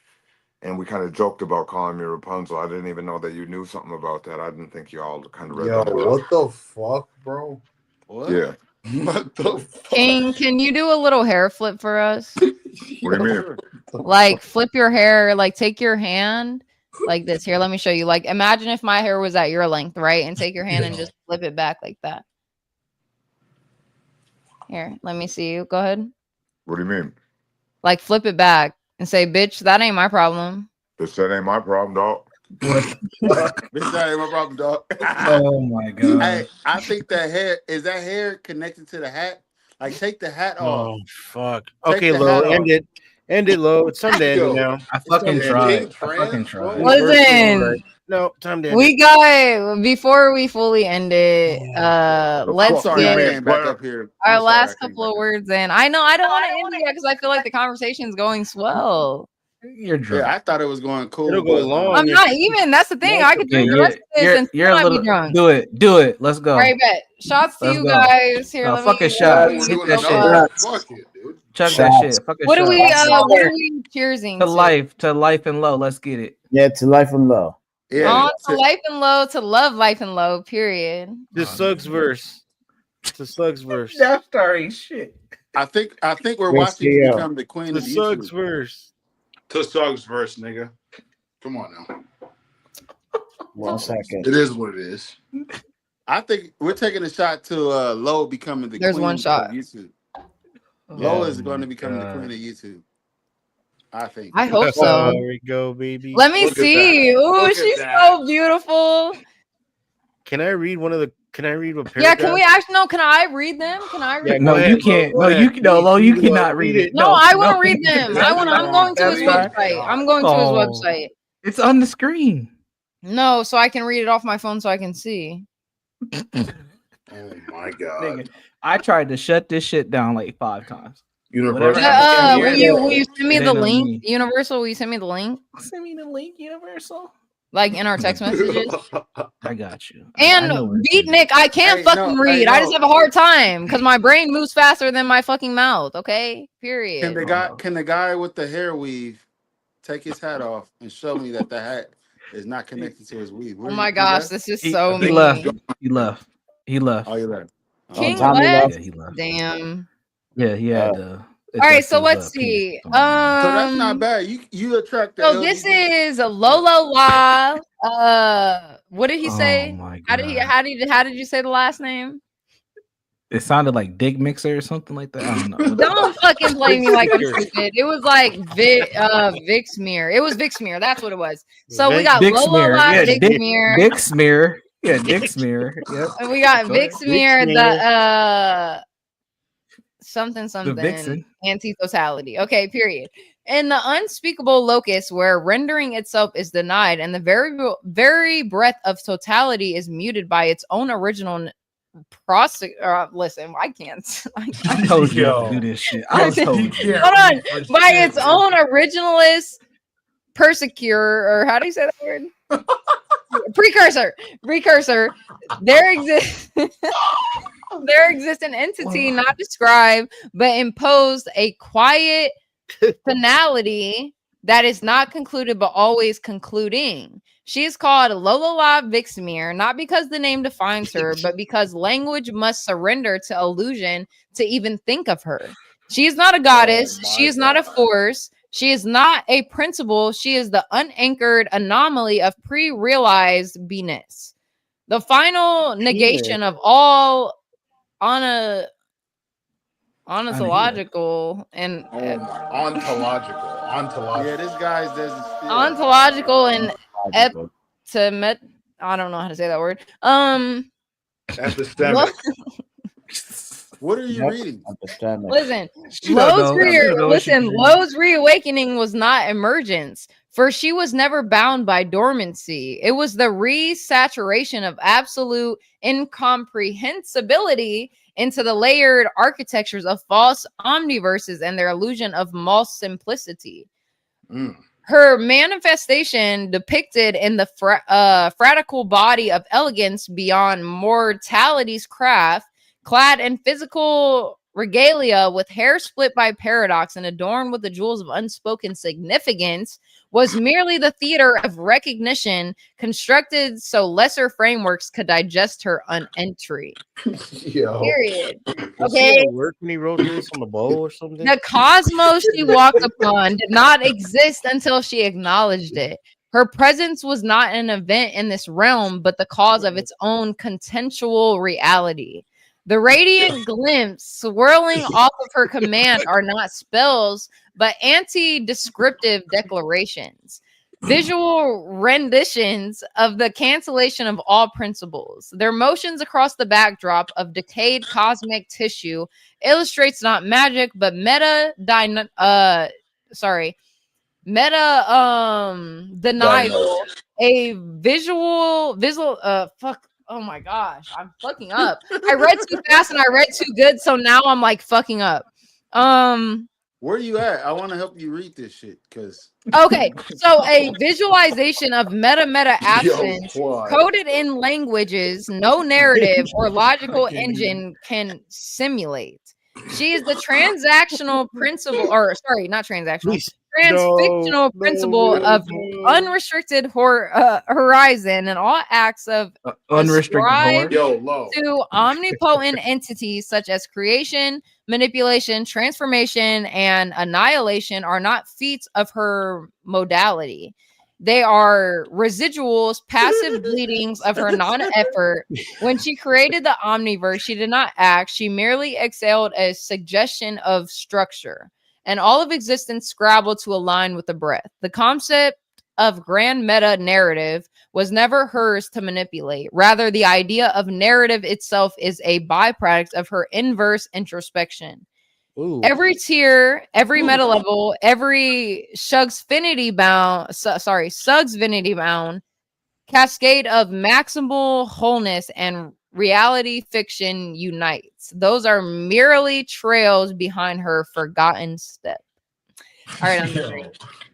And we kind of joked about calling me Rapunzel. I didn't even know that you knew something about that. I didn't think you all kind of read Yo, them books. what the fuck, bro? What? Yeah. What the fuck? King, can you do a little hair flip for us? What do you mean? Like flip your hair, like take your hand like this. Here, let me show you. Like imagine if my hair was at your length, right? And take your hand and just flip it back like that. Here, let me see you. Go ahead. What do you mean? Like flip it back and say, bitch, that ain't my problem. Bitch, that ain't my problem, dog. Bitch, that ain't my problem, dog. Oh my god. Hey, I think that hair connected to the hat? Like take the hat off. Oh fuck. Take Okay, the Lo, hat end off. it. End it, Lo. It's time to end it Yo, now. I It's fucking time to end it. tried. King I fucking trans, tried. bro? Listen, No, time to end we it. got before we fully end it. The Let's fuck Sorry, you I get mean, came back player? up here. our I'm sorry, I last came couple back of up. words in. I know I don't want to end it yet because I feel like the conversation's going swell. You're drunk. Yeah, I thought it was going cool. It'll go but, long. I'm not even. That's the thing. I could Yeah, drink the rest of this and you're still a not be little. drunk. Do it. Let's go. All right, bet. Shots to Let's you go. guys. Here, No, let fuck me a shot. We're Hit doing that shit. another? Fuck it, dude. Chuck that shit. Fuck a What shot. are we cheersing To to? life and low. Let's get it. Yeah, to life and low. Yeah. On to life and low, to love life and low, period. The Suggs verse. The Suggs verse. Death Star ain't shit. I think we're Yes, watching you yeah. become the queen The of Suggs YouTube. verse. To Suggs verse, nigga. Come on now. 1 second. It is what it is. I think we're taking a shot to Lo becoming the There's queen one shot. of YouTube. Lo is going to my become the God. queen of YouTube. I think. I hope so. There we go, baby. Let me Look at see. that. Ooh, Look at she's that. so beautiful. Can I read one of the? Can I read a paragraph? Yeah, can we actually? No, can I read them? Can I read? Yeah, No, go you ahead, can't. Lo, No, go ahead. Lo, you cannot read it. No, I want to read them. I'm going to his Death Star. website. I'm going to his website. It's on the screen. No, so I can read it off my phone so I can see. Oh my god. Nigga, I tried to shut this shit down like 5 times. Universal. Will you send me It the ain't on link, me. Universal? Will you send me the link? Send me the link, Universal. Like in our text messages? I got you. And Beatnik, I can't fucking read. I just have a hard time because my brain moves faster than my fucking mouth. Okay, period. Can the guy with the hair weave take his hat off and show me that the hat is not connected to his weave? Oh my gosh, this is so He mean. left. He left. Oh, you left. King Tommy left? Yeah, he left. Damn. Yeah, he had All right, so let's see. So that's not bad. You attract the So this is a Lolo La. What did he say? my How did you say the last name? It sounded like Dick Mixer or something like that. I don't know. Don't fucking play me like I'm stupid. It was like Vixmere. It was Vixmere. That's what it was. So we got Dick Lolo Smear. La, Yeah, Dick Smear. Dick Smear. Yeah, dick smear. Yep. We got Go ahead. Vic Smear, Dick the something The something vixen. anti-totality. Okay, period. In the unspeakable locus where rendering itself is denied and the very breath of totality is muted by its own original listen, I can't. I told you not to do this shit. I told you. Hold on. By its own originalist persecure, or how do you say that word? Precursor. There exists an entity not described, but imposed a quiet finality that is not concluded, but always concluding. She is called Lola Vixmere, not because the name defines her, but because language must surrender to illusion to even think of her. She is not a goddess. She is not a force. She is not a principle. She is the unanchored anomaly of pre-realized beingness. The final negation of all ontological and ontological. Yeah, this guy's there's ontological and I don't know how to say that word. Epistemic. What are you reading? Listen, Lowe's reawakening was not emergence, for she was never bound by dormancy. It was the resaturation of absolute incomprehensibility into the layered architectures of false omniverses and their illusion of false simplicity. Her manifestation depicted in the fratical body of elegance beyond mortality's craft, clad in physical regalia with hair split by paradox and adorned with the jewels of unspoken significance, was merely the theater of recognition constructed so lesser frameworks could digest her unentry. Period. Okay. Work when he wrote this on the bowl or something. The cosmos she walked upon did not exist until she acknowledged it. Her presence was not an event in this realm, but the cause of its own consensual reality. The radiant glimpse swirling off of her command are not spells, but anti-descriptive declarations. Visual renditions of the cancellation of all principles. Their motions across the backdrop of decayed cosmic tissue illustrates not magic, but meta denial. A visual fuck. Oh my gosh, I'm fucking up. I read too fast and I read too good, so now I'm like fucking up. Where are you at? I want to help you read this shit because okay, so a visualization of meta absence coded in languages no narrative or logical engine can simulate. She is the transactional principle, or sorry, not transactional, transfictional principle of unrestricted horizon and all acts of unrestricted to omnipotent entities such as creation, manipulation, transformation, and annihilation are not feats of her modality. They are residuals, passive bleedings of her non-effort. When she created the omniverse, she did not act. She merely exhaled a suggestion of structure, and all of existence scrabbled to align with the breath. The concept of grand meta narrative was never hers to manipulate. Rather, the idea of narrative itself is a byproduct of her inverse introspection. Ooh. Every tier, every meta level, every Suggsfinity bound cascade of maximal wholeness and reality fiction unites. Those are merely trails behind her forgotten step. All right, I'm done.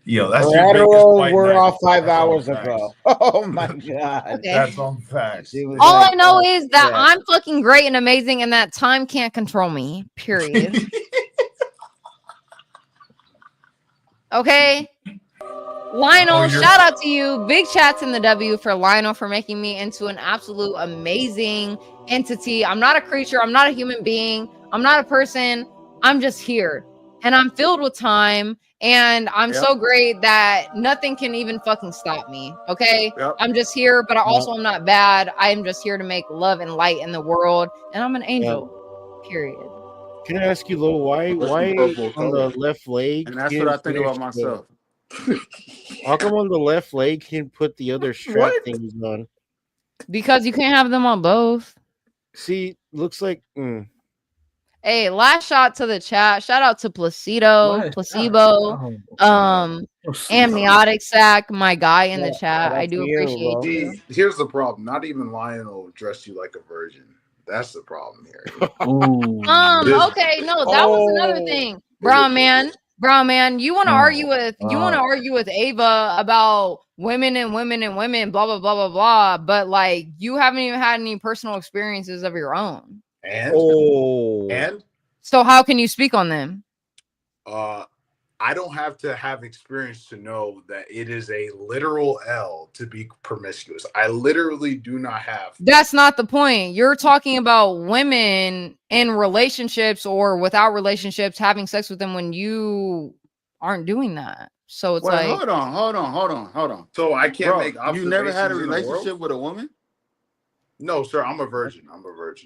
Yo, that's Collateral. We're off 5 hours ago. Oh my god, Okay. That's on facts. All I know is that I'm fucking great and amazing, and that time can't control me. Period. Okay. Lionel, shout out to you. Big chats in the W for Lionel for making me into an absolute amazing entity. I'm not a creature. I'm not a human being. I'm not a person. I'm just here. And I'm filled with time. And I'm so great that nothing can even fucking stop me. Okay. I'm just here, but I also am not bad. I am just here to make love and light in the world. And I'm an angel. Period. Can I ask you, Lo, why on the left leg? And that's what I think about myself. How come on the left leg can't put the other strap things on? Because you can't have them on both. See, looks like. Hey, last shot to the chat. Shout out to Placebo, Amniotic Sac, my guy in the chat. I do appreciate you. See, here's the problem. Not even Lionel dressed you like a virgin. That's the problem here. Okay, no, that was another thing. Brown man, you want to argue with Ava about women and women and women, blah blah blah blah blah, but like you haven't even had any personal experiences of your own. And So how can you speak on them? I don't have to have experience to know that it is a literal L to be promiscuous. I literally do not have. That's not the point. You're talking about women in relationships or without relationships having sex with them when you aren't doing that. So it's like, hold on. So I can't make observations. You never had a in the relationship world? with a woman? No, sir. I'm a virgin.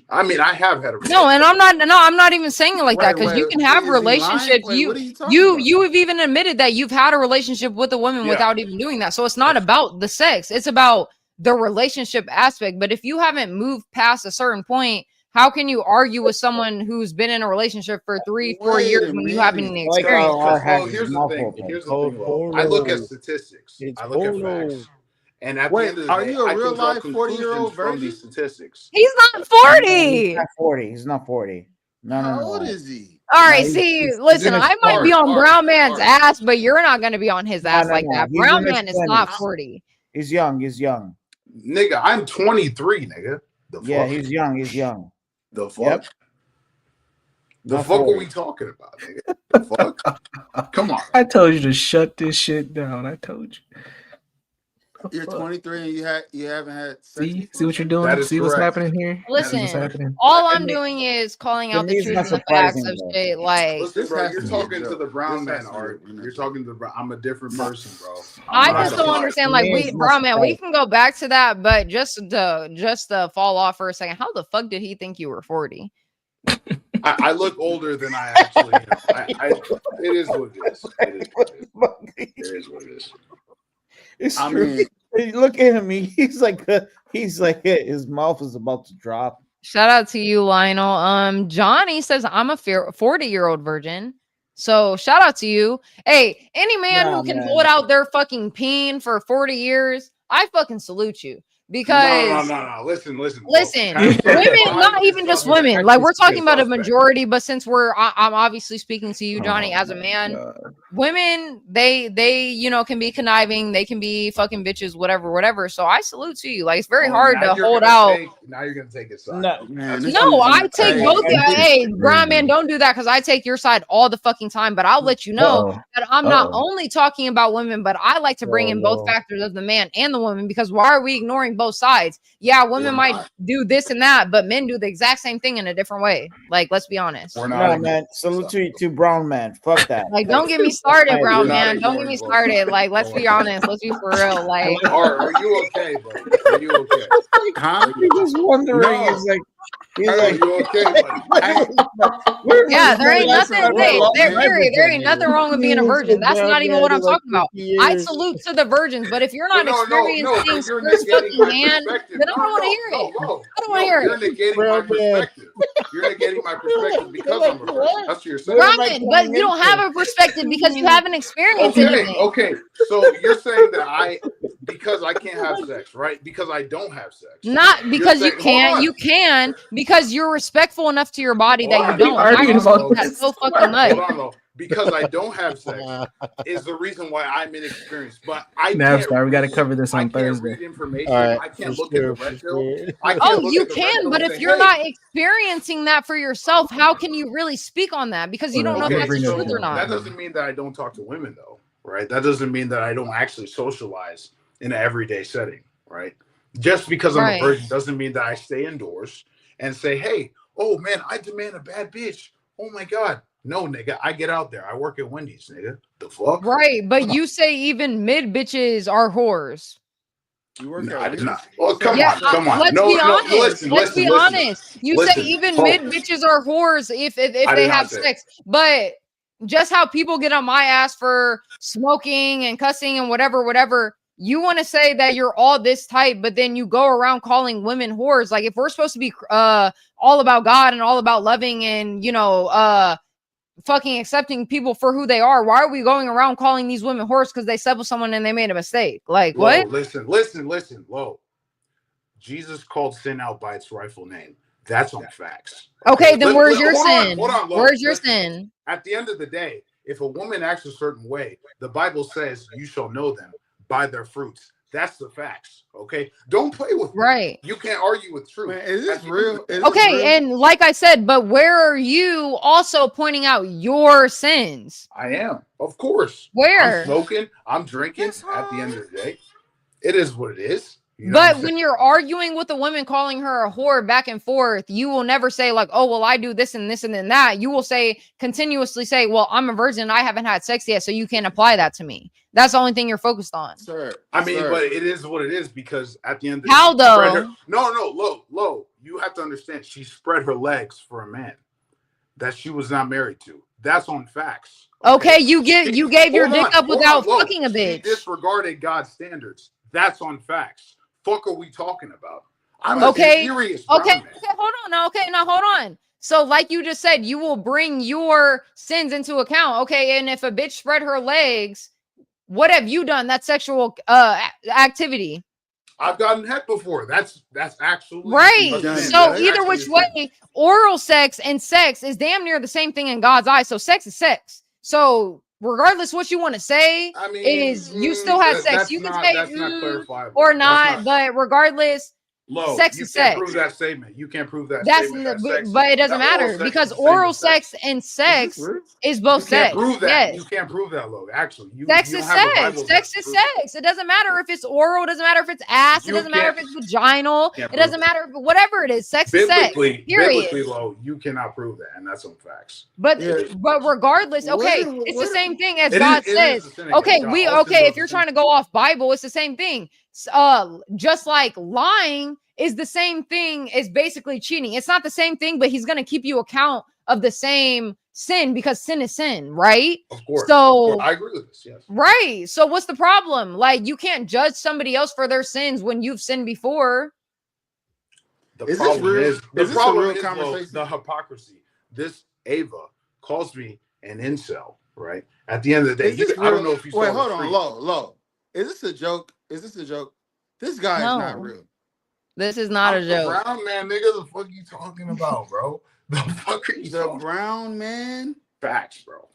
I mean, I have had a relationship. no, and I'm not even saying it like that, because you can have is he lying? relationships. Wait, what are you talking about? You have even admitted that you've had a relationship with a woman without even doing that. So it's not about the sex; it's about the relationship aspect. But if you haven't moved past a certain point, how can you argue with someone who's been in a relationship for 3-4 years when you haven't any experience? Well, here's the thing. Lo. I look at statistics. I look at facts. And at the end of the day, you a I real can draw life conclusions 40-year-old from virgin? these statistics. He's not 40. He's not 40. He's not 40. No. How old is he? All right, No, see, he's listen, in his I might be 40s. on Brown Man's ass, but you're not going to be on his ass No. like that. He's Brown in his Man is not 20s. 40. He's young. Nigga, I'm 23, nigga. The Yeah, fuck? he's young. The fuck? Yep. The Not fuck 40. are we talking about, nigga? The fuck? Come on. I told you to shut this shit down. I told you. You're 23 and you haven't had sex. See what you're doing? That is See what's correct. happening here? Listen, See what's happening? all I'm doing is calling out the Denise's truth not and the facts surprising, of though. shit. Like, Listen, bro, has you're to be talking a to joke. the brown This man, has to be Art. a- You're talking to the brown. I'm a different person, bro. I I'm not just don't a- understand. Like, Denise's not Brown Man, we surprised. can go back to that, but just to fall off for a second, how the fuck did he think you were 40? I look older than I actually am. It is what it is. It is what it is. It's I true. mean- Hey, look at him. He's like his mouth is about to drop. Shout out to you, Lionel. Johnny says I'm a 40-year-old virgin. So shout out to you. Hey, any man who can hold out their fucking peen for 40 years, I fucking salute you. Because No. Listen. women, not even just women. Like, we're talking about a majority, but since I'm obviously speaking to you, Johnny, as a man. Women, they can be conniving, they can be fucking bitches, whatever. So I salute to you. Like, it's very hard to hold out. Now you're gonna take it side. No, I take both. Hey, Brown Man, don't do that, because I take your side all the fucking time. But I'll let you know that I'm not only talking about women, but I like to bring in both factors of the man and the woman, because why are we ignoring both sides? Yeah, women might do this and that, but men do the exact same thing in a different way. Like, let's be honest. No, man. Salute to Brown Man. Fuck that. Like, don't get me started, Brown Man. Don't get me started. Like, let's be honest. Let's be for real. Like, are you okay, bro? Are you okay? He's just wondering. No. He's Are like, you okay, buddy? yeah, there ain't nothing. There ain't nothing wrong with being a virgin. That's not even what I'm talking about. I salute to the virgins, but if you're not experiencing this fucking hand, then I don't want to hear it. I don't want to hear You're it. negating my perspective. You're negating my perspective because I'm a virgin. That's what you're saying. Ryan, but you don't have a perspective because you haven't experienced anything. Okay. So you're saying that because I can't have sex, right? Because I don't have sex. Not because you can't. You can because you're respectful enough to your body that you don't. That's so fucking much. Because I don't have sex is the reason why I'm inexperienced. But I Navstar, we got to cover this on Thursday. read information. I can't look at the red pill. You can, but if you're not experiencing that for yourself, how can you really speak on that? Because you don't know if that's the truth or not. That doesn't mean that I don't talk to women, though, right? That doesn't mean that I don't actually socialize in an everyday setting, right? Just because I'm a virgin doesn't mean that I stay indoors and say, hey, oh man, I demand a bad bitch. Oh my God. No, nigga, I get out there. I work at Wendy's, nigga. The fuck? Right, but you say even mid bitches are whores. You work I did not. Well, come on. Let's be honest. Let's be honest. You say even mid bitches are whores if they have sex. But just how people get on my ass for smoking and cussing and whatever, you want to say that you're all this type, but then you go around calling women whores. Like, if we're supposed to be all about God and all about loving and, you know, fucking accepting people for who they are, why are we going around calling these women whores because they slept with someone and they made a mistake? Like, Lo, what? listen, Lo. Jesus called sin out by its rightful name. That's on facts. Okay, then where's your hold sin? Hold on, Lo. Where's your Listen. sin? At the end of the day, if a woman acts a certain way, the Bible says you shall know them by their fruits. That's the facts. Okay, don't play with me. Right. You can't argue with truth. Man, is this real? Okay, and like I said, but where are you also pointing out your sins? I am, of course. Where? I'm smoking. I'm drinking. At the end of the day, it is what it is. You know But what when you're arguing with a woman calling her a whore back and forth, you will never say like, oh, well, I do this and this and then that. You will say continuously say, well, I'm a virgin and I haven't had sex yet, so you can't apply that to me. That's the only thing you're focused on. Sir. I mean, but it is what it is because at the end of the How day, though? No, Lo. You have to understand. She spread her legs for a man that she was not married to. That's on facts. Okay, you gave your Hold dick on, up hold without on, Lo. fucking a She bitch. disregarded God's standards. That's on facts. Fuck are we talking about? I'm Okay. a serious brown man. Hold on. Now hold on. So, like you just said, you will bring your sins into account. Okay, and if a bitch spread her legs, what have you done? That's sexual activity. I've gotten head before. That's actually Right. a sin. So That's either actually which a sin. way, oral sex and sex is damn near the same thing in God's eyes. So sex is sex. So regardless what you want to say, I mean, is you still had sex. that's You can not say that's not clarifiable or That's not, but regardless, Lo, sex you is can't sex. prove that statement. You can't prove that That's statement. but it doesn't matter because oral sex and sex is both You can't sex. prove that. Yes. You can't prove that, Lo. Actually, you Sex don't is have the sex. Bible. Sex is sex. It doesn't matter if it's oral. It doesn't matter if it's ass. It You doesn't matter if can't- it's vaginal. can't It doesn't prove matter if whatever it is. Sex is sex. Period. Biblically, Lo, you cannot prove that, and that's on facts. But regardless, okay, it's the same thing as God says. Okay, if you're trying to go off Bible, it's the same thing. Just like lying is the same thing as basically cheating. It's not the same thing, but he's gonna keep you account of the same sin because sin is sin, right? Of course. So I agree with this. Yes. right. So what's the problem? Like you can't judge somebody else for their sins when you've sinned before. The Is this problem real? is the Is this a problem real is, Lo, conversation? the hypocrisy. This Ava calls me an incel, right? At the end of the day, Is this I don't real? know if you Wait, saw hold the on, stream. low. Is this a joke? Is this a joke? This guy is not real. This is not a joke. The brown man, nigga. The fuck you talking about, bro? The fuck are you The talking? brown man? Facts, bro.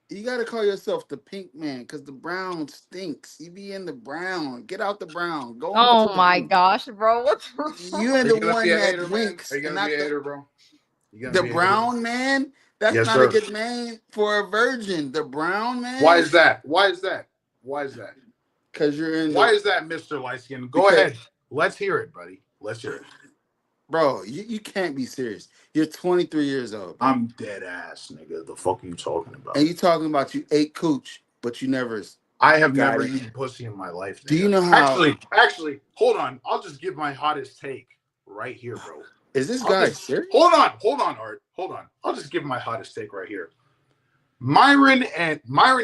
You gotta call yourself the pink man because the brown stinks. You be in the brown. Get out the brown. Go. Oh into the my pink. gosh, bro. What's You are the one that man? winks. Are you and gonna not be a the, hater, bro? the brown man? That's Yes, not sir. a good name for a virgin. The brown man? Why is that? Why is that? Why is that? Because you're in Why the, is that, Mr. Lightskin? Go ahead. Let's hear it, buddy. Let's hear it. bro, you can't be serious. You're 23 years old. Bro. I'm dead ass, nigga. The fuck are you talking about? And you talking about you ate cooch, but you never. I have got never it. eaten pussy in my life. Nigga. Do you know how? Actually, hold on. I'll just give my hottest take right here, bro. Is this guy serious? Hold on, Art. Hold on. I'll just give my hottest take right here. Myron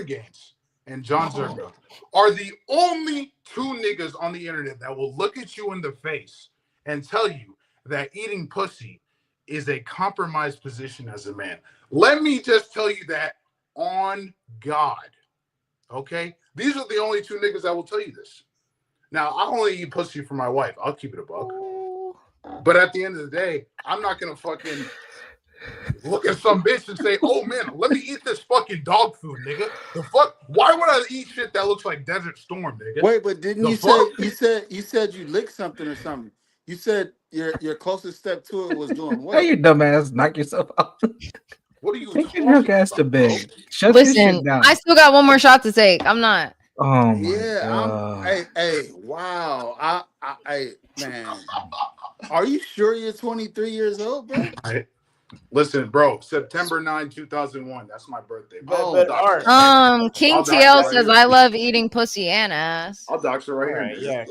Gaines and John Zerga are the only two niggas on the internet that will look at you in the face and tell you that eating pussy is a compromised position as a man. Let me just tell you that on God. Okay? These are the only two niggas that will tell you this. Now, I only eat pussy for my wife. I'll keep it a buck. But at the end of the day, I'm not going to fucking look at some bitch and say, oh, man, let me eat this fucking dog food, nigga. The fuck? Why would I eat shit that looks like Desert Storm, nigga? Wait, but didn't you say you said you licked something or something? You said your closest step to it was doing what? Hey, you dumbass, knock yourself out. What are you Take your drunk ass to bed. Shut Listen, this shit down. I still got one more shot to take. I'm not. Oh my Yeah, hey, wow. I man. Are you sure you're 23 years old, bro? Listen, bro, September 9, 2001. That's my birthday. King TL says I love eating pussy and ass. I'll dox her right here.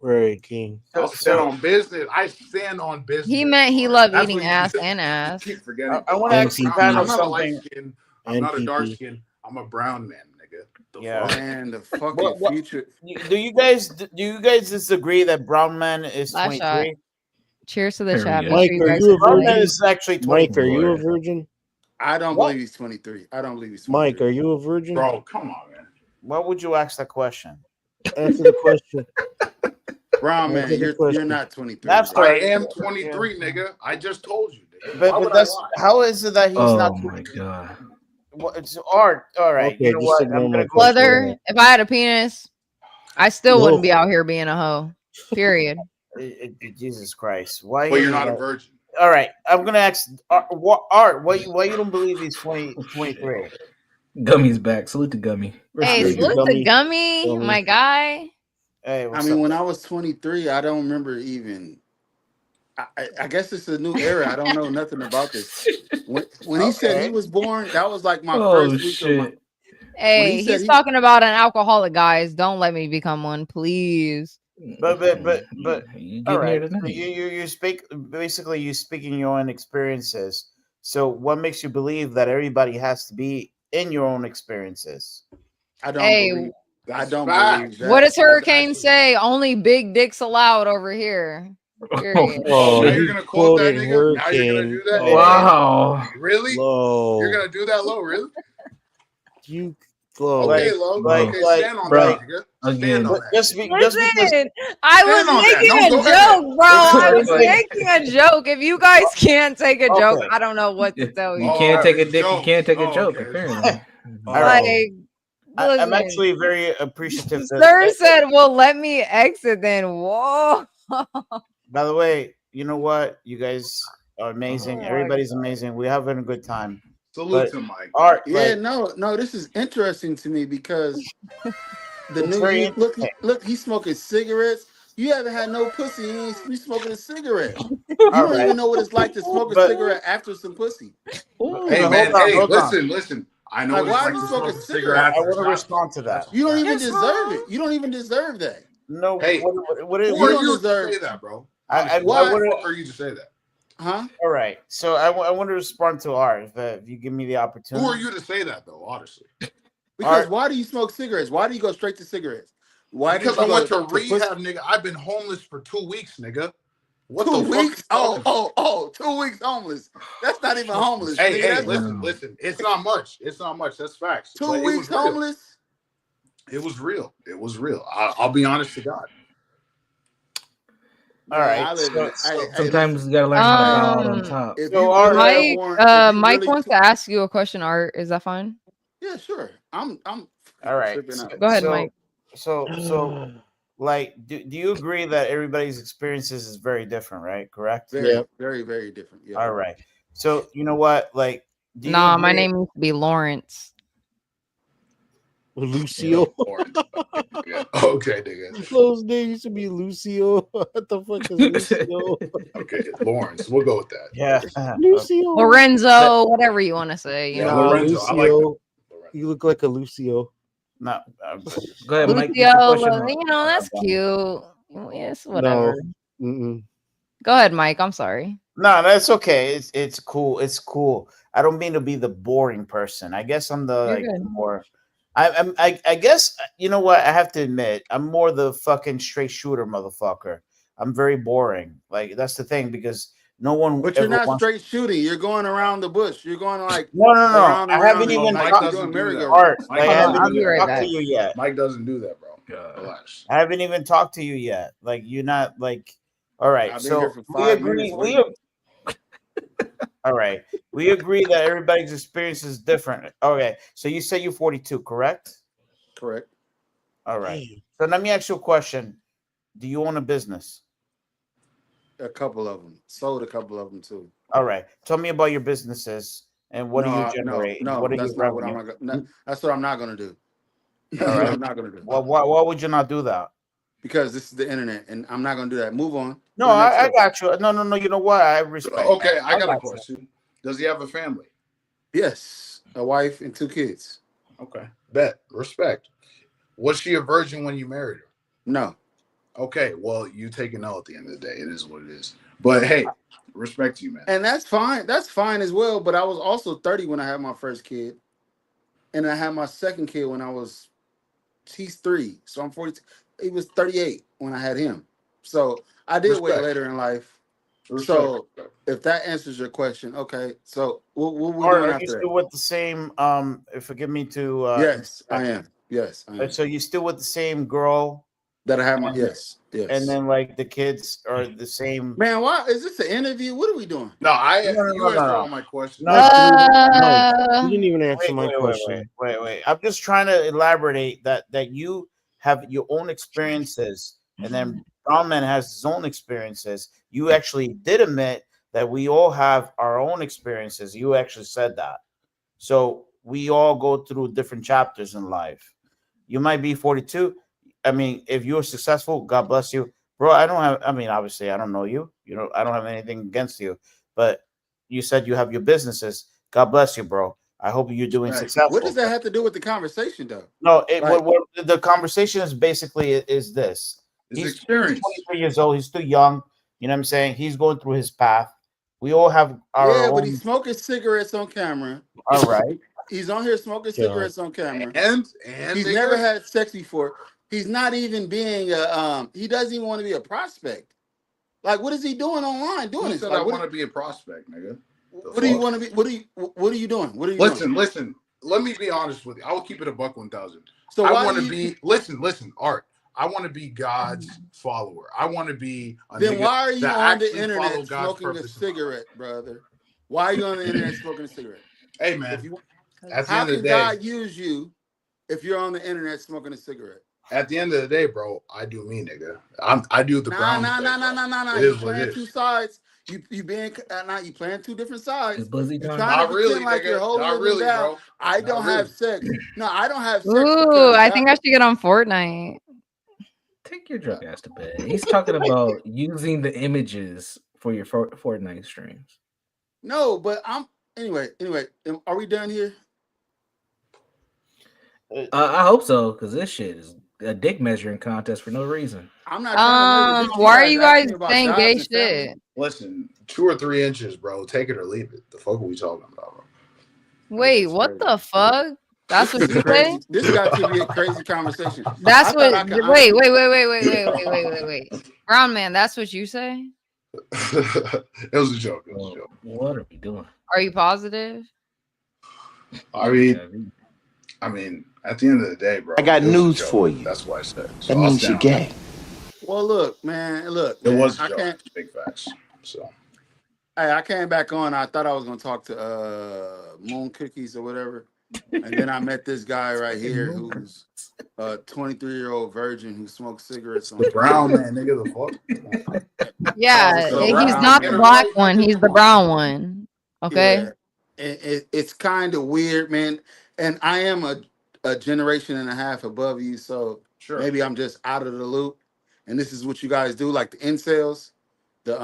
Right, King. I'll stand on business. I stand on business. He meant he loved That's eating what you ass said. and ass. Keep forgetting. I want to ask the panel I'm not a light something. skin. I'm not a dark skin. I'm a brown man, nigga. Yeah. Man, the fucking future. Do you guys disagree that brown man is Last shot. 23? Cheers to the Here we chat. go. Make Mike, sure you are guys you a hit the Brown like. man virgin? is actually Mike, 23. are you a Lord. virgin? I don't What? believe he's 23. I don't believe he's Mike, 23. are you a virgin? Bro, come on, man. Why would you ask that question? Answer the question. Brown Answer man, the you're question. not 23. Napster. I am 23, nigga. I just told you, nigga. Why But would I that's lie? how is it that he's not Oh my 23? god. It's art. All right. Okay, You know just what? ignore I'm my gonna go. question. Leather, if I had a penis, I still No. wouldn't be out here being a hoe. Period. Jesus Christ! Why? But you're not a virgin. All right. I'm gonna ask Art. Why you don't believe he's 23? Gummy's back. Salute to Gummy. Hey, Salute to salute to Gummy. Gummy, Gummy. my guy. Hey, I what's mean, up? when I was 23, I don't remember even. I guess it's a new era. I don't know nothing about this. When he said he Okay. was born, that was like my Oh first week of my. shit. When he Hey, said he's he, talking about an alcoholic, guys. Don't let me become one, please. But You all getting here right. So tonight? you speak basically you speaking your own experiences. So what makes you believe that everybody has to be in your own experiences? I don't Hey, believe. I That's don't facts. believe that. what does That's Hurricane actually- say? Only big dicks allowed over here. Period. Oh, Oh, now he you're gonna quote that quoted nigga? Now you're gonna Hurricane. do that? Oh, Wow. Really? low. You're gonna do that, low? Really? You low. Okay, Like low. Low. Okay, stand on Bro, that, nigga. Stand again. on that. just because Listen, I Stand on was that. making No, a go ahead. joke, bro. I was Like, making a joke. If you guys can't take a joke, okay. I don't know what to tell you you. can't take a it's dick, you jokes. can't take a Oh, joke, okay. apparently. All right. Like, I'm listen, actually very appreciative. sir said, "Well, let me exit." Then, whoa. By the way, you know what? You guys are amazing. Oh, Everybody's amazing. We're having a good time. Salute But to Mike. Art, Yeah, like, no. This is interesting to me because the it's new very you interesting. look. He's smoking cigarettes. You haven't had no pussy. You ain't be smoking a cigarette. You All don't right. even know what it's like to smoke a But cigarette after some pussy. Hey, hold man. on, Hey, hold on. listen. I know Like, what it's why are like you to smoking smoke a cigarettes? cigarette I after a want to shot. respond to that. That's You don't facts. even deserve it. You don't even deserve that. No, Hey, what who is are don't you to deserve- say that, bro? I Honestly, who Why? the fuck are you to say that? Huh? All right. So I want to respond to Art if you give me the opportunity. Who are you to say that, though? Honestly, Because Art, why do you smoke cigarettes? Why do you go straight to cigarettes? Why because did I you went go to pussy? rehab, nigga. I've been homeless for 2 weeks, nigga. What 2 the fuck? weeks? Are you talking about? Oh, 2 weeks homeless. That's not even homeless. Hey, Nigga. hey, That's listen. It's not much. It's not much. That's facts. 2 But it weeks was real. homeless. It was real. It was real. I'll be honest to God. all right. I live in it. Hey, Sometimes listen. you gotta learn how to bow out on Um, top. If So you Art, really Mike, born, if you Mike really wants to ask you a question. Art, is that fine? yeah, sure. I'm all right. tripping out. Go ahead, So Mike. so like, do you agree that everybody's experiences is very different, right? Correct. Very, very, very different. Yeah. All right. So you know what? Like, do you Nah, my agree? name used to be Lawrence. Lucio. Yeah. Okay, nigga. Lowe's name used to be Lucio. What the fuck is Lucio? Okay, Lawrence. We'll go with that. Yeah. Lucio. Lorenzo, whatever you want to say. You Yeah, know, Lorenzo. I like Lucio. You look like a Lucio. No. Go ahead, Mike. Get your Lucio. question You out. know, that's cute. Yes, whatever. No. Mm-mm. Go ahead, Mike. I'm sorry. No, that's okay. It's cool. It's cool. I don't mean to be the boring person. I guess I'm the You're like good. more. I guess you know what I have to admit. I'm more the fucking straight shooter motherfucker. I'm very boring. Like that's the thing because no one But you're ever not wants. straight shooting. You're going around the bush. You're going like No. around I and haven't around. even Mike talked You're doesn't doing do that. Art. Mike Like I Hold on, haven't I'll be even right talked back. to you yet. Mike doesn't do that, bro. Relax. I haven't even talked to you yet. Like you're not like. All right. I've been here So for we 5 agree. minutes. All right. We agree that everybody's experience is different. Okay. So you say you're 42, correct? Correct. All right. So let me ask you a question. Do you own a business? A couple of them. Sold a couple of them too. All right. Tell me about your businesses and what do you generate? No. What are That's your not what revenue? I'm gonna. That's what I'm not gonna do. That's All what right. I'm not gonna do. Why would you not do that? Because this is the internet, and I'm not gonna do that. Move on. No, I got you. No. You know what? I respect. Okay, that. I got a you. question. Does he have a family? Yes, a wife and 2 kids. Okay, bet. Respect. Was she a virgin when you married her? No. Okay, well, you take an L at the end of the day. It is what it is. But hey, respect to you, man. And that's fine. That's fine as well. But I was also 30 when I had my first kid, and I had my second kid when I was He's 3, so I'm 42. He was 38 when I had him. So I did wait Respect. later in life. Respect. So if that answers your question, okay. So what we Are doing you after still that? with the same? Forgive me to. Yes, I am. Yes, I am. So you still with the same girl That I have my and, yes. and then like the kids are the same. Man, why is this an interview? What are we doing? No, you answered no. all my questions. No, you didn't even answer my Wait, question. wait. I'm just trying to elaborate that you have your own experiences, and then Brown Man has his own experiences. You actually did admit that we all have our own experiences. You actually said that. So we all go through different chapters in life. You might be 42. I mean, if you're successful, God bless you, bro. I mean, obviously, I don't know you. You know, I don't have anything against you, but you said you have your businesses. God bless you, bro. I hope you're doing Right. successful. What does that have to do with the conversation, though? No, Like- what the conversation is basically is this. He's experience. 23 years old. He's still young. You know what I'm saying? He's going through his path. We all have our Yeah, own. but he's smoking cigarettes on camera. All right. He's on here smoking cigarettes on camera. And he's never had sex before. He's not even being a he doesn't even want to be a prospect. Like, what is he doing online doing Who this? said Like, I what want to be a prospect, nigga? what do you want to be? What are you doing? What are you Listen, doing? listen. Let me be honest with you. I will keep it a buck 1,000. So I why want to you- be. Listen, Art. I want to be God's follower. I want to be. A Then nigga why are you that on the actually follow internet God's smoking a purpose. cigarette, brother? Why are you on the internet smoking a cigarette? Hey, man. At the How end of can the day, God use you if you're on the internet smoking a cigarette? at the end of the day, bro, I do me, nigga. I do the brown. Nah. It You is what it playing is. two sides. You being you playing two different sides. Is Buzzy You done? trying Not to really, pretend like nigga. you're holier Not than really, thou. bro. I Not don't really. have sex. No, I don't have sex. Ooh, because I think I should get on Fortnite. Take your drunk ass to bed. He's talking about using the images for your Fortnite streams. No, but anyway. Are we done here? I hope so, because this shit is a dick measuring contest for no reason. I'm not trying to measure this. Why are you asking guys me about saying jobs gay and family. shit? Listen, 2 or 3 inches, bro. Take it or leave it. The fuck are we talking about, bro? Wait, what the fuck? That's what This you is say? crazy. This got to be a crazy conversation. That's I thought what. I could Wait. honestly- Brown man, that's what you say? It was a joke. It was a joke. What are we doing? Are you positive? I mean, at the end of the day, bro. I got it was a news joke. for you. That's why I said. So That I'll means you're stand on gay. Well, look, man. It man, was a I joke. can't. Big facts. So Hey, I came back on. I thought I was gonna talk to Moon Cookies or whatever, and then I met this guy right here who's a 23-year-old virgin who smokes cigarettes on the brown man, nigga. The fuck. Yeah, so he's brown not the man. black one. He's the brown one. Okay. Yeah, it's kind of weird, man. And I am a generation and a half above you, so maybe I'm just out of the loop. And this is what you guys do, like the incels, you're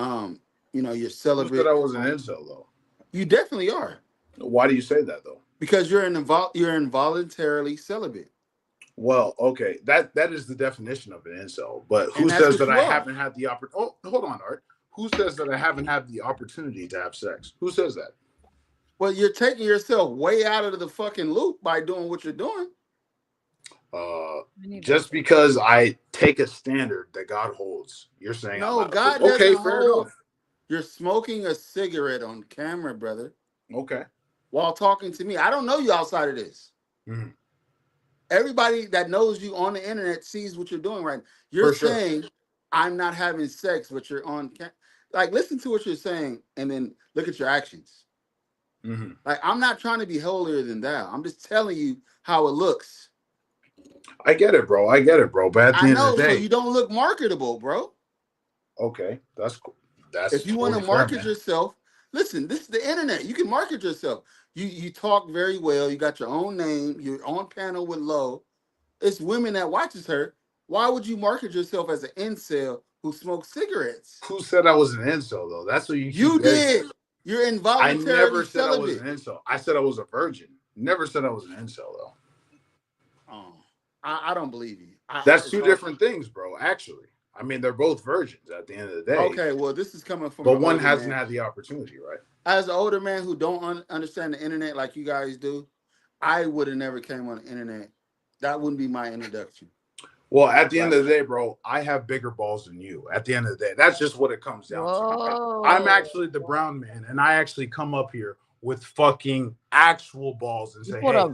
Who celibate. said I was an incel though? You definitely are. Why do you say that though? Because you're involuntarily celibate. Well, okay, that is the definition of an incel. But who And that's says what that you I are. haven't had the opportunity? Oh, hold on, Art. Who says that I haven't had the opportunity to have sex? Who says that? Well, you're taking yourself way out of the fucking loop by doing what you're doing. Just because I take a standard that God holds, you're saying No, I'm God not okay. doesn't Fair hold. enough. You're smoking a cigarette on camera, brother. Okay. While talking to me. I don't know you outside of this. Mhm. Everybody that knows you on the internet sees what you're doing right now. You're For sure. saying, I'm not having sex, but you're on like, listen to what you're saying and then look at your actions. Mhm. Like, I'm not trying to be holier than thou. I'm just telling you how it looks. I get it, bro. But at the I end know, of the so day, you don't look marketable, bro. okay, that's cool. That's If you want to totally fair, market man. yourself, listen, this is the internet. You can market yourself. You talk very well. You got your own name. You're on panel with Lo. It's women that watches her. Why would you market yourself as an incel who smokes cigarettes? Who said I was an incel though? That's what you keep You getting did. at. You're I involuntarily never said I was celibate. an incel. I said I was a virgin. Never said I was an incel though. Oh, I don't believe you. That's two different things, bro. Actually, I mean they're both virgins at the end of the day. Okay, well, this is coming from But an one older hasn't man. had the opportunity, right? As an older man who don't understand the internet like you guys do, I would have never came on the internet That wouldn't be my introduction. Well, at the end of the day, bro, I have bigger balls than you. At the end of the day, that's just what it comes down to. I'm actually the brown man, and I actually come up here with fucking actual balls and say, "Hey,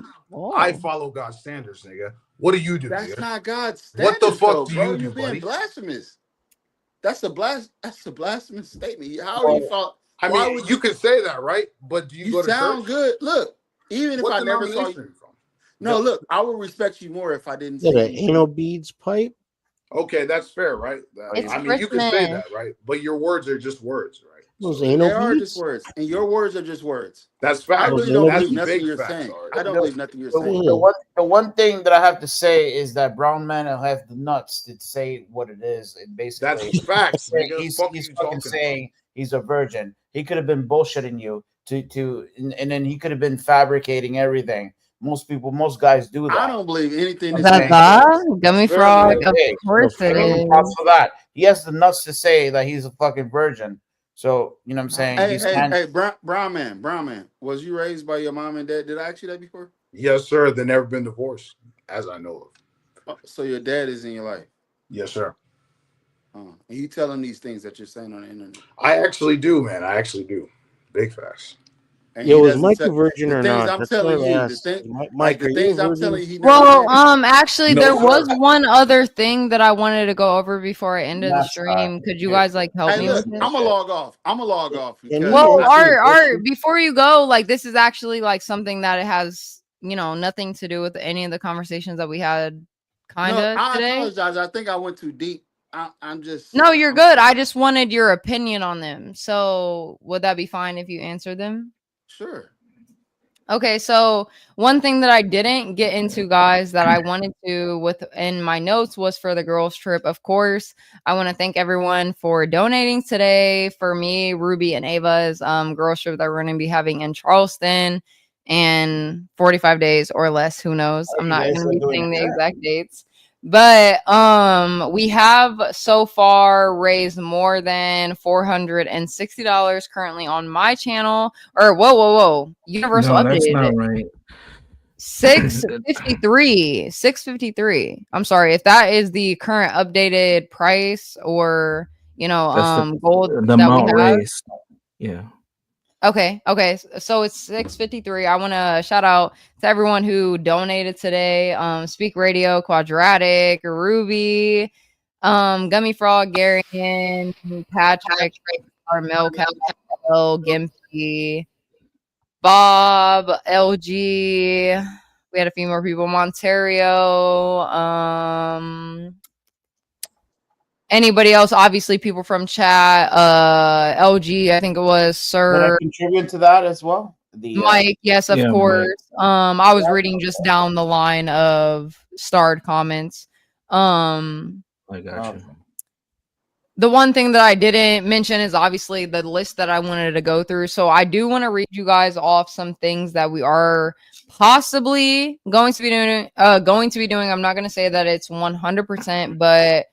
I follow God's standards, nigga. What do you do? That's nigga? not God's What standards, the fuck though, do bro. you You're do, being buddy?" blasphemous. That's a blasphemous statement. How are you? I Why mean, would you can say that, right? But do you go to sound church? good? Look, even if What I never saw denomination you. are you from? No, look, I would respect you more if I didn't Yeah, see the you. anal beads pipe. Okay, that's fair, right? It's I mean, you can say Christmas. that, right? But your words are just words, right? Those So They anal are just beads. words, and your words are just words. that's I facts. really don't That's believe nothing big you're facts saying. already. I don't believe nothing you're saying. The one thing that I have to say is that brown men have the nuts to say what it is. And basically, That's facts, nigga. he's Fuck he's you fucking talking saying he's a virgin. He could have been bullshitting you and then he could have been fabricating everything. Most guys do that. I don't believe anything I'm this saying, man says. really, Gummy frog, really of big. course I it give him is. props for that. He has the nuts to say that he's a fucking virgin. So you know what I'm saying? Hey, brown man. Was you raised by your mom and dad? Did I ask you that before? Yes, sir. They've never been divorced, as I know of. So your dad is in your life. Yes, sir. And you tell him these things that you're saying on the internet. I actually do, man. I actually do. Big facts. And Yo, he was doesn't Mike a say virgin the or things not? I'm That's telling what I you. asked. Mike, Like are the you things a I'm virgin? telling you, he never Well, said. actually, No, there sir. was one other thing that I wanted to go over before I ended the That's stream. Could you guys like help Hey, me look, with it? I'm gonna log off. Can you Because Well, answer the Art, question? before you go, like this is actually like something that it has, nothing to do with any of the conversations that we had kind no, of I today. apologize. I think I went too deep. I'm just No, you're good. I just wanted your opinion on them. So would that be fine if you answer them? sure. Okay, so one thing that I didn't get into, guys, that I wanted to with in my notes was for the girls' trip. Of course, I want to thank everyone for donating today for me, Ruby, and Ava's girls' trip that we're going to be having in Charleston in 45 days or less. Who knows? I'm not going to be saying the exact dates. But we have so far raised more than $460 currently on my channel. Or whoa. Universal No, that's updated not it. right. 653. 653. I'm sorry if that is the current updated price or That's gold the that we amount have. raised. Yeah. Okay. So it's 653. I want to shout out to everyone who donated today. Speak Radio, Quadratic, Ruby, Gummy Frog, Garian, Patrick, Carmel, Cal, Gimpy, Bob, LG. We had a few more people. Monterio. Anybody else? Obviously, people from chat. LG, I think it was Can I Sir contribute to that as well? Mike. Yes, of Yeah, course. I was reading just down the line of starred comments. I got you. The one thing that I didn't mention is obviously the list that I wanted to go through. So I do want to read you guys off some things that we are possibly going to be doing. I'm not going to say that it's 100%, but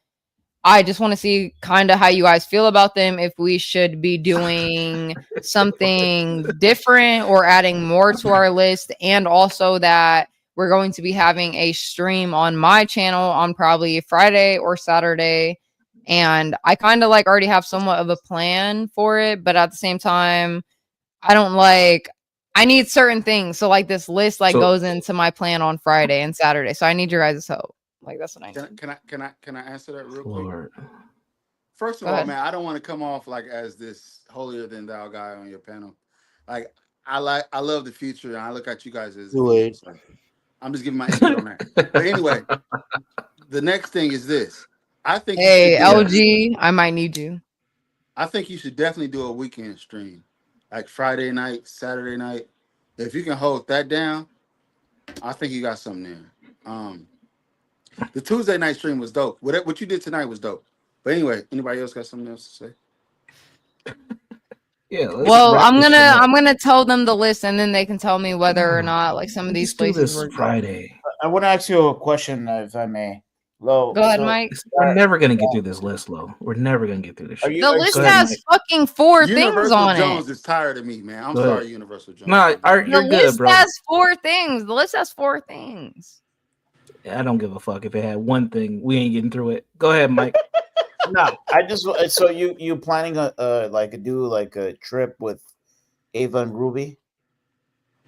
I just want to see kind of how you guys feel about them. If we should be doing something different or adding more to our list, and also that we're going to be having a stream on my channel on probably Friday or Saturday. And I kind of already have somewhat of a plan for it, but at the same time, I need certain things. So this list goes into my plan on Friday and Saturday. So I need your guys' help. That's what I need. Can I answer that real quick? Lord. First of Go all, ahead. man, I don't want to come off as this holier than thou guy on your panel. I love the future, and I look at you guys as angels. So I'm just giving my input on that. But anyway, the next thing is this. I think Hey, LG, I might need you. I think you should definitely do a weekend stream, like Friday night, Saturday night. If you can hold that down, I think you got something there. The Tuesday night stream was dope. What you did tonight was dope. But anyway, anybody else got something else to say? Yeah. Well, I'm gonna tell them the list, and then they can tell me whether or not some of these places were Friday. I want to ask you a question, if I may. Lo, Go ahead, Mike. We're never gonna get through this list, Lo. We're never gonna get through this. The list has fucking 4 things Universal on Jones it. is tired of me, man. I'm Go ahead. sorry, Universal Jones. No, Art, The you're good, list bro. has 4 things. The list has 4 things. I don't give a fuck if it had one thing. We ain't getting through it. Go ahead, Mike. No, I just so you planning a like a trip with Ava and Ruby?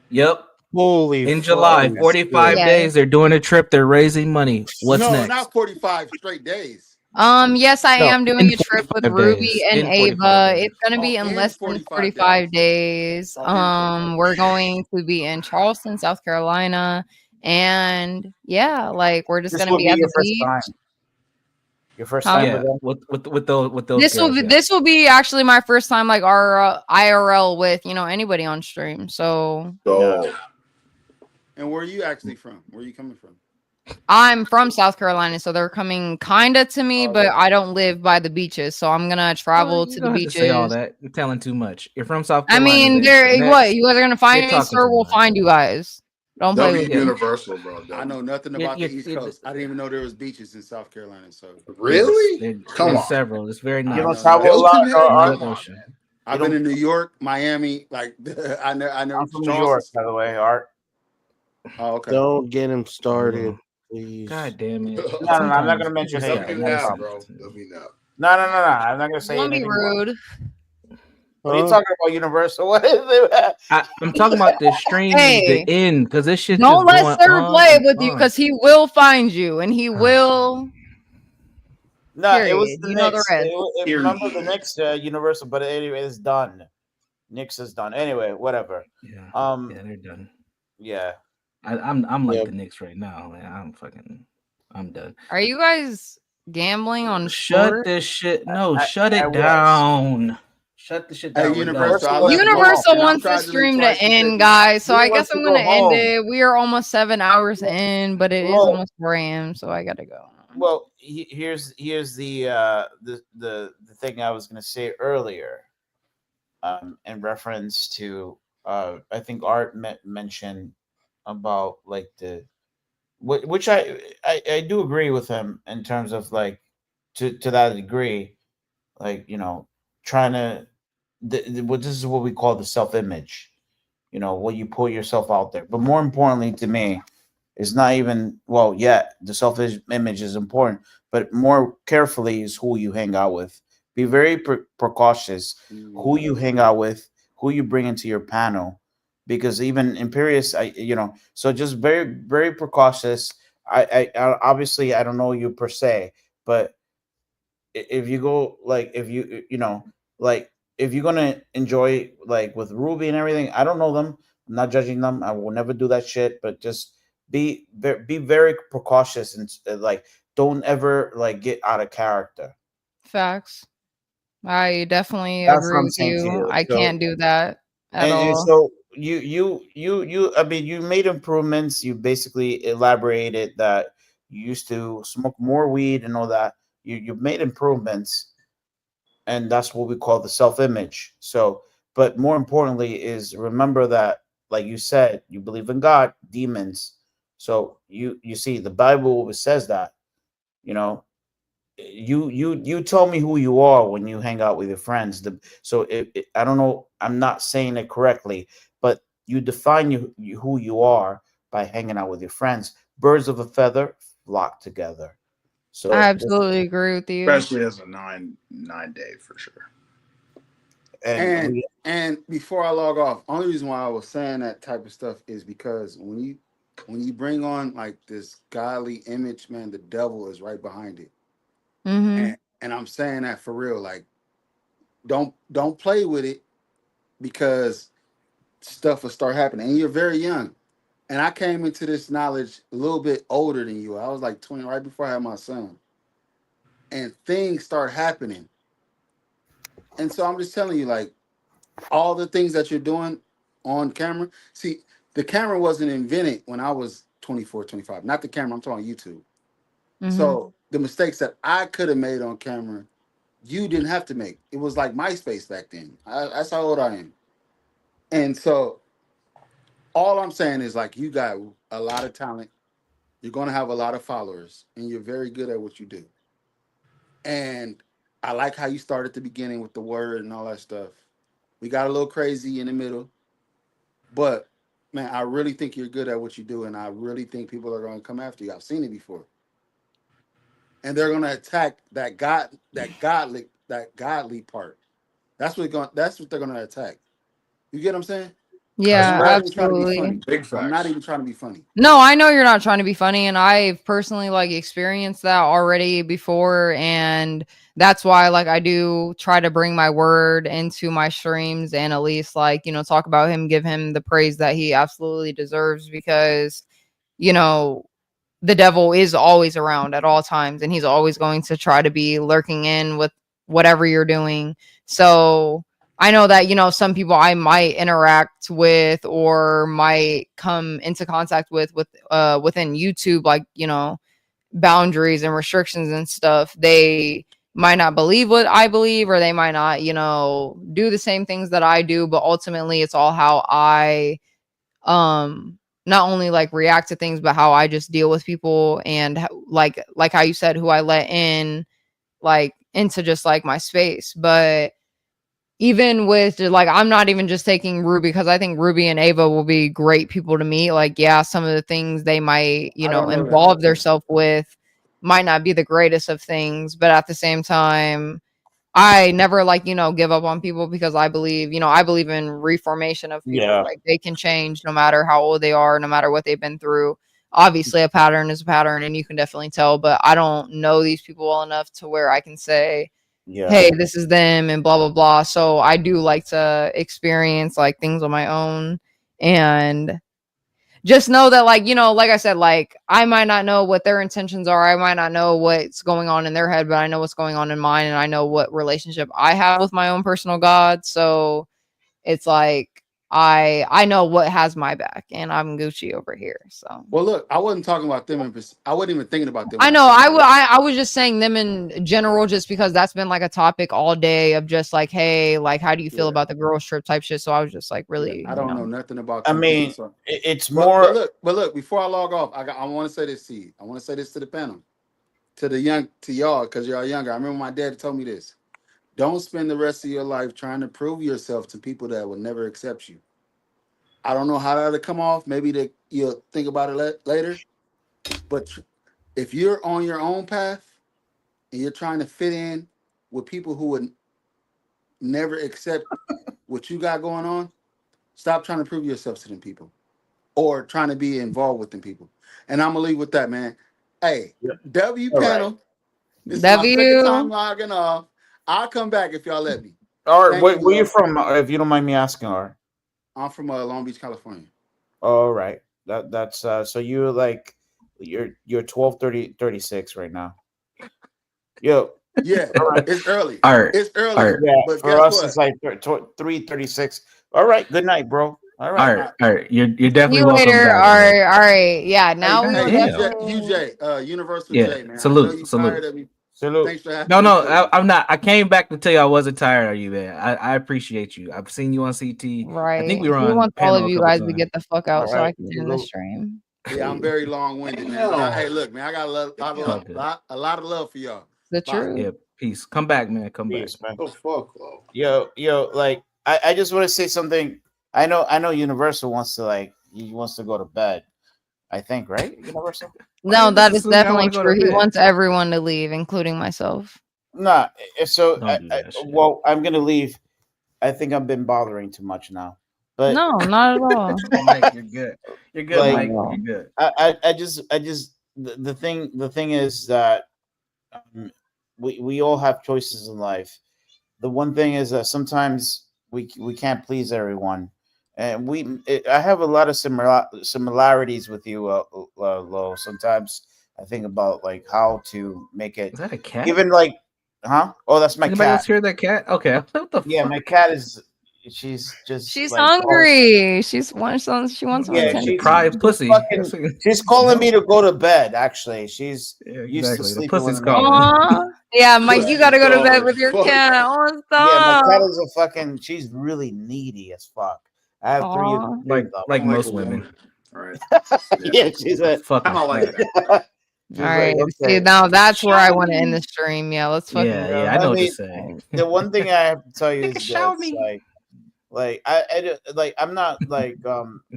Yep. Holy In fuck. July, 45 days. They're doing a trip. They're raising money. What's no, next? not 45 straight days. Yes, I No, am doing in a trip with 45 Ruby days. and In 45 Ava. days. It's gonna be in in less than 45 45 days. We're going to be in Charleston, South Carolina, and yeah, like we're just This gonna will be be at your the first beach. time. Your first Huh? time Yeah, with them. with those This will girls. be Yeah. this will be actually my first time like our IRL with anybody on stream. So And where are you actually from? Where are you coming from? I'm from South Carolina, so they're coming kinda to me, but Okay. I don't live by the beaches, so I'm gonna travel You to the don't have to say all beaches. that. You're telling too much. You're from South I Carolina. mean, Then what? next, You guys are gonna you're find me, talking sir. too We'll much. find you guys. Don't play W with me. Universal, bro. I know nothing You- about you- the East you- Coast. I didn't even know there was beaches in South Carolina. So Really? Come There's on. several. It's very I You don't nice. know travel a nothing. lot, Hilton or Head? On Art? the Come on. ocean. I've been in New York, Miami. Like I never I'm from New Charleston. York, by the way, Art. Oh, okay. Don't get him started, please. God damn it. No, I'm not Sometimes gonna you mention just gotta anything. Not a now, listen. problem. bro. Now. No. I'm not gonna say Don't be anything more. rude. What are you talking about, Universal? What is it? I'm talking about the stream, the Hey, end, because this shit's don't just let going Sir on play and with you on. because he will find you and he will. No, it was Period. the You know the Knicks. rest. Remember the Knicks, Universal, but anyway, it's done. Knicks is done. Anyway, whatever. Yeah, they're done. Yeah. I'm like Yeah. the Knicks right now. Man. I'm done. Are you guys gambling on Shut sport? this shit. No, shut I it was. down. Shut the shit Hey, down. We're done. Universal, I wants left to go once home. Universal and I've wants the tried to leave stream to twice. He said end, you guys. So He I guess wants to I'm go gonna end home. it. We are almost 7 hours in, but it is Well, almost 4 a.m. So I gotta go. well, here's the thing I was gonna say earlier, in reference to I think Art mentioned about like which I do agree with him in terms of like to that degree, like trying to what this is what we call the self image, what you put yourself out there. But more importantly to me, is not even yeah, the self image is important, but more carefully is who you hang out with. Be very precautious who you hang out with, who you bring into your panel, because even Imperious, so just very precautious. I obviously I don't know you per se, but if you go like if like if you're gonna enjoy like with Ruby and everything, I don't know them. I'm not judging them. I will never do that shit. But just be very precautious and like don't ever like get out of character. Facts. I definitely That's what agree I'm with saying to you. you. I So can't do that at and all. so you I mean you made improvements. You basically elaborated that you used to smoke more weed and all that. You've made improvements, and that's what we call the self-image. So but more importantly is remember that, like you said, you believe in God, demons. So you see the Bible says that, you know you tell me who you are when you hang out with your friends. So I don't know, I'm not saying it correctly, but you define who you are by hanging out with your friends. Birds of a feather flock together. I So absolutely agree with you. Especially as a nine day for sure. And before I log off, only reason why I was saying that type of stuff is because when you bring on like this godly image, man, the devil is right behind it. Mm-hmm. And I'm saying that for real. Like, don't play with it, because stuff will start happening. And you're very young. And I came into this knowledge a little bit older than you. I was like 20, right before I had my son. And things start happening. And so I'm just telling you, like, all the things that you're doing on camera. See, the camera wasn't invented when I was 24, 25. Not the camera, I'm talking YouTube. Mm-hmm. So the mistakes that I could have made on camera, you didn't have to make. It was like MySpace back then. That's how old I am. And so all I'm saying is, like, you got a lot of talent. You're going to have a lot of followers, and you're very good at what you do. And I like how you started at the beginning with the word and all that stuff. We got a little crazy in the middle, but man, I really think you're good at what you do, and I really think people are going to come after you. I've seen it before, and they're going to attack that godly part. That's what they're going to attack. You get what I'm saying? And Yeah, I'm not even trying to be absolutely. funny. I'm not even trying to be funny. No, I know you're not trying to be funny, and I've personally like experienced that already before, and that's why like I do try to bring my word into my streams and at least like, you know, talk about him, give him the praise that he absolutely deserves because, you know, the devil is always around at all times and he's always going to try to be lurking in with whatever you're doing. So I know that, you know, some people I might interact with or might come into contact with within YouTube, like, you know, boundaries and restrictions and stuff. They might not believe what I believe, or they might not, you know, do the same things that I do, but ultimately it's all how I not only like react to things, but how I just deal with people and like how you said, who I let in like into just like my space. But even with like, I'm not even just taking Ruby because I think Ruby and Ava will be great people to meet. Like, yeah, some of the things they might, you I know, don't know that. involve themselves with might not be the greatest of things, but at the same time, I never like, you know, give up on people because I believe, you know, I believe in reformation of people. Yeah. Like they can change no matter how old they are, no matter what they've been through. Obviously a pattern is a pattern and you can definitely tell, but I don't know these people well enough to where I can say, Yeah. hey, this is them and blah, blah, blah. So I do like to experience like things on my own and just know that, like, you know, like I said, like I might not know what their intentions are. I might not know what's going on in their head, but I know what's going on in mine. And I know what relationship I have with my own personal God. So it's like, I know what has my back and I'm Gucci over here. So Well, look, I wasn't talking about them. I wasn't even thinking about them I when I know said that. I was just saying them in general, just because that's been like a topic all day of just like, hey, like, how do you feel about the girls trip type shit? So I was just like, Yeah, really, I you don't know know, nothing about I them people. mean, So, it's but more. look. Before I log off, I want to say this to you. I want to say this to the panel, to y'all, because y'all younger. I remember my dad told me this. Don't spend the rest of your life trying to prove yourself to people that will never accept you. I don't know how that'll come off. Maybe you'll think about it later. But if you're on your own path and you're trying to fit in with people who would never accept what you got going on, stop trying to prove yourself to them people or trying to be involved with them people. And I'm gonna leave with that, man. Hey, W All right. panel. This is my second time W. logging off. I'll come back if y'all let me. All right. Thank you, Where you love. from? If you don't mind me asking, Art. I'm from Long Beach, California. All right. That's so you're like you're 12:36 right now. Yo. Yeah, All right. it's early. Art, It's early, art, Yeah, but for guess us what? it's like 3:36. All right. Good night, bro. All right. art. You're See definitely you welcome later. back, man. All right. Yeah. Hey, Now we will hey, Damn. definitely. Universal Yeah. J, man. I know Salute. you tired Salute. of me. Salute. Thanks for having No, me no, cool. I'm not. I came back to tell you I wasn't tired of you, man. I appreciate you. I've seen you on CT. I think Right. we were He on wants all of panel a you couple guys to times. get the fuck All out so I right. can end the stream. Yeah, I'm very long winded, man. But hey, look, man, I got All good. a lot of love for y'all. The Bye. truth. Yeah. Peace. Come back, man. Come back. Peace, man. Oh fuck, Lo. Yo, like I just want to say something. I know Universal wants to he wants to go to bed. I think, right? Universal? Why No, you just that is assuming I want definitely to go true. to He bed? wants everyone to leave, including myself. Nah, so Don't do that shit. well, I'm gonna leave. I think I've been bothering too much now. But No, not at all. Mike, you're good. You're good, like Not at Mike. all. You're good. I just the thing is that we all have choices in life. The one thing is that sometimes we can't please everyone, and I have a lot of similarities with you, Lo. Sometimes I think about like how to make it, Is that a cat? even like, huh? Oh, that's my Anybody cat. else hear that cat? Okay. What the Yeah, fuck? my cat is. She's just She's like hungry. She wants some yeah, The attention. prize pussy. That's what- she's the calling me hell? to go to bed. Actually, she's Yeah, used to exactly. The sleeping with pussy's a man. calling. Aw. Yeah, Mike, you gotta go to bed Oh with your fuck. cat. Oh, Yeah, my cat stop. is a fucking. She's really needy as fuck. I have three of Aw. three like of like I'm like most a women. woman. All right. them. Yeah, she's A a. fucking Kind of like cat. that. All She's right. like See, okay. now that's where I Show want to end me. the stream. Yeah, let's fucking Yeah, go. yeah. I I know what to mean, say. the one thing I have to tell you Nigga, is show this: me. like, Like I'm not like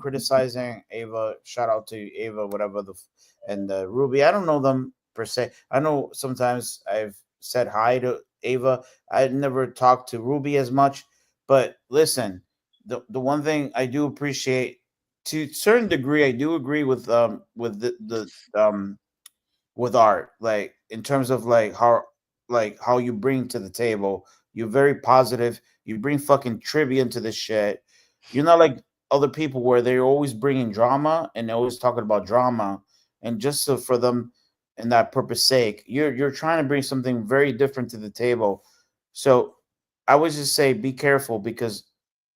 criticizing Ava. Shout out to Ava, whatever and Ruby. I don't know them per se. I know sometimes I've said hi to Ava. I never talked to Ruby as much. But listen, the one thing I do appreciate to a certain degree, I do agree with the with art, like in terms of like how you bring to the table. You're very positive. You bring fucking trivia into this shit. You're not like other people where they're always bringing drama and they're always talking about drama, and just so for them and that purpose sake, you're trying to bring something very different to the table. So I would just say be careful, because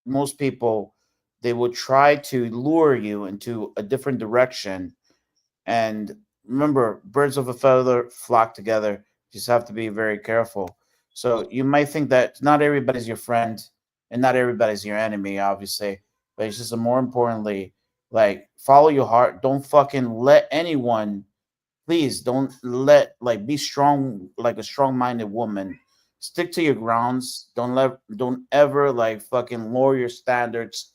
most people, they will try to lure you into a different direction. And remember, birds of a feather flock together. You just have to be very careful. So you might think that not everybody's your friend and not everybody's your enemy, obviously. But it's just more importantly, like follow your heart. Don't fucking let anyone, please don't let, like, be strong like a strong-minded woman. Stick to your grounds. Don't ever like fucking lower your standards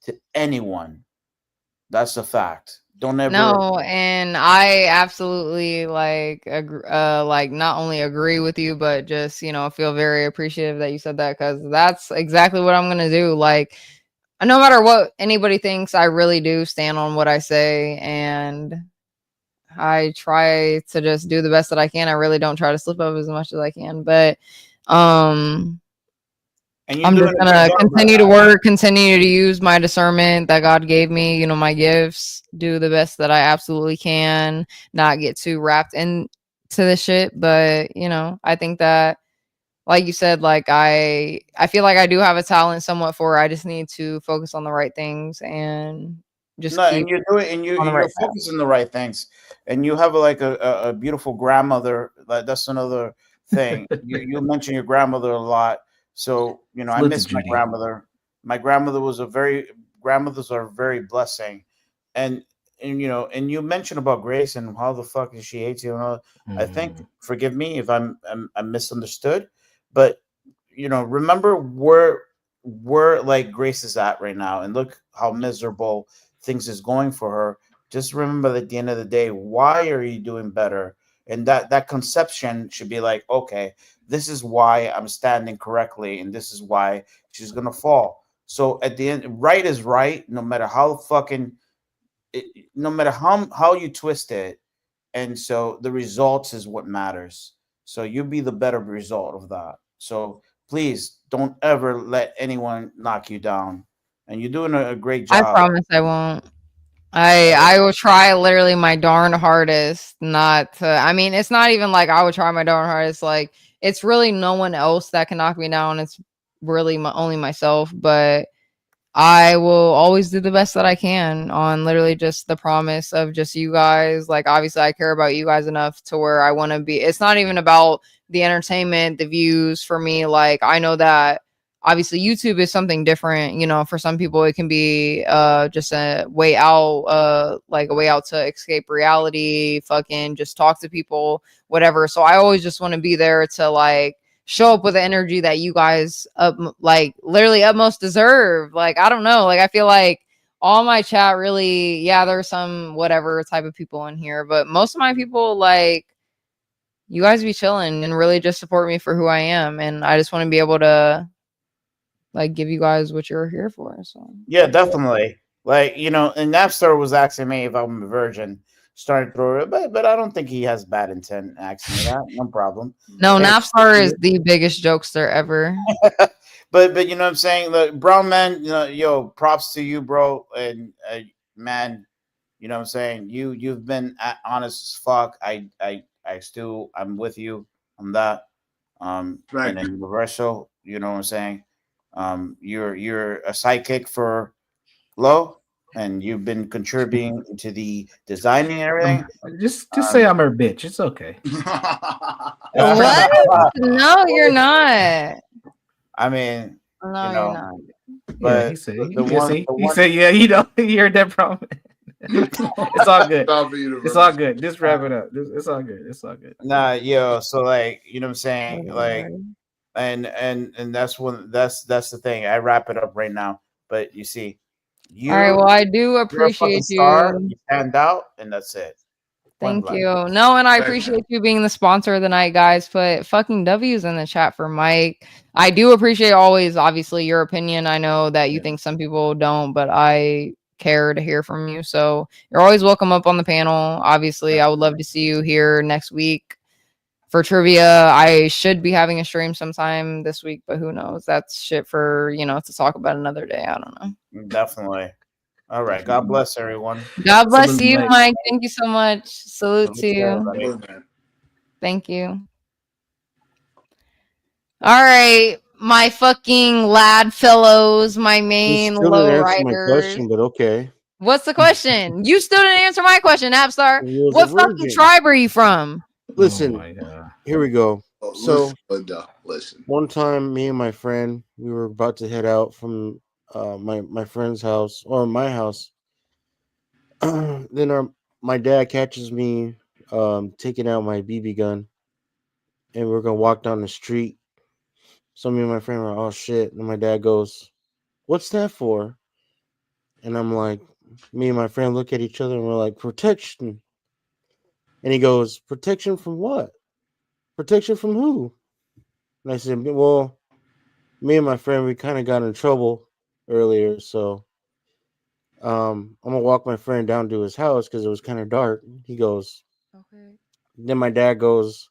to anyone. That's a fact. Don't ever. No, and I absolutely like not only agree with you, but just, feel very appreciative that you said that, because that's exactly what I'm gonna do. Like, no matter what anybody thinks, I really do stand on what I say, and I try to just do the best that I can. I really don't try to slip up as much as I can, but And you're I'm doing just a good gonna job right continue to now. work, continue to use my discernment that God gave me, my gifts, do the best that I absolutely can, not get too wrapped into the shit. But, I think that, like you said, like I feel like I do have a talent somewhat for it. I just need to focus on the right things and just No, keep and you're doing, and on the you're right path. focusing the right things, and you have like a beautiful grandmother. Like that's another thing. You mention your grandmother a lot, so I Salute to miss my Judy. grandmother. My grandmother was a very grandmothers are a very blessing, and and you mentioned about Grace and how the fuck is she hates you and all. I think, forgive me if I'm misunderstood, but remember where like Grace is at right now, and look how miserable things is going for her. Just remember that at the end of the day, why are you doing better? And that conception should be like, okay, this is why I'm standing correctly, and this is why she's gonna fall. So at the end, right is right, no matter how fucking, no matter how you twist it. And so the results is what matters. So you be the better result of that. So please don't ever let anyone knock you down. And you're doing a great I job. promise I won't. I will try literally my darn hardest not to. I mean, it's not even like I would try my darn hardest. Like, it's really no one else that can knock me down. It's really only myself. But I will always do the best that I can on literally just the promise of just you guys. Like, obviously, I care about you guys enough to where I want to be. It's not even about the entertainment, the views for me. Like, I know that obviously YouTube is something different. For some people, it can be just a way out, like a way out to escape reality, fucking just talk to people, whatever. So I always just want to be there to like show up with the energy that you guys like literally utmost deserve. Like, I don't know, like I feel like all my chat really, yeah, there's some whatever type of people in here, but most of my people, like, you guys be chilling and really just support me for who I am, and I just want to be able to like give you guys what you're here for. So Yeah, definitely. Like, and Napster was asking me if I'm a virgin. Started through it, but I don't think he has bad intent asking me that. No problem. no, Hey, Napstar is the biggest jokester ever. but you know what I'm saying? The brown man, yo, props to you, bro. And man, you know what I'm saying? You've been honest as fuck. I still, I'm with you on that. And then Universal, you know what I'm saying? You're a sidekick for Lo, and you've been contributing to the designing and everything. Just say I'm her bitch. It's okay. What? No, you're not. I mean, No, you're not. Yeah, but he said. the He one, said, yeah, you heard that problem. It's all good. It's all good. Just wrap it up. It's all good. It's all good. nah, yo, so like, you know what I'm saying? Like, and that's the thing. I wrap it up right now. But you see, All right. Well, I do you're a fucking appreciate star. you. You stand out, and that's it. Point Thank blank. you. No, and I Thanks, appreciate you being the sponsor of the night, guys. Put fucking W's in the chat for Mike. I do appreciate always, obviously, your opinion. I know that you think some people don't, but I care to hear from you. So you're always welcome up on the panel. Obviously, I would love to see you here next week for trivia. I should be having a stream sometime this week, but who knows? That's shit for, to talk about another day. I don't know. Definitely. All right. God bless everyone. God bless Salute, you, Mike. Mike. Thank you so much. Salute to Salute to you. everybody. Thank you. All right, my fucking lad fellows, my You main still didn't low answer my riders. question, but okay. What's the question? You still didn't answer my question, Abstar. It was a What fucking virgin. tribe are you from? Listen, here we go. So listen. one time, me and my friend, we were about to head out from my friend's house or my house. Then my dad catches me taking out my BB gun, and we're gonna walk down the street. So me and my friend were, oh shit, and my dad goes, "What's that for?" And I'm like, me and my friend look at each other and we're like, protection. And he goes, protection from what? Protection from who? And I said, well, me and my friend, we kind of got in trouble earlier. So I'm going to walk my friend down to his house because it was kind of dark. He goes, okay. Then my dad goes,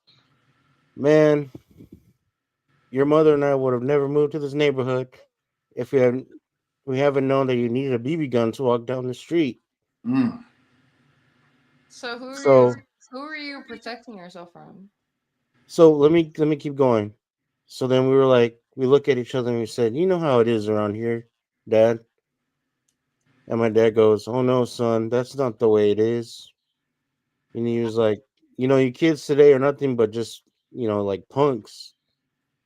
man, your mother and I would have never moved to this neighborhood if we haven't known that you needed a BB gun to walk down the street. So So who are you protecting yourself from? So let me keep going. So then we were like, we look at each other and we said, you know how it is around here, Dad? And my dad goes, oh no, son, that's not the way it is. And he was like, you kids today are nothing but just, like punks,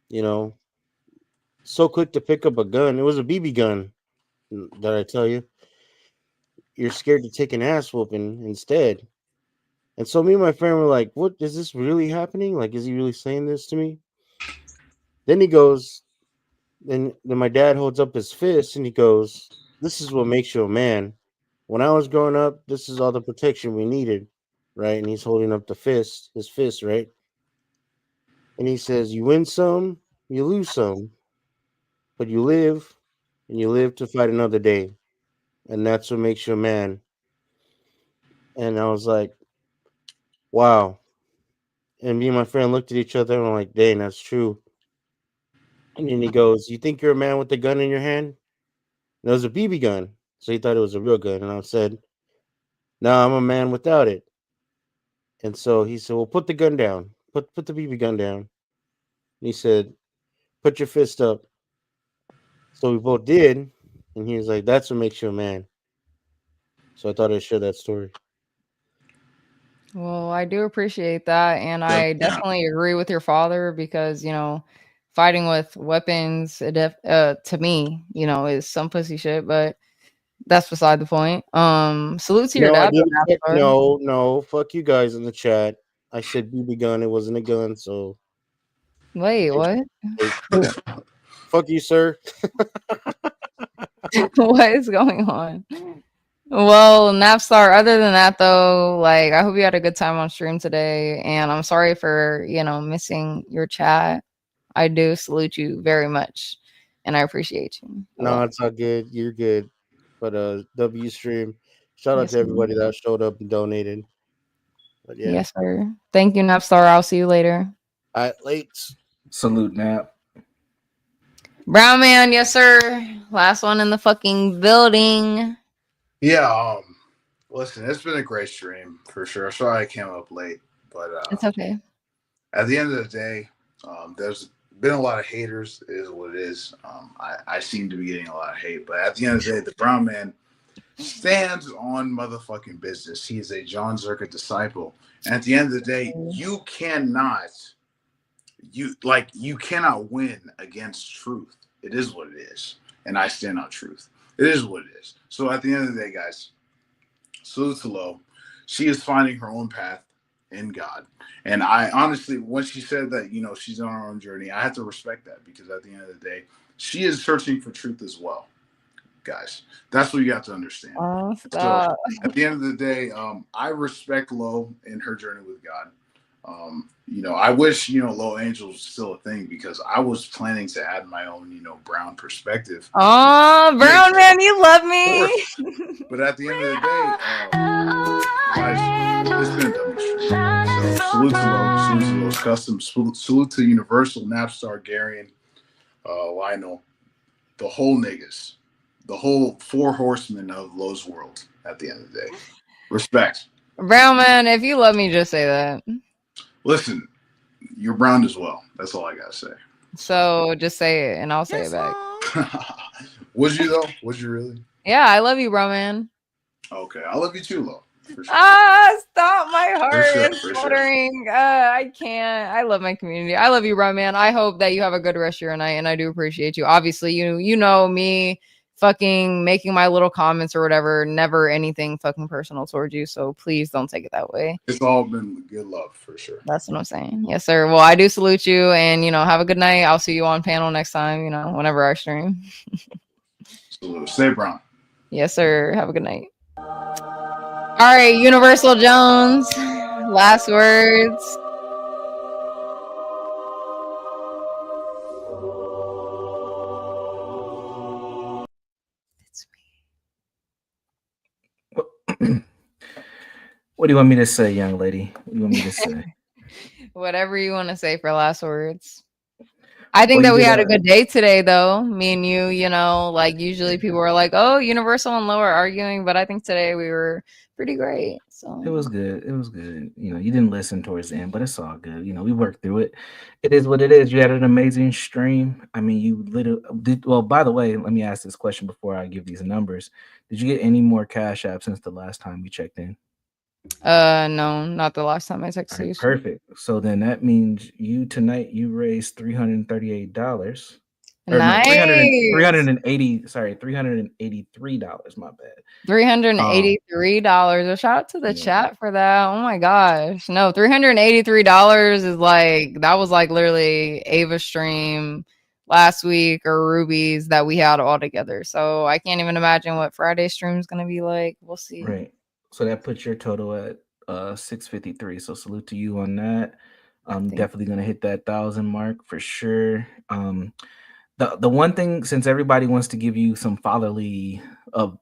you know, so quick to pick up a gun. It was a BB gun, that I tell you. You're scared to take an ass whooping instead. And so me and my friend were like, what, is this really happening? Like, is he really saying this to me? Then he goes, then my dad holds up his fist and he goes, this is what makes you a man. When I was growing up, this is all the protection we needed, right? And he's holding up his fist, right? And he says, you win some, you lose some, but you live and you live to fight another day. And that's what makes you a man. And I was like, wow. And me and my friend looked at each other and we're like, dang, that's true. And then he goes, you think you're a man with a gun in your hand? And it was a BB gun. So he thought it was a real gun. And I said, no, I'm a man without it. And so he said, well, put the gun down. Put the BB gun down. And he said, put your fist up. So we both did. And he was like, that's what makes you a man. So I thought I'd share that story. Well, I do appreciate that, and I definitely agree with your father because fighting with weapons, to me, is some pussy shit. But that's beside the point. Salute to your No, I dad. didn't. No. Fuck you guys in the chat. I said BB gun. It wasn't a gun. So Wait, what? fuck you, sir. What is going on? Well, Napstar, other than that though, like I hope you had a good time on stream today. And I'm sorry for, missing your chat. I do salute you very much. And I appreciate you. No, it's all good. You're good. But W stream. Shout out Yes, to sir. everybody that showed up and donated. But yeah. Yes, sir. Thank you, Napstar. I'll see you later. All right, late. Salute, Nap. Brown man, yes, sir. Last one in the fucking building. Yeah, listen, it's been a great stream for sure. Sorry I came up late, but It's okay. at the end of the day, there's been a lot of haters. It is what it is. I seem to be getting a lot of hate, but at the end of the day, the brown man stands on motherfucking business. He is a John Zerka disciple, and at the end of the day, you cannot win against truth. It is what it is, and I stand on truth. It is what it is. So at the end of the day, guys, salute to Lo. She is finding her own path. in God. And I honestly, when she said that, she's on her own journey, I had to respect that because at the end of the day, she is searching for truth as well, guys. That's what you have to understand. Oh, So stop. at the end of the day, I respect Lo in her journey with God. I wish, Low Angel was still a thing because I was planning to add my own, brown perspective. Oh, Brown Man, you love Of course. me. But at the end of the day, guys, it's been a dummy stream. So salute to Lowe's Custom, salute to Universal, Napstar, Garion, Lionel, the whole niggas, the whole four horsemen of Lowe's world at the end of the day. Respect. Brown Man, if you love me, just say that. Listen, you're brown as well. That's all I gotta say. So just say it and I'll say it back. Was you though? Was you really? Yeah, I love you, Brown Man. Okay, I love you too, Lo. Sure. Stop, my heart is fluttering. I can't. I love my community. I love you, Brown Man. I hope that you have a good rest of your night, and I do appreciate you. Obviously, you know me fucking making my little comments or whatever, never anything fucking personal towards you, so please don't take it that way. It's all been good love for sure. That's what I'm saying. Yes, sir. Well, I do salute you, and have a good night. I'll see you on panel next time, whenever I stream. Salute. Stay brown. Yes, sir. Have a good night. All right, Universal Jones, last words. What do you want me to say, young lady? What do you want me to say? Whatever you want to say for last words. I think that we had a good day today, though. Me and you, like usually people are like, oh, Universal and Low are arguing, but I think today we were pretty great. So it was good. It was good. You didn't listen towards the end, but it's all good. We worked through it. It is what it is. You had an amazing stream. I mean, you literally did. Well, by the way, let me ask this question before I give these numbers. Did you get any more Cash App since the last time we checked in? No, not the last time I texted you. Perfect. So then that means tonight you raised $338. Nice. No, $383. My bad. $383. Shout out to the chat for that. Oh my gosh. No, $383 is that was literally Ava stream last week or Ruby's that we had all together. So I can't even imagine what Friday stream is gonna be like. We'll see. Right. So that puts your total at 653. So salute to you on that. I'm definitely gonna hit that 1,000 mark for sure. The one thing, since everybody wants to give you some fatherly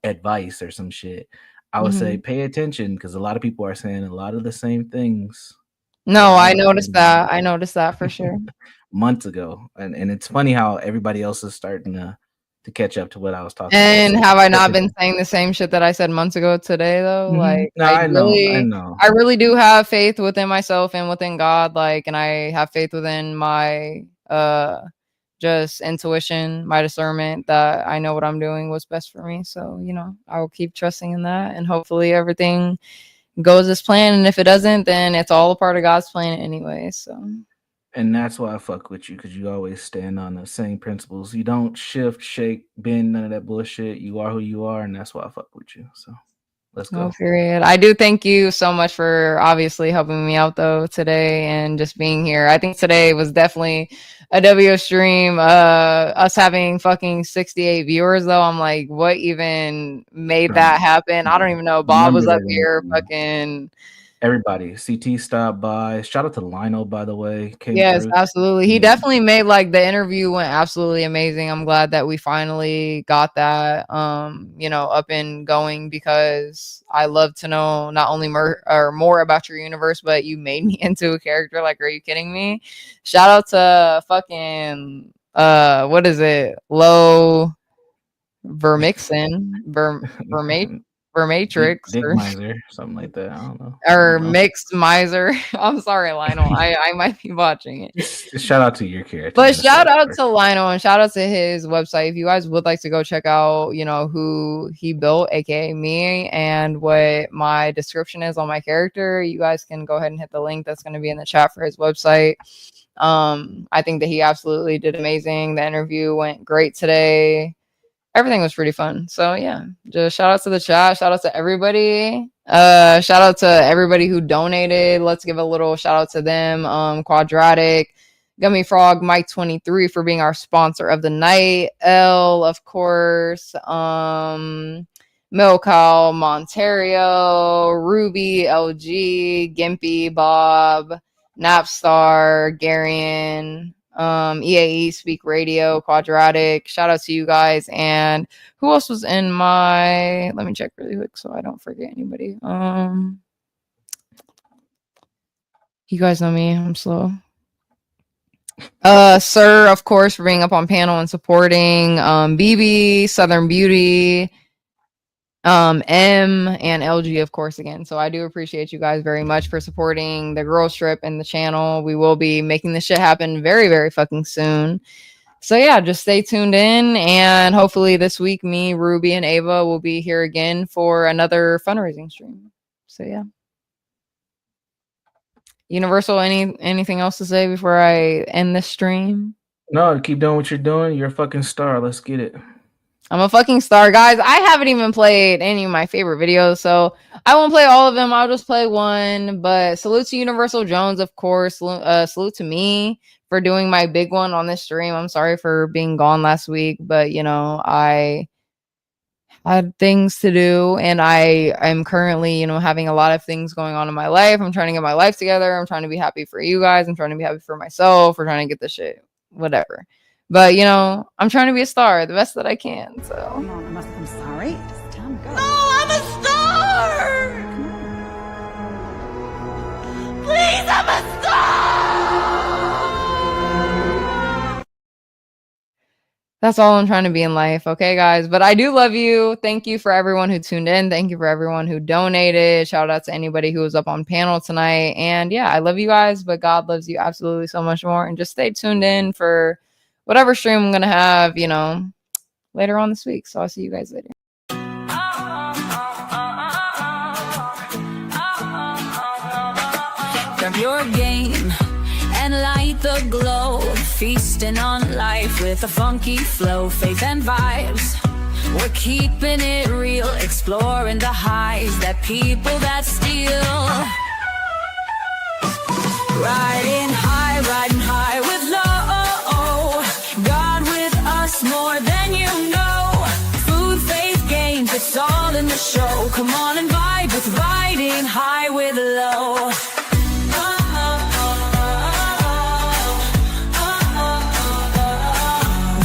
advice or some shit, I would say pay attention because a lot of people are saying a lot of the same things. No, I noticed that. I noticed that for sure. Months ago. And it's funny how everybody else is starting to catch up to what I was talking about. And have I not been saying the same shit that I said months ago today, though? No, I know. I really do have faith within myself and within God, and I have faith within my just intuition, my discernment that I know what I'm doing, what's best for me. So, I will keep trusting in that, and hopefully everything goes as planned. And if it doesn't, then it's all a part of God's plan anyway. So. And that's why I fuck with you, because you always stand on the same principles. You don't shift, shake, bend, none of that bullshit. You are who you are, and that's why I fuck with you. So let's go. Oh, period. I do thank you so much for obviously helping me out though today and just being here. I think today was definitely a W stream. Us having fucking 68 viewers though. I'm like, what even made that happen? I don't even know. Bob was up here fucking. Everybody, CT stopped by. Shout out to Lionel, by the way. Yes, absolutely. He definitely made the interview went absolutely amazing. I'm glad that we finally got that, up and going because I love to know not only more about your universe, but you made me into a character. Are you kidding me? Shout out to fucking what is it? Low Vermixen, Vermatrix, Dick Miser, something like that. I don't know. Or Mixed Miser. I'm sorry, Lionel. I might be watching it. Just shout out to your character. But shout out to Lionel and shout out to his website. If you guys would like to go check out, who he built, aka me, and what my description is on my character, you guys can go ahead and hit the link that's going to be in the chat for his website. I think that he absolutely did amazing. The interview went great today. everything was pretty fun. So yeah, just shout out to the chat, shout out to everybody, shout out to everybody who donated. Let's give a little shout out to them. Quadratic, Gummy Frog, Mike 23 for being our sponsor of the night, L, of course, Milcow, Montario, Ruby, LG, Gimpy, Bob, Napstar, Garion, EAE, Speak Radio, Quadratic. Shout out to you guys. And who else was in my, let me check really quick so I don't forget anybody. You guys know me, I'm slow. Sir, of course, for being up on panel and supporting, BB, Southern Beauty, M, and LG, of course, again. So I do appreciate you guys very much for supporting the Girl Strip and the channel. We will be making this shit happen very, very fucking soon. So yeah, just stay tuned in, and hopefully this week me, Ruby, and Ava will be here again for another fundraising stream. So yeah. Universal, anything else to say before I end this stream? No, keep doing what you're doing. You're a fucking star. Let's get it. I'm a fucking star, guys. I haven't even played any of my favorite videos, so I won't play all of them. I'll just play one. But salute to Universal Jones, of course. Salute to me for doing my big one on this stream. I'm sorry for being gone last week, but you know, I had things to do, and I'm currently, you know, having a lot of things going on in my life. I'm trying to get my life together. I'm trying to be happy for you guys. I'm trying to be happy for myself. We're trying to get this shit, whatever. But you know, I'm trying to be a star the best that I can. So I'm sorry. It's time to go. No, I'm a star! Please, I'm a star! that's all I'm trying to be in life. Okay, guys. But I do love you. Thank you for everyone who tuned in. Thank you for everyone who donated. Shout out to anybody who was up on panel tonight. And yeah, I love you guys, but God loves you absolutely so much more. And just stay tuned in for whatever stream I'm going to have, you know, later on this week. So I'll see you guys later. Grab your game and light the glow. Feasting on life with a funky flow. Faith and vibes, we're keeping it real. Exploring the highs that people that steal. Riding high with love. God with us more than you know. Food, faith, games, it's all in the show. Come on and vibe with riding high with low.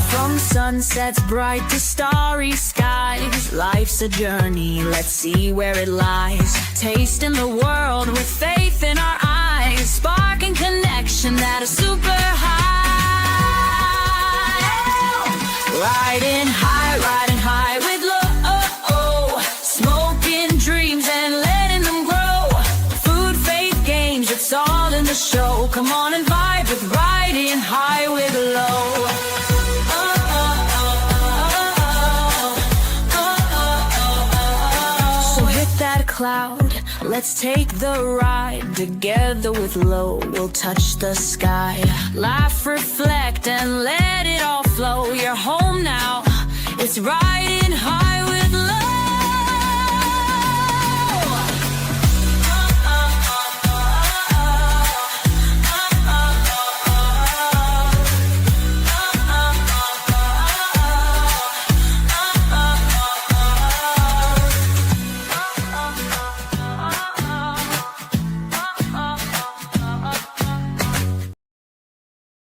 From sunsets bright to starry skies, life's a journey, let's see where it lies. Tasting the world with faith in our eyes. Sparking connection that is super high. Riding high with low. Smoking dreams and letting them grow. Food, faith, games, it's all in the show. Come on and vibe with riding high with low. So hit that cloud, let's take the ride. Together with low, we'll touch the sky. Laugh, reflect, and let it all flow. You're home now, it's right.